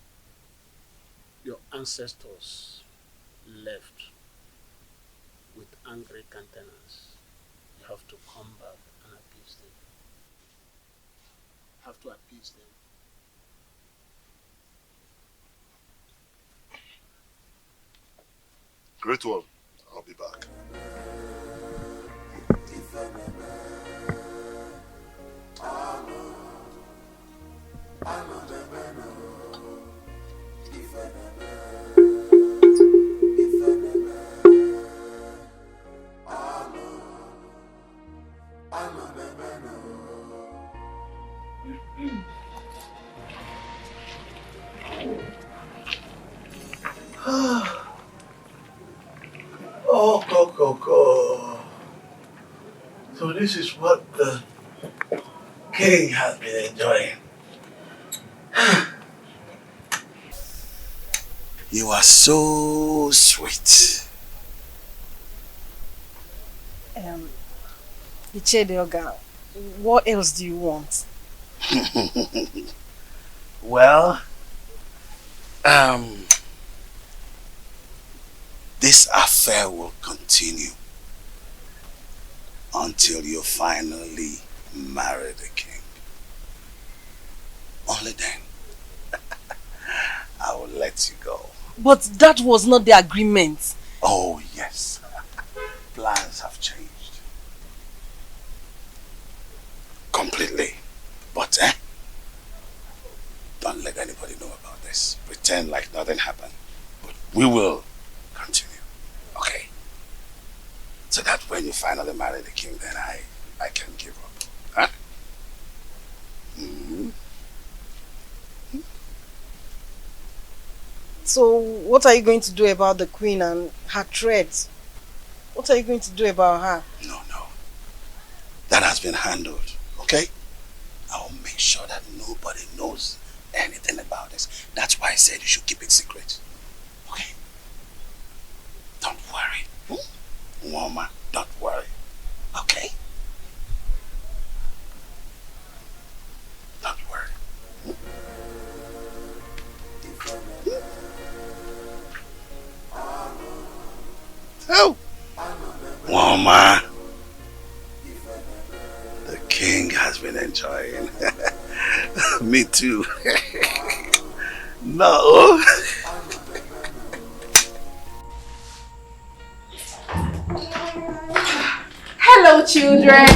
[SPEAKER 12] Your ancestors left with angry countenance. You have to come back and appease them. You have to appease them.
[SPEAKER 8] Great one. I'll be back.
[SPEAKER 11] Oh, Coco. So this is what the king has been enjoying. You are so sweet.
[SPEAKER 10] Ichedioga, what else do you want?
[SPEAKER 11] Well, this affair will continue until you finally marry the king. Only then I will let you go.
[SPEAKER 10] But that was not the agreement.
[SPEAKER 11] Oh yes, plans have changed completely. But don't let anybody know about this. Pretend like nothing happened. But we will continue. Okay? So that when you finally marry the king, then I can give up. Huh? Mm-hmm.
[SPEAKER 10] So what are you going to do about the queen and her threats? What are you going to do about her?
[SPEAKER 11] No. That has been handled. Okay? I will make sure that nobody knows anything about this. That's why I said you should keep it secret. Okay? Don't worry. Woman, don't worry. Okay? Don't worry. Oh! Woman! The king has been enjoying. Me too. No.
[SPEAKER 16] Hello, children.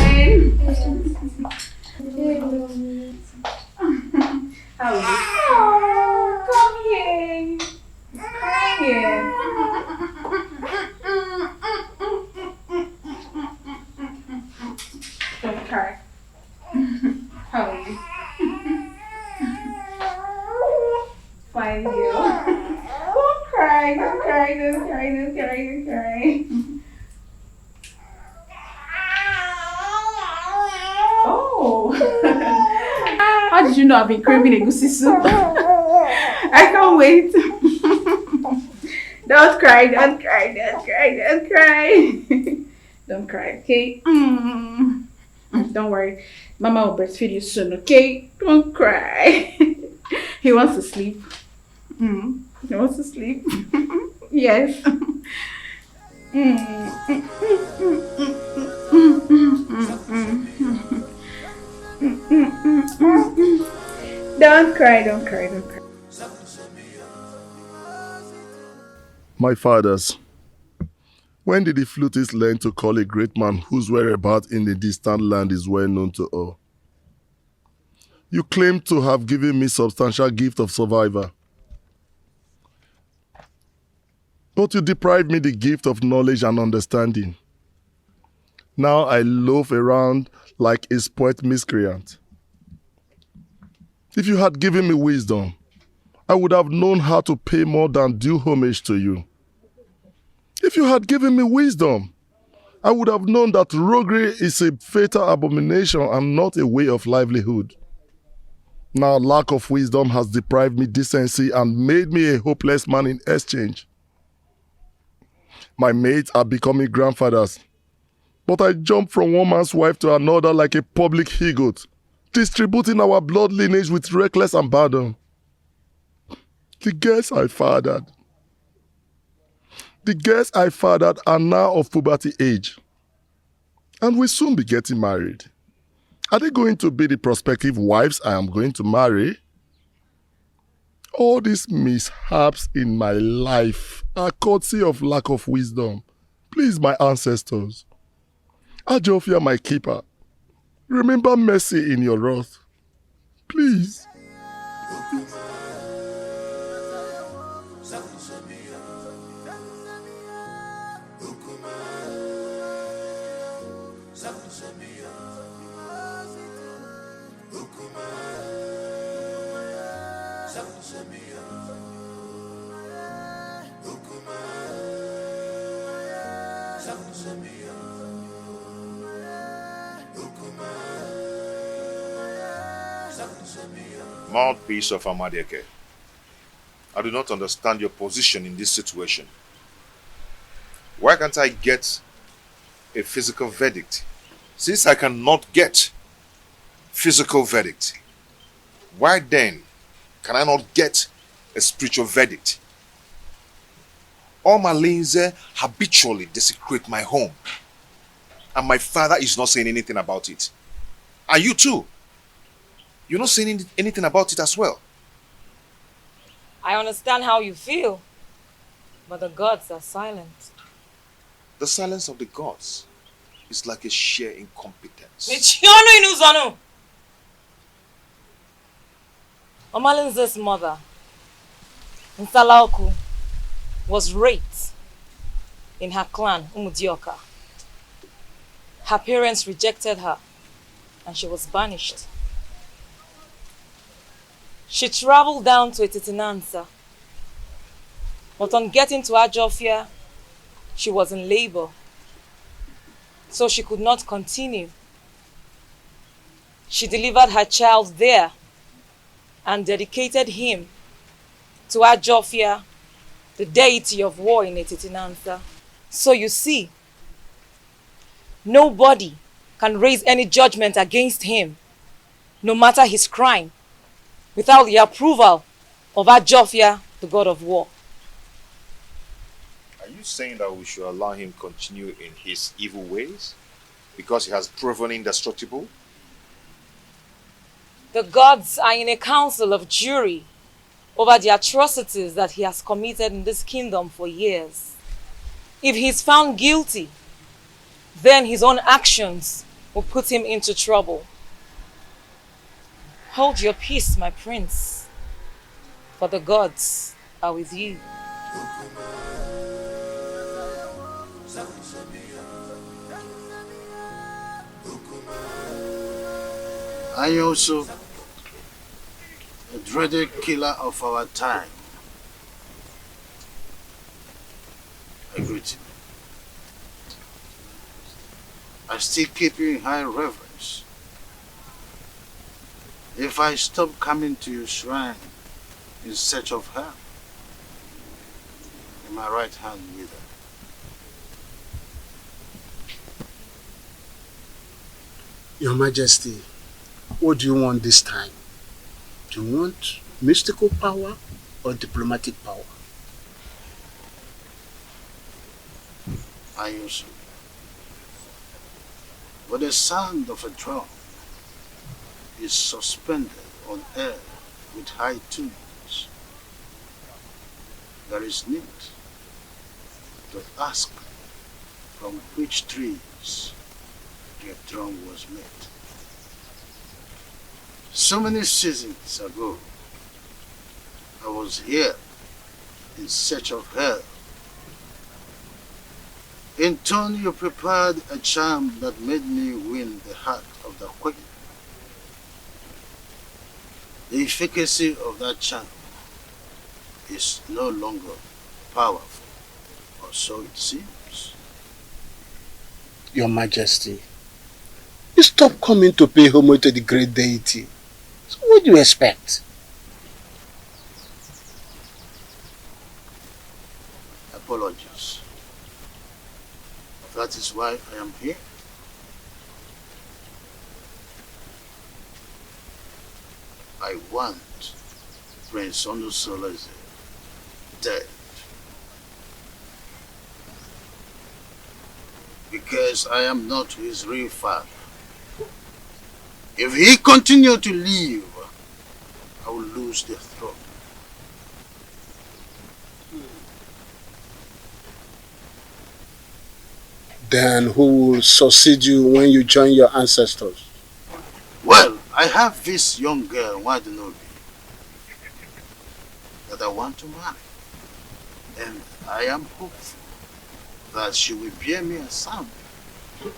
[SPEAKER 16] How are you? Oh, come here. Come here. Don't cry. How are you? Fine, girl. Don't cry, don't cry, don't cry, don't cry, don't cry. Oh. How did you know I've been craving a goosey soup? I can't wait. Don't cry, don't cry, don't cry, don't cry.
[SPEAKER 19] Don't cry, okay? Don't worry. Mama will breastfeed you soon, okay? Don't cry. He wants to sleep. He wants to sleep. Yes. Don't cry, don't cry, don't cry.
[SPEAKER 20] My fathers, when did the flutist learn to call a great man whose whereabouts in the distant land is well known to all? You claim to have given me substantial gift of survivor. But you deprived me the gift of knowledge and understanding. Now I loaf around like a spoilt miscreant. If you had given me wisdom, I would have known how to pay more than due homage to you. If you had given me wisdom, I would have known that roguery is a fatal abomination and not a way of livelihood. Now lack of wisdom has deprived me decency and made me a hopeless man in exchange. My mates are becoming grandfathers, but I jump from one man's wife to another like a public he-goat, distributing our blood lineage with reckless abandon. The girls I fathered are now of puberty age and will soon be getting married. Are they going to be the prospective wives I am going to marry? All these mishaps in my life are courtesy of lack of wisdom. Please, my ancestors, Ajofia, my keeper, remember mercy in your wrath. Please.
[SPEAKER 9] Mouthpiece of Amadeke, I do not understand your position in this situation. Why can't I get a physical verdict? Since I cannot get physical verdict, why then can I not get a spiritual verdict? All my lanes habitually desecrate my home, and my father is not saying anything about it. And you too, you're not saying anything about it as well.
[SPEAKER 14] I understand how you feel, but the gods are silent.
[SPEAKER 9] The silence of the gods is like a sheer incompetence.
[SPEAKER 14] Omalinze's mother, Nsalaoku, was raped in her clan, Umudioka. Her parents rejected her and she was banished. She traveled down to Etitinansa, but on getting to Ajofia, she was in labor, so she could not continue. She delivered her child there and dedicated him to Ajofia, the deity of war in Etitinansa. So you see, nobody can raise any judgment against him, no matter his crime, without the approval of Ajofia, the god of war.
[SPEAKER 9] Are you saying that we should allow him continue in his evil ways because he has proven indestructible?
[SPEAKER 14] The gods are in a council of jury over the atrocities that he has committed in this kingdom for years. If he is found guilty, then his own actions will put him into trouble. Hold your peace, my prince, for the gods are with you.
[SPEAKER 6] I am also a dreaded killer of our time. I greet you. I still keep you in high reverence. If I stop coming to your shrine in search of her, in my right hand neither.
[SPEAKER 12] Your Majesty, what do you want this time? Do you want mystical power or diplomatic power?
[SPEAKER 6] I also. But the sound of a drum is suspended on air with high tunes. There is need to ask from which trees the drum was made. So many seasons ago, I was here in search of her. In turn, you prepared a charm that made me win the heart of the queen. The efficacy of that charm is no longer powerful, or so it seems.
[SPEAKER 12] Your Majesty, you stop coming to pay homage to the great deity. So what do you expect?
[SPEAKER 6] Apologies. That is why I am here. I want Prince Onusoleze dead. Because I am not his real father. If he continue to live, I will lose the throne.
[SPEAKER 12] Then who will succeed you when you join your ancestors?
[SPEAKER 6] Well, I have this young girl, Wadinobi, that I want to marry. And I am hopeful that she will bear me a son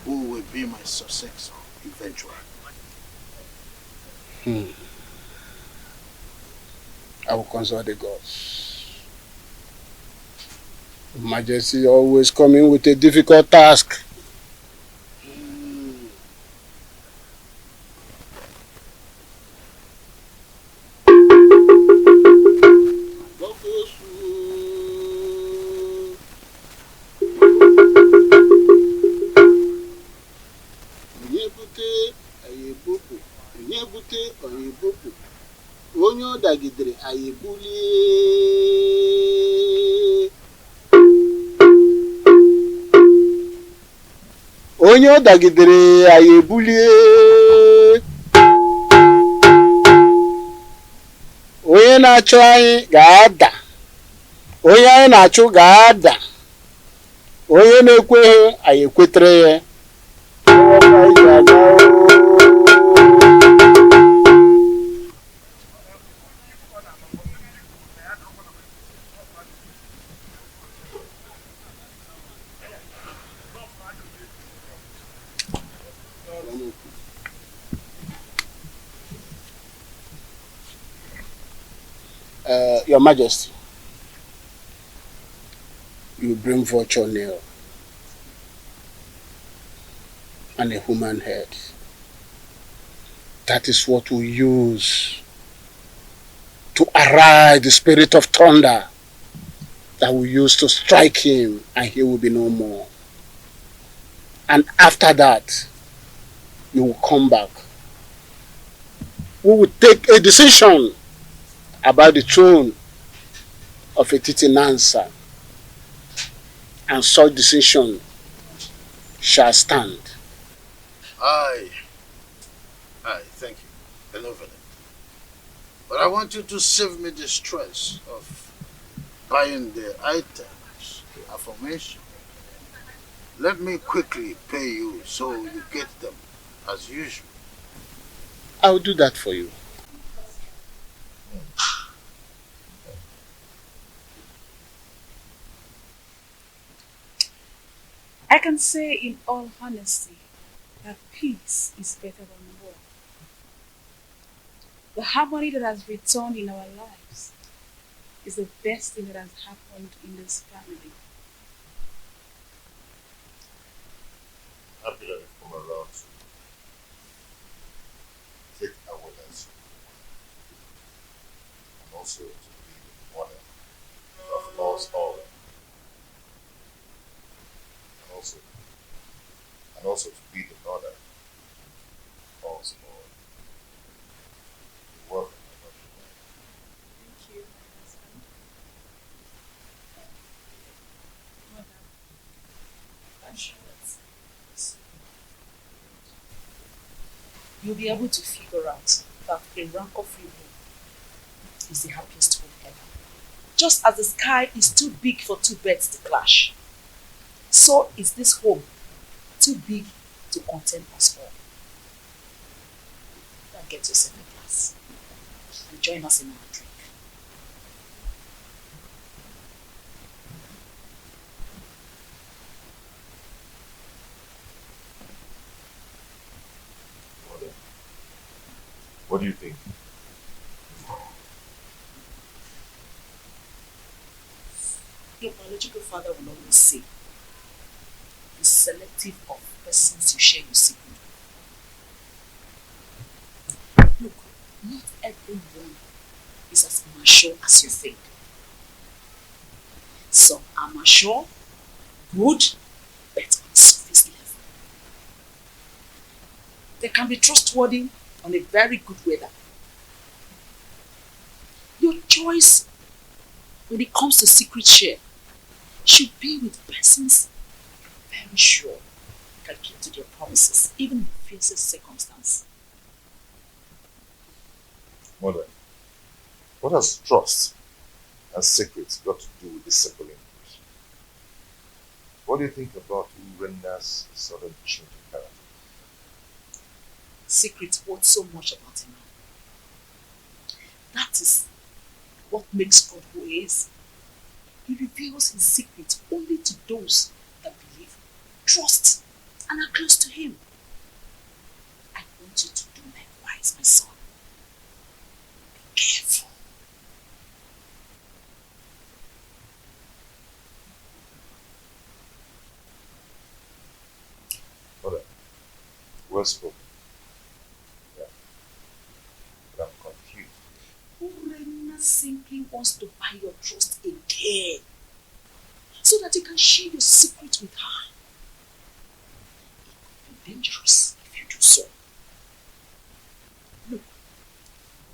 [SPEAKER 6] who will be my successor eventually.
[SPEAKER 12] I will consult the gods. Your Majesty always coming with a difficult task. Onye ọ dagidere anyị ebulie. Onye ọ dagidere anyị ebulie. Onye na-achụ anyị ga-ada. Onye anyị na-achụ ga-ada. Onye na-ekweghị anyị ekwetere ya. Your Majesty, you bring vulture nail and a human head. That is what we use to arise the spirit of thunder that we use to strike him, and he will be no more. And after that, you will come back. We will take a decision about the throne of Etiti Nansa, and such decision shall stand.
[SPEAKER 6] Aye, thank you, benevolent. But I want you to save me the stress of buying the items aforementioned. Let me quickly pay you so you get them as usual.
[SPEAKER 12] I'll do that for you.
[SPEAKER 19] I can say in all honesty that peace is better than war. The harmony that has returned in our lives is the best thing that has happened in this family.
[SPEAKER 8] Happy that you've come around to take away as and also to be the mother of lost all. And also to be the mother
[SPEAKER 15] you'll be able to figure out that a rancor-free home is the happiest home ever. Just as the sky is too big for two birds to clash, so is this home too big to contain us all. Now get yourself a glass and join us in our drink.
[SPEAKER 4] What do you think?
[SPEAKER 15] Your biological father will always say, be selective of persons you share your secret with. Look, not everyone is as mature as you think. Some are mature, good, but on surface level. They can be trustworthy on a very good weather. Your choice when it comes to secret share should be with persons you're very sure can keep to their promises, even in the fiercest circumstance.
[SPEAKER 4] Mother, what has trust and secrets got to do with this simple English? What do you think about Urenda's sudden change in character?
[SPEAKER 15] Secrets worth so much about a man. That is what makes God who he is. He reveals his secret only to those that believe, trust, and are close to him. I want you to do likewise, my son. Be careful.
[SPEAKER 4] Mother, well spoken. Yeah. But I'm confused.
[SPEAKER 15] Urena simply wants to buy your trust again, so that you can share your secret with her. It could be dangerous if you do so. Look,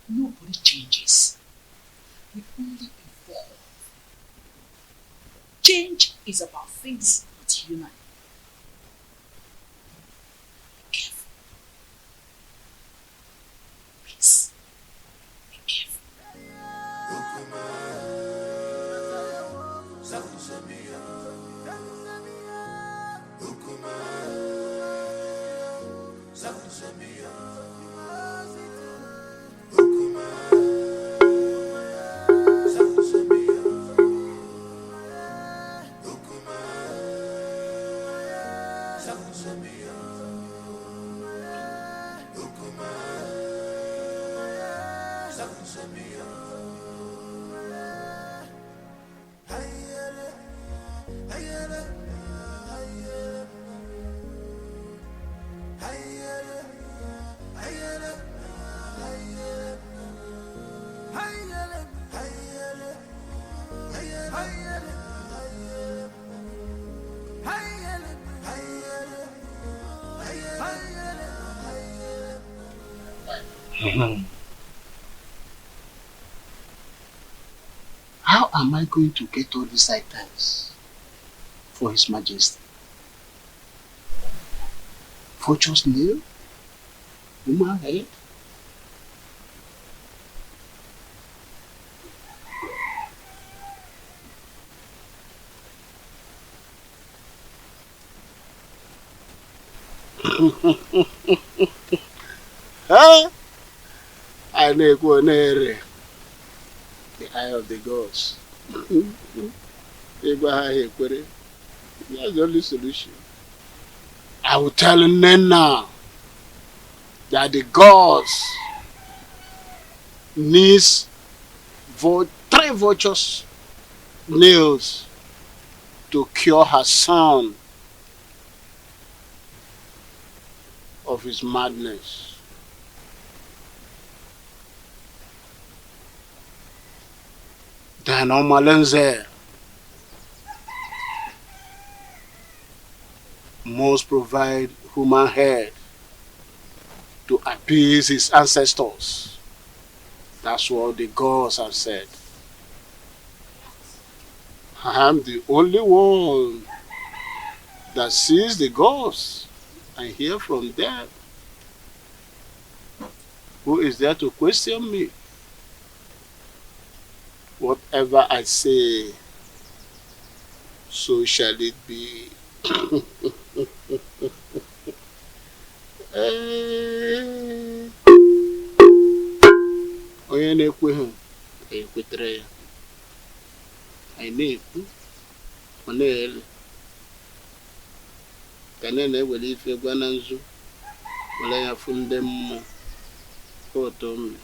[SPEAKER 15] nobody changes. We only evolve. Change is about things not human. Be careful. Please, be careful.
[SPEAKER 11] How am I going to get all these items for His Majesty? Vulture's nail? Human head? Huh? I know the eye of the gods. That's the only solution. I will tell Nena that the gods needs 3 vultures nails to cure her son of his madness. Then Omalenze must provide human head to appease his ancestors. That's what the gods have said. I am the only one that sees the gods and hear from them.
[SPEAKER 12] Who is there to question me? Whatever I say, so shall it be. Onye na-ekweghị ekwetere ya. Anyị na-ekwu, ọ na-ele. Ka na-ewere ife gwa na nzu, were ya fụ ndị mmụọ. Oto mme.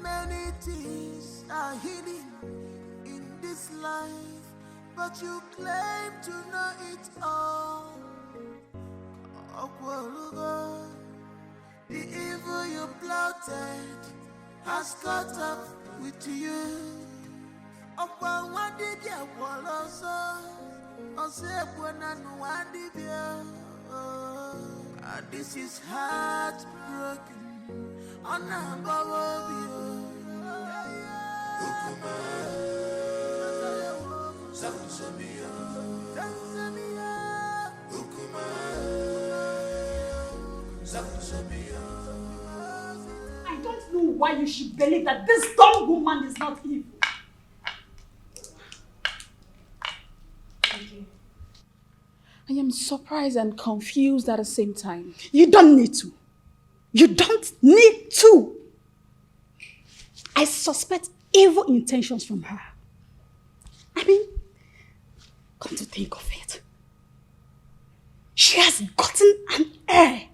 [SPEAKER 17] Many things are hidden in this life, but you claim to know it all. OKOLI, the evil you plotted has caught up with you. This is heartbroken.
[SPEAKER 15] I don't know why you should believe that this dumb woman is not evil. I am surprised and confused at the same time. You don't need to. You don't need to. I suspect evil intentions from her. I mean, come to think of it, she has gotten an heir.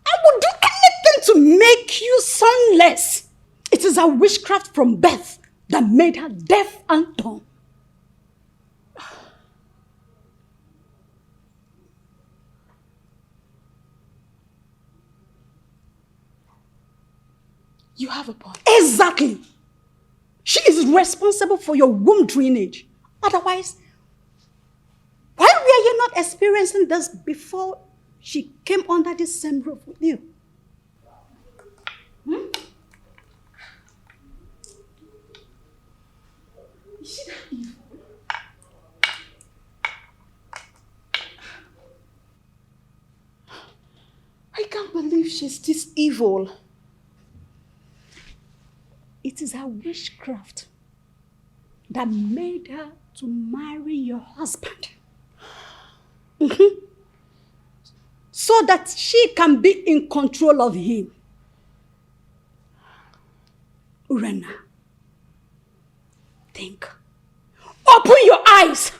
[SPEAKER 15] I would do anything to make you sonless. It is a witchcraft from birth that made her deaf and dumb. You have a point. Exactly. She is responsible for your womb drainage. Otherwise, why were you not experiencing this before she came under this same roof with you? Is she that evil? I can't believe she's this evil. It is her witchcraft that made her to marry your husband. So that she can be in control of him. Urena, think. Open your eyes.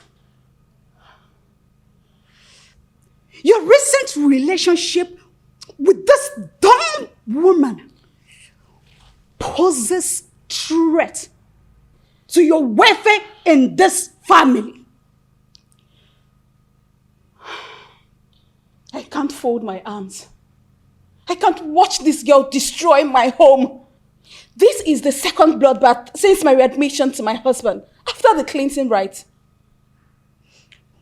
[SPEAKER 15] Your recent relationship with this dumb woman poses threat to your welfare in this family. I can't fold my arms. I can't watch this girl destroy my home. This is the second bloodbath since my readmission to my husband after the cleansing rite.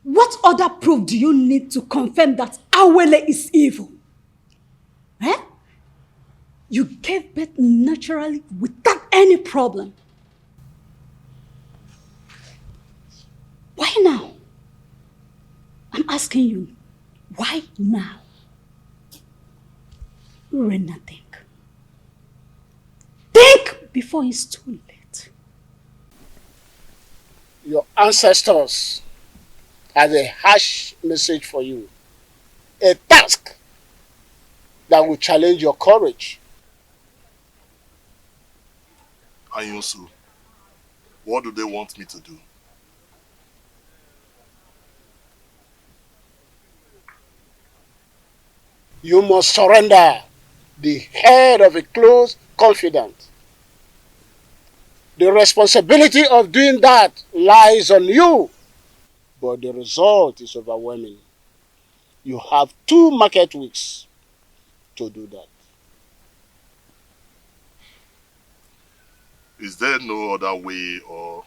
[SPEAKER 15] What other proof do you need to confirm that Awele is evil? Eh? You gave birth naturally without any problem. Why now? I'm asking you, why now? Urena, think. Think before it's too late.
[SPEAKER 11] Your ancestors had a harsh message for you. A task that will challenge your courage.
[SPEAKER 8] Anyusu, what do they want me to do?
[SPEAKER 11] You must surrender the head of a close confidant. The responsibility of doing that lies on you, but the result is overwhelming. You have 2 market weeks to do that.
[SPEAKER 8] Is there no other way or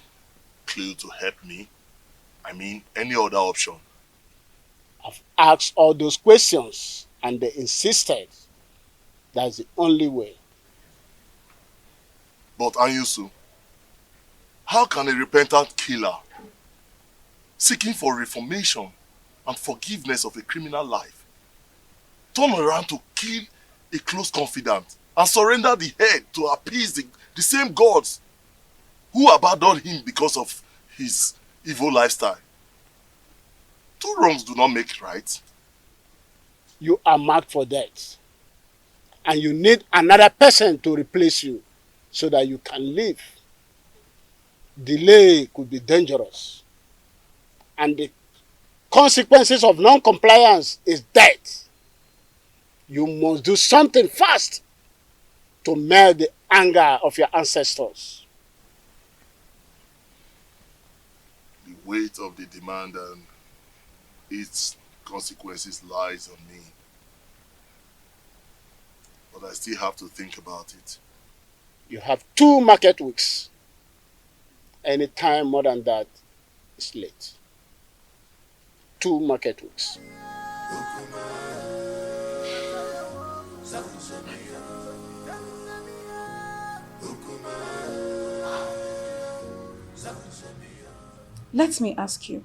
[SPEAKER 8] clue to help me? I mean, any other option?
[SPEAKER 11] I've asked all those questions and they insisted that's the only way.
[SPEAKER 8] But Anyusu, how can a repentant killer seeking for reformation and forgiveness of a criminal life turn around to kill a close confidant and surrender the head to appease the same gods who abandoned him because of his evil lifestyle? 2 wrongs do not make right.
[SPEAKER 11] You are marked for death, and you need another person to replace you so that you can live. Delay could be dangerous, and the consequences of non-compliance is death. You must do something fast to melt the anger of your ancestors.
[SPEAKER 8] The weight of the demand and its consequences lies on me. But I still have to think about it.
[SPEAKER 11] You have 2 market weeks. Any time more than that is late. 2 market weeks.
[SPEAKER 19] Let me ask you.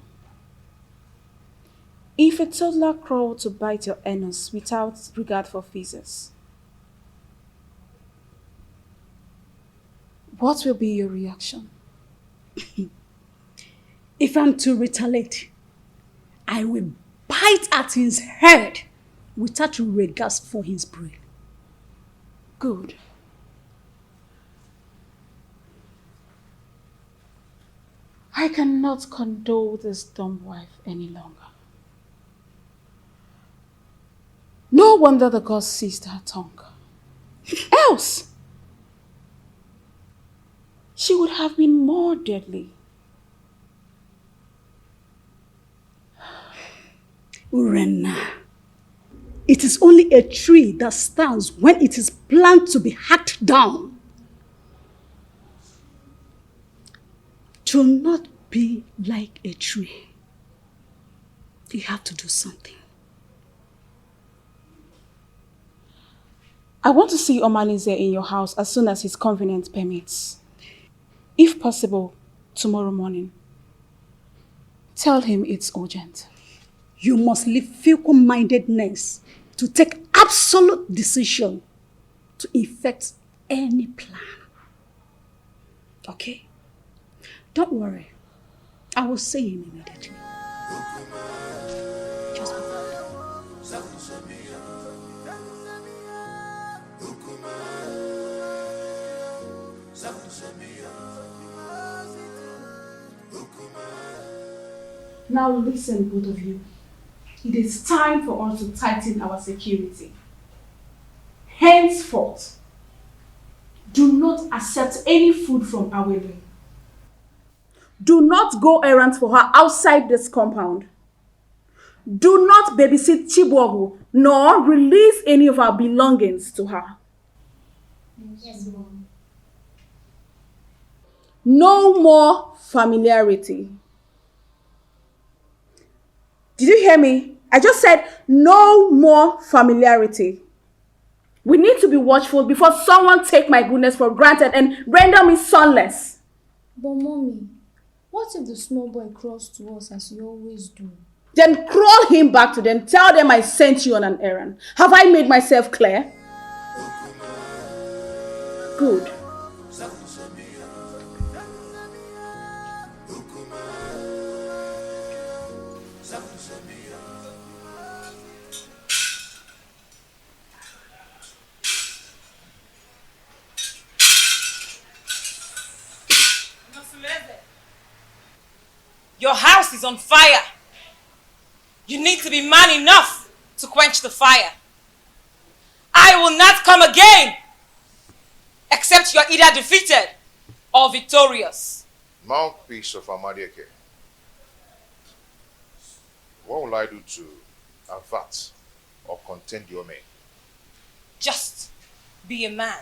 [SPEAKER 19] If a toddler crawled to bite your anus without regard for physics, what will be your reaction?
[SPEAKER 15] If I'm to retaliate, I will bite at his head without regard for his brain.
[SPEAKER 19] Good. I cannot condole this dumb wife any longer. No wonder the gods seized her tongue. Else, she would have been more deadly.
[SPEAKER 15] Urena, it is only a tree that stands when it is planned to be hacked down. To not be like a tree, you have to do something.
[SPEAKER 19] I want to see Omalize in your house as soon as his convenience permits. If possible, tomorrow morning. Tell him it's urgent.
[SPEAKER 15] You must leave fickle-mindedness to take absolute decision to effect any plan. Okay? Don't worry. I will see him immediately. Just
[SPEAKER 19] Now listen, both of you. It is time for us to tighten our security. Henceforth, do not accept any food from Awele. Do not go errands for her outside this compound. Do not babysit Chibuogu, nor release any of our belongings to her.
[SPEAKER 18] Yes, Mom.
[SPEAKER 19] No more familiarity. Did you hear me? I just said no more familiarity. We need to be watchful before someone take my goodness for granted and render me sonless.
[SPEAKER 18] But Mommy, What if the small boy crawls to us as you always do?
[SPEAKER 15] Then crawl him back to them. Tell them I sent you on an errand. Have I made myself clear? Good.
[SPEAKER 14] Your house is on fire. You need to be man enough to quench the fire. I will not come again, except you're either defeated or victorious.
[SPEAKER 9] Mouthpiece of Amadieke. What will I do to avert or contend your men?
[SPEAKER 14] Just be a man.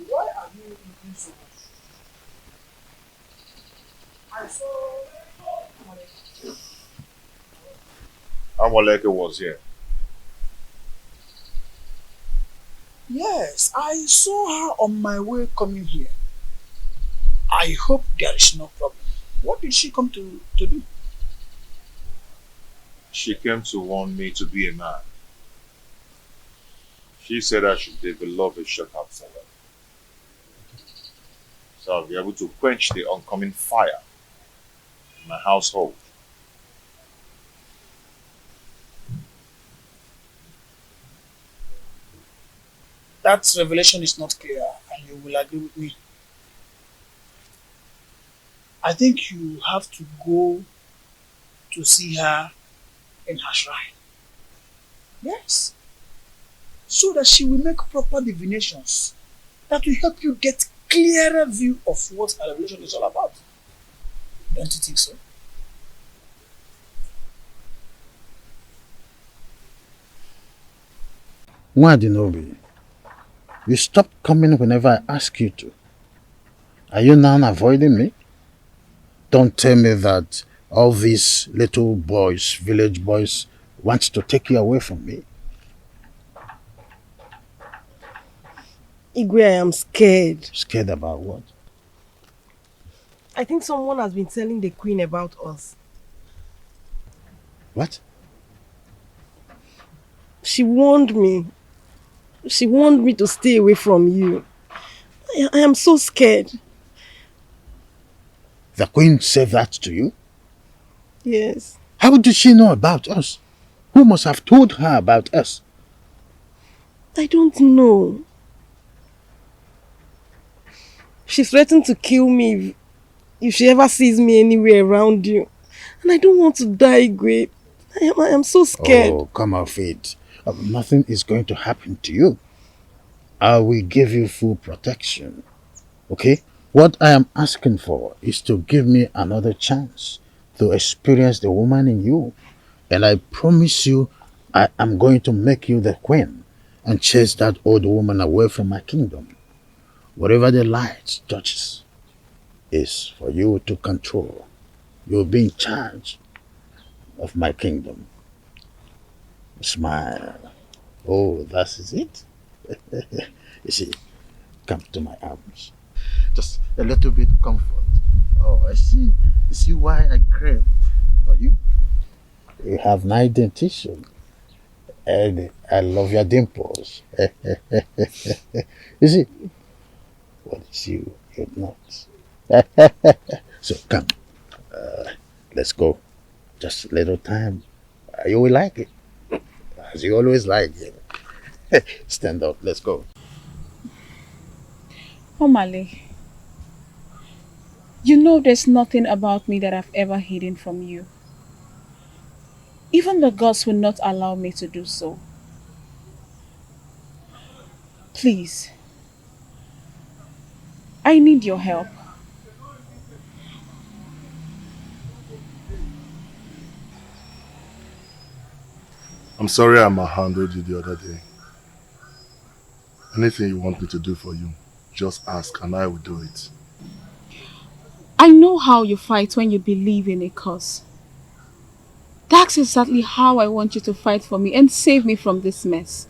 [SPEAKER 3] Why are you looking so much? I saw
[SPEAKER 9] Amoleke was here.
[SPEAKER 3] Yes, I saw her on my way coming here. I hope there is no problem. What did she come to do?
[SPEAKER 9] She came to warn me to be a man. She said I should develop a shortcut for her, so I'll be able to quench the oncoming fire in my household.
[SPEAKER 3] That revelation is not clear, and you will agree with me. I think you have to go to see her in her shrine. Yes. So that she will make proper divinations that will help you get clearer view of what her revelation is all about. Don't you think so?
[SPEAKER 6] Nwadinobi, you stopped coming whenever I ask you to. Are you now avoiding me? Don't tell me that all these little boys, village boys, want to take you away from me.
[SPEAKER 10] Igwe, I am scared.
[SPEAKER 6] Scared about what?
[SPEAKER 10] I think someone has been telling the queen about us.
[SPEAKER 6] What?
[SPEAKER 10] She warned me. She warned me to stay away from you. I am so scared.
[SPEAKER 6] The queen said that to you?
[SPEAKER 10] Yes.
[SPEAKER 6] How did she know about us? Who must have told her about us?
[SPEAKER 10] I don't know. She threatened to kill me if she ever sees me anywhere around you. And I don't want to die, Igwe. I am so scared.
[SPEAKER 6] Oh, come off it. Nothing is going to happen to you. I will give you full protection. Okay? What I am asking for is to give me another chance to experience the woman in you. And I promise you, I am going to make you the queen and chase that old woman away from my kingdom. Whatever the light touches is for you to control. You'll be in charge. of my kingdom. Smile. Oh, that is it. You see, come to my arms. Just a little bit comfort. Oh, I see. You see why I crave for you? You have nice dentition. And I love your dimples. You see, what is you? You're not. So come. Let's go. Just a little time. You will like it. As you always like it. Stand up. Let's go.
[SPEAKER 15] Omale, you know there's nothing about me that I've ever hidden from you. Even the gods will not allow me to do so. Please, I need your help.
[SPEAKER 20] I'm sorry I mishandled you the other day. Anything you want me to do for you, just ask and I will do it.
[SPEAKER 15] I know how you fight when you believe in a cause. That's exactly how I want you to fight for me and save me from this mess.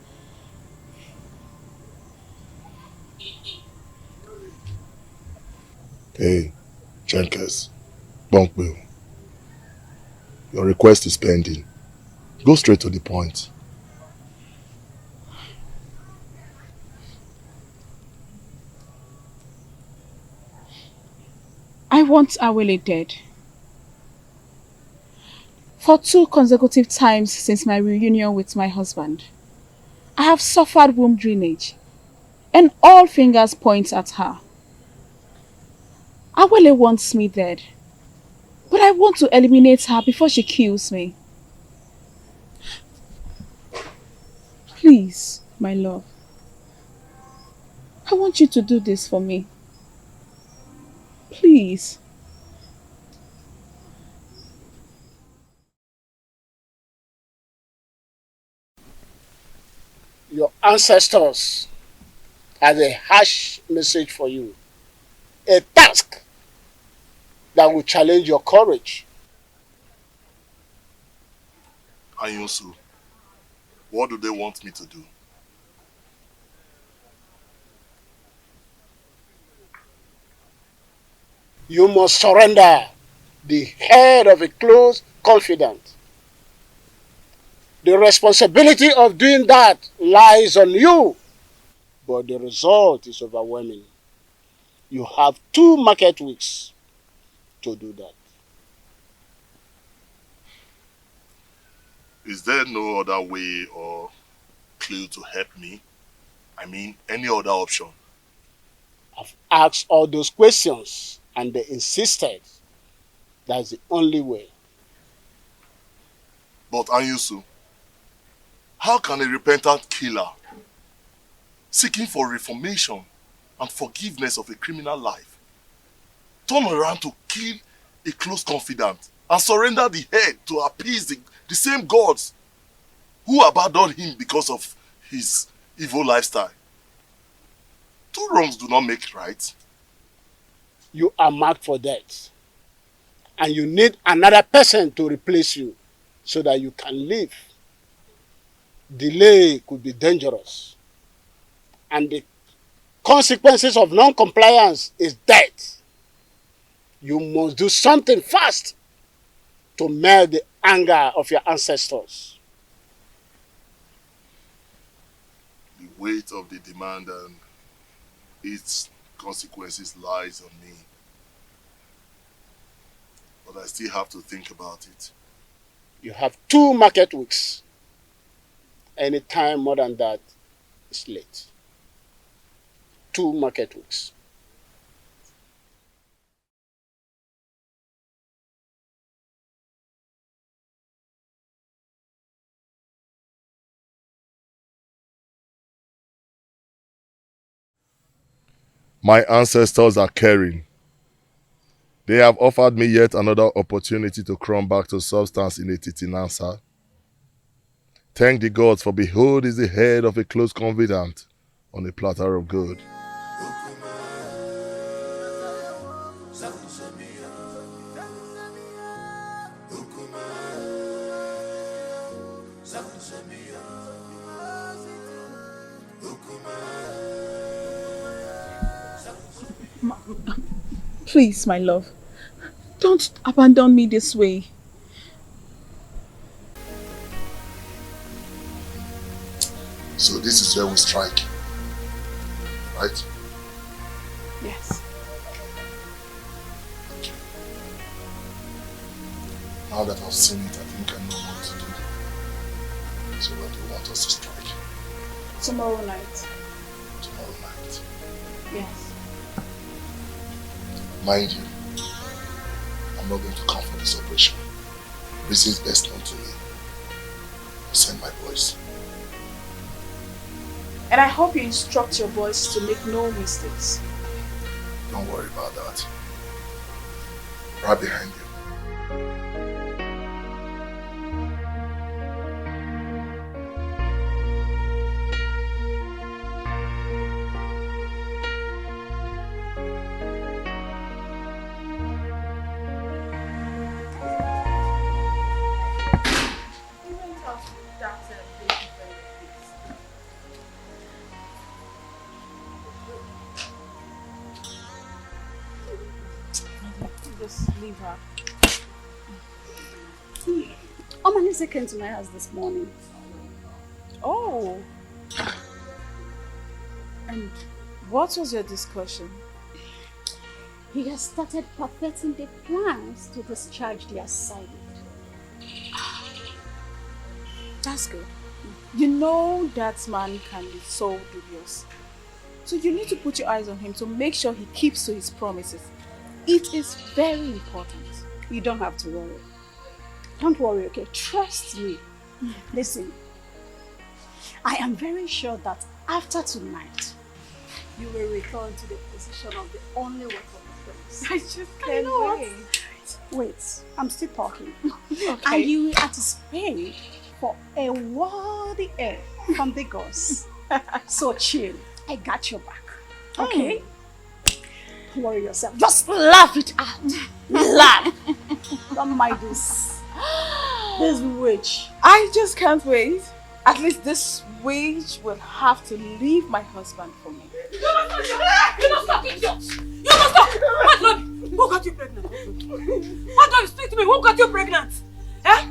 [SPEAKER 20] Hey, Jenkins, Bunkbill, your request is pending. Go straight to the point.
[SPEAKER 15] I want Awele dead. For 2 consecutive times since my reunion with my husband, I have suffered womb drainage, and all fingers point at her. Awele wants me dead, but I want to eliminate her before she kills me. Please, my love, I want you to do this for me. Please.
[SPEAKER 11] Your ancestors had a harsh message for you. A task that will challenge your courage.
[SPEAKER 20] Anyusu, what do they want me to do?
[SPEAKER 11] You must surrender the head of a close confidant. The responsibility of doing that lies on you, but the result is overwhelming. You have 2 market weeks to do that.
[SPEAKER 20] Is there no other way or clue to help me? I mean, any other option?
[SPEAKER 11] I've asked all those questions and they insisted that's the only way.
[SPEAKER 20] But Anyusu, how can a repentant killer seeking for reformation and forgiveness of a criminal life turn around to kill a close confidant and surrender the head to appease the same gods who abandoned him because of his evil lifestyle? 2 wrongs do not make right.
[SPEAKER 11] You are marked for death, and you need another person to replace you so that you can live. Delay could be dangerous, and the consequences of non-compliance is death. You must do something fast to melt the anger of your ancestors.
[SPEAKER 20] The weight of the demand and its consequences lies on me. But I still have to think about it.
[SPEAKER 11] You have 2 market weeks. Any time more than that is late. 2 market weeks.
[SPEAKER 20] My ancestors are caring. They have offered me yet another opportunity to come back to substance in a titinansa. Thank the gods, for behold is the head of a close confidant on a platter of gold.
[SPEAKER 15] Please, my love. Don't abandon me this way.
[SPEAKER 8] So this is where we strike, right?
[SPEAKER 15] Yes.
[SPEAKER 8] Okay. Now that I've seen it, I think I know what to do. So when do you want us to strike?
[SPEAKER 15] Tomorrow night.
[SPEAKER 8] Tomorrow night.
[SPEAKER 15] Yes.
[SPEAKER 8] Mind you, I'm not going to come for this operation. Reasons best known to me. I'll send my boys.
[SPEAKER 15] And I hope you instruct your boys to make no mistakes.
[SPEAKER 8] Don't worry about that. Right behind you.
[SPEAKER 15] Just leave her.
[SPEAKER 21] Omalise came to my house this morning.
[SPEAKER 15] Oh. And what was your discussion?
[SPEAKER 21] He has started perfecting the plans to discharge the assignment.
[SPEAKER 15] That's good. You know that man can be so dubious. So you need to put your eyes on him to make sure he keeps to his promises. It is very important.
[SPEAKER 21] You don't have to worry. Don't worry, okay? Trust me. Listen, I am very sure that after tonight, you will return to the position of the only work of the place.
[SPEAKER 15] I just can't wait.
[SPEAKER 21] Wait, I'm still talking.
[SPEAKER 15] Okay.
[SPEAKER 21] And you will anticipate for a worthy heir from the gods. So chill. I got your back. Okay? Don't worry yourself. Just laugh it out. Laugh. Don't mind this. This witch.
[SPEAKER 15] I just can't wait. At least this witch will have to leave my husband for me.
[SPEAKER 16] You don't stop, idiot! You don't stop! What, Lord? Who got you pregnant? What, Lord? Speak to me. Who got you pregnant? Eh?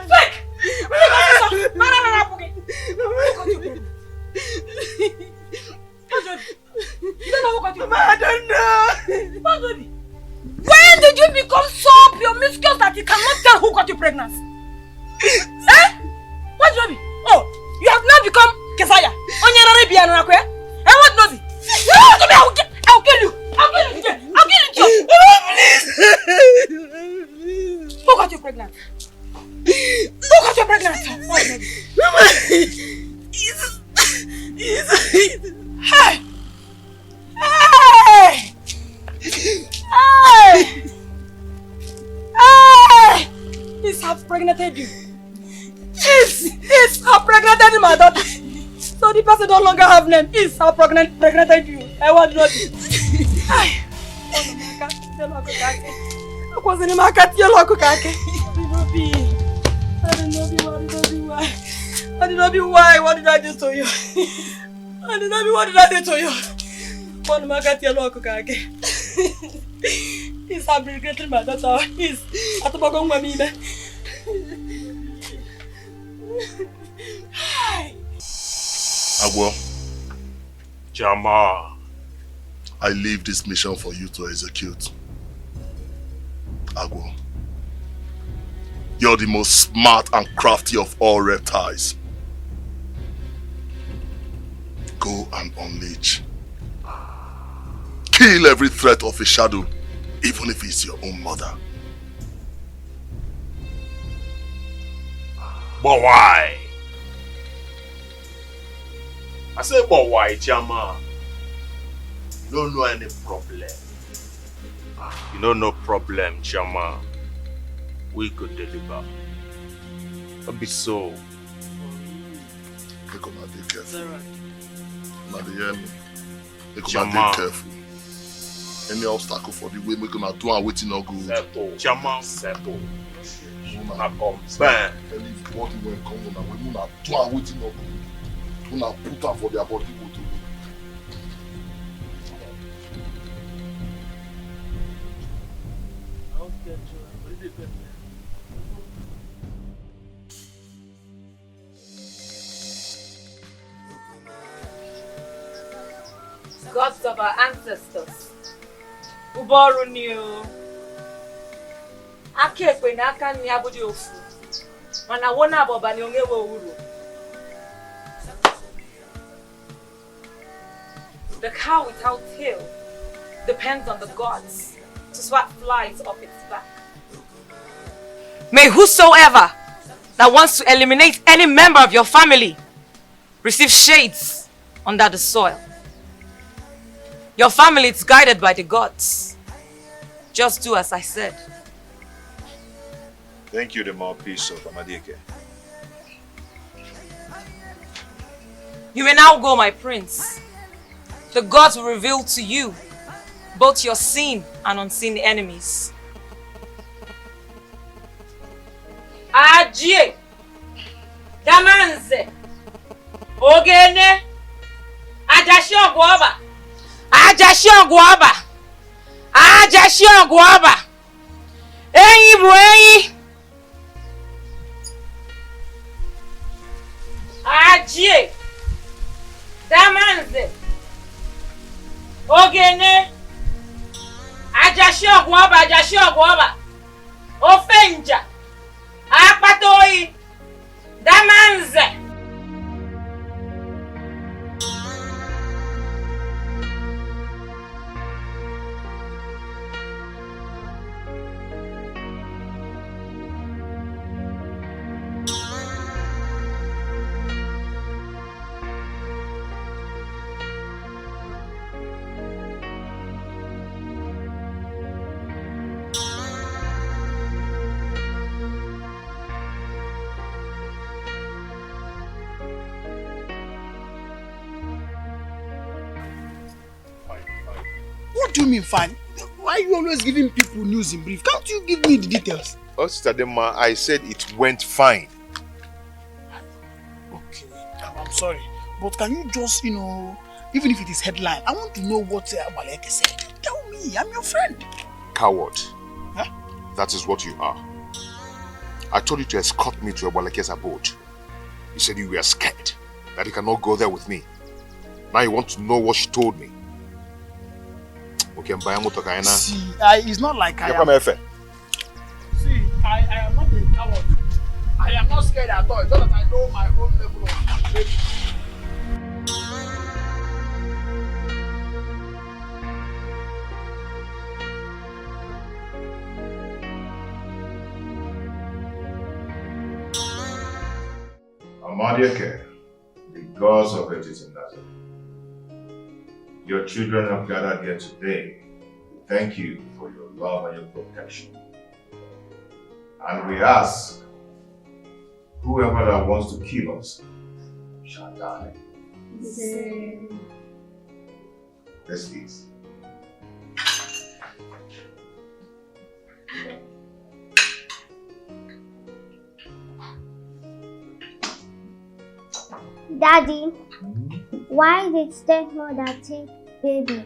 [SPEAKER 16] Fake! I don't know. When did you become so promiscuous that you cannot tell who got you pregnant? Eh? What, Joby? Oh, you have now become Kesaya. And what, Nozi? I'll kill you. I'll kill you. I'll kill you. Please. Who got you pregnant? Who got you pregnant? Hey! Hey! Hey! Hey! He's half pregnanted you. He's half pregnanted my daughter. So the person no longer have name. He's half pregnanted you. I want to know. Hey! I was in my cat. I did not be why. What did I do to you? I did not be what did I do to you? One my cat yellow cookage. He's fabricating my daughter. He's at the bottom of me.
[SPEAKER 8] Agwo,
[SPEAKER 2] Jama,
[SPEAKER 8] I leave this mission for you to execute. Agwo, you're the most smart and crafty of all reptiles. Go and unleash. Kill every threat of a shadow, even if it's your own mother.
[SPEAKER 2] But why? I said, but why, Jama? You don't know any problem. You know no problem, Jama. We could deliver. Don't be so.
[SPEAKER 8] Make una dey careful. Una dey hear me? Make una
[SPEAKER 2] Jama.
[SPEAKER 8] dey careful. Any obstacle for the way, make una do and waiting no good.
[SPEAKER 2] Settle. Jama, settle.
[SPEAKER 8] Una
[SPEAKER 2] come. Bang.
[SPEAKER 8] Anybody when come una, when una do and waiting no good. Una put am for their body.
[SPEAKER 14] Gods of our ancestors. Uboru new. Akekwe na aka nni abudi ofu. Mana wona aboba ni ongewe uru. The cow without tail depends on the gods to swat flies off its back. May whosoever that wants to eliminate any member of your family receive shades under the soil. Your family is guided by the gods. Just do as I said.
[SPEAKER 9] Thank you, the mouthpiece of DIKEH.
[SPEAKER 14] You may now go, my prince. The gods will reveal to you both your seen and unseen enemies. Ajie, Damanze, Ogene, Ajashio Guaba, Ajashio Guaba, Ajashio Guaba, Eyi Bueyi, Ajie, Damanze, Ogene, Ajashio Guaba, Ofenja, Akpatoi, Damanze.
[SPEAKER 3] What do you mean fine? Why are you always giving people news in brief? Can't you give me the details?
[SPEAKER 9] Oh, Sister Dema, I said it went fine.
[SPEAKER 3] Okay, I'm sorry. But can you just, even if it is headline, I want to know what Abaleke said. Tell me, I'm your friend.
[SPEAKER 9] Coward.
[SPEAKER 3] Huh?
[SPEAKER 9] That is what you are. I told you to escort me to Abaleke's abode. You said you were scared, that you cannot go there with me. Now you want to know what she told me. Okay,
[SPEAKER 3] see, it's not like I am... See, I am not a coward. I am not scared at all. It's just that I know my own level of bravery.
[SPEAKER 4] DIKEH, the gods of Egypt in Nazareth. Your children have gathered here today. Thank you for your love and your protection. And we ask, whoever that wants to kill us shall die. Let's eat.
[SPEAKER 7] Daddy, why did stepmother take baby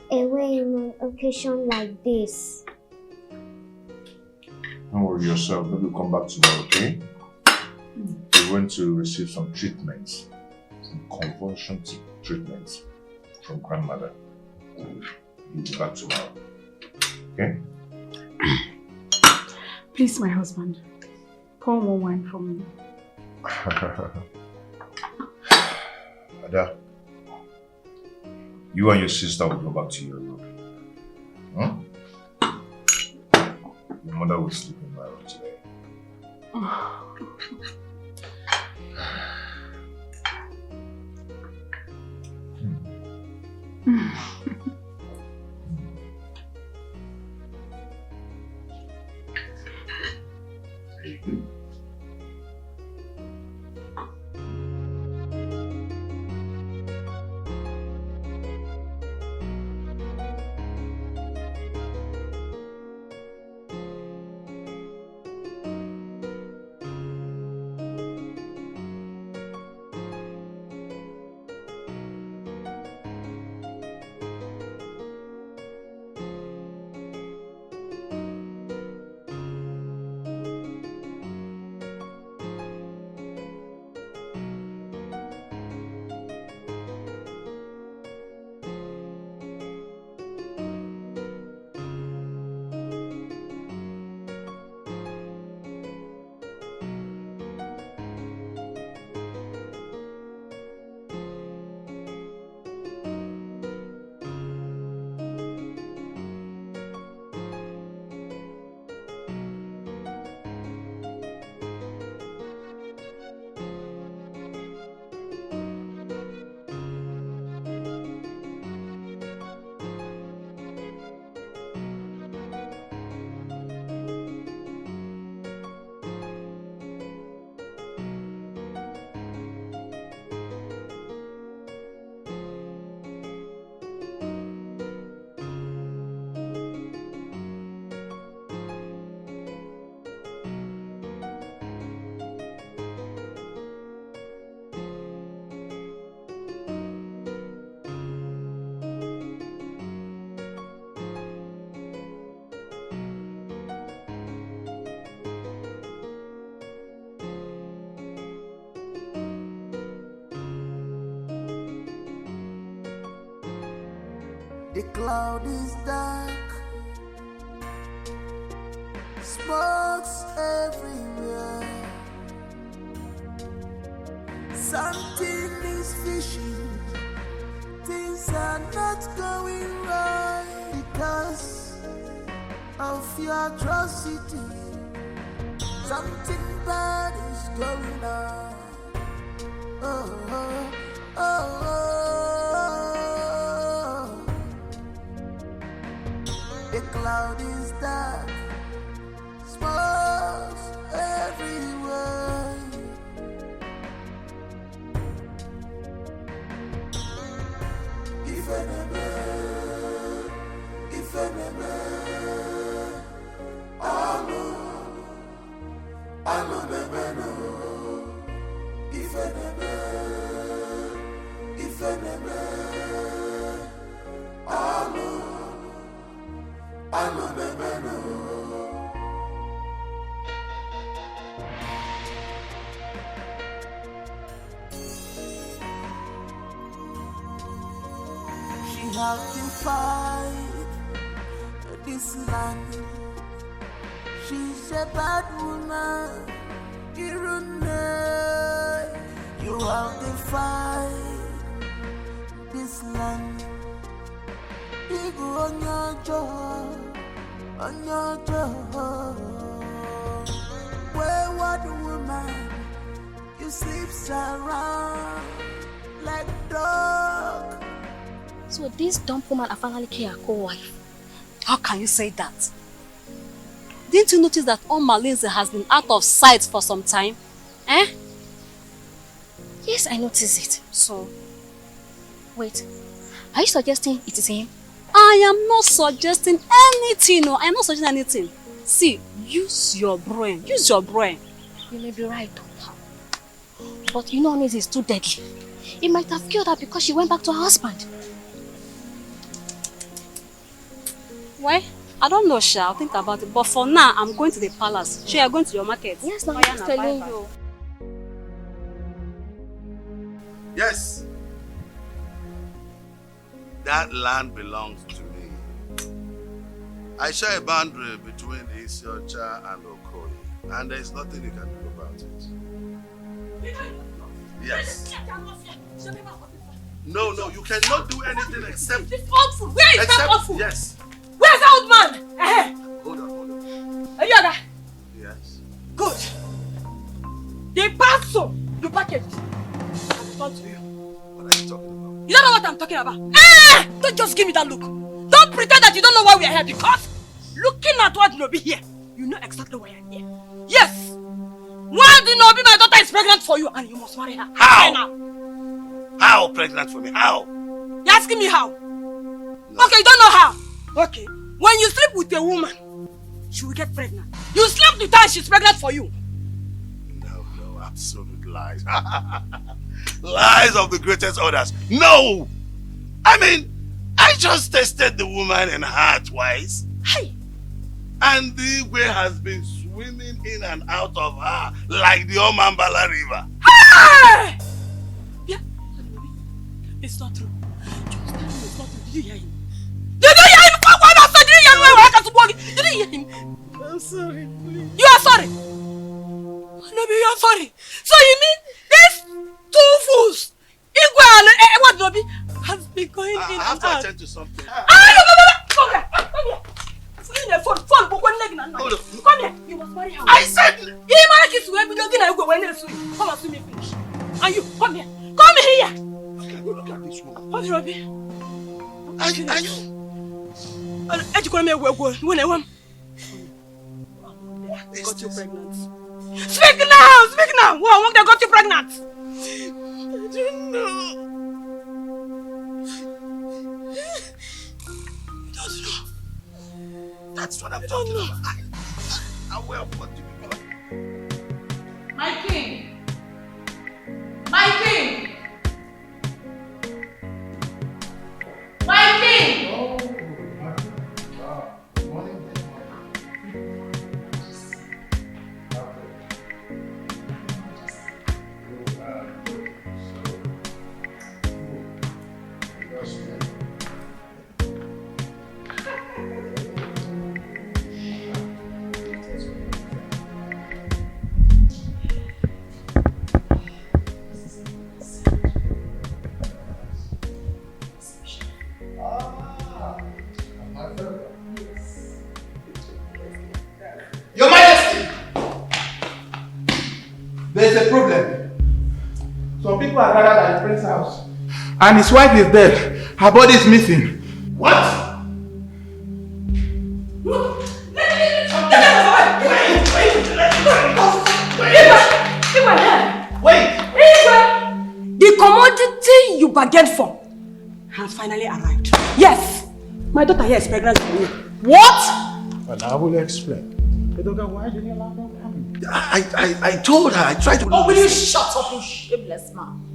[SPEAKER 7] away on an occasion like this?
[SPEAKER 4] Don't worry yourself, maybe we'll come back tomorrow, okay? We're going to receive some treatments, some convulsion treatments from grandmother. We'll be back tomorrow, okay?
[SPEAKER 19] Please, my husband, pour more wine for me.
[SPEAKER 4] Ada, you and your sister will go back to your room. Huh? Your mother will sleep in my room today.
[SPEAKER 17] cloud is dark, smokes everywhere. Something is fishy, things are not going right because of your atrocity. Something bad is going on. Oh, oh, oh, oh. The cloud is dark, smokes everywhere. If enemy, I know the man. If enemy, I know the man. She has defied this land. She's a bad woman. You have defied this land. Wayward woman, you sleeps around like dog.
[SPEAKER 1] So this dumb woman finally became a co-wife.
[SPEAKER 21] How can you say that? Didn't you notice that Malinze has been out of sight for some time? Eh?
[SPEAKER 1] Yes, I noticed it.
[SPEAKER 21] So?
[SPEAKER 1] Wait, are you suggesting it is him?
[SPEAKER 21] I am not suggesting anything. No, I am not suggesting anything. See, use your brain. Use your brain.
[SPEAKER 1] You may be right. But you know Onize is too deadly. He might have killed her because she went back to her husband.
[SPEAKER 21] Why? I don't know, Sha. I'll think about it. But for now, I'm going to the palace. Sha, you're going to your market.
[SPEAKER 1] Yes, no, I'm just telling you.22
[SPEAKER 22] That land belongs to me. I share a boundary between EZURONYE and OKOLI, and there is nothing you can do about it. Yes. No, you cannot do anything except...
[SPEAKER 16] This old fool! Where is that old fool?
[SPEAKER 22] Yes.
[SPEAKER 16] Where's that old man?
[SPEAKER 22] Hold on.
[SPEAKER 16] Are you there?
[SPEAKER 22] Yes.
[SPEAKER 16] Good. The parcel you packaged. I'll talk to you.
[SPEAKER 22] What are you talking about?
[SPEAKER 16] You don't know what I'm talking about. Don't just give me that look. Don't pretend that you don't know why we are here, because looking at what Nobi here, you know exactly why I'm here. Yes. Why do Nobi, my daughter, is pregnant for you and you must marry her?
[SPEAKER 22] How? How pregnant for me? How?
[SPEAKER 16] You're asking me how? No. Okay, you don't know how. Okay. When you sleep with a woman, she will get pregnant. You slept with her and she's pregnant for you.
[SPEAKER 22] No, absolute lies. Lies of the greatest orders. No! I mean, I just tested the woman and her twice.
[SPEAKER 16] Hey!
[SPEAKER 22] And the way has been swimming in and out of her like the Omambala River.
[SPEAKER 16] Hey! Yeah. It's not true. Just tell me it's not true. Did you hear him? Did you hear him? Did you hear him?
[SPEAKER 22] I'm sorry, please.
[SPEAKER 16] You are sorry? Nobi, you are sorry. So you mean these two fools, Igwe and what Nobi, has been going in and out?
[SPEAKER 22] I have to attend to something.
[SPEAKER 16] Come here. Come here. Phone. Come here. You must marry her.
[SPEAKER 22] I said...
[SPEAKER 16] Come and see me finish. And you, come here. Come here.
[SPEAKER 22] Look at this woman.
[SPEAKER 16] What's Robbie?
[SPEAKER 22] Are you?
[SPEAKER 16] Got you pregnant. Speak now! What they got you pregnant?
[SPEAKER 22] I don't know.
[SPEAKER 16] You don't know.
[SPEAKER 22] That's what I'm talking about. I'm aware of what you do.
[SPEAKER 16] My king! My king! My king!
[SPEAKER 11] There's a problem. Some people are gathered at the prince's house. And his wife is dead. Her body is missing. What?
[SPEAKER 16] Wait! The commodity you bargained for has finally arrived. Yes! My daughter here is pregnant with me. What?
[SPEAKER 20] Well, I will explain. Why did you allow them coming?
[SPEAKER 11] I told her, I tried to...
[SPEAKER 16] Oh, will you shut up, you shameless man?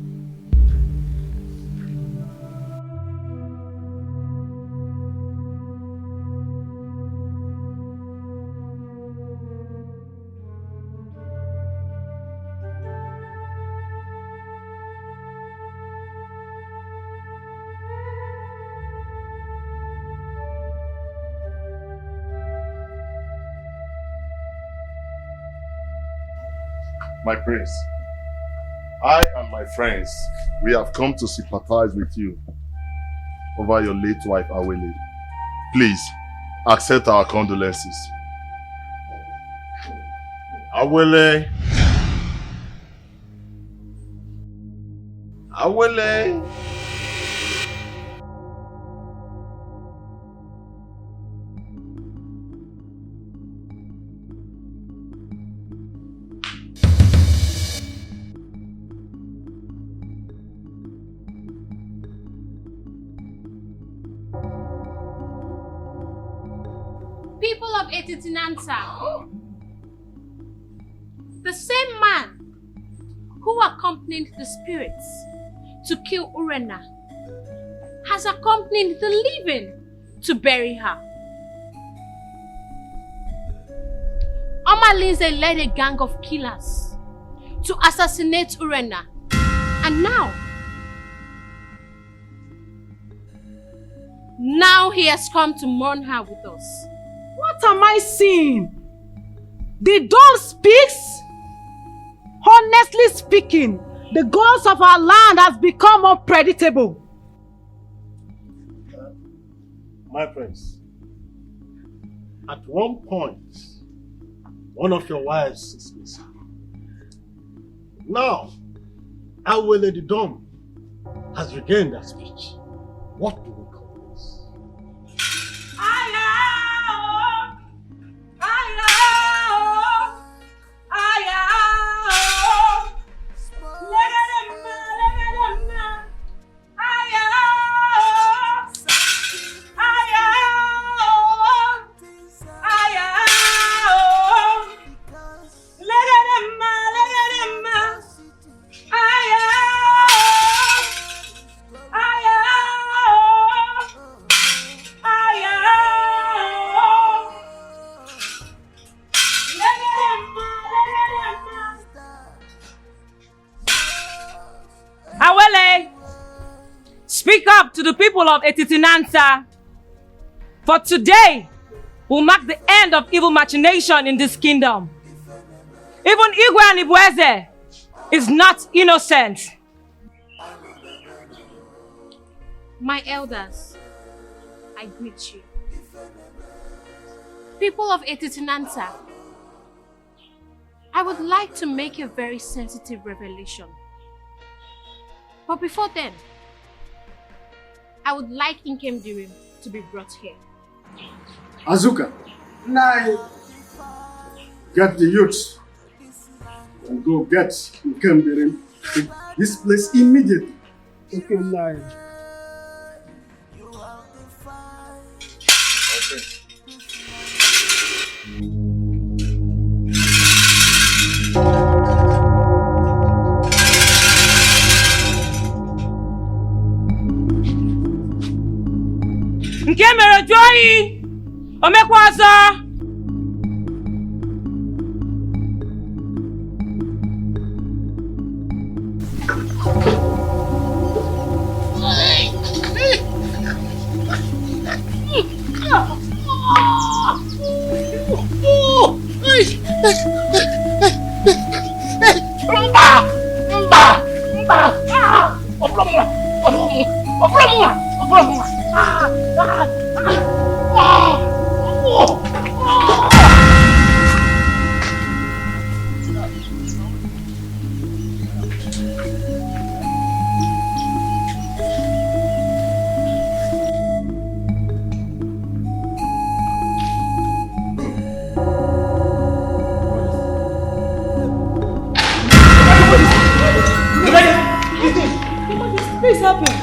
[SPEAKER 8] My prince, I and my friends, we have come to sympathize with you over your late wife, Awele. Please, accept our condolences. Awele. Awele.
[SPEAKER 1] People of Etitinanta, the same man who accompanied the spirits to kill Urena has accompanied the living to bury her. Omalinze led a gang of killers to assassinate Urena, and now he has come to mourn her with us.
[SPEAKER 16] What am I seeing? The dog speaks? Honestly speaking, the gods of our land has become unpredictable.
[SPEAKER 20] My prince, at one point, one of your wives is missing. Now, Awele the Dumb has regained her speech. What do we call this?
[SPEAKER 14] Speak up to the people of Etitinanta. For today will mark the end of evil machination in this kingdom. Even Igwe and Ibueze is not innocent.
[SPEAKER 1] My elders, I greet you. People of Etitinanta, I would like to make a very sensitive revelation. But before then, I would like Nkem Dirim to be brought here.
[SPEAKER 20] Azuka, get the youths and go get Nkem Dirim to this place immediately. Okay, Nai.
[SPEAKER 14] Nke mere Joyi, omekwaza. happened?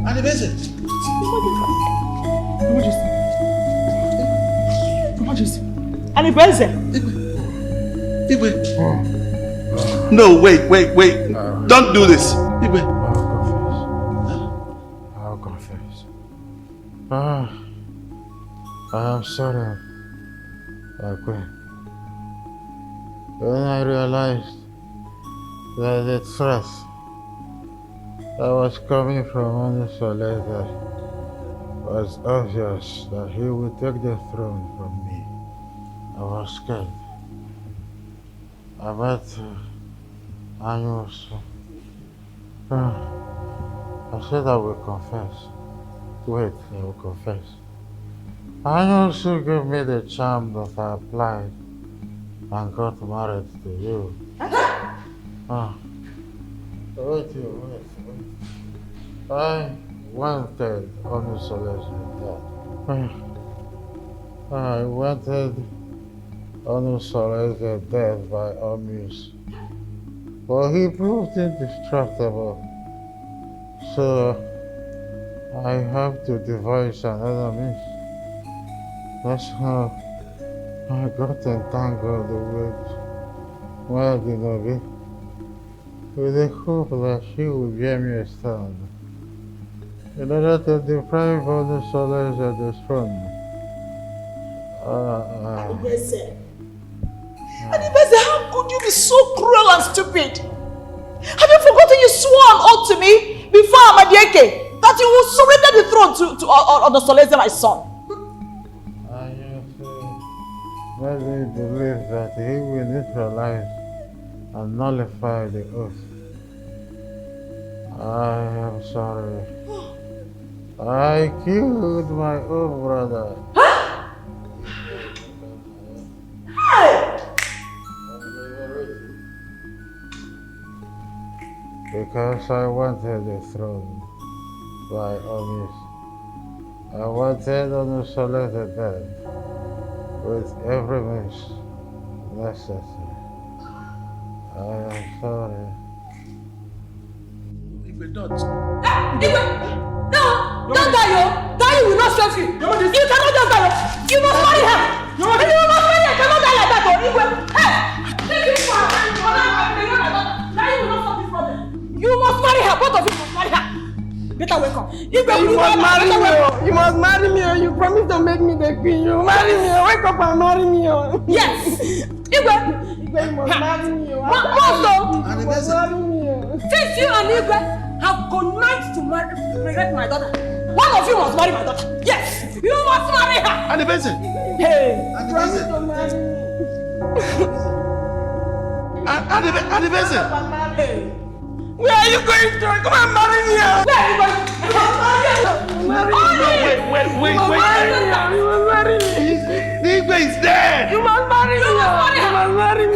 [SPEAKER 11] Emergency. Emergency. Igwe. No, wait. Don't do this. Igwe.
[SPEAKER 6] I'll confess. I am sorry. I quit. When I realized that the threat that was coming from Onisolator was obvious that he would take the throne from me, I was scared. I met Anyos. I said I will confess. Wait, I will confess. Anyos gave me the charm that I applied and got married to you. Wait. I wanted Onisola's death. I wanted Onisola's death by all means. But he proved indestructible. So I have to devise another means. That's how I got entangled with Wadinobi, with the hope that she would bear me a son, in order to deprive Onisola's of the throne.
[SPEAKER 16] Adibese, how could you be so cruel and stupid? Have you forgotten you swore an oath to me before Amadieke that you will surrender the throne to Onisola's my son?
[SPEAKER 6] I made me believe that he will neutralize and nullify the oath. I am sorry. I killed my own brother. Because I wanted the throne by all means. I wanted Onisola's death with every means necessary. I am sorry.
[SPEAKER 11] Igwe, don't.
[SPEAKER 16] Igwe! No! Don't die, yo! Die will not save you! You cannot just die, yo! You must marry her! You must marry her! You cannot die like that, yo! Igwe! Hey! Take this for her! Die will not solve this problem! You must marry her! Both of you must marry her! Better wake up! Igwe,
[SPEAKER 5] you must marry me! You must marry me! You promised to make me the queen! You marry me! Wake up and marry me!
[SPEAKER 16] Yes! Igwe!
[SPEAKER 5] You must marry me!
[SPEAKER 16] You must marry me! Since you and Igwe have connived to marry my daughter, one of you must marry my daughter. Yes, you must marry her.
[SPEAKER 11] Anibese.
[SPEAKER 16] Hey,
[SPEAKER 5] promise to marry me.
[SPEAKER 11] Anibese.
[SPEAKER 5] Hey, where are you going to? Come and marry me.
[SPEAKER 16] Where are you going? You must marry her.
[SPEAKER 11] Wait.
[SPEAKER 5] You must marry me.
[SPEAKER 11] Igwe is dead.
[SPEAKER 5] You must marry me.
[SPEAKER 16] You must marry her.
[SPEAKER 5] You must marry me.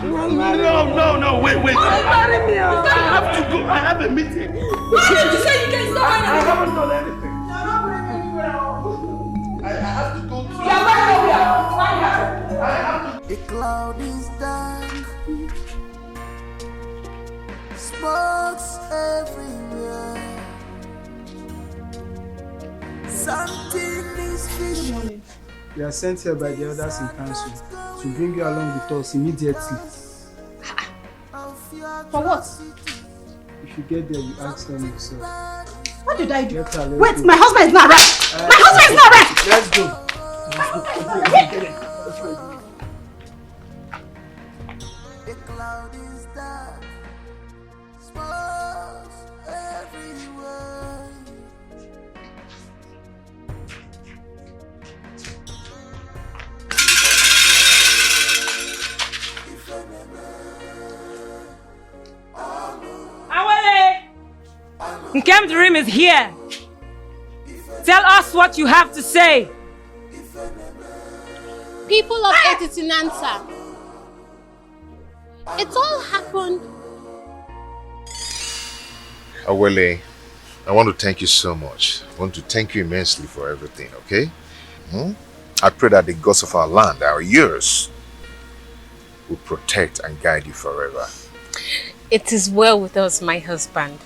[SPEAKER 16] You must marry her.
[SPEAKER 11] No, wait.
[SPEAKER 5] You must marry me.
[SPEAKER 11] I have to go. I have a meeting.
[SPEAKER 16] Why did you say you can stop right now?
[SPEAKER 11] I haven't done anything.
[SPEAKER 5] You're not going anywhere.
[SPEAKER 11] I have to go to...
[SPEAKER 16] You're going nowhere. Marry her.
[SPEAKER 11] I have to...
[SPEAKER 17] The cloud is dark, smokes everywhere. Something is fishy.
[SPEAKER 13] We are sent here by the elders in council to bring you along with us immediately.
[SPEAKER 16] For what?
[SPEAKER 13] If you get there, you ask them yourself.
[SPEAKER 16] What did I do?
[SPEAKER 13] Wait,
[SPEAKER 16] my husband is not right. My husband is not right.
[SPEAKER 13] Let's go.
[SPEAKER 17] The cloud is dark, smokes everywhere.
[SPEAKER 14] Nkem Dream is here. Tell us what you have to say.
[SPEAKER 1] People of Etitinansa, it all happened.
[SPEAKER 9] Awele, I want to thank you so much. I want to thank you immensely for everything, okay? I pray that the gods of our land, our years, will protect and guide you forever.
[SPEAKER 1] It is well with us, my husband.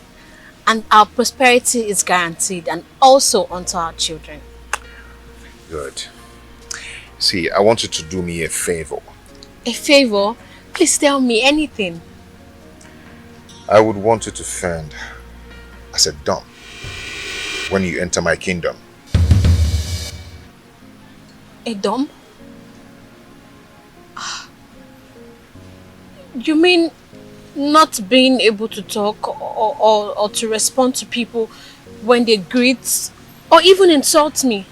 [SPEAKER 1] And our prosperity is guaranteed, and also unto our children.
[SPEAKER 9] Good. See, I want you to do me a favor.
[SPEAKER 1] A favor? Please tell me anything.
[SPEAKER 9] I would want you to fend as a dumb when you enter my kingdom.
[SPEAKER 1] A dumb? You mean not being able to talk or to respond to people when they greet or even insult me?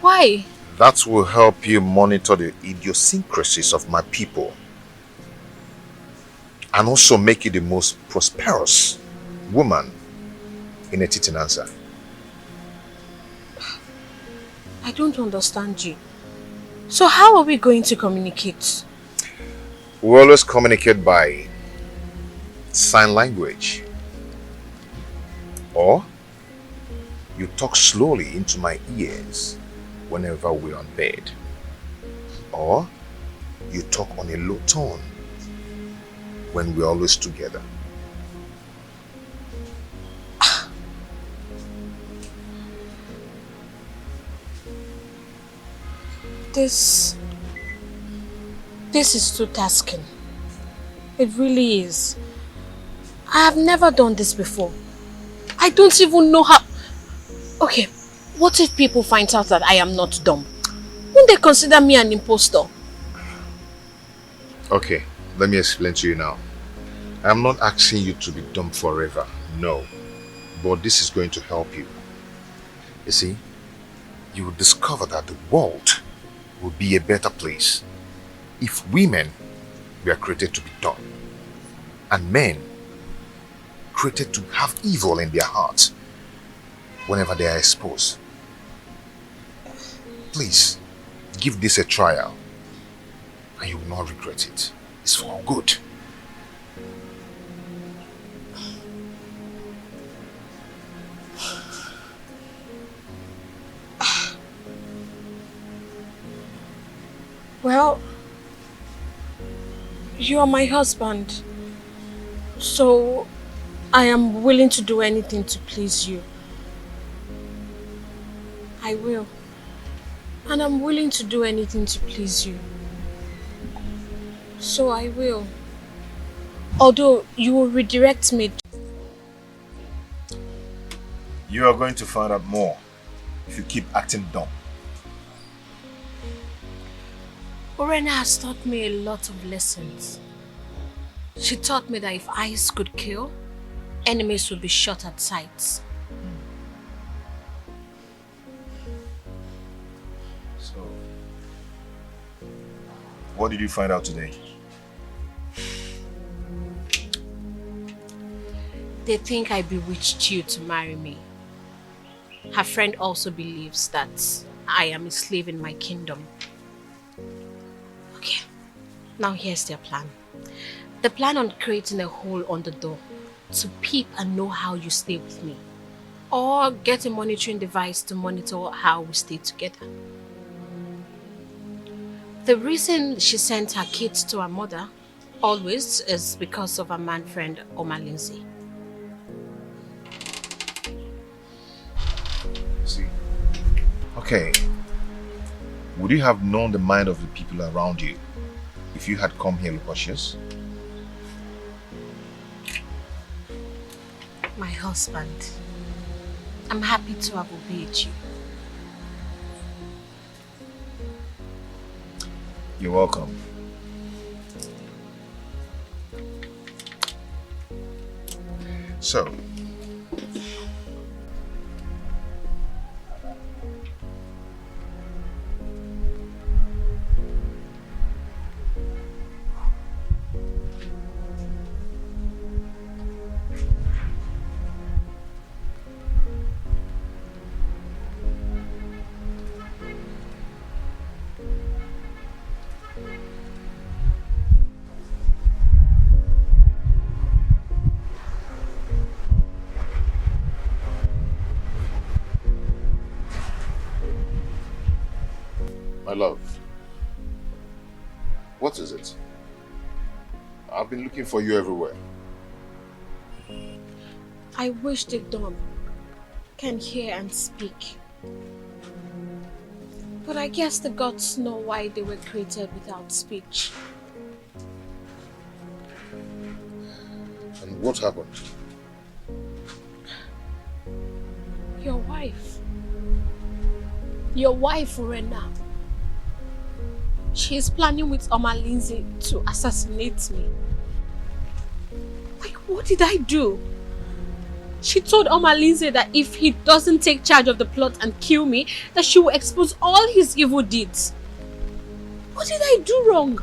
[SPEAKER 1] Why?
[SPEAKER 9] That will help you monitor the idiosyncrasies of my people and also make you the most prosperous woman in a Titinanza.
[SPEAKER 1] I don't understand you. So how are we going to communicate?
[SPEAKER 9] We always communicate by sign language. Or you talk slowly into my ears whenever we're on bed. Or you talk on a low tone when we're always together.
[SPEAKER 1] This is too tasking. It really is. I have never done this before. I don't even know how... Okay, what if people find out that I am not dumb? Won't they consider me an impostor?
[SPEAKER 9] Okay, let me explain to you now. I'm not asking you to be dumb forever, no. But this is going to help you. You see, you will discover that the world will be a better place if women were created to be dumb and men created to have evil in their hearts whenever they are exposed. Please, give this a trial and you will not regret it. It's for good.
[SPEAKER 1] Well, you are my husband, so I am willing to do anything to please you. I will. And I'm willing to do anything to please you. So I will. Although you will redirect me.
[SPEAKER 9] You are going to find out more if you keep acting dumb.
[SPEAKER 1] Urena has taught me a lot of lessons. She taught me that if eyes could kill, enemies would be shot at sight.
[SPEAKER 9] So, what did you find out today?
[SPEAKER 1] They think I bewitched you to marry me. Her friend also believes that I am a slave in my kingdom. Okay, now here's their plan. They plan on creating a hole on the door to peep and know how you stay with me. Or get a monitoring device to monitor how we stay together. The reason she sent her kids to her mother always is because of her man friend Oma Lindsay.
[SPEAKER 9] See. Okay. Would you have known the mind of the people around you if you had come here cautious?
[SPEAKER 1] My husband, I'm happy to have obeyed you.
[SPEAKER 9] You're welcome. So,
[SPEAKER 8] my love, what is it?
[SPEAKER 9] I've been looking for you everywhere.
[SPEAKER 1] I wish the Dom can hear and speak. But I guess the gods know why they were created without speech.
[SPEAKER 9] And what happened?
[SPEAKER 1] Your wife. Your wife, Rena. She is planning with Lindsay to assassinate me. Like, what did I do? She told Lindsay that if he doesn't take charge of the plot and kill me, that she will expose all his evil deeds. What did I do wrong?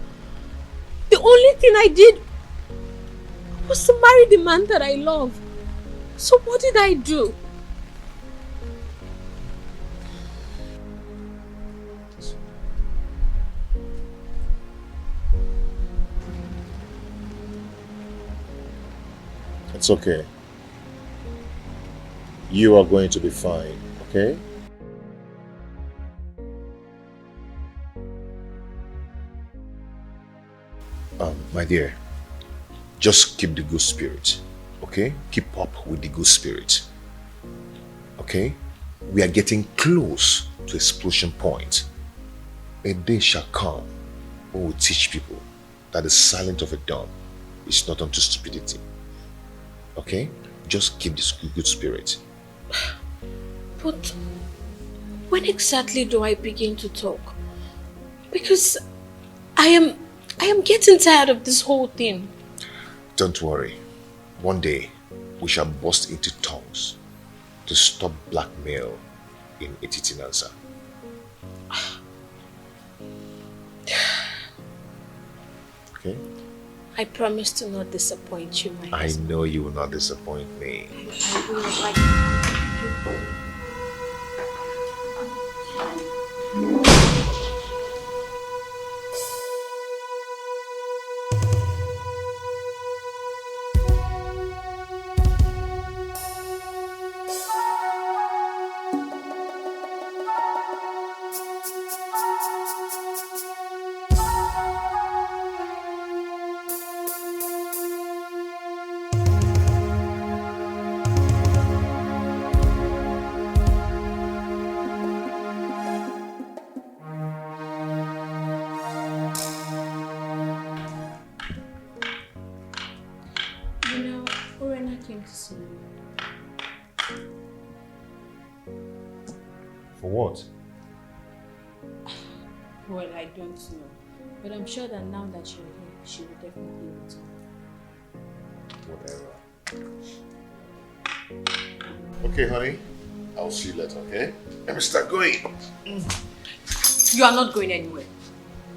[SPEAKER 1] The only thing I did was to marry the man that I love. So what did I do?
[SPEAKER 9] It's okay. You are going to be fine, okay? My dear, just keep the good spirit, okay? Keep up with the good spirit, okay? We are getting close to explosion point. A day shall come when we teach people that the silence of a dog is not unto stupidity, okay? Just keep this good spirit.
[SPEAKER 1] But when exactly do I begin to talk? Because I am getting tired of this whole thing.
[SPEAKER 9] Don't worry. One day, we shall burst into tongues to stop blackmail in Etitinansa. Okay?
[SPEAKER 1] I promise to not disappoint you, my
[SPEAKER 9] I know you will not disappoint me.
[SPEAKER 1] I will like
[SPEAKER 9] For what?
[SPEAKER 1] Well, I don't know. But I'm sure that now that you're here, she will definitely return.
[SPEAKER 9] Whatever. Okay, honey. I'll see you later, okay? Let me start going.
[SPEAKER 1] You are not going anywhere.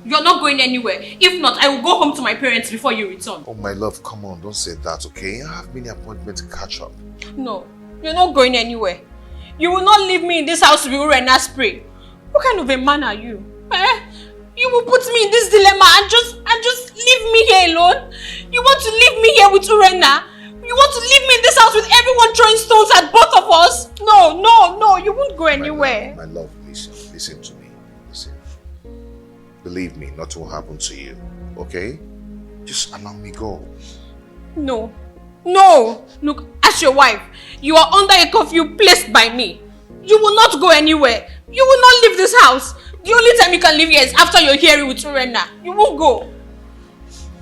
[SPEAKER 1] You're not going anywhere. If not, I will go home to my parents before you return.
[SPEAKER 9] Oh, my love, come on. Don't say that, okay? I have many appointments to catch up.
[SPEAKER 1] No, you're not going anywhere. You will not leave me in this house to be Urena's spray. What kind of a man are you? Eh? You will put me in this dilemma and just leave me here alone? You want to leave me here with Urena? You want to leave me in this house with everyone throwing stones at both of us? No, you won't go anywhere.
[SPEAKER 9] My love, listen to me. Listen. Believe me, nothing will happen to you, okay? Just allow me go.
[SPEAKER 1] No. Look, as your wife, you are under a curfew placed by me. You will not go anywhere. You will not leave this house. The only time you can leave here is after you're here with Urena. You won't go.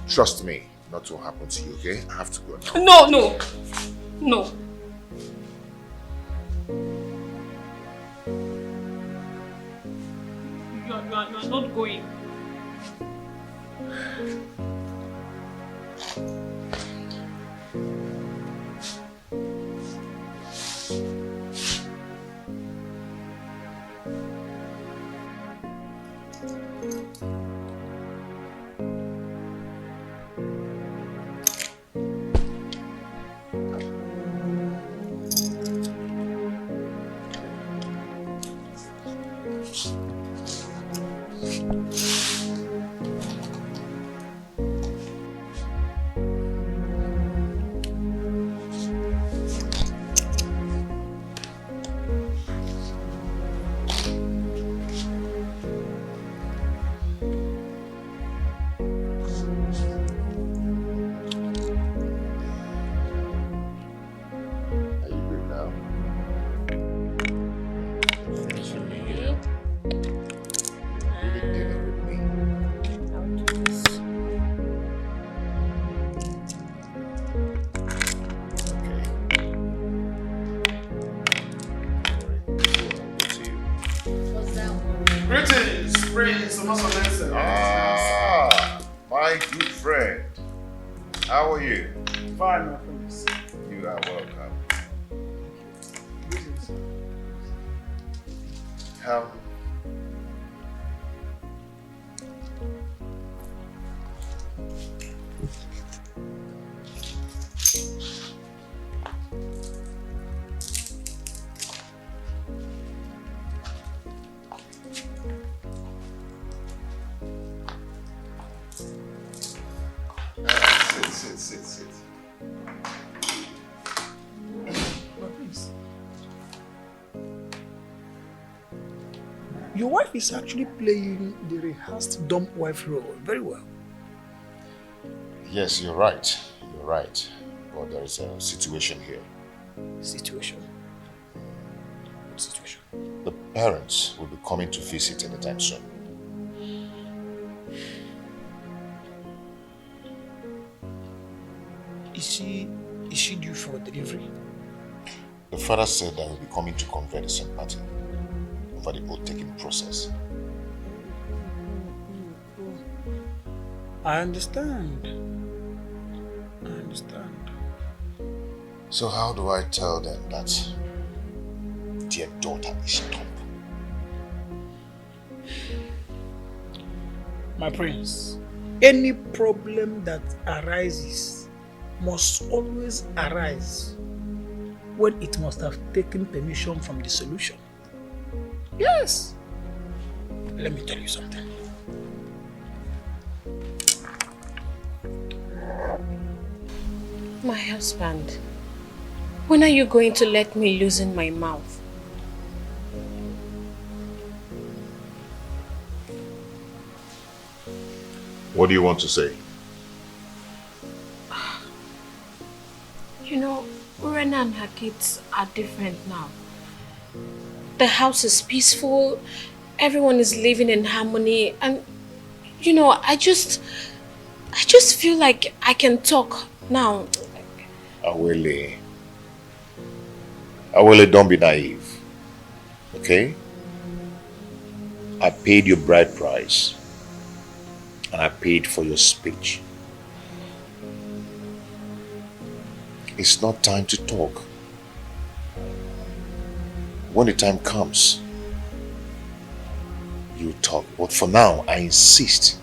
[SPEAKER 9] Trust me, nothing will happen to you, okay? I have to go now.
[SPEAKER 1] No. You are not going.
[SPEAKER 11] Greetings, Prince Amasolense.
[SPEAKER 9] Ah, my good friend. How are you?
[SPEAKER 11] Fine, my friends.
[SPEAKER 9] You are welcome.
[SPEAKER 11] Greetings.
[SPEAKER 9] How? Sit.
[SPEAKER 3] Your wife is actually playing the rehearsed dumb wife role very well.
[SPEAKER 9] Yes, you're right. You're right. But there is a situation here.
[SPEAKER 3] Situation? What situation?
[SPEAKER 9] The parents will be coming to visit anytime soon.
[SPEAKER 3] Is she due for delivery?
[SPEAKER 9] The father said that he'll be coming to convey the same party over the oath-taking process.
[SPEAKER 3] I understand.
[SPEAKER 9] So how do I tell them that their daughter is dumb?
[SPEAKER 3] My prince, any problem that arises must always arise when it must have taken permission from the solution. Yes. Let me tell you something.
[SPEAKER 1] My husband, when are you going to let me loosen my mouth?
[SPEAKER 9] What do you want to say?
[SPEAKER 1] You know, Urena and her kids are different now. The house is peaceful, everyone is living in harmony, and you know, I just feel like I can talk now.
[SPEAKER 9] Awele, don't be naive, okay? I paid your bride price, and I paid for your speech. It's not time to talk. When the time comes, you talk. But for now, I insist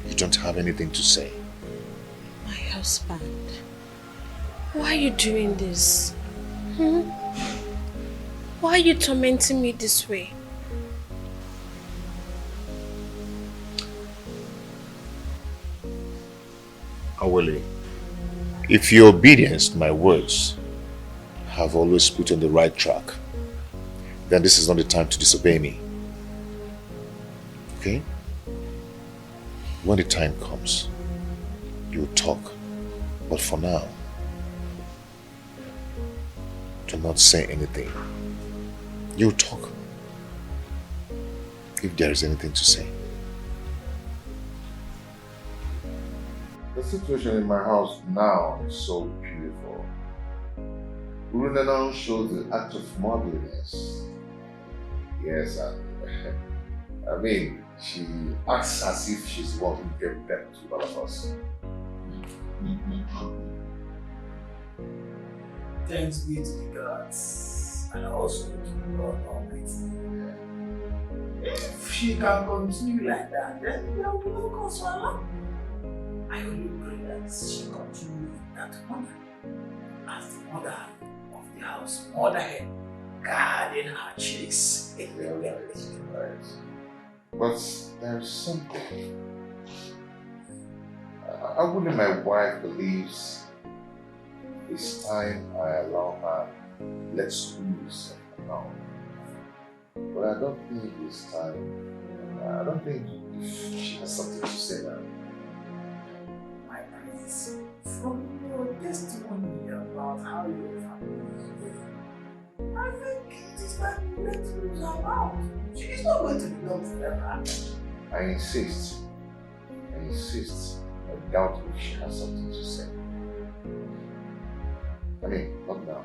[SPEAKER 9] you don't have anything to say.
[SPEAKER 1] My husband, why are you doing this? Why are you tormenting me this way?
[SPEAKER 9] Awele, if your obedience to my words have always put you on the right track, then this is not the time to disobey me. Okay? When the time comes, you'll talk. But for now, do not say anything. You'll talk if there is anything to say.
[SPEAKER 4] The situation in my house now is so beautiful. Urunana shows the act of motherliness. Yes, and I mean, she acts as if she's the one who gave birth to all of us.
[SPEAKER 11] Thanks be to the gods and also to God Almighty. If she can continue like that, then there will be no cause for alarm. I only pray that she continue with that honor as the mother of the house, motherhead, guarding her chicks.
[SPEAKER 4] Right. But there's something. I wouldn't my wife believes it's time I allow her let's loose now. But I don't think it's time. I don't think she has something to say now.
[SPEAKER 11] My prince, from your testimony about how your family is doing, I think it is time you let loose her mouth. She is not going to be done forever.
[SPEAKER 4] I insist. I doubt if she has something to say. I mean, not now.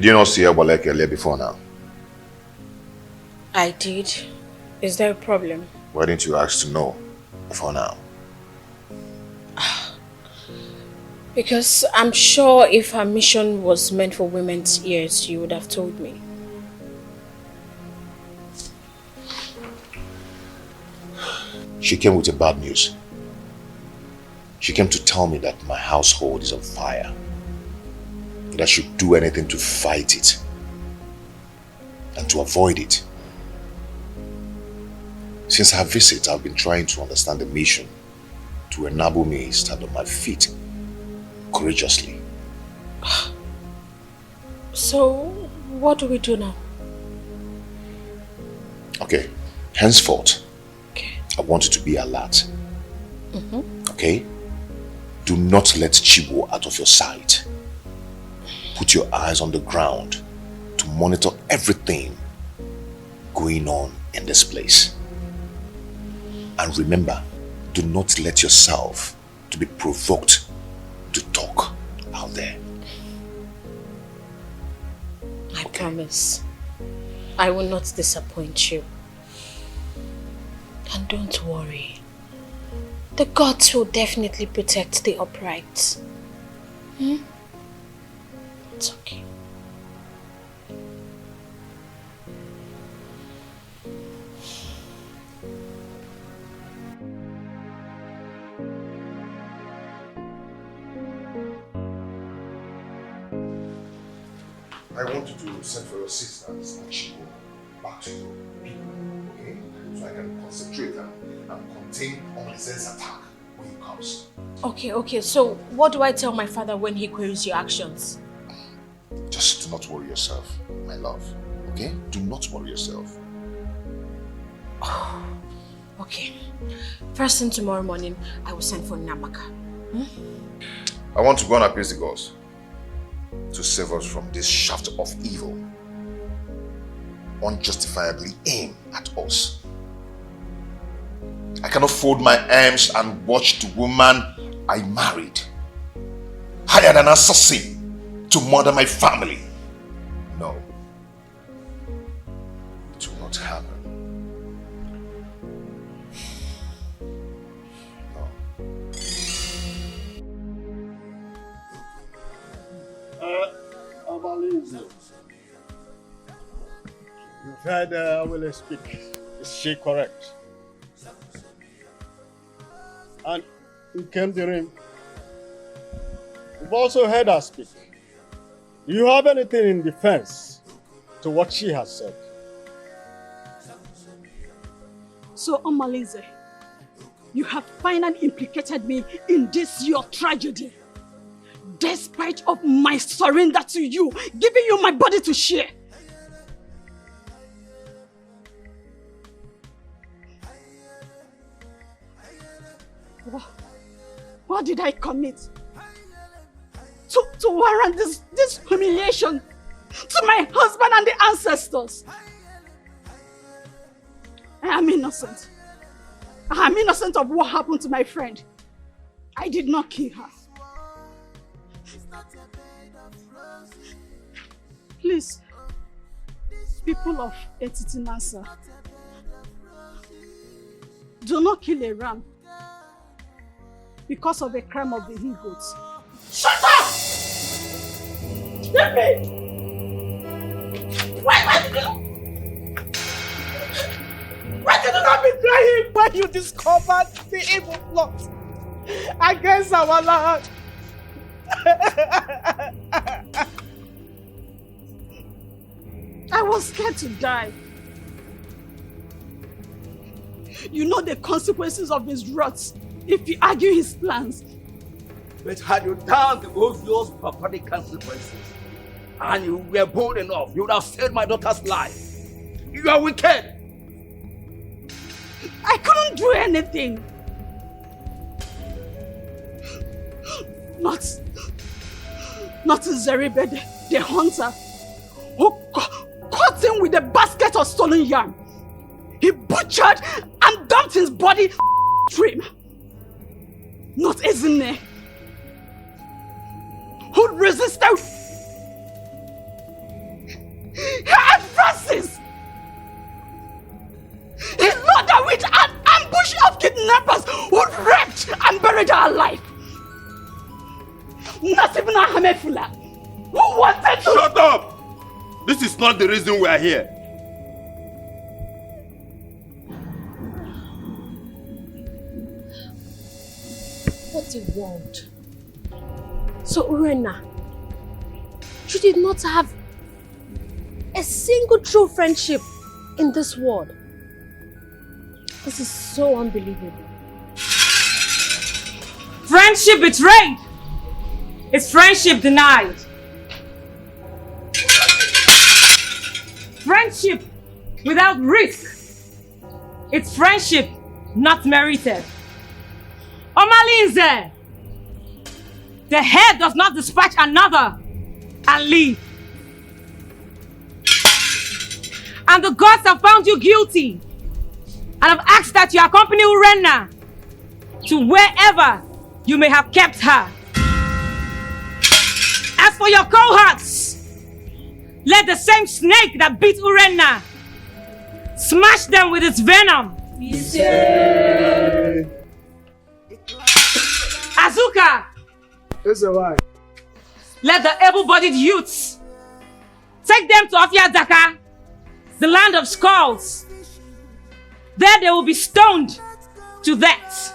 [SPEAKER 4] Did you not see Ebolek earlier before now?
[SPEAKER 1] I did. Is there a problem?
[SPEAKER 4] Why didn't you ask to know before now?
[SPEAKER 1] Because I'm sure if her mission was meant for women's ears, you would have told me.
[SPEAKER 4] She came with a bad news. She came to tell me that my household is on fire. That I should do anything to fight it and to avoid it. Since her visit, I've been trying to understand the mission to enable me to stand on my feet courageously.
[SPEAKER 1] So, what do we do now?
[SPEAKER 4] Okay, henceforth, I want you to be alert. Okay? Do not let Chibo out of your sight. Put your eyes on the ground to monitor everything going on in this place. And remember, do not let yourself to be provoked to talk out there.
[SPEAKER 1] I promise. I will not disappoint you. And don't worry. The gods will definitely protect the upright. It's okay.
[SPEAKER 4] I want you to send for your sisters and she will back to the people, okay? So I can concentrate and contain Omalize's attack when he comes.
[SPEAKER 1] Okay, so what do I tell my father when he queries your actions?
[SPEAKER 4] Just do not worry yourself, my love, okay? Do not worry yourself.
[SPEAKER 1] Okay. First thing tomorrow morning, I will send for Namaka.
[SPEAKER 4] I want to go and appease the gods to save us from this shaft of evil unjustifiably aimed at us. I cannot fold my arms and watch the woman I married, hired an assassin to murder my family. No. It will not happen.
[SPEAKER 20] You've heard Awele speak. Is she correct? And Nkemdirim, you've also heard her speak. Do you have anything in defense to what she has said?
[SPEAKER 21] So, Omalize, you have finally implicated me in this your tragedy. Despite of my surrender to you, giving you my body to share. What did I commit to warrant this humiliation to my husband and the ancestors? I am innocent. I am innocent of what happened to my friend. I did not kill her. Please, people of Etitinasa, do not kill a ram because of a crime of the he-goats.
[SPEAKER 16] Shut up! Let me! Why did you not betray him when you discovered the evil plot against our land?
[SPEAKER 21] I was scared to die. You know the consequences of his wrath if you argue his plans.
[SPEAKER 12] But had you done the obvious barbaric consequences and you were bold enough, you would have saved my daughter's life. You are wicked.
[SPEAKER 21] I couldn't do anything. Not Zeribe, the hunter, who caught him with a basket of stolen yam. He butchered and dumped his body stream. Not Ezine, who resisted kidnappers who raped and buried her alive. Not even a Hamefula who wanted to...
[SPEAKER 2] Shut up! This is not the reason we are here.
[SPEAKER 1] What a world. So Urena, you did not have a single true friendship in this world. This is so unbelievable.
[SPEAKER 14] Friendship betrayed is friendship denied. Friendship without risk, it's friendship not merited. Omalinze, the head does not dispatch another and leave. And the gods have found you guilty and have asked that you accompany Urena to wherever you may have kept her. As for your cohorts, let the same snake that beat Urena smash them with its venom. Azuka, let the able-bodied youths take them to Afiadaka, the land of skulls. There they will be stoned to death.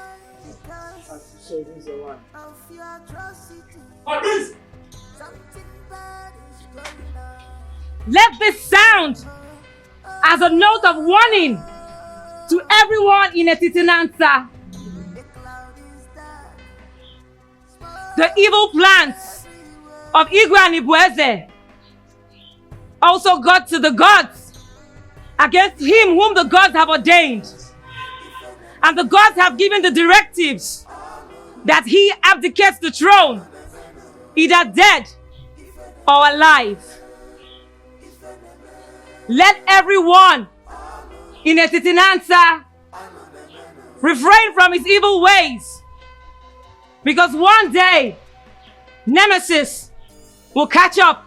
[SPEAKER 14] Let this sound as a note of warning to everyone in Etitinansa. The evil plans of Igwe and Ibueze also got to the gods against him whom the gods have ordained. And the gods have given the directives that he abdicates the throne, either dead or alive. Let everyone in Etitinansa refrain from his evil ways, because one day Nemesis will catch up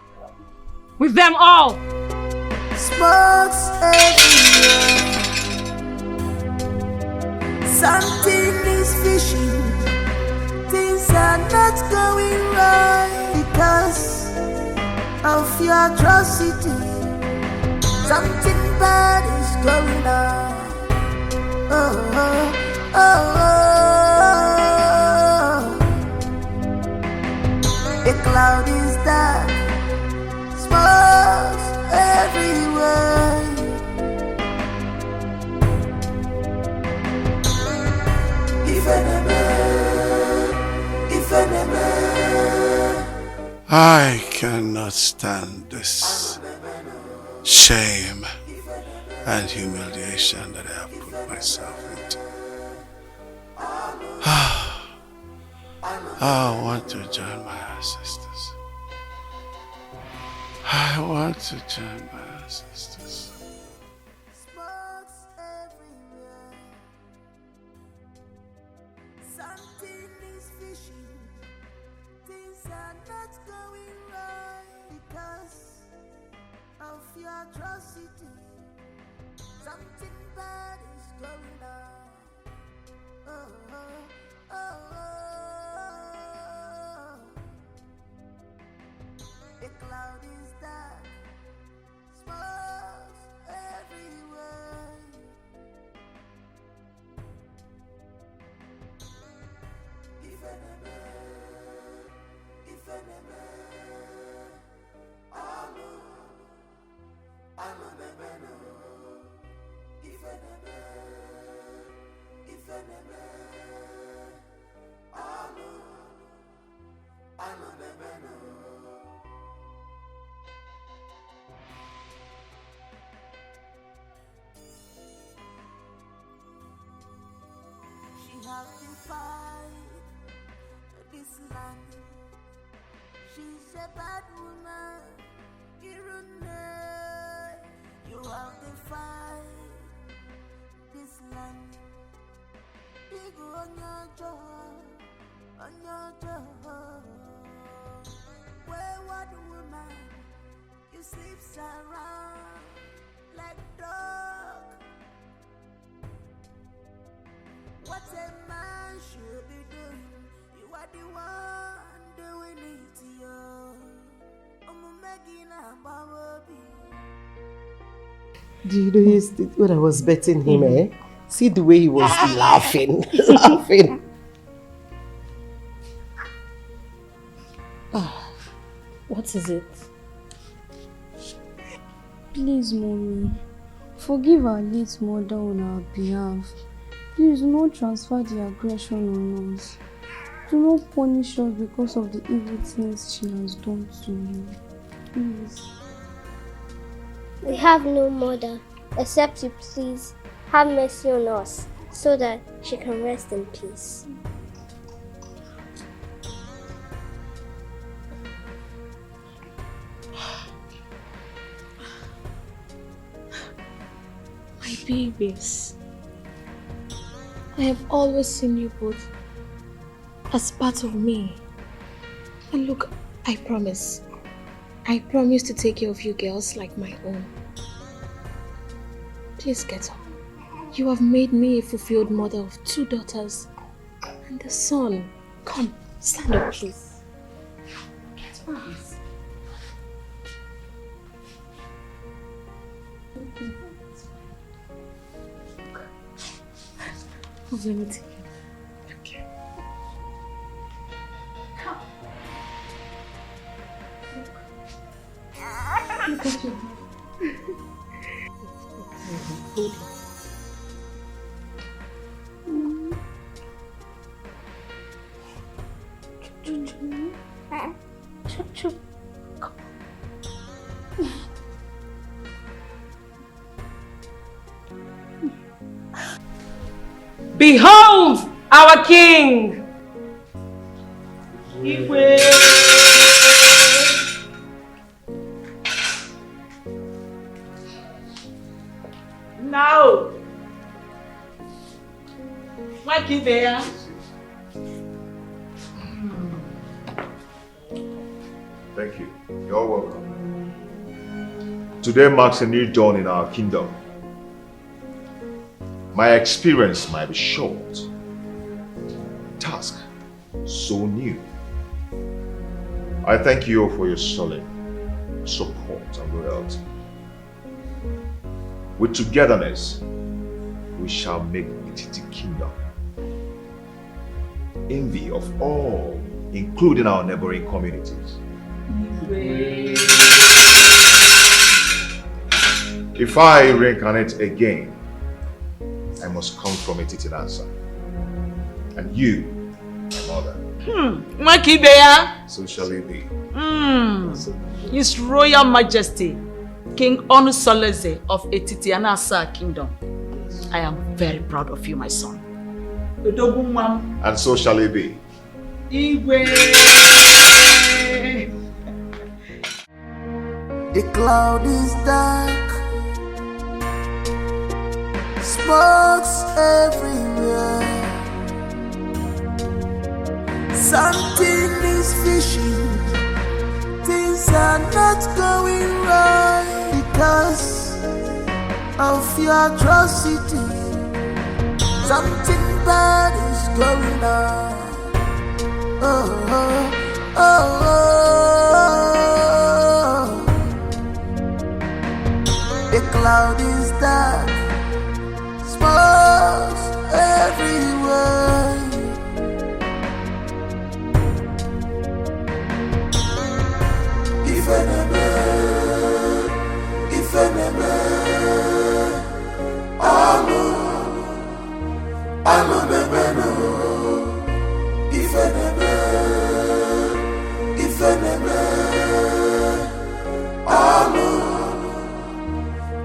[SPEAKER 14] with them all.
[SPEAKER 17] Smokes everywhere. Something is fishing. Things are not going right because of your atrocity. Something bad is going on. Oh, oh, oh, oh. The cloud is dark. Smokes everywhere.
[SPEAKER 22] I cannot stand this shame and humiliation that I have put myself into. I want to join my ancestors. I want to join my ancestors.
[SPEAKER 17] Something is fishing. Things are not going right because of your atrocity. Something bad is going on. Oh, oh, oh, oh. The cloud is dark. Smokes everywhere. She has defied this land. She's a bad woman. You have defied this land. Wayward woman, you sleeps around like dog. What a man should be doing. You are the one doing it, yo. I'm making a baby.
[SPEAKER 5] Do you know when I was betting him, see the way he was laughing, laughing.
[SPEAKER 1] What is it?
[SPEAKER 10] Please, Mommy, forgive our late mother on our behalf. Please do not transfer the aggression on us. Do not punish us because of the evil things she has done to you. Please.
[SPEAKER 7] We have no mother, except you please have mercy on us, so that she can rest in peace.
[SPEAKER 1] My babies. I have always seen you both as part of me. And look, I promise to take care of you girls like my own. Please get up. You have made me a fulfilled mother of 2 daughters and a son. Come, stand up, please. Get up. Let me take you. Okay. Come. Look at your Hold it.
[SPEAKER 14] Behold our king!
[SPEAKER 15] Now, what is there?
[SPEAKER 9] Thank you. You're welcome. Today marks a new dawn in our kingdom. My experience might be short. Task so new. I thank you for your solid support and loyalty. With togetherness, we shall make Etiti Kingdom envy of all, including our neighboring communities. If I reincarnate again, I must come from Etiti Nansa. And you, my mother.
[SPEAKER 15] Makibeya.
[SPEAKER 9] So shall it be.
[SPEAKER 15] His Royal Majesty, King Onusoleze of Etiti Nansa Kingdom. I am very proud of you, my son.
[SPEAKER 9] And so shall it be.
[SPEAKER 17] The cloud is dark, smokes everywhere. Something is fishing, things are not going right because of your atrocity. Something bad is going on. The cloud is dark, smokes everywhere. If enemy, alo nebeno. If enemy,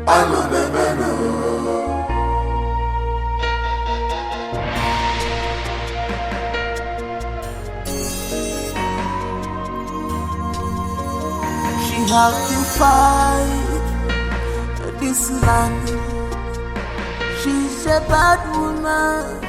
[SPEAKER 17] alo nebeno. She has defied this land. She's a bad woman.